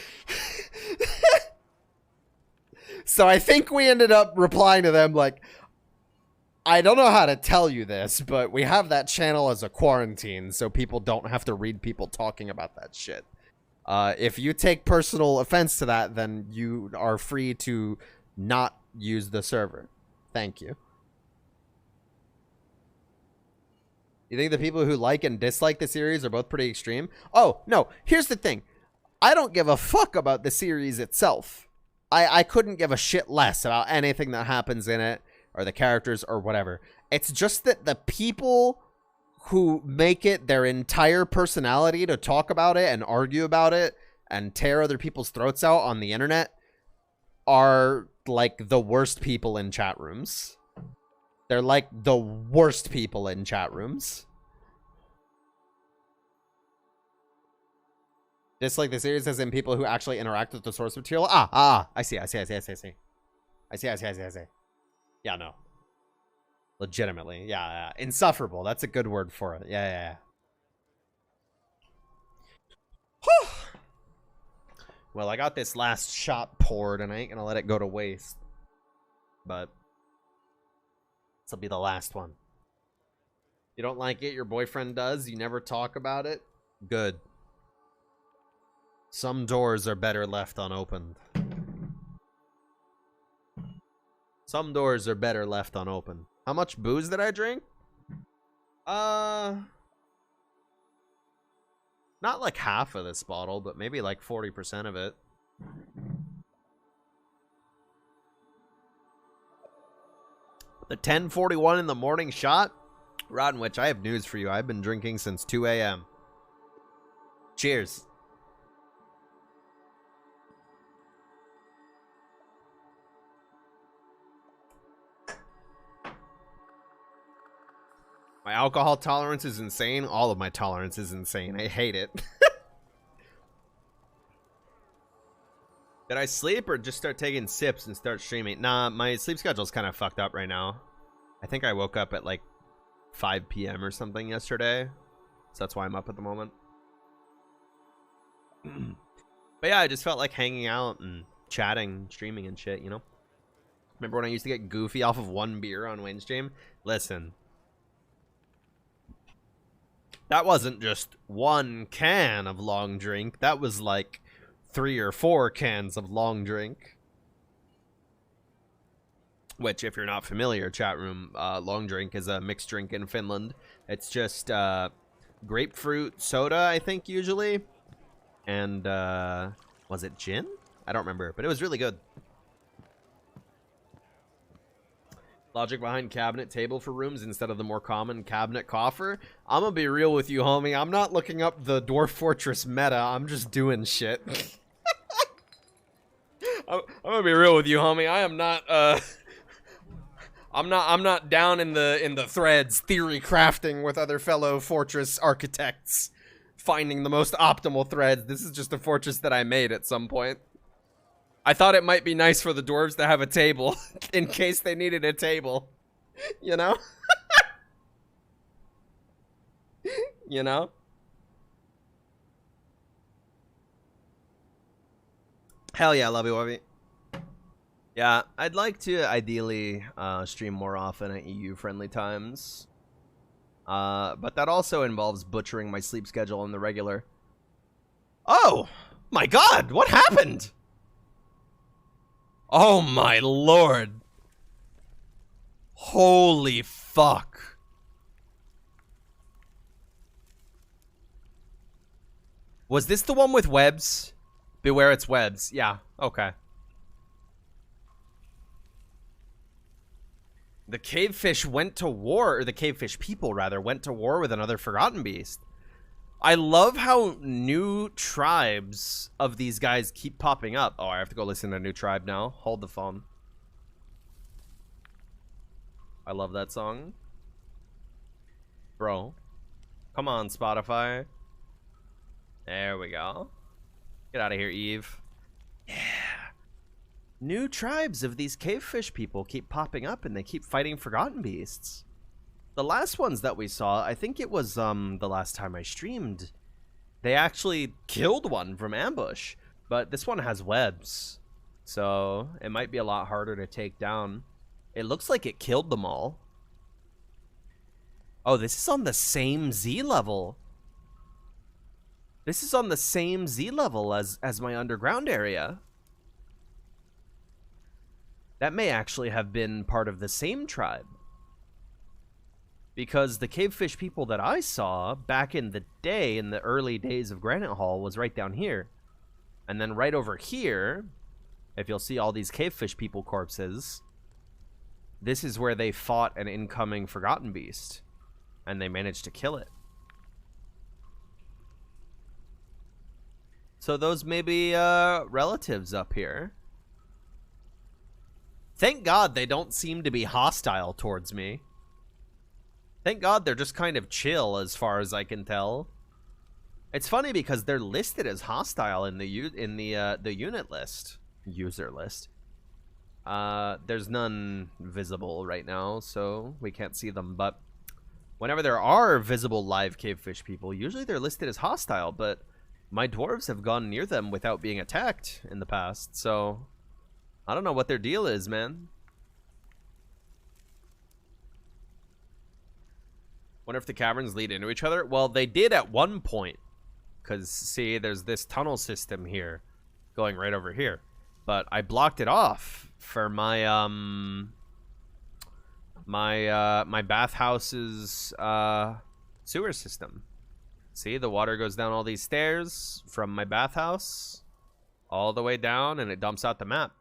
So I think we ended up replying to them like, I don't know how to tell you this, but we have that channel as a quarantine so people don't have to read people talking about that shit. If you take personal offense to that, then you are free to not use the server. Thank you. You think the people who like and dislike the series are both pretty extreme? Oh, no. Here's the thing. I don't give a fuck about the series itself. I couldn't give a shit less about anything that happens in it or the characters or whatever. It's just that the people who make it their entire personality to talk about it and argue about it and tear other people's throats out on the internet are like the worst people in chat rooms. They're like the worst people in chat rooms. Dislike the series as in people who actually interact with the source material. I see. Yeah, no. Legitimately. Yeah. Insufferable. That's a good word for it. Yeah. Whew. Well, I got this last shot poured, and I ain't gonna let it go to waste. But this will be the last one. You don't like it, your boyfriend does, you never talk about it? Good. Some doors are better left unopened. Some doors are better left unopened. How much booze did I drink? Not like half of this bottle, but maybe like 40% of it. The 10:41 in the morning shot? Rotten Witch, I have news for you. I've been drinking since 2 a.m. Cheers. My alcohol tolerance is insane. All of my tolerance is insane. I hate it. Did I sleep or just start taking sips and start streaming? Nah, my sleep schedule's kind of fucked up right now. I think I woke up at like 5 p.m. or something yesterday. So that's why I'm up at the moment. But yeah, I just felt like hanging out and chatting, streaming and shit, you know? Remember when I used to get goofy off of one beer on Wayne's stream? Listen. That wasn't just one can of long drink. That was like 3 or 4 cans of long drink. Which, if you're not familiar, chat room, long drink is a mixed drink in Finland. It's just grapefruit soda, I think, usually. And, was it gin? I don't remember, but it was really good. Logic behind cabinet table for rooms instead of the more common cabinet coffer. I'm gonna be real with you, homie. I'm not looking up the Dwarf Fortress meta. I'm just doing shit. I'm gonna be real with you, homie. I am not, I'm not down in the threads theory crafting with other fellow fortress architects, finding the most optimal threads. This is just a fortress that I made at some point. I thought it might be nice for the dwarves to have a table in case they needed a table. You know? You know? Hell yeah, love you, Wubby. Yeah, I'd like to ideally stream more often at EU-friendly times. But that also involves butchering my sleep schedule on the regular. Oh! My god! What happened? Oh my lord. Holy fuck. Was this the one with webs? Beware its webs. Yeah, okay. The cavefish went to war, or the cavefish people, rather, went to war with another forgotten beast. I love how new tribes of these guys keep popping up. Oh, I have to go listen to a new tribe now. Hold the phone. I love that song. Bro. Come on, Spotify. There we go. Get out of here, Eve. Yeah. New tribes of these cavefish people keep popping up and they keep fighting forgotten beasts. The last ones that we saw, I think it was the last time I streamed, they actually killed one from ambush. But this one has webs, so it might be a lot harder to take down. It looks like it killed them all. Oh, this is on the same Z level. This is on the same Z level as my underground area. That may actually have been part of the same tribe. Because the cavefish people that I saw back in the day, in the early days of Granitehall, was right down here. And then right over here, if you'll see all these cavefish people corpses, this is where they fought an incoming forgotten beast. And they managed to kill it. So those may be relatives up here. Thank God they don't seem to be hostile towards me. Thank God they're just kind of chill as far as I can tell. It's funny because they're listed as hostile in the unit list, user list. There's none visible right now, so we can't see them. But whenever there are visible live cavefish people, usually they're listed as hostile. But my dwarves have gone near them without being attacked in the past, so I don't know what their deal is, man. Wonder if the caverns lead into each other? Well, they did at one point. Because, see, there's this tunnel system here going right over here. But I blocked it off for my, my bathhouse's, sewer system. See, the water goes down all these stairs from my bathhouse all the way down, and it dumps out the map.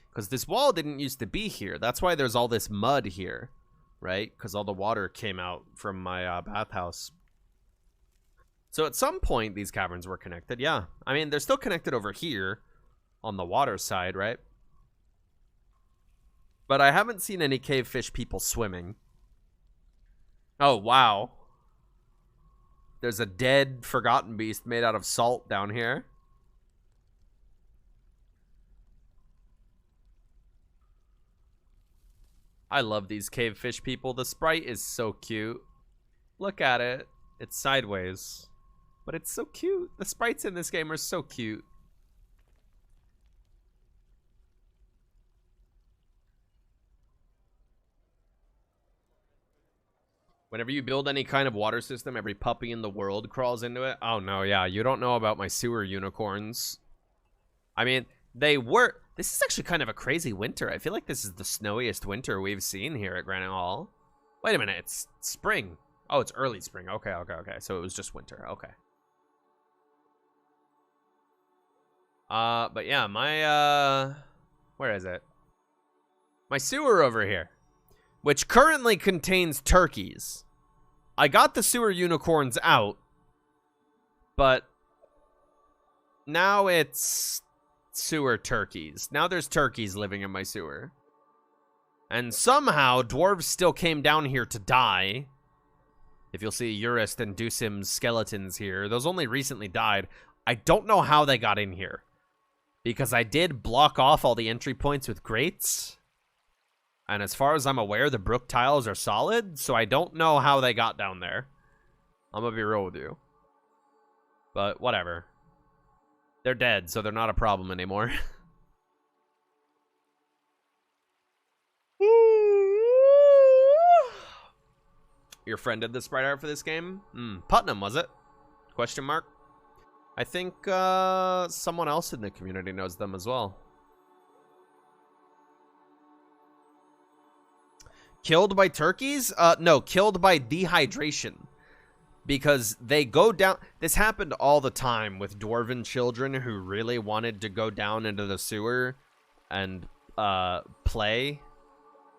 Because this wall didn't used to be here. That's why there's all this mud here. Right? Because all the water came out from my bathhouse. So at some point, these caverns were connected. Yeah. I mean, they're still connected over here on the water side, right? But I haven't seen any cavefish people swimming. Oh, wow. There's a dead, forgotten beast made out of salt down here. I love these cavefish people. The sprite is so cute. Look at it. It's sideways. But it's so cute. The sprites in this game are so cute. Whenever you build any kind of water system, every puppy in the world crawls into it. Oh no, yeah. You don't know about my sewer unicorns. I mean, they were... This is actually kind of a crazy winter. I feel like this is the snowiest winter we've seen here at Granitehall. Wait a minute, it's spring. Oh, it's early spring. Okay. So it was just winter. Okay. But yeah, my, where is it? My sewer over here, which currently contains turkeys. I got the sewer unicorns out, but now it's sewer turkeys. Now there's turkeys living in my sewer. And somehow dwarves still came down here to die. If you'll see Urist and Dusim's skeletons here, those only recently died. I don't know how they got in here, because I did block off all the entry points with grates. And as far as I'm aware, the brook tiles are solid, so I don't know how they got down there. I'm gonna be real with you. But whatever. They're dead, so they're not a problem anymore. Your friend did the sprite art for this game? Putnam, was it? Question mark. I think someone else in the community knows them as well. Killed by turkeys? No, killed by dehydration. because they go down. This happened all the time with dwarven children who really wanted to go down into the sewer and play,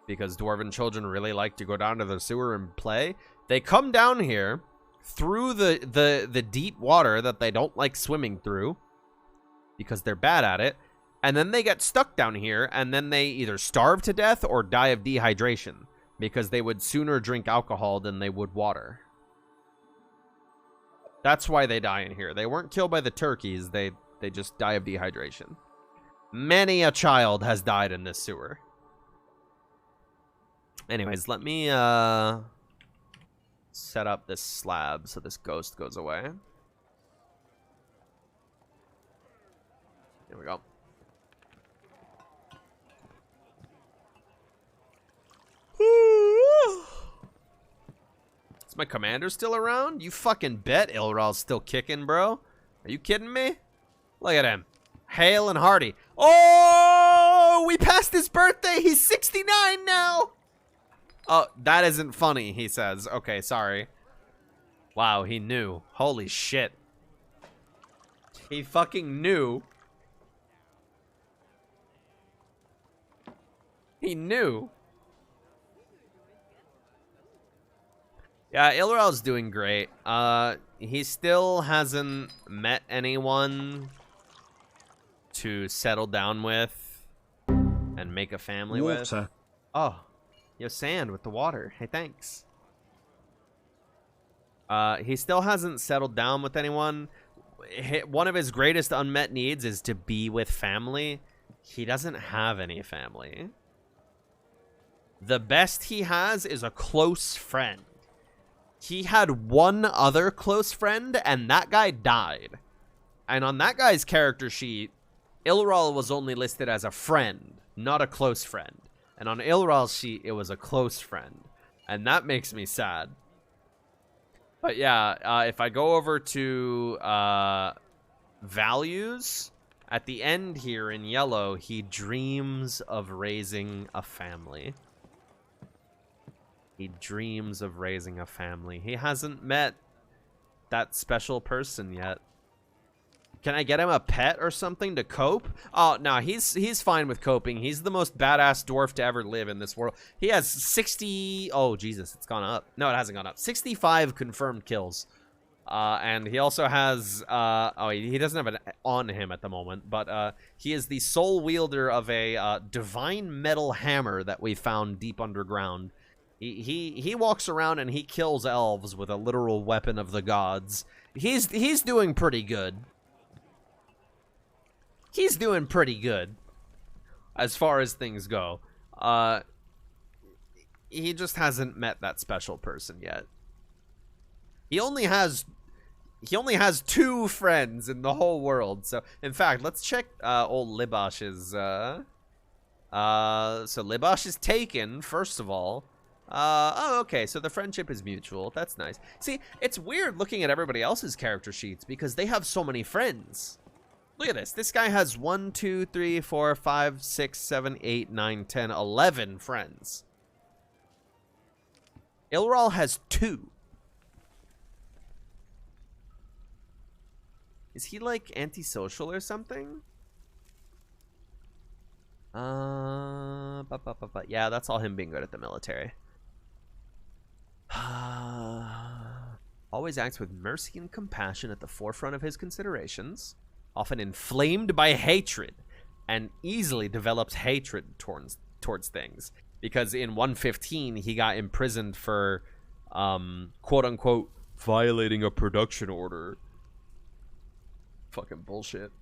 because dwarven children really like to go down to the sewer and play. They come down here through the deep water that they don't like swimming through because they're bad at it, and then they get stuck down here, and then they either starve to death or die of dehydration because they would sooner drink alcohol than they would water. That's why they die in here. They weren't killed by the turkeys. They just die of dehydration. Many a child has died in this sewer. Anyways, let me set up this slab so this ghost goes away. Here we go. Is my commander still around? You fucking bet Ilral's still kicking, bro. Are you kidding me? Look at him. Hale and hearty. Oh, we passed his birthday. He's 69 now. Oh, that isn't funny, he says. Okay, sorry. Wow, he knew. Holy shit. He fucking knew. He knew. Yeah, Ilral's doing great. He still hasn't met anyone to settle down with and make a family with. Oh, you have sand with the water. Hey, thanks. He still hasn't settled down with anyone. One of his greatest unmet needs is to be with family. He doesn't have any family. The best he has is a close friend. He had one other close friend, and that guy died. And on that guy's character sheet, Ilral was only listed as a friend, not a close friend. And on Ilral's sheet, it was a close friend. And that makes me sad. But yeah, if I go over to values, at the end here in yellow, he dreams of raising a family. He dreams of raising a family. He hasn't met that special person yet. Can I get him a pet or something to cope? Oh, no, he's fine with coping. He's the most badass dwarf to ever live in this world. He has 60... Oh, Jesus, it's gone up. No, it hasn't gone up. 65 confirmed kills. And he also has... oh, he doesn't have it on him at the moment, but he is the sole wielder of a divine metal hammer that we found deep underground. He walks around and he kills elves with a literal weapon of the gods. He's doing pretty good. He's doing pretty good as far as things go. He just hasn't met that special person yet. He only has 2 friends in the whole world. So, in fact, let's check old Libosh's. So Libosh is taken, first of all. Oh, okay, so the friendship is mutual. That's nice. See, it's weird looking at everybody else's character sheets because they have so many friends. Look at this. This guy has 1, 2, 3, 4, 5, 6, 7, 8, 9, 10, 11 friends. Ilral has 2. Is he, like, antisocial or something? Yeah, that's all him being good at the military. Always acts with mercy and compassion at the forefront of his considerations, often inflamed by hatred, and easily develops hatred towards things. Because in 115, he got imprisoned for, quote-unquote, violating a production order. Fucking bullshit.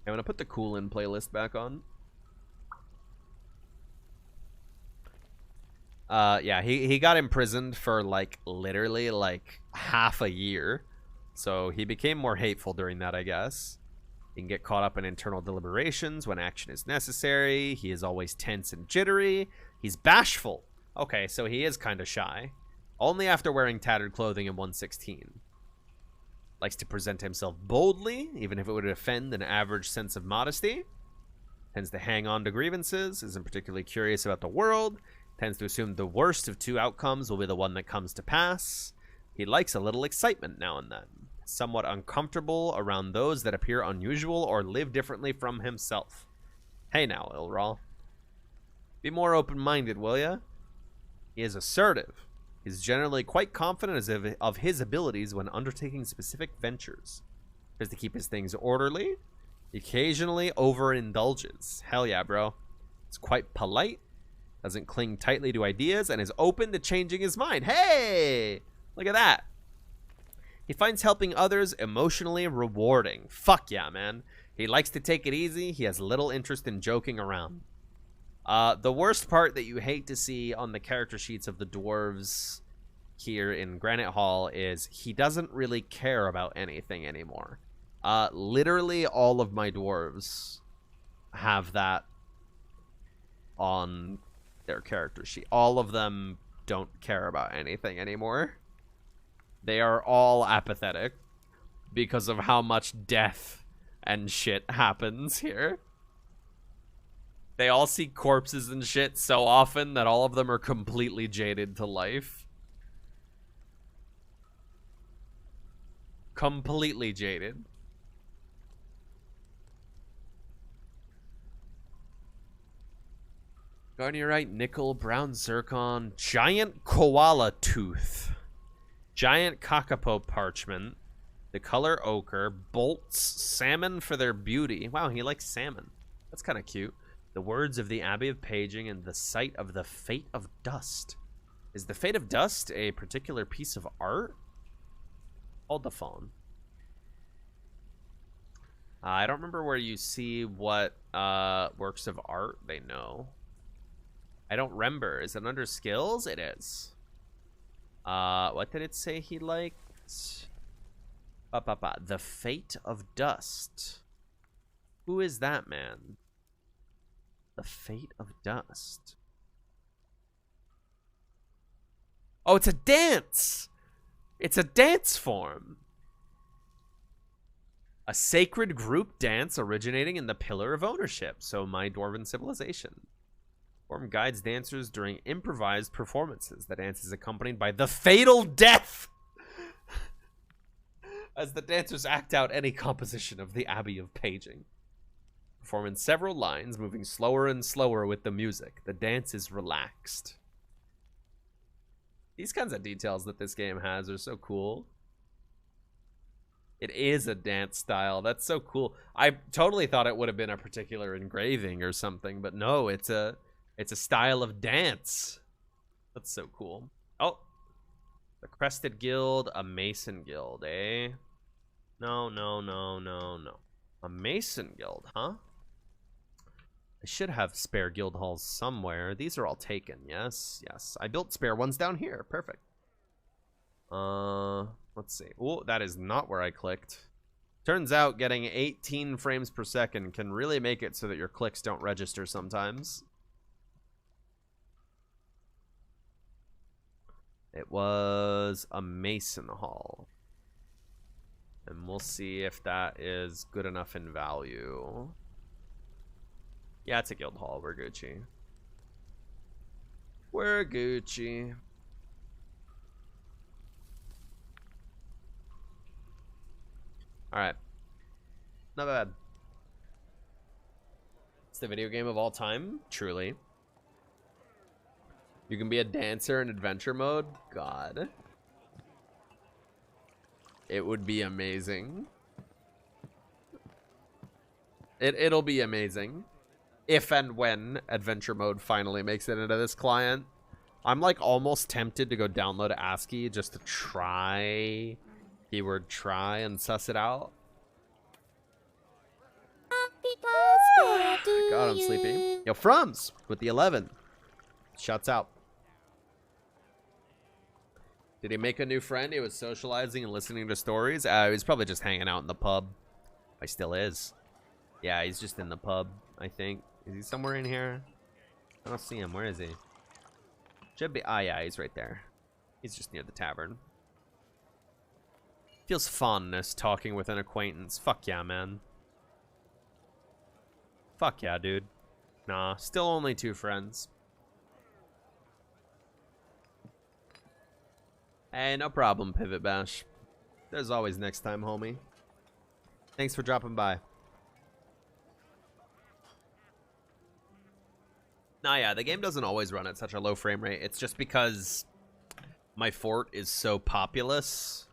I'm gonna put the Cool In playlist back on. Yeah, he got imprisoned for, like, literally, like, half a year. So he became more hateful during that, I guess. He can get caught up in internal deliberations when action is necessary. He is always tense and jittery. He's bashful. Okay, so he is kind of shy. Only after wearing tattered clothing in 116. Likes to present himself boldly, even if it would offend an average sense of modesty. Tends to hang on to grievances. Isn't particularly curious about the world. Tends to assume the worst of 2 outcomes will be the one that comes to pass. He likes a little excitement now and then, somewhat uncomfortable around those that appear unusual or live differently from himself. Hey now, Ilral. Be more open-minded, will ya? He is assertive. He's generally quite confident of his abilities when undertaking specific ventures. Tries to keep his things orderly. He occasionally overindulges. Hell yeah, bro. He's quite polite, doesn't cling tightly to ideas, and is open to changing his mind. Hey! Look at that. He finds helping others emotionally rewarding. Fuck yeah, man. He likes to take it easy. He has little interest in joking around. The worst part that you hate to see on the character sheets of the dwarves here in Granitehall is he doesn't really care about anything anymore. Literally all of my dwarves have that on their character sheet. All of them don't care about anything anymore. They are all apathetic because of how much death and shit happens here. They all see corpses and shit so often that all of them are completely jaded to life. Completely jaded. Garnierite, nickel, brown zircon, giant koala tooth, giant kakapo parchment, the color ochre, bolts, salmon for their beauty. Wow, he likes salmon. That's kind of cute. The words of the Abbey of Paging and the site of the Fate of Dust. Is the Fate of Dust a particular piece of art? Hold the phone. I don't remember where you see what works of art they know. I don't remember. Is it under skills? It is. What did it say he liked? The Fate of Dust. Who is that man? The Fate of Dust. Oh, it's a dance! It's a dance form. A sacred group dance originating in the Pillar of Ownership, so my Dwarven civilization. Form guides dancers during improvised performances. The dance is accompanied by the fatal death as the dancers act out any composition of the Abbey of Paging. Perform in several lines, moving slower and slower with the music. The dance is relaxed. These kinds of details that this game has are so cool. It is a dance style. That's so cool. I totally thought it would have been a particular engraving or something, but no, it's a style of dance. That's so cool. Oh, the Crested Guild, a Mason Guild, eh? No. A Mason Guild, huh? I should have spare guild halls somewhere. These are all taken. Yes. I built spare ones down here. Perfect. Let's see. Oh, that is not where I clicked. Turns out getting 18 frames per second can really make it so that your clicks don't register sometimes. It was a Mason Hall. And we'll see if that is good enough in value. Yeah, it's a guild hall. We're Gucci. We're Gucci. Alright. Not bad. It's the video game of all time. Truly. You can be a dancer in adventure mode. God. It would be amazing. It'll be amazing. If and when adventure mode finally makes it into this client. I'm like almost tempted to go download ASCII just to try keyword try and suss it out. God, I'm sleepy. Yo, Frums with the 11. Shouts out. Did he make a new friend? He was socializing and listening to stories. He's probably just hanging out in the pub. He still is. Yeah, he's just in the pub, I think. Is he somewhere in here? I don't see him. Where is he? Should be. Ah, yeah, he's right there. He's just near the tavern. Feels fondness talking with an acquaintance. Fuck yeah, man. Fuck yeah, dude. Nah, still only 2 friends. Hey, no problem, Pivot Bash. There's always next time, homie. Thanks for dropping by. Nah, yeah, the game doesn't always run at such a low frame rate. It's just because my fort is so populous,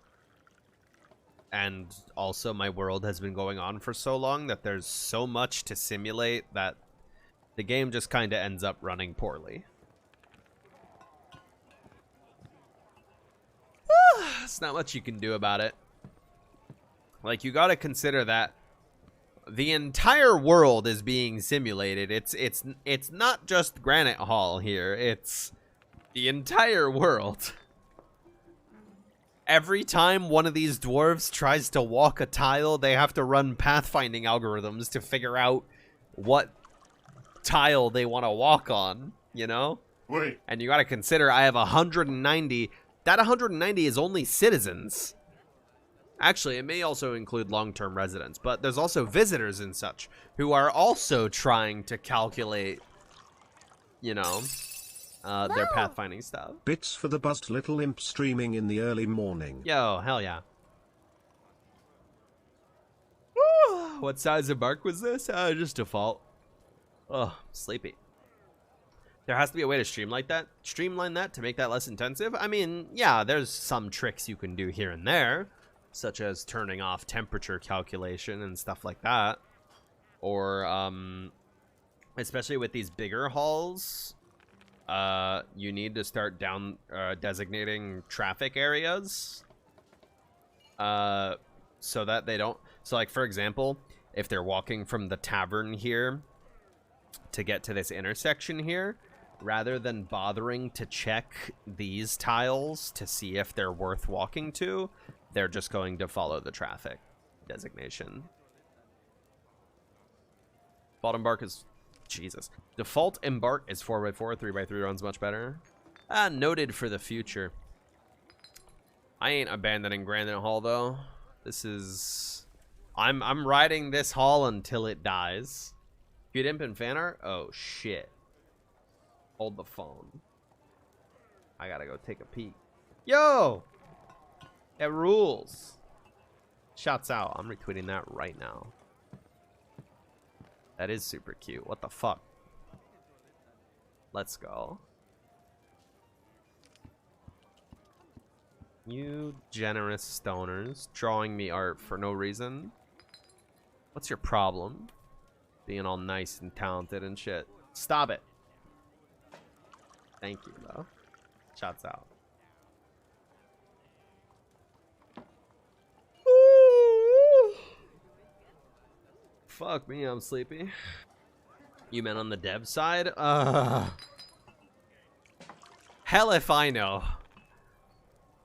and also my world has been going on for so long that there's so much to simulate that the game just kind of ends up running poorly. There's not much you can do about it. Like, you gotta consider that the entire world is being simulated. It's not just Granitehall here. It's the entire world. Every time one of these dwarves tries to walk a tile, they have to run pathfinding algorithms to figure out what tile they want to walk on, you know? Wait. And you gotta consider I have 190. That 190 is only citizens. Actually, it may also include long-term residents, but there's also visitors and such who are also trying to calculate, you know, their pathfinding stuff. Bits for the buzzed little imp streaming in the early morning. Yo, hell yeah. Woo! What size of bark was this? Just default. Oh, sleepy. There has to be a way to streamline that to make that less intensive. I mean, yeah, there's some tricks you can do here and there, such as turning off temperature calculation and stuff like that. Or, especially with these bigger halls, you need to start designating traffic areas, so that they don't. So, like, for example, if they're walking from the tavern here to get to this intersection here, rather than bothering to check these tiles to see if they're worth walking to, they're just going to follow the traffic designation. Default embark is... Jesus. Default embark is 4x4. 3x3 runs much better. Noted for the future. I ain't abandoning Granitehall, though. This is... I'm riding this hall until it dies. Good imp and fan art? Oh, shit. Hold the phone. I gotta go take a peek. Yo! It rules. Shouts out. I'm retweeting that right now. That is super cute. What the fuck? Let's go. You generous stoners drawing me art for no reason. What's your problem? Being all nice and talented and shit. Stop it. Thank you, though. Shouts out. Fuck me, I'm sleepy. You meant on the dev side? Hell if I know.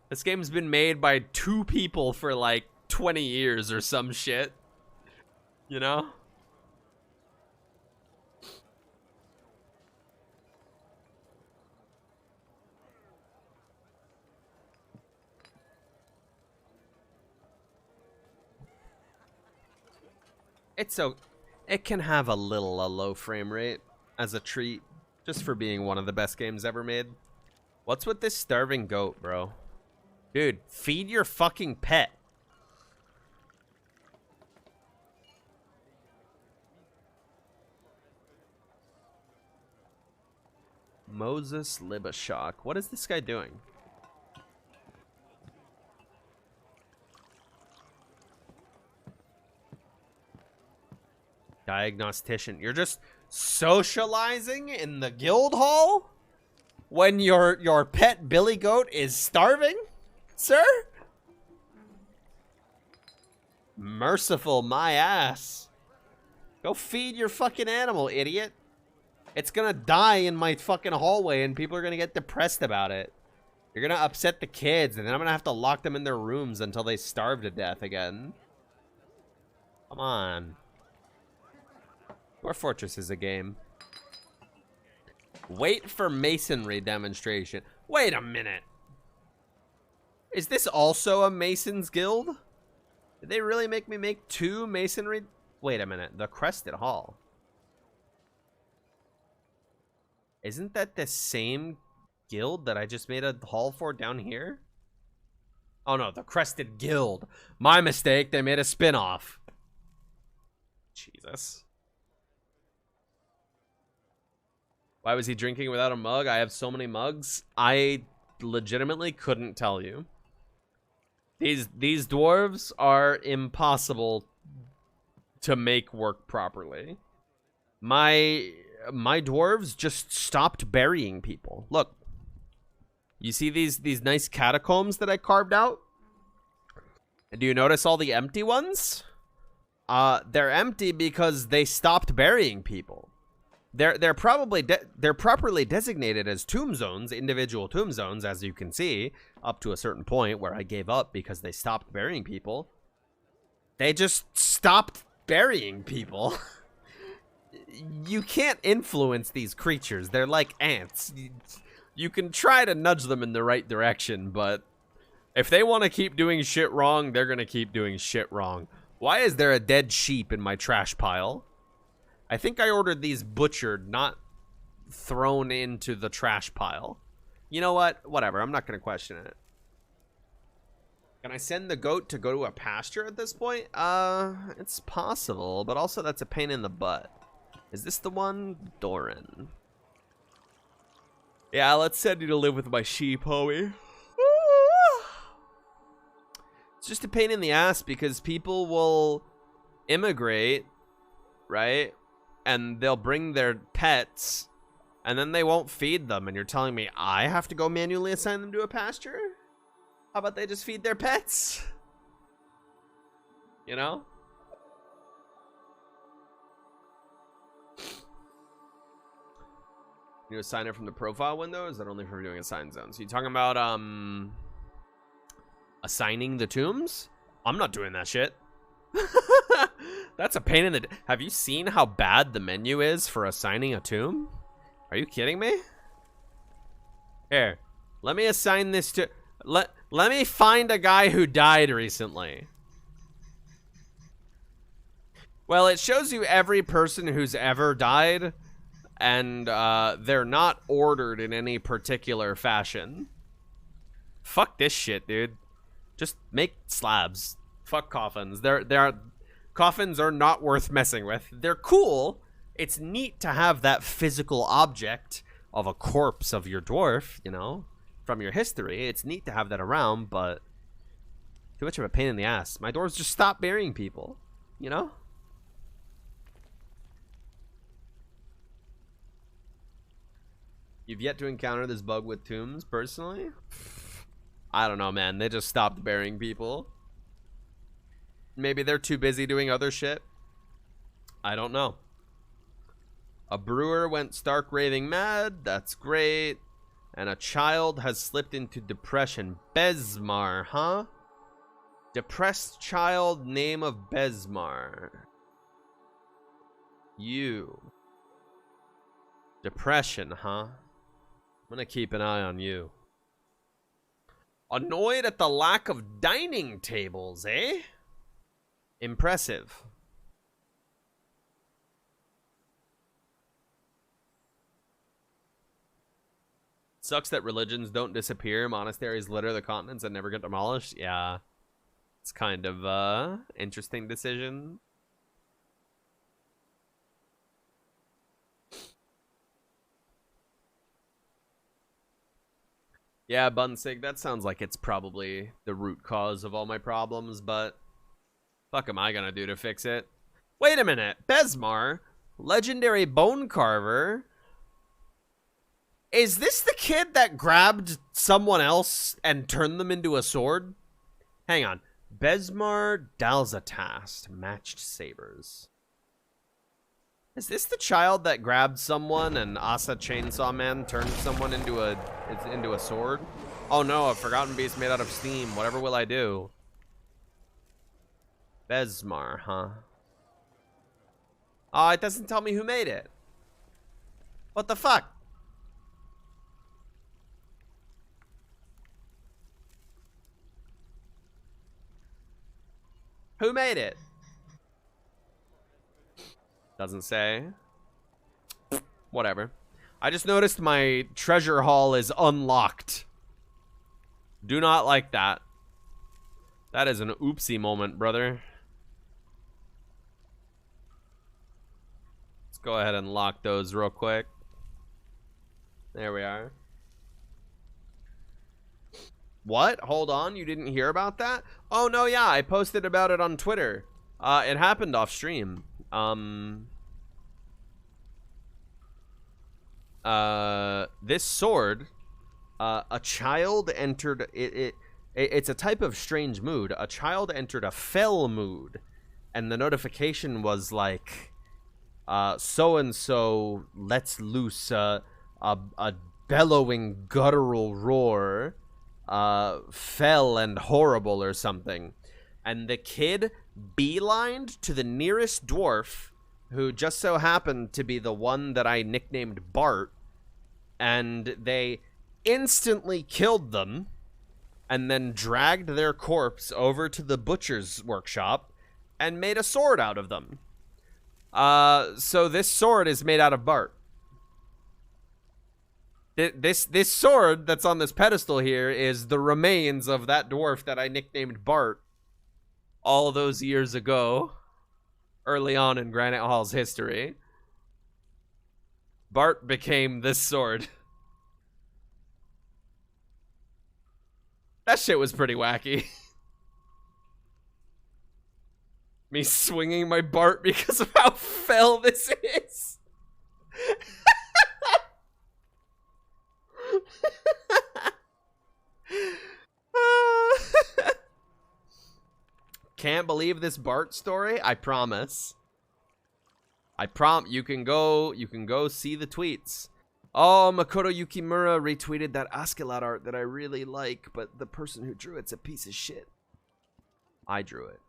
This game's been made by 2 people for like 20 years or some shit. You know? It can have a low frame rate as a treat, just for being one of the best games ever made. What's with this starving goat, bro? Dude, feed your fucking pet. Moses Libashok. What is this guy doing? Diagnostician. You're just socializing in the guild hall when your pet billy goat is starving, sir? Merciful my ass. Go feed your fucking animal, idiot. It's gonna die in my fucking hallway and people are gonna get depressed about it. You're gonna upset the kids and then I'm gonna have to lock them in their rooms until they starve to death again. Come on. Dwarf Fortress is a game. Wait for masonry demonstration. Wait a minute. Is this also a Mason's Guild? Did they really make me make 2 masonry? Wait a minute. The Crested Hall. Isn't that the same guild that I just made a hall for down here? Oh no, the Crested Guild. My mistake, they made a spin-off. Jesus. Why was he drinking without a mug? I have so many mugs. I legitimately couldn't tell you. These dwarves are impossible to make work properly. My dwarves just stopped burying people. Look. You see these nice catacombs that I carved out? Do you notice all the empty ones? They're empty because they stopped burying people. They're properly designated as tomb zones, individual tomb zones, as you can see, up to a certain point where I gave up because they stopped burying people. They just stopped burying people. You can't influence these creatures. They're like ants. You can try to nudge them in the right direction, but if they want to keep doing shit wrong, they're going to keep doing shit wrong. Why is there a dead sheep in my trash pile? I think I ordered these butchered, not thrown into the trash pile. You know what? Whatever. I'm not going to question it. Can I send the goat to go to a pasture at this point? It's possible, but also that's a pain in the butt. Is this the one? Doran. Yeah, let's send you to live with my sheep, homie. It's just a pain in the ass because people will immigrate, right? And they'll bring their pets, and then they won't feed them. And you're telling me I have to go manually assign them to a pasture? How about they just feed their pets? You know? You assign it from the profile window? Or is that only for doing assign zones? So you talking about assigning the tombs? I'm not doing that shit. That's a pain in the... Have you seen how bad the menu is for assigning a tomb? Are you kidding me? Here, let me assign this to... Let me find a guy who died recently. Well, it shows you every person who's ever died, and they're not ordered in any particular fashion. Fuck this shit, dude. Just make slabs. Fuck coffins. Coffins are not worth messing with. They're cool. It's neat to have that physical object of a corpse of your dwarf, you know, from your history. It's neat to have that around, but too much of a pain in the ass. My dwarves just stop burying people, you know? You've yet to encounter this bug with tombs, personally? I don't know, man. They just stopped burying people. Maybe they're too busy doing other shit. I don't know. A brewer went stark raving mad. That's great. And a child has slipped into depression. Besmar, huh? Depressed child, name of Besmar. You. Depression, huh? I'm gonna keep an eye on you. Annoyed at the lack of dining tables, eh? Impressive. Sucks that religions don't disappear. Monasteries litter the continents and never get demolished. Yeah. It's kind of interesting decision. Yeah, Bunsig, that sounds like it's probably the root cause of all my problems, but fuck am I gonna do to fix it? Wait a minute, Besmar, legendary bone carver. Is this the kid that grabbed someone else and turned them into a sword? Hang on. Besmar Dalzatast, matched sabers. Is this the child that grabbed someone and Asa Chainsaw Man turned someone into a sword? Oh no, a forgotten beast made out of steam. Whatever will I do? Besmar, huh? Oh, it doesn't tell me who made it. What the fuck? Who made it? Doesn't say. Whatever. I just noticed my treasure haul is unlocked. Do not like that. That is an oopsie moment, brother. Let's go ahead and lock those real quick. There we are. What? Hold on, you didn't hear about that? Oh, no, yeah, I posted about it on Twitter. It happened off stream. This sword, a child entered it's a type of strange mood. A child entered a fell mood, and the notification was like, so and so lets loose a bellowing guttural roar, fell and horrible or something. And the kid beelined to the nearest dwarf, who just so happened to be the one that I nicknamed Bart, and they instantly killed them, and then dragged their corpse over to the butcher's workshop and made a sword out of them. So this sword is made out of Bart. This sword that's on this pedestal here is the remains of that dwarf that I nicknamed Bart all those years ago, early on in Granite Hall's history. Bart became this sword. That shit was pretty wacky. Me swinging my Bart because of how fell this is. Can't believe this Bart story. I promise. You can go see the tweets. Oh, Makoto Yukimura retweeted that Askeladd art that I really like, but the person who drew it's a piece of shit. I drew it.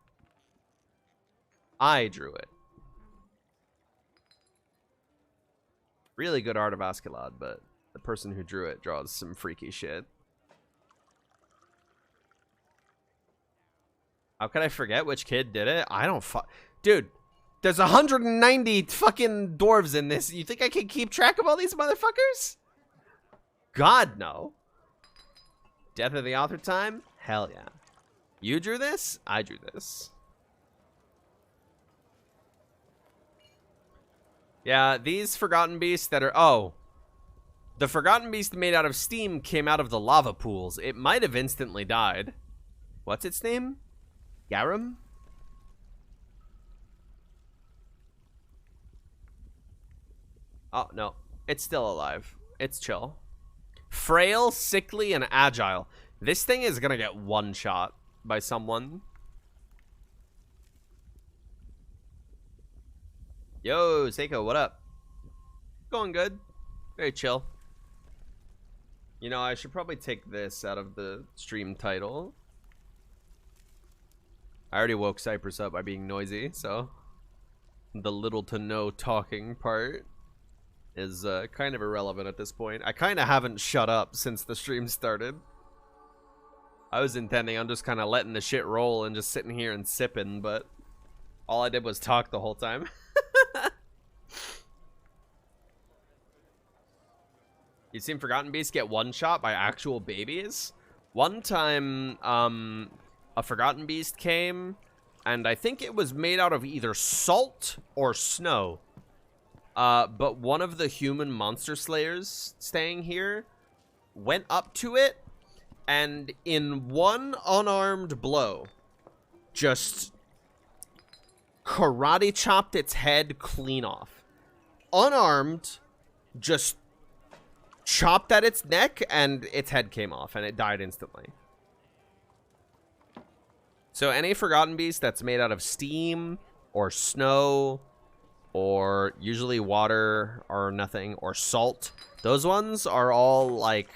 Really good art of Askeladd, but the person who drew it draws some freaky shit. How could I forget which kid did it? I don't Dude, there's 190 fucking dwarves in this. You think I can keep track of all these motherfuckers? God, no. Death of the Author time? Hell yeah. You drew this? I drew this. Yeah, these Forgotten Beasts that are... Oh. The Forgotten Beast made out of steam came out of the lava pools. It might have instantly died. What's its name? Garum? Oh, no. It's still alive. It's chill. Frail, sickly, and agile. This thing is gonna get one shot by someone. Yo, Seiko, what up? Going good. Very chill. You know, I should probably take this out of the stream title. I already woke Cypress up by being noisy, so the little to no talking part is kind of irrelevant at this point. I kind of haven't shut up since the stream started. I was intending on just kind of letting the shit roll and just sitting here and sipping, but all I did was talk the whole time. You've seen Forgotten Beasts get one shot by actual babies? One time, a Forgotten Beast came, and I think it was made out of either salt or snow. But one of the human monster slayers staying here went up to it, and in one unarmed blow, just karate chopped its head clean off. Unarmed, just chopped at its neck, and its head came off, and it died instantly. So any Forgotten Beast that's made out of steam or snow or usually water or nothing or salt, those ones are all like,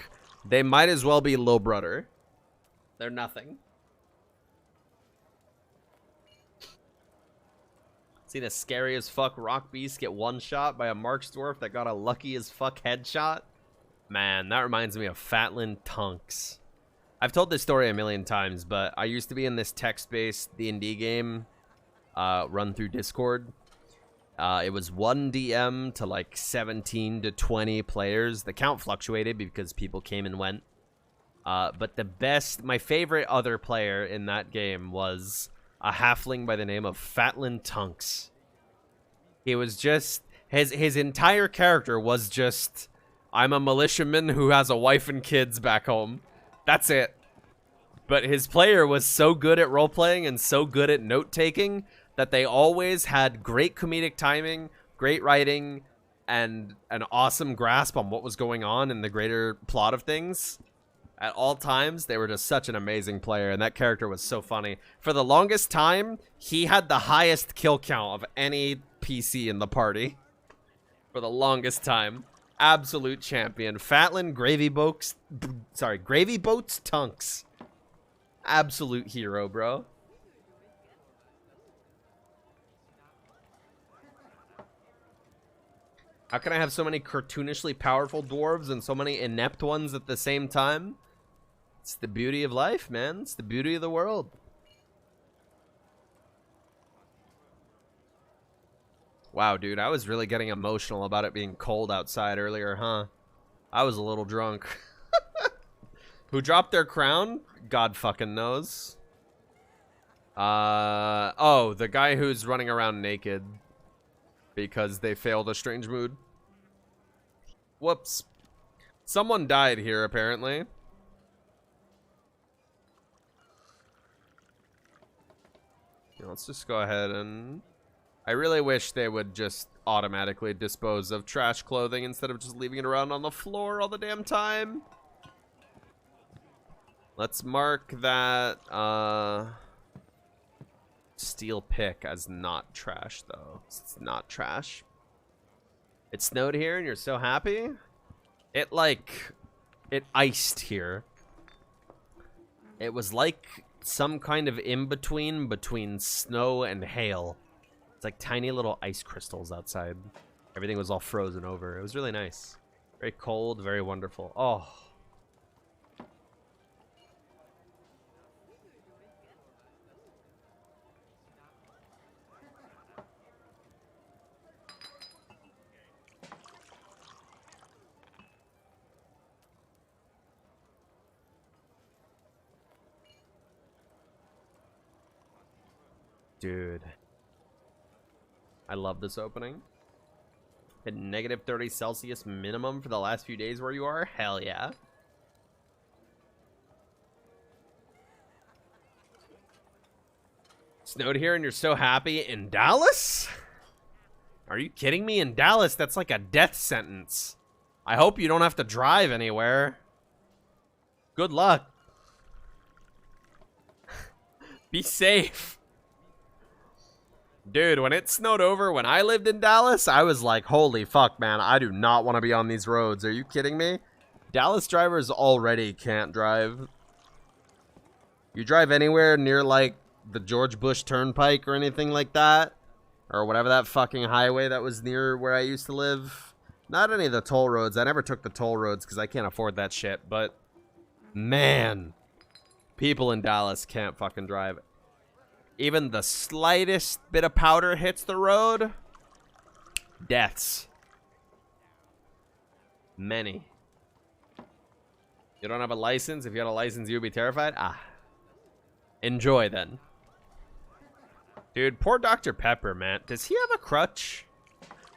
they might as well be low brother. They're nothing. Seen a scary as fuck rock beast get one shot by a Marks dwarf that got a lucky as fuck headshot. Man, that reminds me of Fatland Tunks. I've told this story a million times, but I used to be in this text-based D&D game run through Discord. It was 1 DM to like 17 to 20 players. The count fluctuated because people came and went. But my favorite other player in that game was a halfling by the name of Fatlin Tunks. He was just, his entire character was just, I'm a militiaman who has a wife and kids back home. That's it. But his player was so good at role-playing and so good at note-taking that they always had great comedic timing, great writing, and an awesome grasp on what was going on in the greater plot of things. At all times, they were just such an amazing player, and that character was so funny. For the longest time, he had the highest kill count of any PC in the party. For the longest time. Absolute champion. Fatlin Gravy Boats Tunks. Absolute hero, bro. How can I have so many cartoonishly powerful dwarves and so many inept ones at the same time? It's the beauty of life, man. It's the beauty of the world. Wow, dude, I was really getting emotional about it being cold outside earlier, huh? I was a little drunk. Who dropped their crown? God fucking knows. Oh, the guy who's running around naked because they failed a strange mood. Whoops. Someone died here, apparently. Let's just go ahead and... I really wish they would just automatically dispose of trash clothing instead of just leaving it around on the floor all the damn time. Let's mark that steel pick as not trash, though. It's not trash. It snowed here and you're so happy? It iced here. It was like some kind of in-between between snow and hail. It's like tiny little ice crystals outside. Everything was all frozen over. It was really nice. Very cold, very wonderful. Oh. Dude. I love this opening. Hit negative 30 Celsius minimum for the last few days where you are? Hell yeah. Snowed here and you're so happy in Dallas? Are you kidding me? In Dallas, that's like a death sentence. I hope you don't have to drive anywhere. Good luck. Be safe. Dude, when it snowed over when I lived in Dallas, I was like, holy fuck, man, I do not want to be on these roads. Are you kidding me? Dallas drivers already can't drive. You drive anywhere near, like, the George Bush Turnpike or anything like that, or whatever that fucking highway that was near where I used to live. Not any of the toll roads. I never took the toll roads because I can't afford that shit, but, man, people in Dallas can't fucking drive. Even the slightest bit of powder hits the road, deaths. Many. You don't have a license? If you had a license, you would be terrified? Ah. Enjoy, then. Dude, poor Dr. Pepper, man. Does he have a crutch?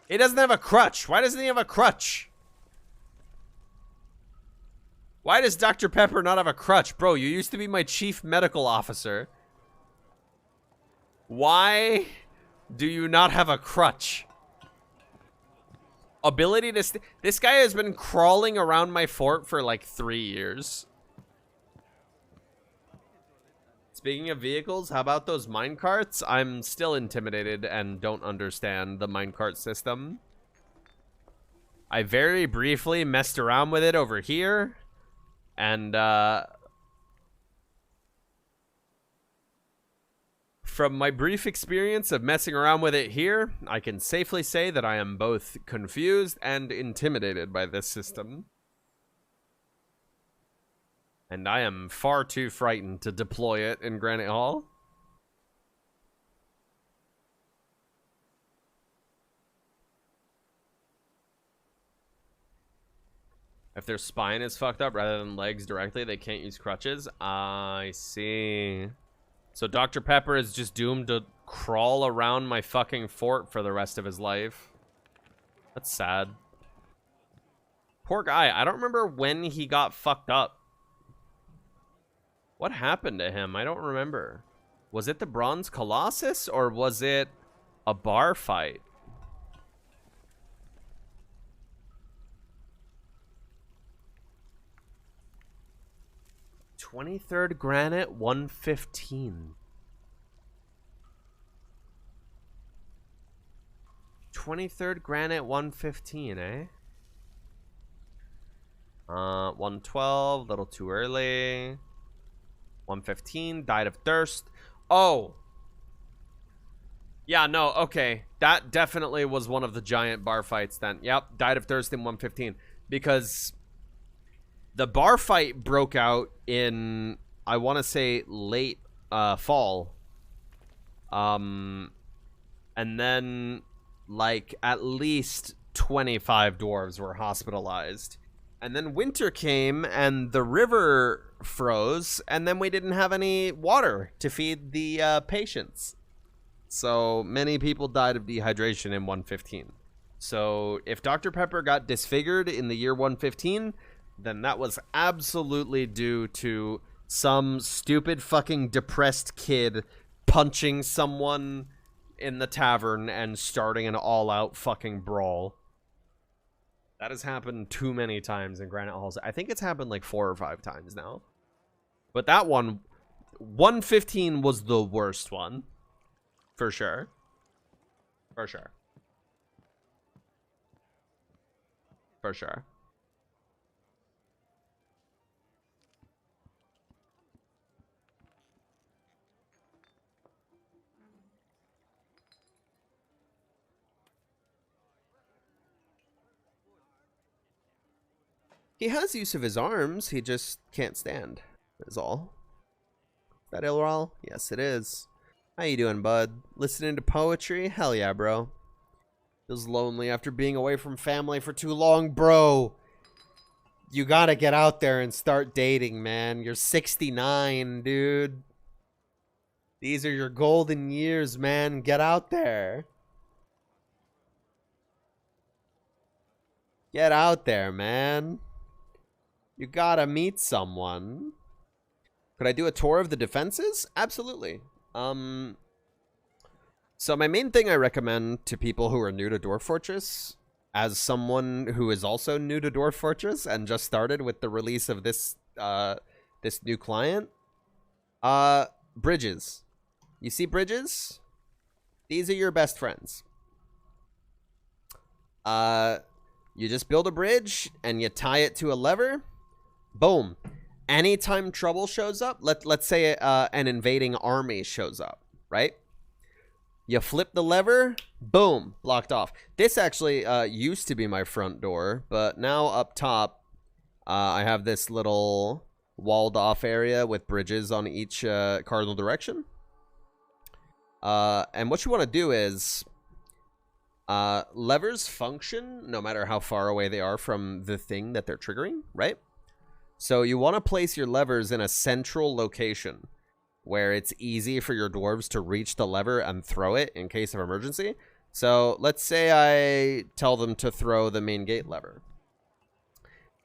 He doesn't have a crutch. Why doesn't he have a crutch? Why does Dr. Pepper not have a crutch? Bro, you used to be my chief medical officer. Why do you not have a crutch? Ability to... This guy has been crawling around my fort for like 3 years. Speaking of vehicles, how about those minecarts? I'm still intimidated and don't understand the minecart system. I very briefly messed around with it over here. And, from my brief experience of messing around with it here, I can safely say that I am both confused and intimidated by this system. And I am far too frightened to deploy it in Granitehall. If their spine is fucked up rather than legs directly, they can't use crutches. I see. So Dr. Pepper is just doomed to crawl around my fucking fort for the rest of his life. That's sad. Poor guy. I don't remember when he got fucked up. What happened to him? I don't remember. Was it the Bronze Colossus or was it a bar fight? "23rd Granite 115. 23rd Granite 115, eh? 112, little too early. 115, died of thirst. Oh! Yeah, no, okay. That definitely was one of the giant bar fights then. Yep, died of thirst in 115. Because the bar fight broke out in, I want to say, late fall. And then, like, at least 25 dwarves were hospitalized. And then winter came and the river froze, and then we didn't have any water to feed the patients. So many people died of dehydration in 115. So if Dr. Pepper got disfigured in the year 115, then that was absolutely due to some stupid fucking depressed kid punching someone in the tavern and starting an all-out fucking brawl. That has happened too many times in Granite Halls. I think it's happened like 4 or 5 times now. But that one, 115 was the worst one. For sure. For sure. For sure. He has use of his arms, he just can't stand, is all. Is that Ilral? Yes, it is. How you doing, bud? Listening to poetry? Hell yeah, bro. Feels lonely after being away from family for too long, bro. You gotta get out there and start dating, man. You're 69, dude. These are your golden years, man. Get out there. Get out there, man. You gotta meet someone. Could I do a tour of the defenses? Absolutely. So my main thing I recommend to people who are new to Dwarf Fortress, as someone who is also new to Dwarf Fortress and just started with the release of this this new client, bridges. You see bridges? These are your best friends. You just build a bridge and you tie it to a lever. Boom. Anytime trouble shows up, let's say an invading army shows up, right? You flip the lever, boom, blocked off. This actually used to be my front door, but now up top, I have this little walled off area with bridges on each cardinal direction. And what you want to do is, levers function no matter how far away they are from the thing that they're triggering, right? So you want to place your levers in a central location where it's easy for your dwarves to reach the lever and throw it in case of emergency. So let's say I tell them to throw the main gate lever.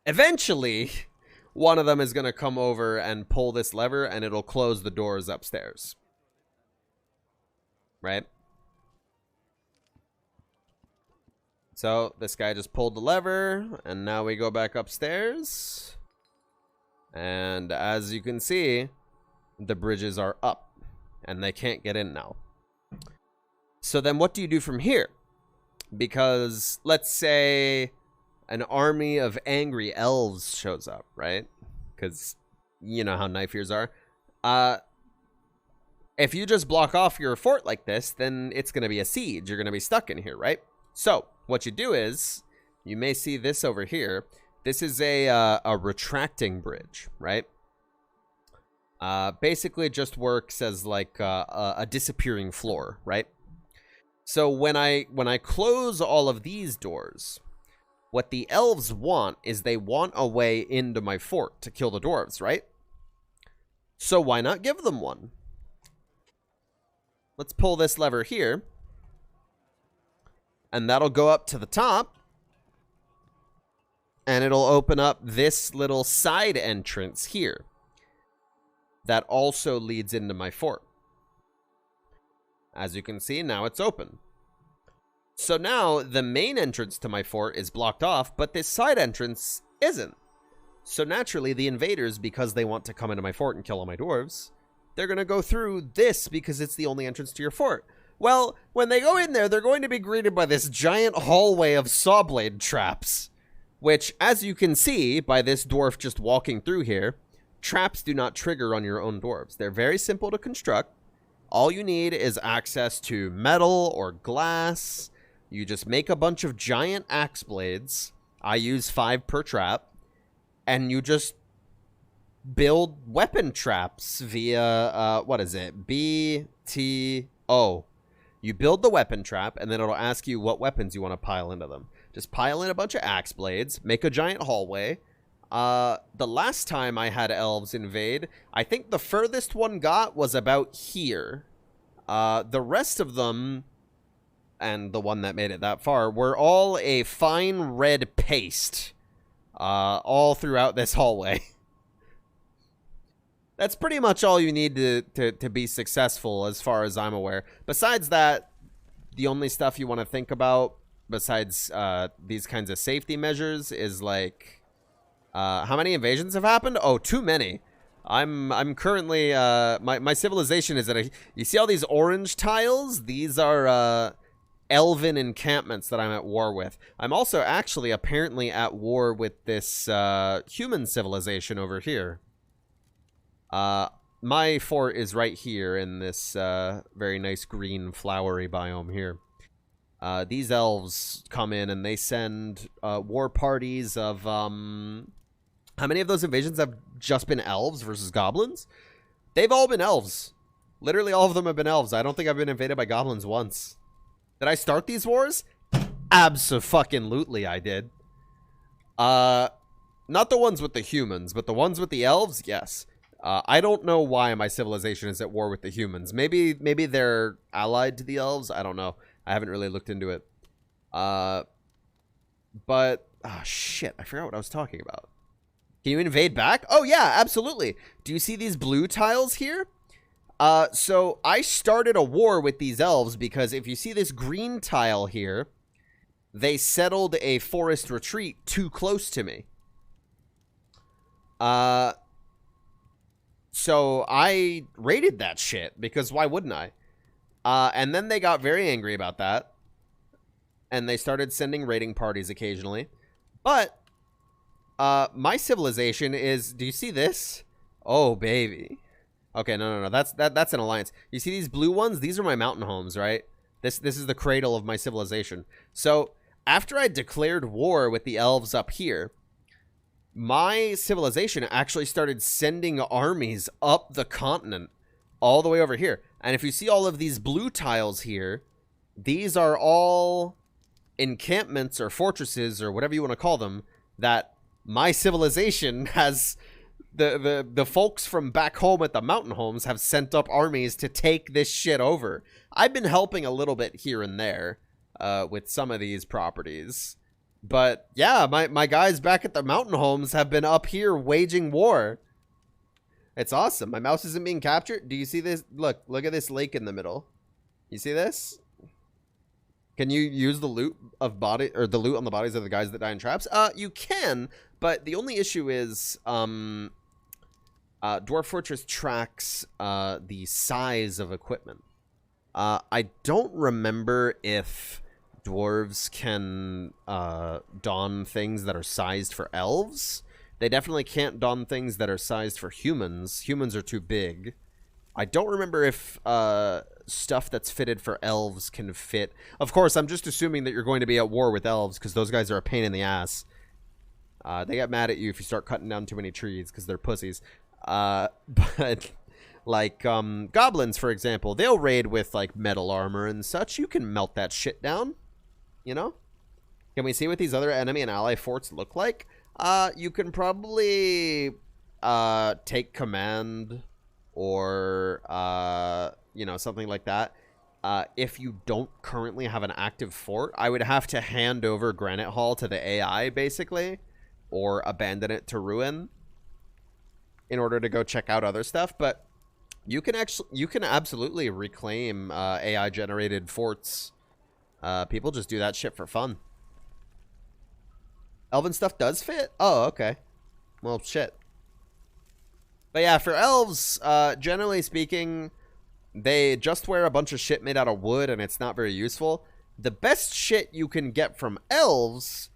Eventually, one of them is going to come over and pull this lever and it'll close the doors upstairs. Right? So this guy just pulled the lever and now we go back upstairs. And as you can see, the bridges are up and they can't get in now. So then what do you do from here? Because let's say an army of angry elves shows up, right? Because you know how knife ears are. If you just block off your fort like this, then it's going to be a siege. You're going to be stuck in here, right? So what you do is, you may see this over here. This is a retracting bridge, right? Basically it just works as like a disappearing floor, right? So when I close all of these doors, What the elves want is they want a way into my fort to kill the dwarves, right? So why not give them one? Let's pull this lever here. And that'll go up to the top. And it'll open up this little side entrance here. That also leads into my fort. As you can see, now it's open. So now the main entrance to my fort is blocked off, but this side entrance isn't. So naturally, the invaders, because they want to come into my fort and kill all my dwarves, they're going to go through this because it's the only entrance to your fort. Well, when they go in there, they're going to be greeted by this giant hallway of saw blade traps, which, as you can see by this dwarf just walking through here, traps do not trigger on your own dwarves. They're very simple to construct. All you need is access to metal or glass. You just make a bunch of giant axe blades. I use 5 per trap. And you just build weapon traps via, what is it? BTO. You build the weapon trap, and then it'll ask you what weapons you want to pile into them. Just pile in a bunch of axe blades, make a giant hallway. The last time I had elves invade, I think the furthest one got was about here. The rest of them, and the one that made it that far, were all a fine red paste. All throughout this hallway. That's pretty much all you need to be successful as far as I'm aware. Besides that, the only stuff you want to think about besides these kinds of safety measures is like how many invasions have happened? Oh, too many. I'm currently my civilization is at a, you see all these orange tiles? These are elven encampments that I'm at war with. I'm also actually apparently at war with this human civilization over here. My fort is right here in this very nice green flowery biome here. These elves come in and they send war parties of how many of those invasions have just been elves versus goblins? They've all been elves. Literally all of them have been elves. I don't think I've been invaded by goblins once. Did I start these wars? Abso-fucking-lutely I did. Not the ones with the humans, but the ones with the elves, yes. I don't know why my civilization is at war with the humans. Maybe they're allied to the elves. I don't know. I haven't really looked into it. But, oh shit, I forgot what I was talking about. Can you invade back? Oh yeah, absolutely. Do you see these blue tiles here? So I started a war with these elves because if you see this green tile here, they settled a forest retreat too close to me. So I raided that shit because why wouldn't I? And then they got very angry about that. And they started sending raiding parties occasionally. But my civilization is, do you see this? Oh, baby. Okay, no. That's an alliance. You see these blue ones? These are my mountain homes, right? This is the cradle of my civilization. So after I declared war with the elves up here, my civilization actually started sending armies up the continent all the way over here. And if you see all of these blue tiles here, these are all encampments or fortresses or whatever you want to call them that my civilization has. The folks from back home at the mountain homes have sent up armies to take this shit over. I've been helping a little bit here and there with some of these properties. But yeah, my guys back at the mountain homes have been up here waging war. It's awesome. My mouse isn't being captured. Do you see this? Look at this lake in the middle. You see this? Can you use the loot of body or the loot on the bodies of the guys that die in traps? You can, but the only issue is Dwarf Fortress tracks the size of equipment. I don't remember if dwarves can don things that are sized for elves. They definitely can't don things that are sized for humans. Humans are too big. I don't remember if stuff that's fitted for elves can fit. Of course, I'm just assuming that you're going to be at war with elves because those guys are a pain in the ass. They get mad at you if you start cutting down too many trees because they're pussies. But like goblins, for example, they'll raid with like metal armor and such. You can melt that shit down, you know? Can we see what these other enemy and ally forts look like? You can probably take command or you know, something like that. If you don't currently have an active fort, I would have to hand over Granitehall to the AI basically, or abandon it to ruin in order to go check out other stuff. But you can absolutely reclaim AI generated forts. People just do that shit for fun. Elven stuff does fit? Oh, okay. Well, shit. But yeah, for elves, generally speaking, they just wear a bunch of shit made out of wood, and it's not very useful. The best shit you can get from elves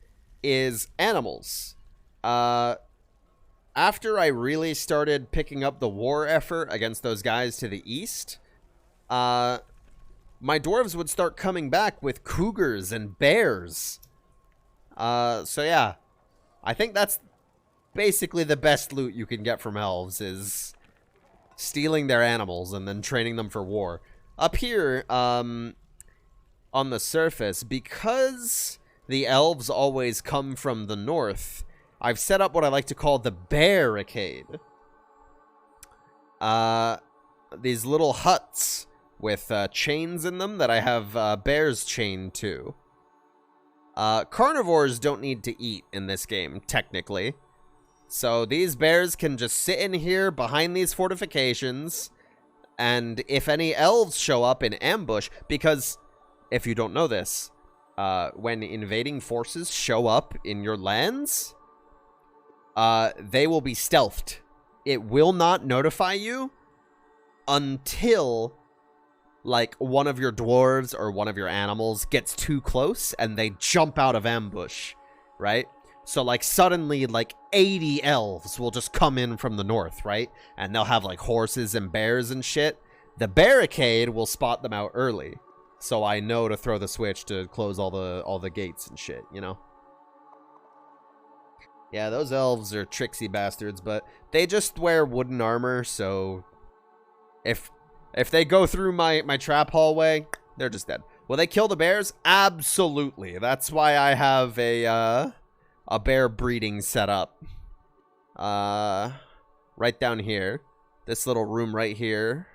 is animals. After I really started picking up the war effort against those guys to the east, my dwarves would start coming back with cougars and bears. So yeah, I think that's basically the best loot you can get from elves, is stealing their animals and then training them for war. Up here, on the surface, because the elves always come from the north, I've set up what I like to call the barricade. These little huts with chains in them that I have bears chained to. Carnivores don't need to eat in this game, technically. So these bears can just sit in here behind these fortifications, and if any elves show up in ambush, because if you don't know this, when invading forces show up in your lands, they will be stealthed. It will not notify you until, like, one of your dwarves or one of your animals gets too close and they jump out of ambush, right? So, like, suddenly, like, 80 elves will just come in from the north, right? And they'll have, like, horses and bears and shit. The barricade will spot them out early, so I know to throw the switch to close all the gates and shit, you know? Yeah, those elves are tricksy bastards, but they just wear wooden armor, so if they go through my trap hallway, they're just dead. Will they kill the bears? Absolutely. That's why I have a bear breeding set up. Right down here. This little room right here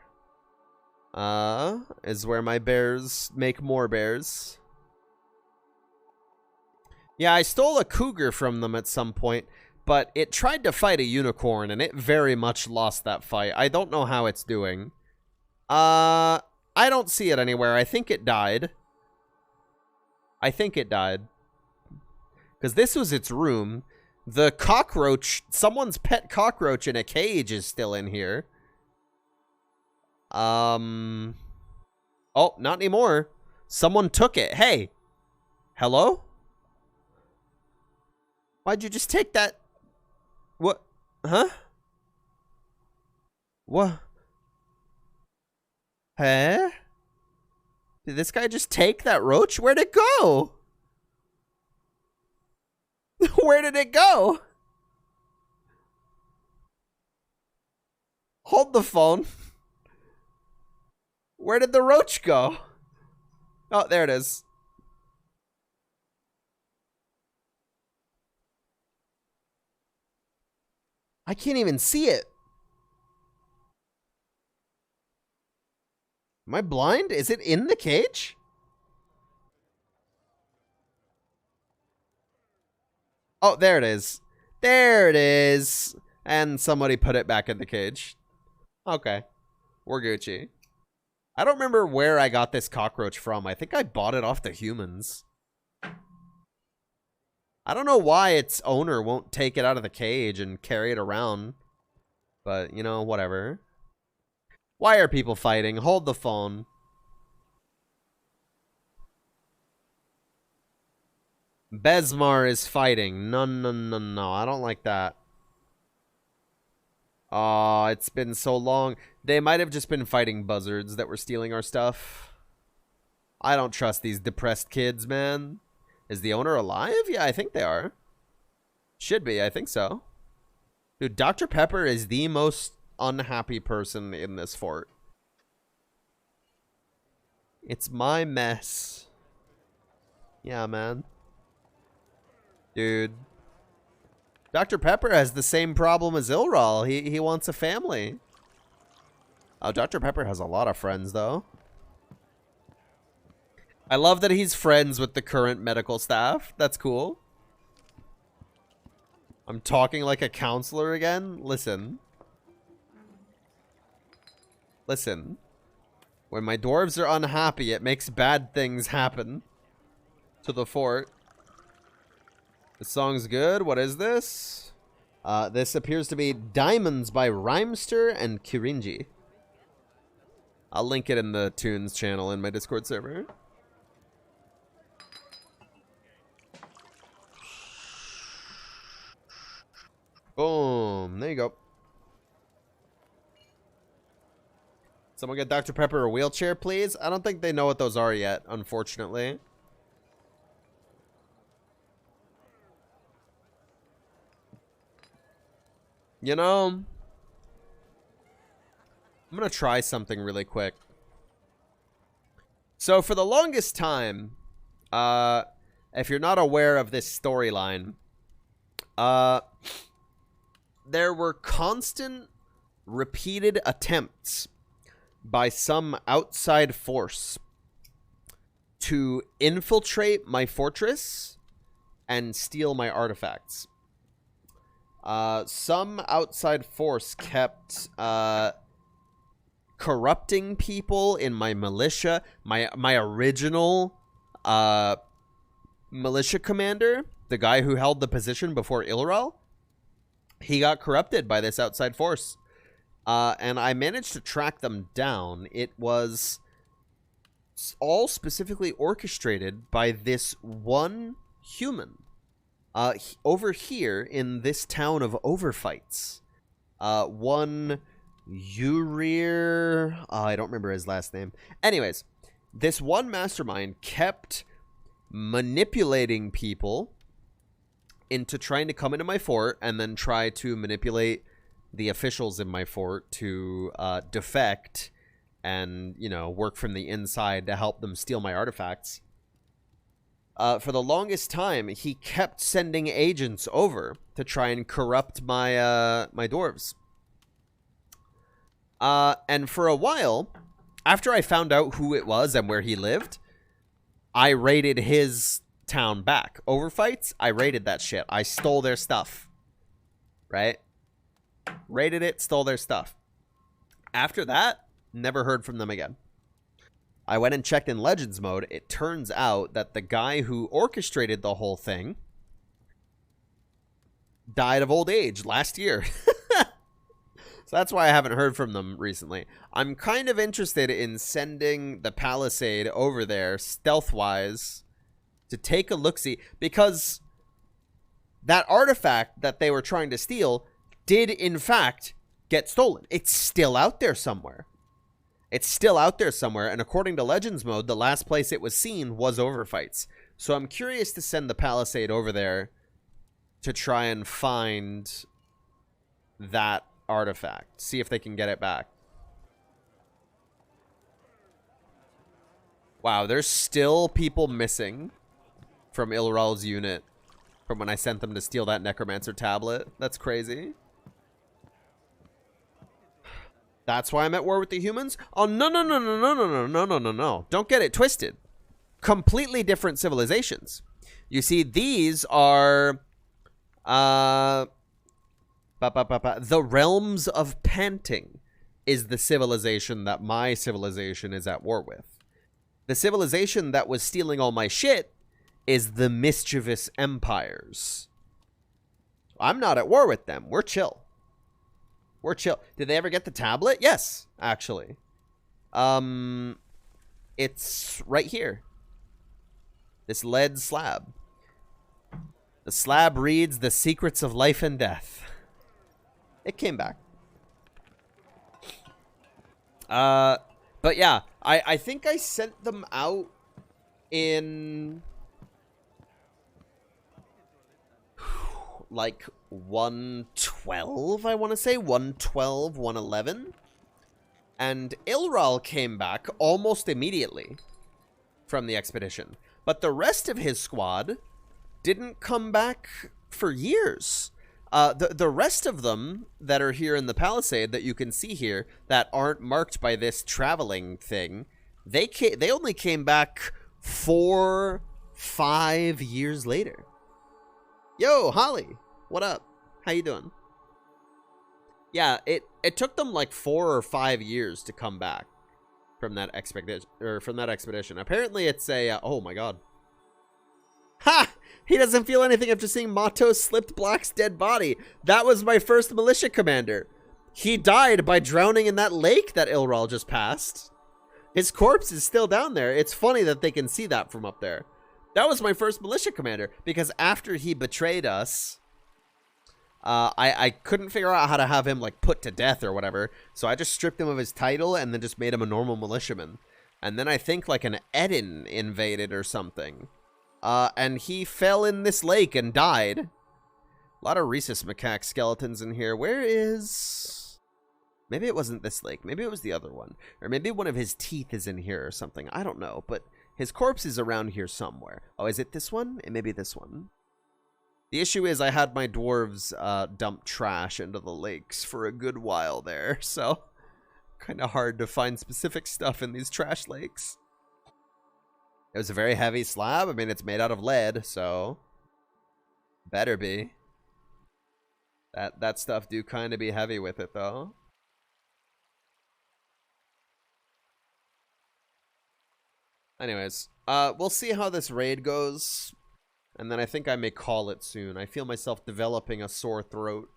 is where my bears make more bears. Yeah, I stole a cougar from them at some point, but it tried to fight a unicorn, and it very much lost that fight. I don't know how it's doing. I don't see it anywhere. I think it died. Because this was its room. The cockroach, someone's pet cockroach in a cage is still in here. Oh, not anymore. Someone took it. Hey. Hello? Why'd you just take that? What? Huh? What? Huh? Did this guy just take that roach? Where'd it go? Where did it go? Hold the phone. Where did the roach go? Oh, there it is. I can't even see it. Am I blind? Is it in the cage? Oh, there it is. There it is. And somebody put it back in the cage. Okay. We're Gucci. I don't remember where I got this cockroach from. I think I bought it off the humans. I don't know why its owner won't take it out of the cage and carry it around. But, you know, whatever. Why are people fighting? Hold the phone. Besmar is fighting. No, no, no, no. I don't like that. Oh, it's been so long. They might have just been fighting buzzards that were stealing our stuff. I don't trust these depressed kids, man. Is the owner alive? Yeah, I think they are. Should be. I think so. Dude, Dr. Pepper is the most unhappy person in this fort. It's my mess. Yeah, man. Dude. Dr. Pepper has the same problem as Ilral. He wants a family. Oh, Dr. Pepper has a lot of friends, though. I love that he's friends with the current medical staff. That's cool. I'm talking like a counselor again. Listen. Listen. When my dwarves are unhappy, it makes bad things happen to the fort. This song's good. What is this? This appears to be Diamonds by Rhymester and Kirinji. I'll link it in the tunes channel in my Discord server. Boom. There you go. Someone get Dr. Pepper a wheelchair, please? I don't think they know what those are yet, unfortunately. You know, I'm going to try something really quick. So for the longest time, if you're not aware of this storyline, there were constant, repeated attempts by some outside force to infiltrate my fortress and steal my artifacts. Some outside force kept corrupting people in my militia. My original militia commander, the guy who held the position before Ilral, he got corrupted by this outside force. And I managed to track them down. It was all specifically orchestrated by this one human. Over here in this town of Overfights. One Urir... I don't remember his last name. Anyways, this one mastermind kept manipulating people into trying to come into my fort and then try to manipulate the officials in my fort to defect and, you know, work from the inside to help them steal my artifacts. For the longest time, he kept sending agents over to try and corrupt my my dwarves. And for a while, after I found out who it was and where he lived, I raided his town back. Overfights, I raided that shit. I stole their stuff. Right? Raided it, stole their stuff. After that, never heard from them again. I went and checked in Legends mode. It turns out that the guy who orchestrated the whole thing died of old age last year. So that's why I haven't heard from them recently. I'm kind of interested in sending the Palisade over there stealth-wise to take a look-see, because that artifact that they were trying to steal did, in fact, get stolen. It's still out there somewhere. It's still out there somewhere, and according to Legends mode, the last place it was seen was Overfights. So I'm curious to send the Palisade over there to try and find that artifact. See if they can get it back. Wow, there's still people missing from Ilral's unit from when I sent them to steal that Necromancer tablet. That's crazy. That's why I'm at war with the humans? Oh, no, no, no, no, no, no, no, no, no, no, no. Don't get it twisted. Completely different civilizations. You see, these are... the Realms of Panting is the civilization that my civilization is at war with. The civilization that was stealing all my shit is the Mischievous Empires. I'm not at war with them. We're chill. We're chill. Did they ever get the tablet? Yes, actually. It's right here. This lead slab. The slab reads The Secrets of Life and Death. It came back. But yeah, I think I sent them out in like 112, I want to say. 112, 111. And Ilral came back almost immediately from the expedition. But the rest of his squad didn't come back for years. The rest of them that are here in the Palisade that you can see here that aren't marked by this traveling thing, they only came back 4-5 years later. Yo, Holly, what up? How you doing? Yeah, it took them like 4 or 5 years to come back from that expedition. Apparently, it's a oh my god. Ha! He doesn't feel anything after seeing Mato slipped Black's dead body. That was my first militia commander. He died by drowning in that lake that Ilral just passed. His corpse is still down there. It's funny that they can see that from up there. That was my first militia commander, because after he betrayed us, I couldn't figure out how to have him like put to death or whatever, so I just stripped him of his title and then just made him a normal militiaman. And then I think like an Eden invaded or something. And he fell in this lake and died. A lot of rhesus macaque skeletons in here. Where is... Maybe it wasn't this lake. Maybe it was the other one. Or maybe one of his teeth is in here or something. I don't know. But his corpse is around here somewhere. Oh, is it this one? It may be this one. The issue is I had my dwarves dump trash into the lakes for a good while there. So, kind of hard to find specific stuff in these trash lakes. It was a very heavy slab. I mean, it's made out of lead, so better be. That stuff do kind of be heavy with it, though. Anyways, we'll see how this raid goes, and then I think I may call it soon. I feel myself developing a sore throat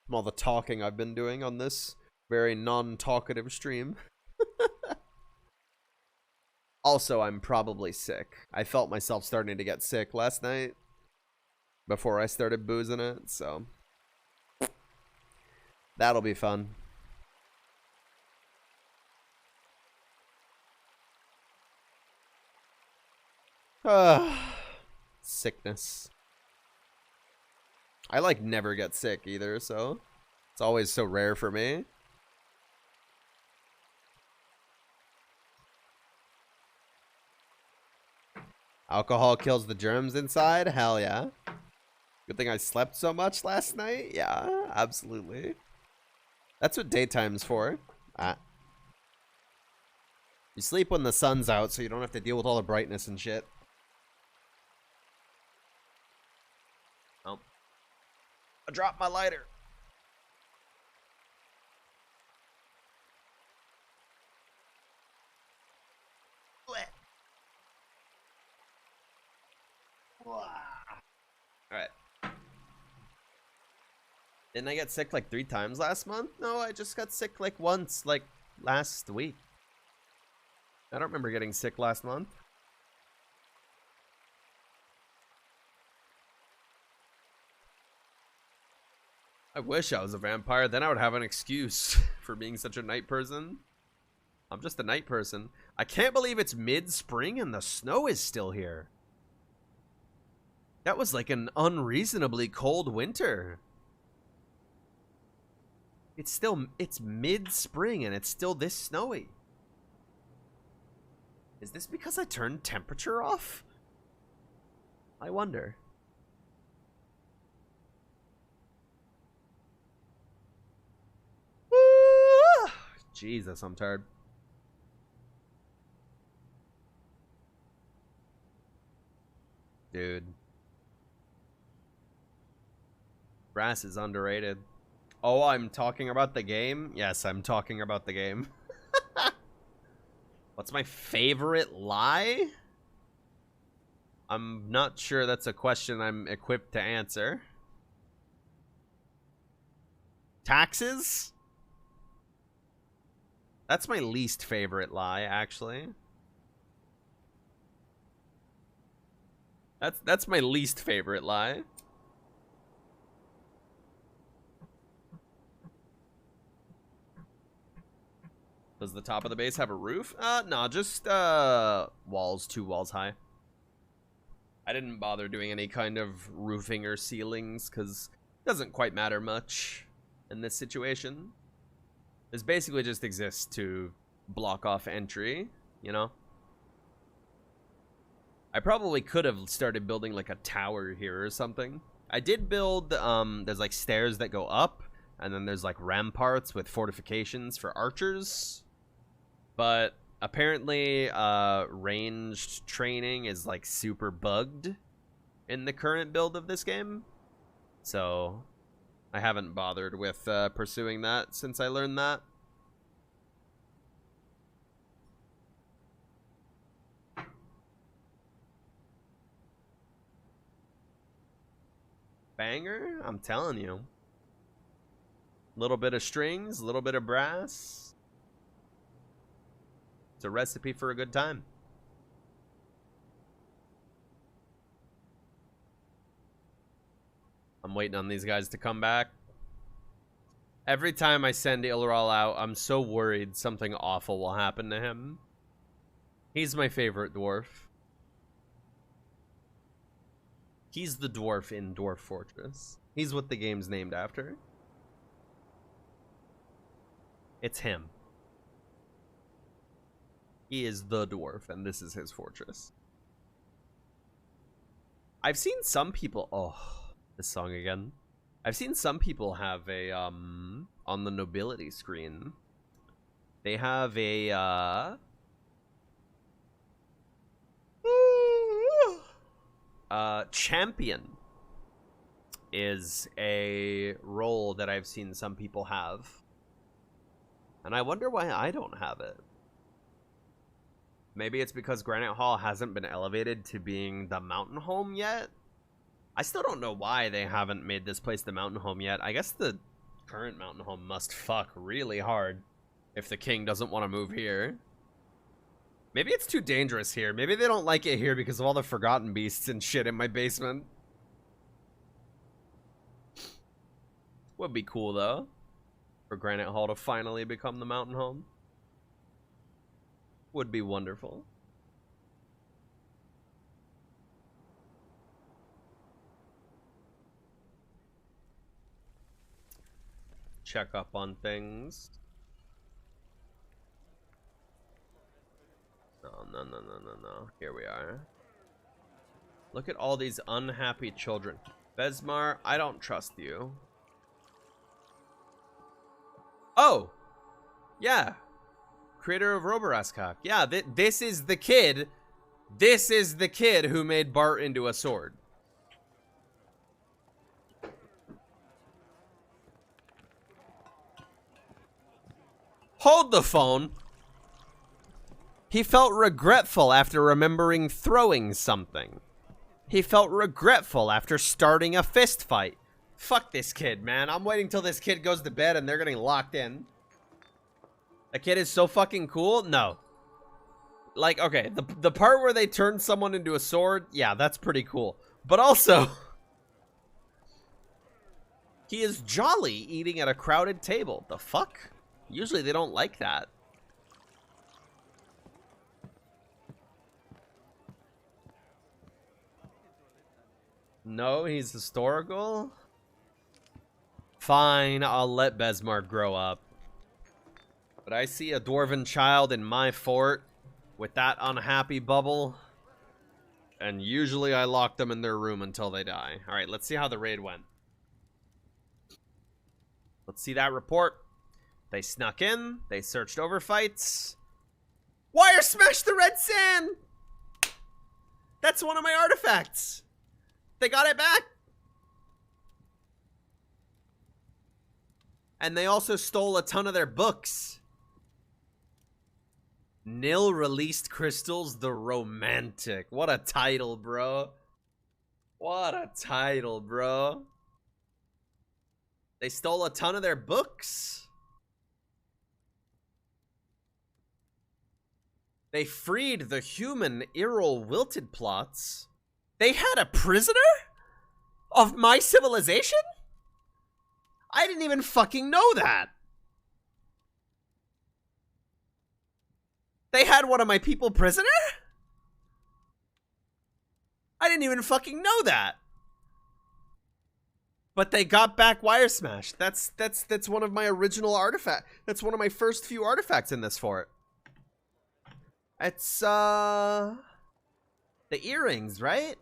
from all the talking I've been doing on this very non-talkative stream. Also, I'm probably sick. I felt myself starting to get sick last night before I started boozing it, so that'll be fun. Sickness. I like never get sick either, so it's always so rare for me. Alcohol kills the germs inside? Hell yeah. Good thing I slept so much last night? Yeah, absolutely. That's what daytime's for. You sleep when the sun's out so you don't have to deal with all the brightness and shit. Oh. I dropped my lighter. Alright. Didn't I get sick like 3 times last month? No, I just got sick like once, like last week. I don't remember getting sick last month. I wish I was a vampire, then I would have an excuse for being such a night person. I'm just a night person. I can't believe it's mid-spring and the snow is still here. That was like an unreasonably cold winter. It's mid-spring and it's still this snowy. Is this because I turned temperature off? I wonder. Woo! Jesus, I'm tired. Dude. Brass is underrated. Oh, I'm talking about the game? Yes, I'm talking about the game. What's my favorite lie? I'm not sure that's a question I'm equipped to answer. Taxes? That's my least favorite lie, actually. That's my least favorite lie. Does the top of the base have a roof? No, just walls, 2 walls high. I didn't bother doing any kind of roofing or ceilings because it doesn't quite matter much in this situation. This basically just exists to block off entry, you know? I probably could have started building like a tower here or something. I did build, there's like stairs that go up, and then there's like ramparts with fortifications for archers. But apparently, ranged training is like super bugged in the current build of this game. So I haven't bothered with pursuing that since I learned that. Banger, I'm telling you. Little bit of strings, little bit of brass. It's a recipe for a good time. I'm waiting on these guys to come back. Every time I send Ilral out, I'm so worried something awful will happen to him. He's my favorite dwarf. He's the dwarf in Dwarf Fortress. He's what the game's named after. It's him. He is the dwarf, and this is his fortress. I've seen some people... Oh, this song again. I've seen some people have a, on the nobility screen, they have a, champion is a role that I've seen some people have. And I wonder why I don't have it. Maybe it's because Granitehall hasn't been elevated to being the mountain home yet? I still don't know why they haven't made this place the mountain home yet. I guess the current mountain home must fuck really hard if the king doesn't want to move here. Maybe it's too dangerous here. Maybe they don't like it here because of all the forgotten beasts and shit in my basement. Would be cool though, for Granitehall to finally become the mountain home. Would be wonderful. Check up on things. No. Here we are. Look at all these unhappy children. Besmar, I don't trust you. Oh! Yeah. Creator of Roberaskak. Yeah, this is the kid. This is the kid who made Bart into a sword. Hold the phone. He felt regretful after remembering throwing something. He felt regretful after starting a fist fight. Fuck this kid, man. I'm waiting till this kid goes to bed and they're getting locked in. The kid is so fucking cool? No. Like, okay, the part where they turn someone into a sword, yeah, that's pretty cool. But also, he is jolly eating at a crowded table. The fuck? Usually they don't like that. No, he's historical? Fine, I'll let Besmar grow up. But I see a dwarven child in my fort with that unhappy bubble, and usually I lock them in their room until they die. Alright, let's see how the raid went. Let's see that report. They snuck in, they searched over fights. Wire smashed the red sand! That's one of my artifacts! They got it back! And they also stole a ton of their books. Nil released crystals, the romantic. What a title, bro. What a title, bro. They stole a ton of their books. They freed the human Errol Wilted plots. They had a prisoner of my civilization? I didn't even fucking know that. They had one of my people prisoner? I didn't even fucking know that. But they got back Wire Smash. That's one of my original artifacts. That's one of my first few artifacts in this fort. It's The earrings, right?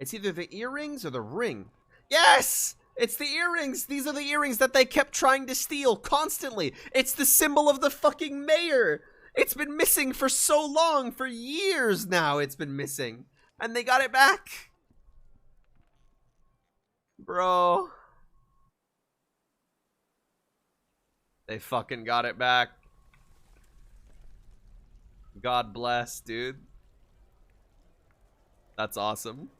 It's either the earrings or the ring. Yes! It's the earrings! These are the earrings that they kept trying to steal constantly. It's the symbol of the fucking mayor. It's been missing for so long. For years now it's been missing. And they got it back. Bro. They fucking got it back. God bless, dude. That's awesome.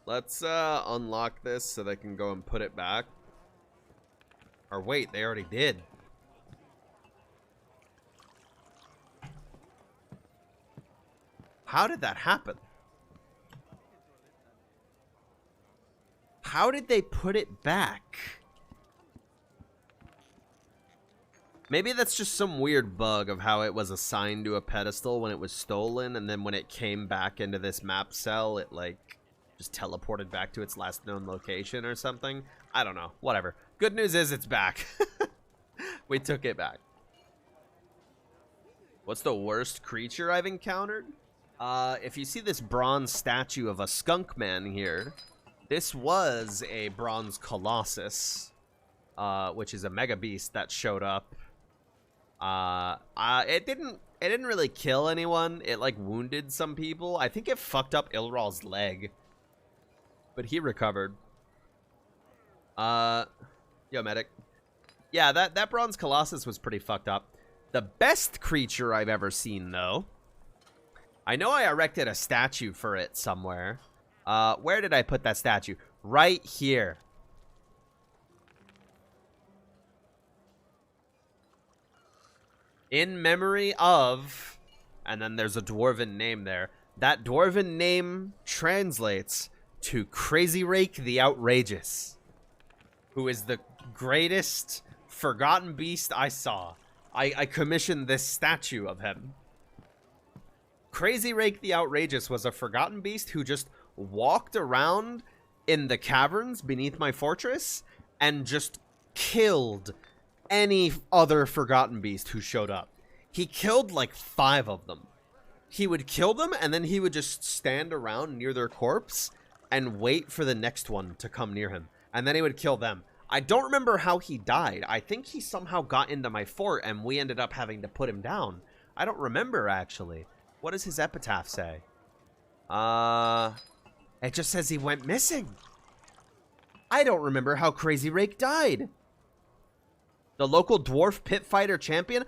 Let's unlock this so they can go and put it back. Or wait, they already did. How did that happen? How did they put it back? Maybe that's just some weird bug of how it was assigned to a pedestal when it was stolen, and then when it came back into this map cell, it like just teleported back to its last known location or something. I don't know. Whatever. Good news is it's back. We took it back. What's the worst creature I've encountered? If you see this bronze statue of a skunk man here, this was a bronze colossus, which is a mega beast that showed up. It didn't really kill anyone. It like wounded some people. I think it fucked up Ilral's leg, but he recovered. Yo, medic. Yeah, that bronze colossus was pretty fucked up. The best creature I've ever seen, though. I know I erected a statue for it somewhere. Where did I put that statue? Right here. In memory of, and then there's a dwarven name there. That dwarven name translates to Crazy Rake the Outrageous, who is the greatest forgotten beast I saw. I commissioned this statue of him. Crazy Rake the Outrageous was a forgotten beast who just walked around in the caverns beneath my fortress and just killed any other forgotten beast who showed up. He killed like 5 of them. He would kill them and then he would just stand around near their corpse and wait for the next one to come near him. And then he would kill them. I don't remember how he died. I think he somehow got into my fort and we ended up having to put him down. I don't remember actually. What does his epitaph say? It just says he went missing. I don't remember how Crazy Rake died. The local dwarf pit fighter champion?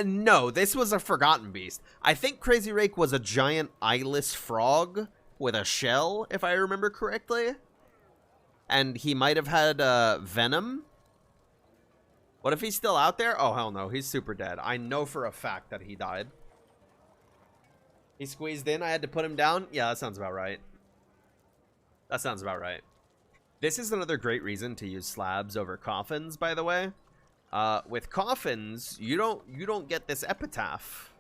No, this was a forgotten beast. I think Crazy Rake was a giant eyeless frog with a shell, if I remember correctly. And he might have had venom. What if he's still out there? Oh, hell no. He's super dead. I know for a fact that he died. He squeezed in. I had to put him down. Yeah, that sounds about right. That sounds about right. This is another great reason to use slabs over coffins, by the way. With coffins, you don't get this epitaph.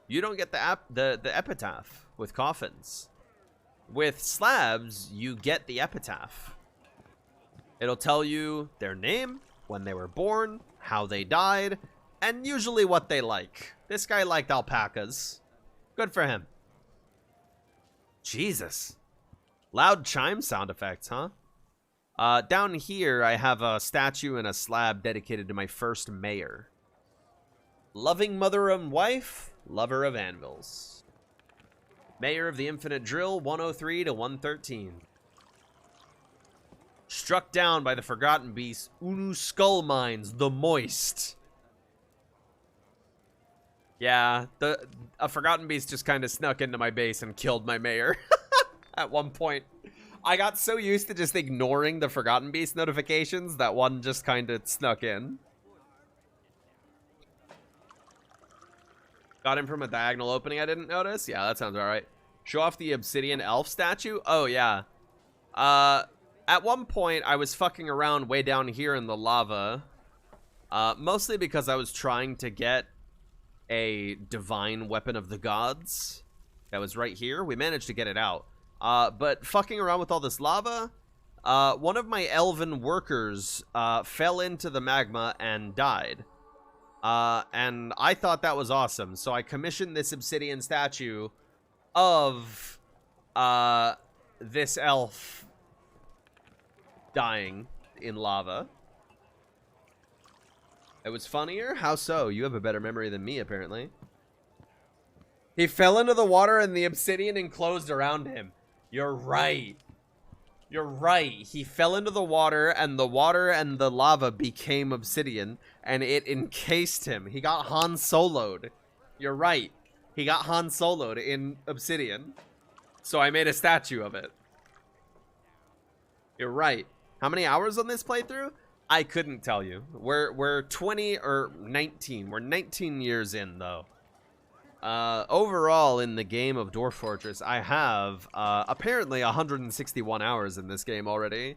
You don't get the epitaph with coffins. With slabs, you get the epitaph. It'll tell you their name, when they were born, how they died, and usually what they like. This guy liked alpacas. Good for him. Jesus. Loud chime sound effects, huh? Down here, I have a statue and a slab dedicated to my first mayor. Loving mother and wife, lover of anvils. Mayor of the Infinite Drill, 103 to 113. Struck down by the forgotten beast, Unu Skull Mines, the Moist. Yeah, a forgotten beast just kind of snuck into my base and killed my mayor at one point. I got so used to just ignoring the forgotten beast notifications that one just kind of snuck in. Got him from a diagonal opening I didn't notice? Yeah, that sounds alright. Show off the obsidian elf statue? Oh, yeah. At one point, I was fucking around way down here in the lava. Mostly because I was trying to get a divine weapon of the gods. That was right here. We managed to get it out. But fucking around with all this lava, one of my elven workers fell into the magma and died. And I thought that was awesome. So I commissioned this obsidian statue of this elf dying in lava. It was funnier? How so? You have a better memory than me, apparently. He fell into the water and the obsidian enclosed around him. You're right. You're right. He fell into the water and the lava became obsidian and it encased him. He got Han Solo'd. You're right. He got Han Solo'd in obsidian. So I made a statue of it. You're right. How many hours on this playthrough? I couldn't tell you. We're 20 or 19. We're 19 years in though. Overall in the game of Dwarf Fortress, I have apparently 161 hours in this game already.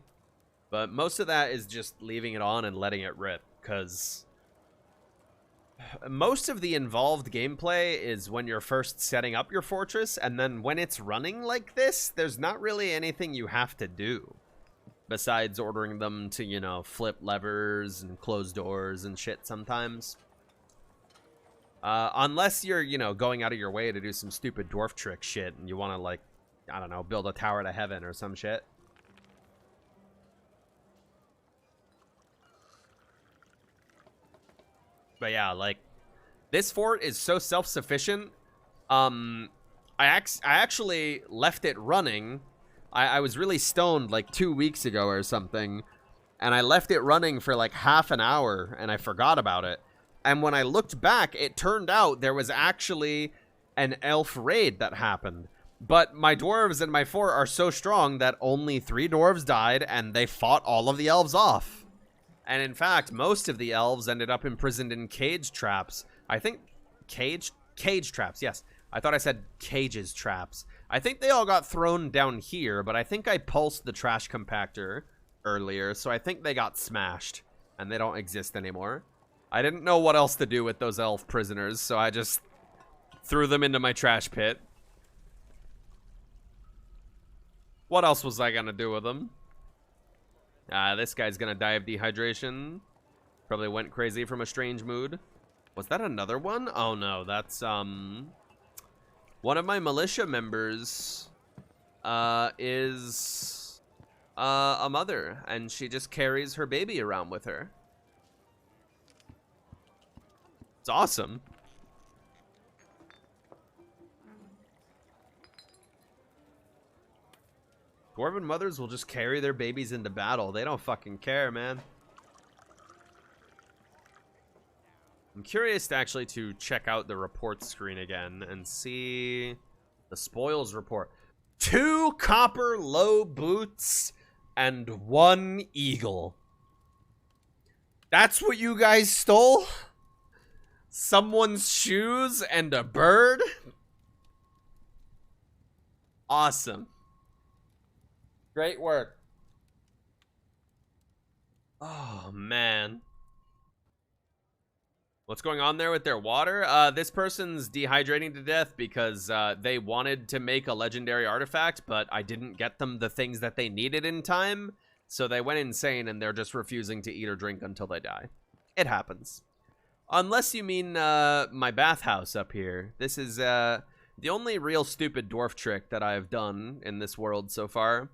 But most of that is just leaving it on and letting it rip, because most of the involved gameplay is when you're first setting up your fortress, and then when it's running like this, there's not really anything you have to do. Besides ordering them to, you know, flip levers and close doors and shit sometimes. Unless you're, you know, going out of your way to do some stupid dwarf trick shit and you want to, like, I don't know, build a tower to heaven or some shit. But yeah, like, this fort is so self-sufficient. I actually left it running. I was really stoned like 2 weeks ago or something, and I left it running for like half an hour, and I forgot about it. And when I looked back, it turned out there was actually an elf raid that happened. But my dwarves and my fort are so strong that only 3 dwarves died, and they fought all of the elves off. And in fact, most of the elves ended up imprisoned in cage traps. I think cage traps, yes. I thought I said cages traps. I think they all got thrown down here, but I think I pulsed the trash compactor earlier, so I think they got smashed, and they don't exist anymore. I didn't know what else to do with those elf prisoners, so I just threw them into my trash pit. What else was I gonna do with them? This guy's gonna die of dehydration. Probably went crazy from a strange mood. Was that another one? Oh no, that's, one of my militia members is a mother, and she just carries her baby around with her. It's awesome. Dwarven mothers will just carry their babies into battle. They don't fucking care, man. I'm curious actually to check out the report screen again and see the spoils report. 2 copper low boots and 1 eagle. That's what you guys stole? Someone's shoes and a bird? Awesome. Great work. Oh, man. What's going on there with their water? This person's dehydrating to death because they wanted to make a legendary artifact, but I didn't get them the things that they needed in time. So they went insane and they're just refusing to eat or drink until they die. It happens. Unless you mean my bathhouse up here. This is the only real stupid dwarf trick that I've done in this world so far.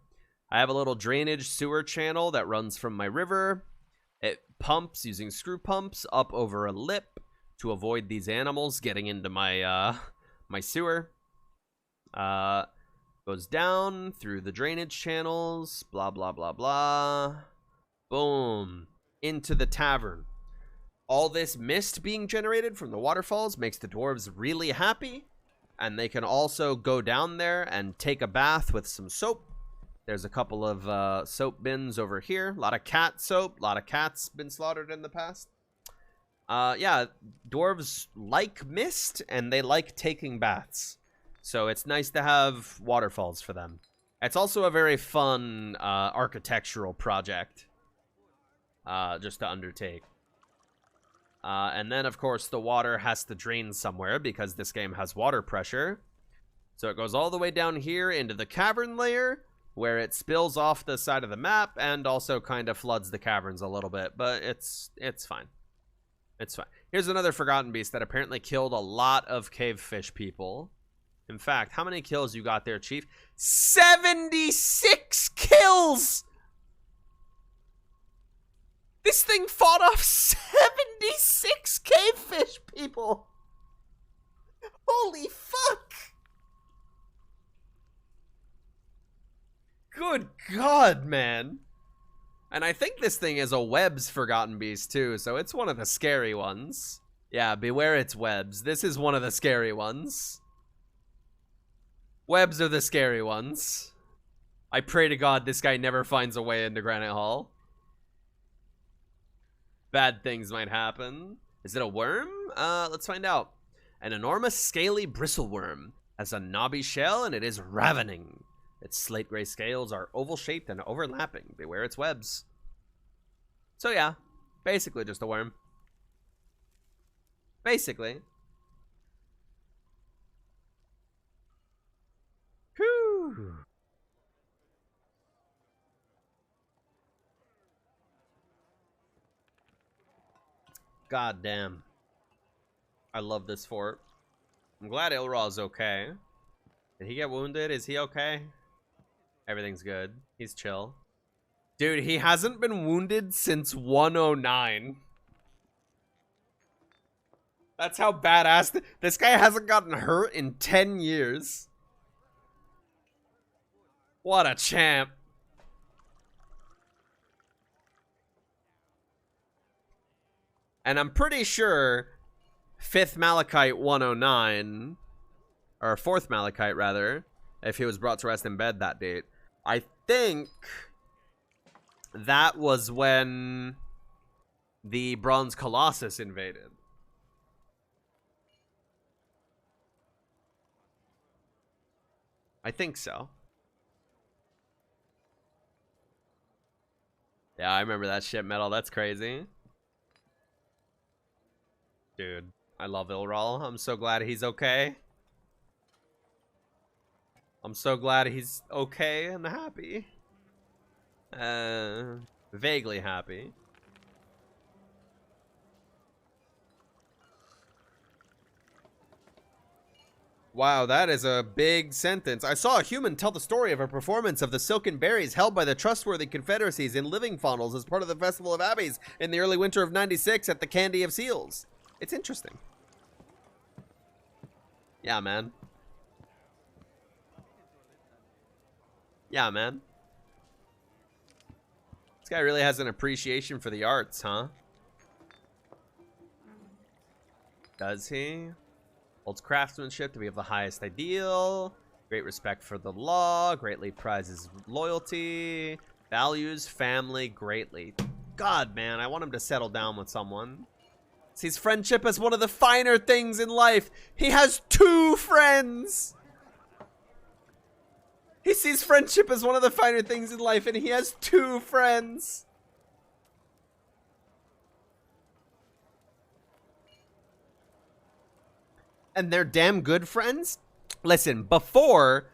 I have a little drainage sewer channel that runs from my river. It pumps using screw pumps up over a lip to avoid these animals getting into my my sewer. Goes down through the drainage channels, blah blah blah blah. Boom, into the tavern. All this mist being generated from the waterfalls makes the dwarves really happy, and they can also go down there and take a bath with some soap. There's a couple of soap bins over here. A lot of cat soap. A lot of cats been slaughtered in the past. Yeah, dwarves like mist, and they like taking baths. So it's nice to have waterfalls for them. It's also a very fun architectural project just to undertake. And then, of course, the water has to drain somewhere because this game has water pressure. So it goes all the way down here into the cavern layer, where it spills off the side of the map and also kind of floods the caverns a little bit, but it's fine. It's fine. Here's another forgotten beast that apparently killed a lot of cave fish people. In fact, how many kills you got there, Chief? 76 kills! This thing fought off 76 cavefish, people! Holy fuck! Good God, man. And I think this thing is a webs forgotten beast too, so it's one of the scary ones. Yeah, beware its webs. This is one of the scary ones. Webs are the scary ones. I pray to God this guy never finds a way into Granitehall. Bad things might happen. Is it a worm? Let's find out. An enormous scaly bristleworm has a knobby shell and it is ravening. Its slate gray scales are oval-shaped and overlapping. Beware its webs. So yeah, basically just a worm. Basically. Whew. God damn. I love this fort. I'm glad Ilra is okay. Did he get wounded? Is he okay? Everything's good. He's chill. Dude, he hasn't been wounded since 109. That's how badass. This guy hasn't gotten hurt in 10 years. What a champ. And I'm pretty sure 5th Malachite 109, or 4th Malachite rather, if he was brought to rest in bed that date, I think that was when the Bronze Colossus invaded. I think so. Yeah, I remember that shit metal. That's crazy. Dude, I love Ilral. I'm so glad he's okay. I'm so glad he's okay and happy. Vaguely happy. Wow, that is a big sentence. I saw a human tell the story of a performance of the silken berries held by the trustworthy confederacies in living funnels as part of the Festival of Abbeys in the early winter of '96 at the Candy of Seals. It's interesting. Yeah, man. Yeah, man. This guy really has an appreciation for the arts, huh? Does he? Holds craftsmanship to be of the highest ideal. Great respect for the law. Greatly prizes loyalty. Values family greatly. God, man, I want him to settle down with someone. Sees friendship as one of the finer things in life. He has 2 friends. He sees friendship as one of the finer things in life, and he has 2 friends. And they're damn good friends? Listen, before,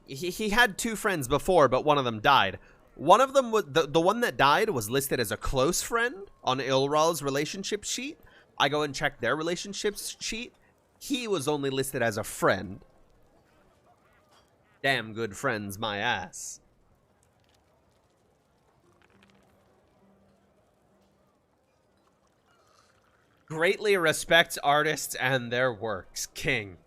he had 2 friends before, but one of them died. One of them was, the one that died was listed as a close friend on Ilral's relationship sheet. I go and check their relationships sheet. He was only listed as a friend. Damn good friends, my ass. Greatly respects artists and their works. King.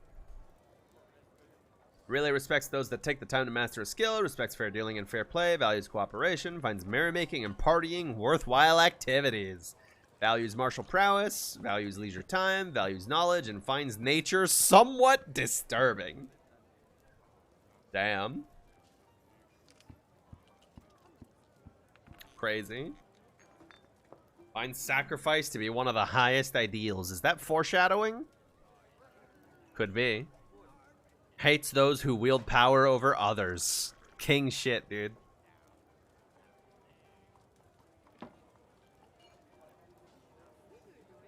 Really respects those that take the time to master a skill, respects fair dealing and fair play, values cooperation, finds merrymaking and partying worthwhile activities, values martial prowess, values leisure time, values knowledge, and finds nature somewhat disturbing. Damn. Crazy. Finds sacrifice to be one of the highest ideals. Is that foreshadowing? Could be. Hates those who wield power over others. King shit, dude.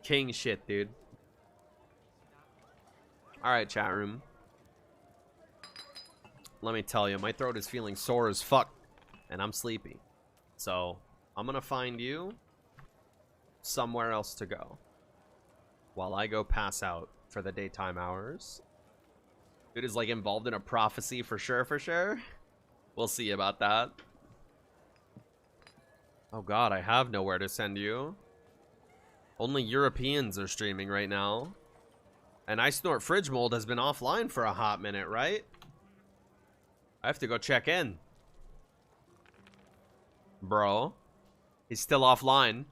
King shit, dude. Alright, chat room. Let me tell you, my throat is feeling sore as fuck. And I'm sleepy. So, I'm gonna find you somewhere else to go while I go pass out for the daytime hours. Dude is like involved in a prophecy for sure, for sure. We'll see about that. Oh god, I have nowhere to send you. Only Europeans are streaming right now. And I Snort Fridge Mold has been offline for a hot minute, right? I have to go check in. Bro. He's still offline.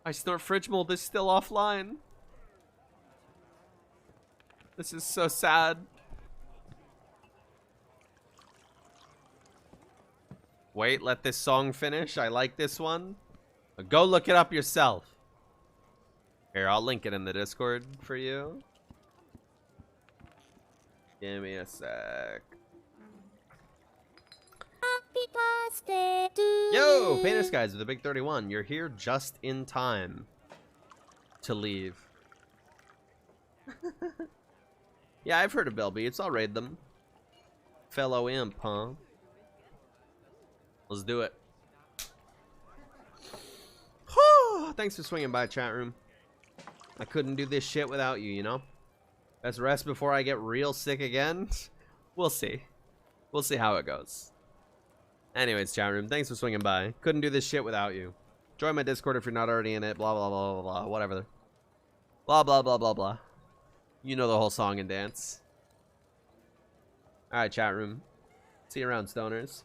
I Snort Fridge Mold is still offline. This is so sad. Wait, let this song finish. I like this one. Go look it up yourself. Here, I'll link it in the Discord for you. Give me a sec. Happy birthday to you. Yo, Painter Skies with the big 31. You're here just in time to leave. Yeah, I've heard of Bell Beats. I'll raid them. Fellow imp, huh? Let's do it. Thanks for swinging by, chat room. I couldn't do this shit without you, you know? Best rest before I get real sick again. We'll see. We'll see how it goes. Anyways, chat room, thanks for swinging by. Couldn't do this shit without you. Join my Discord if you're not already in it. Blah, blah, blah, blah, blah. Whatever. Blah, blah, blah, blah, blah. You know the whole song and dance. Alright, chat room. See you around, stoners.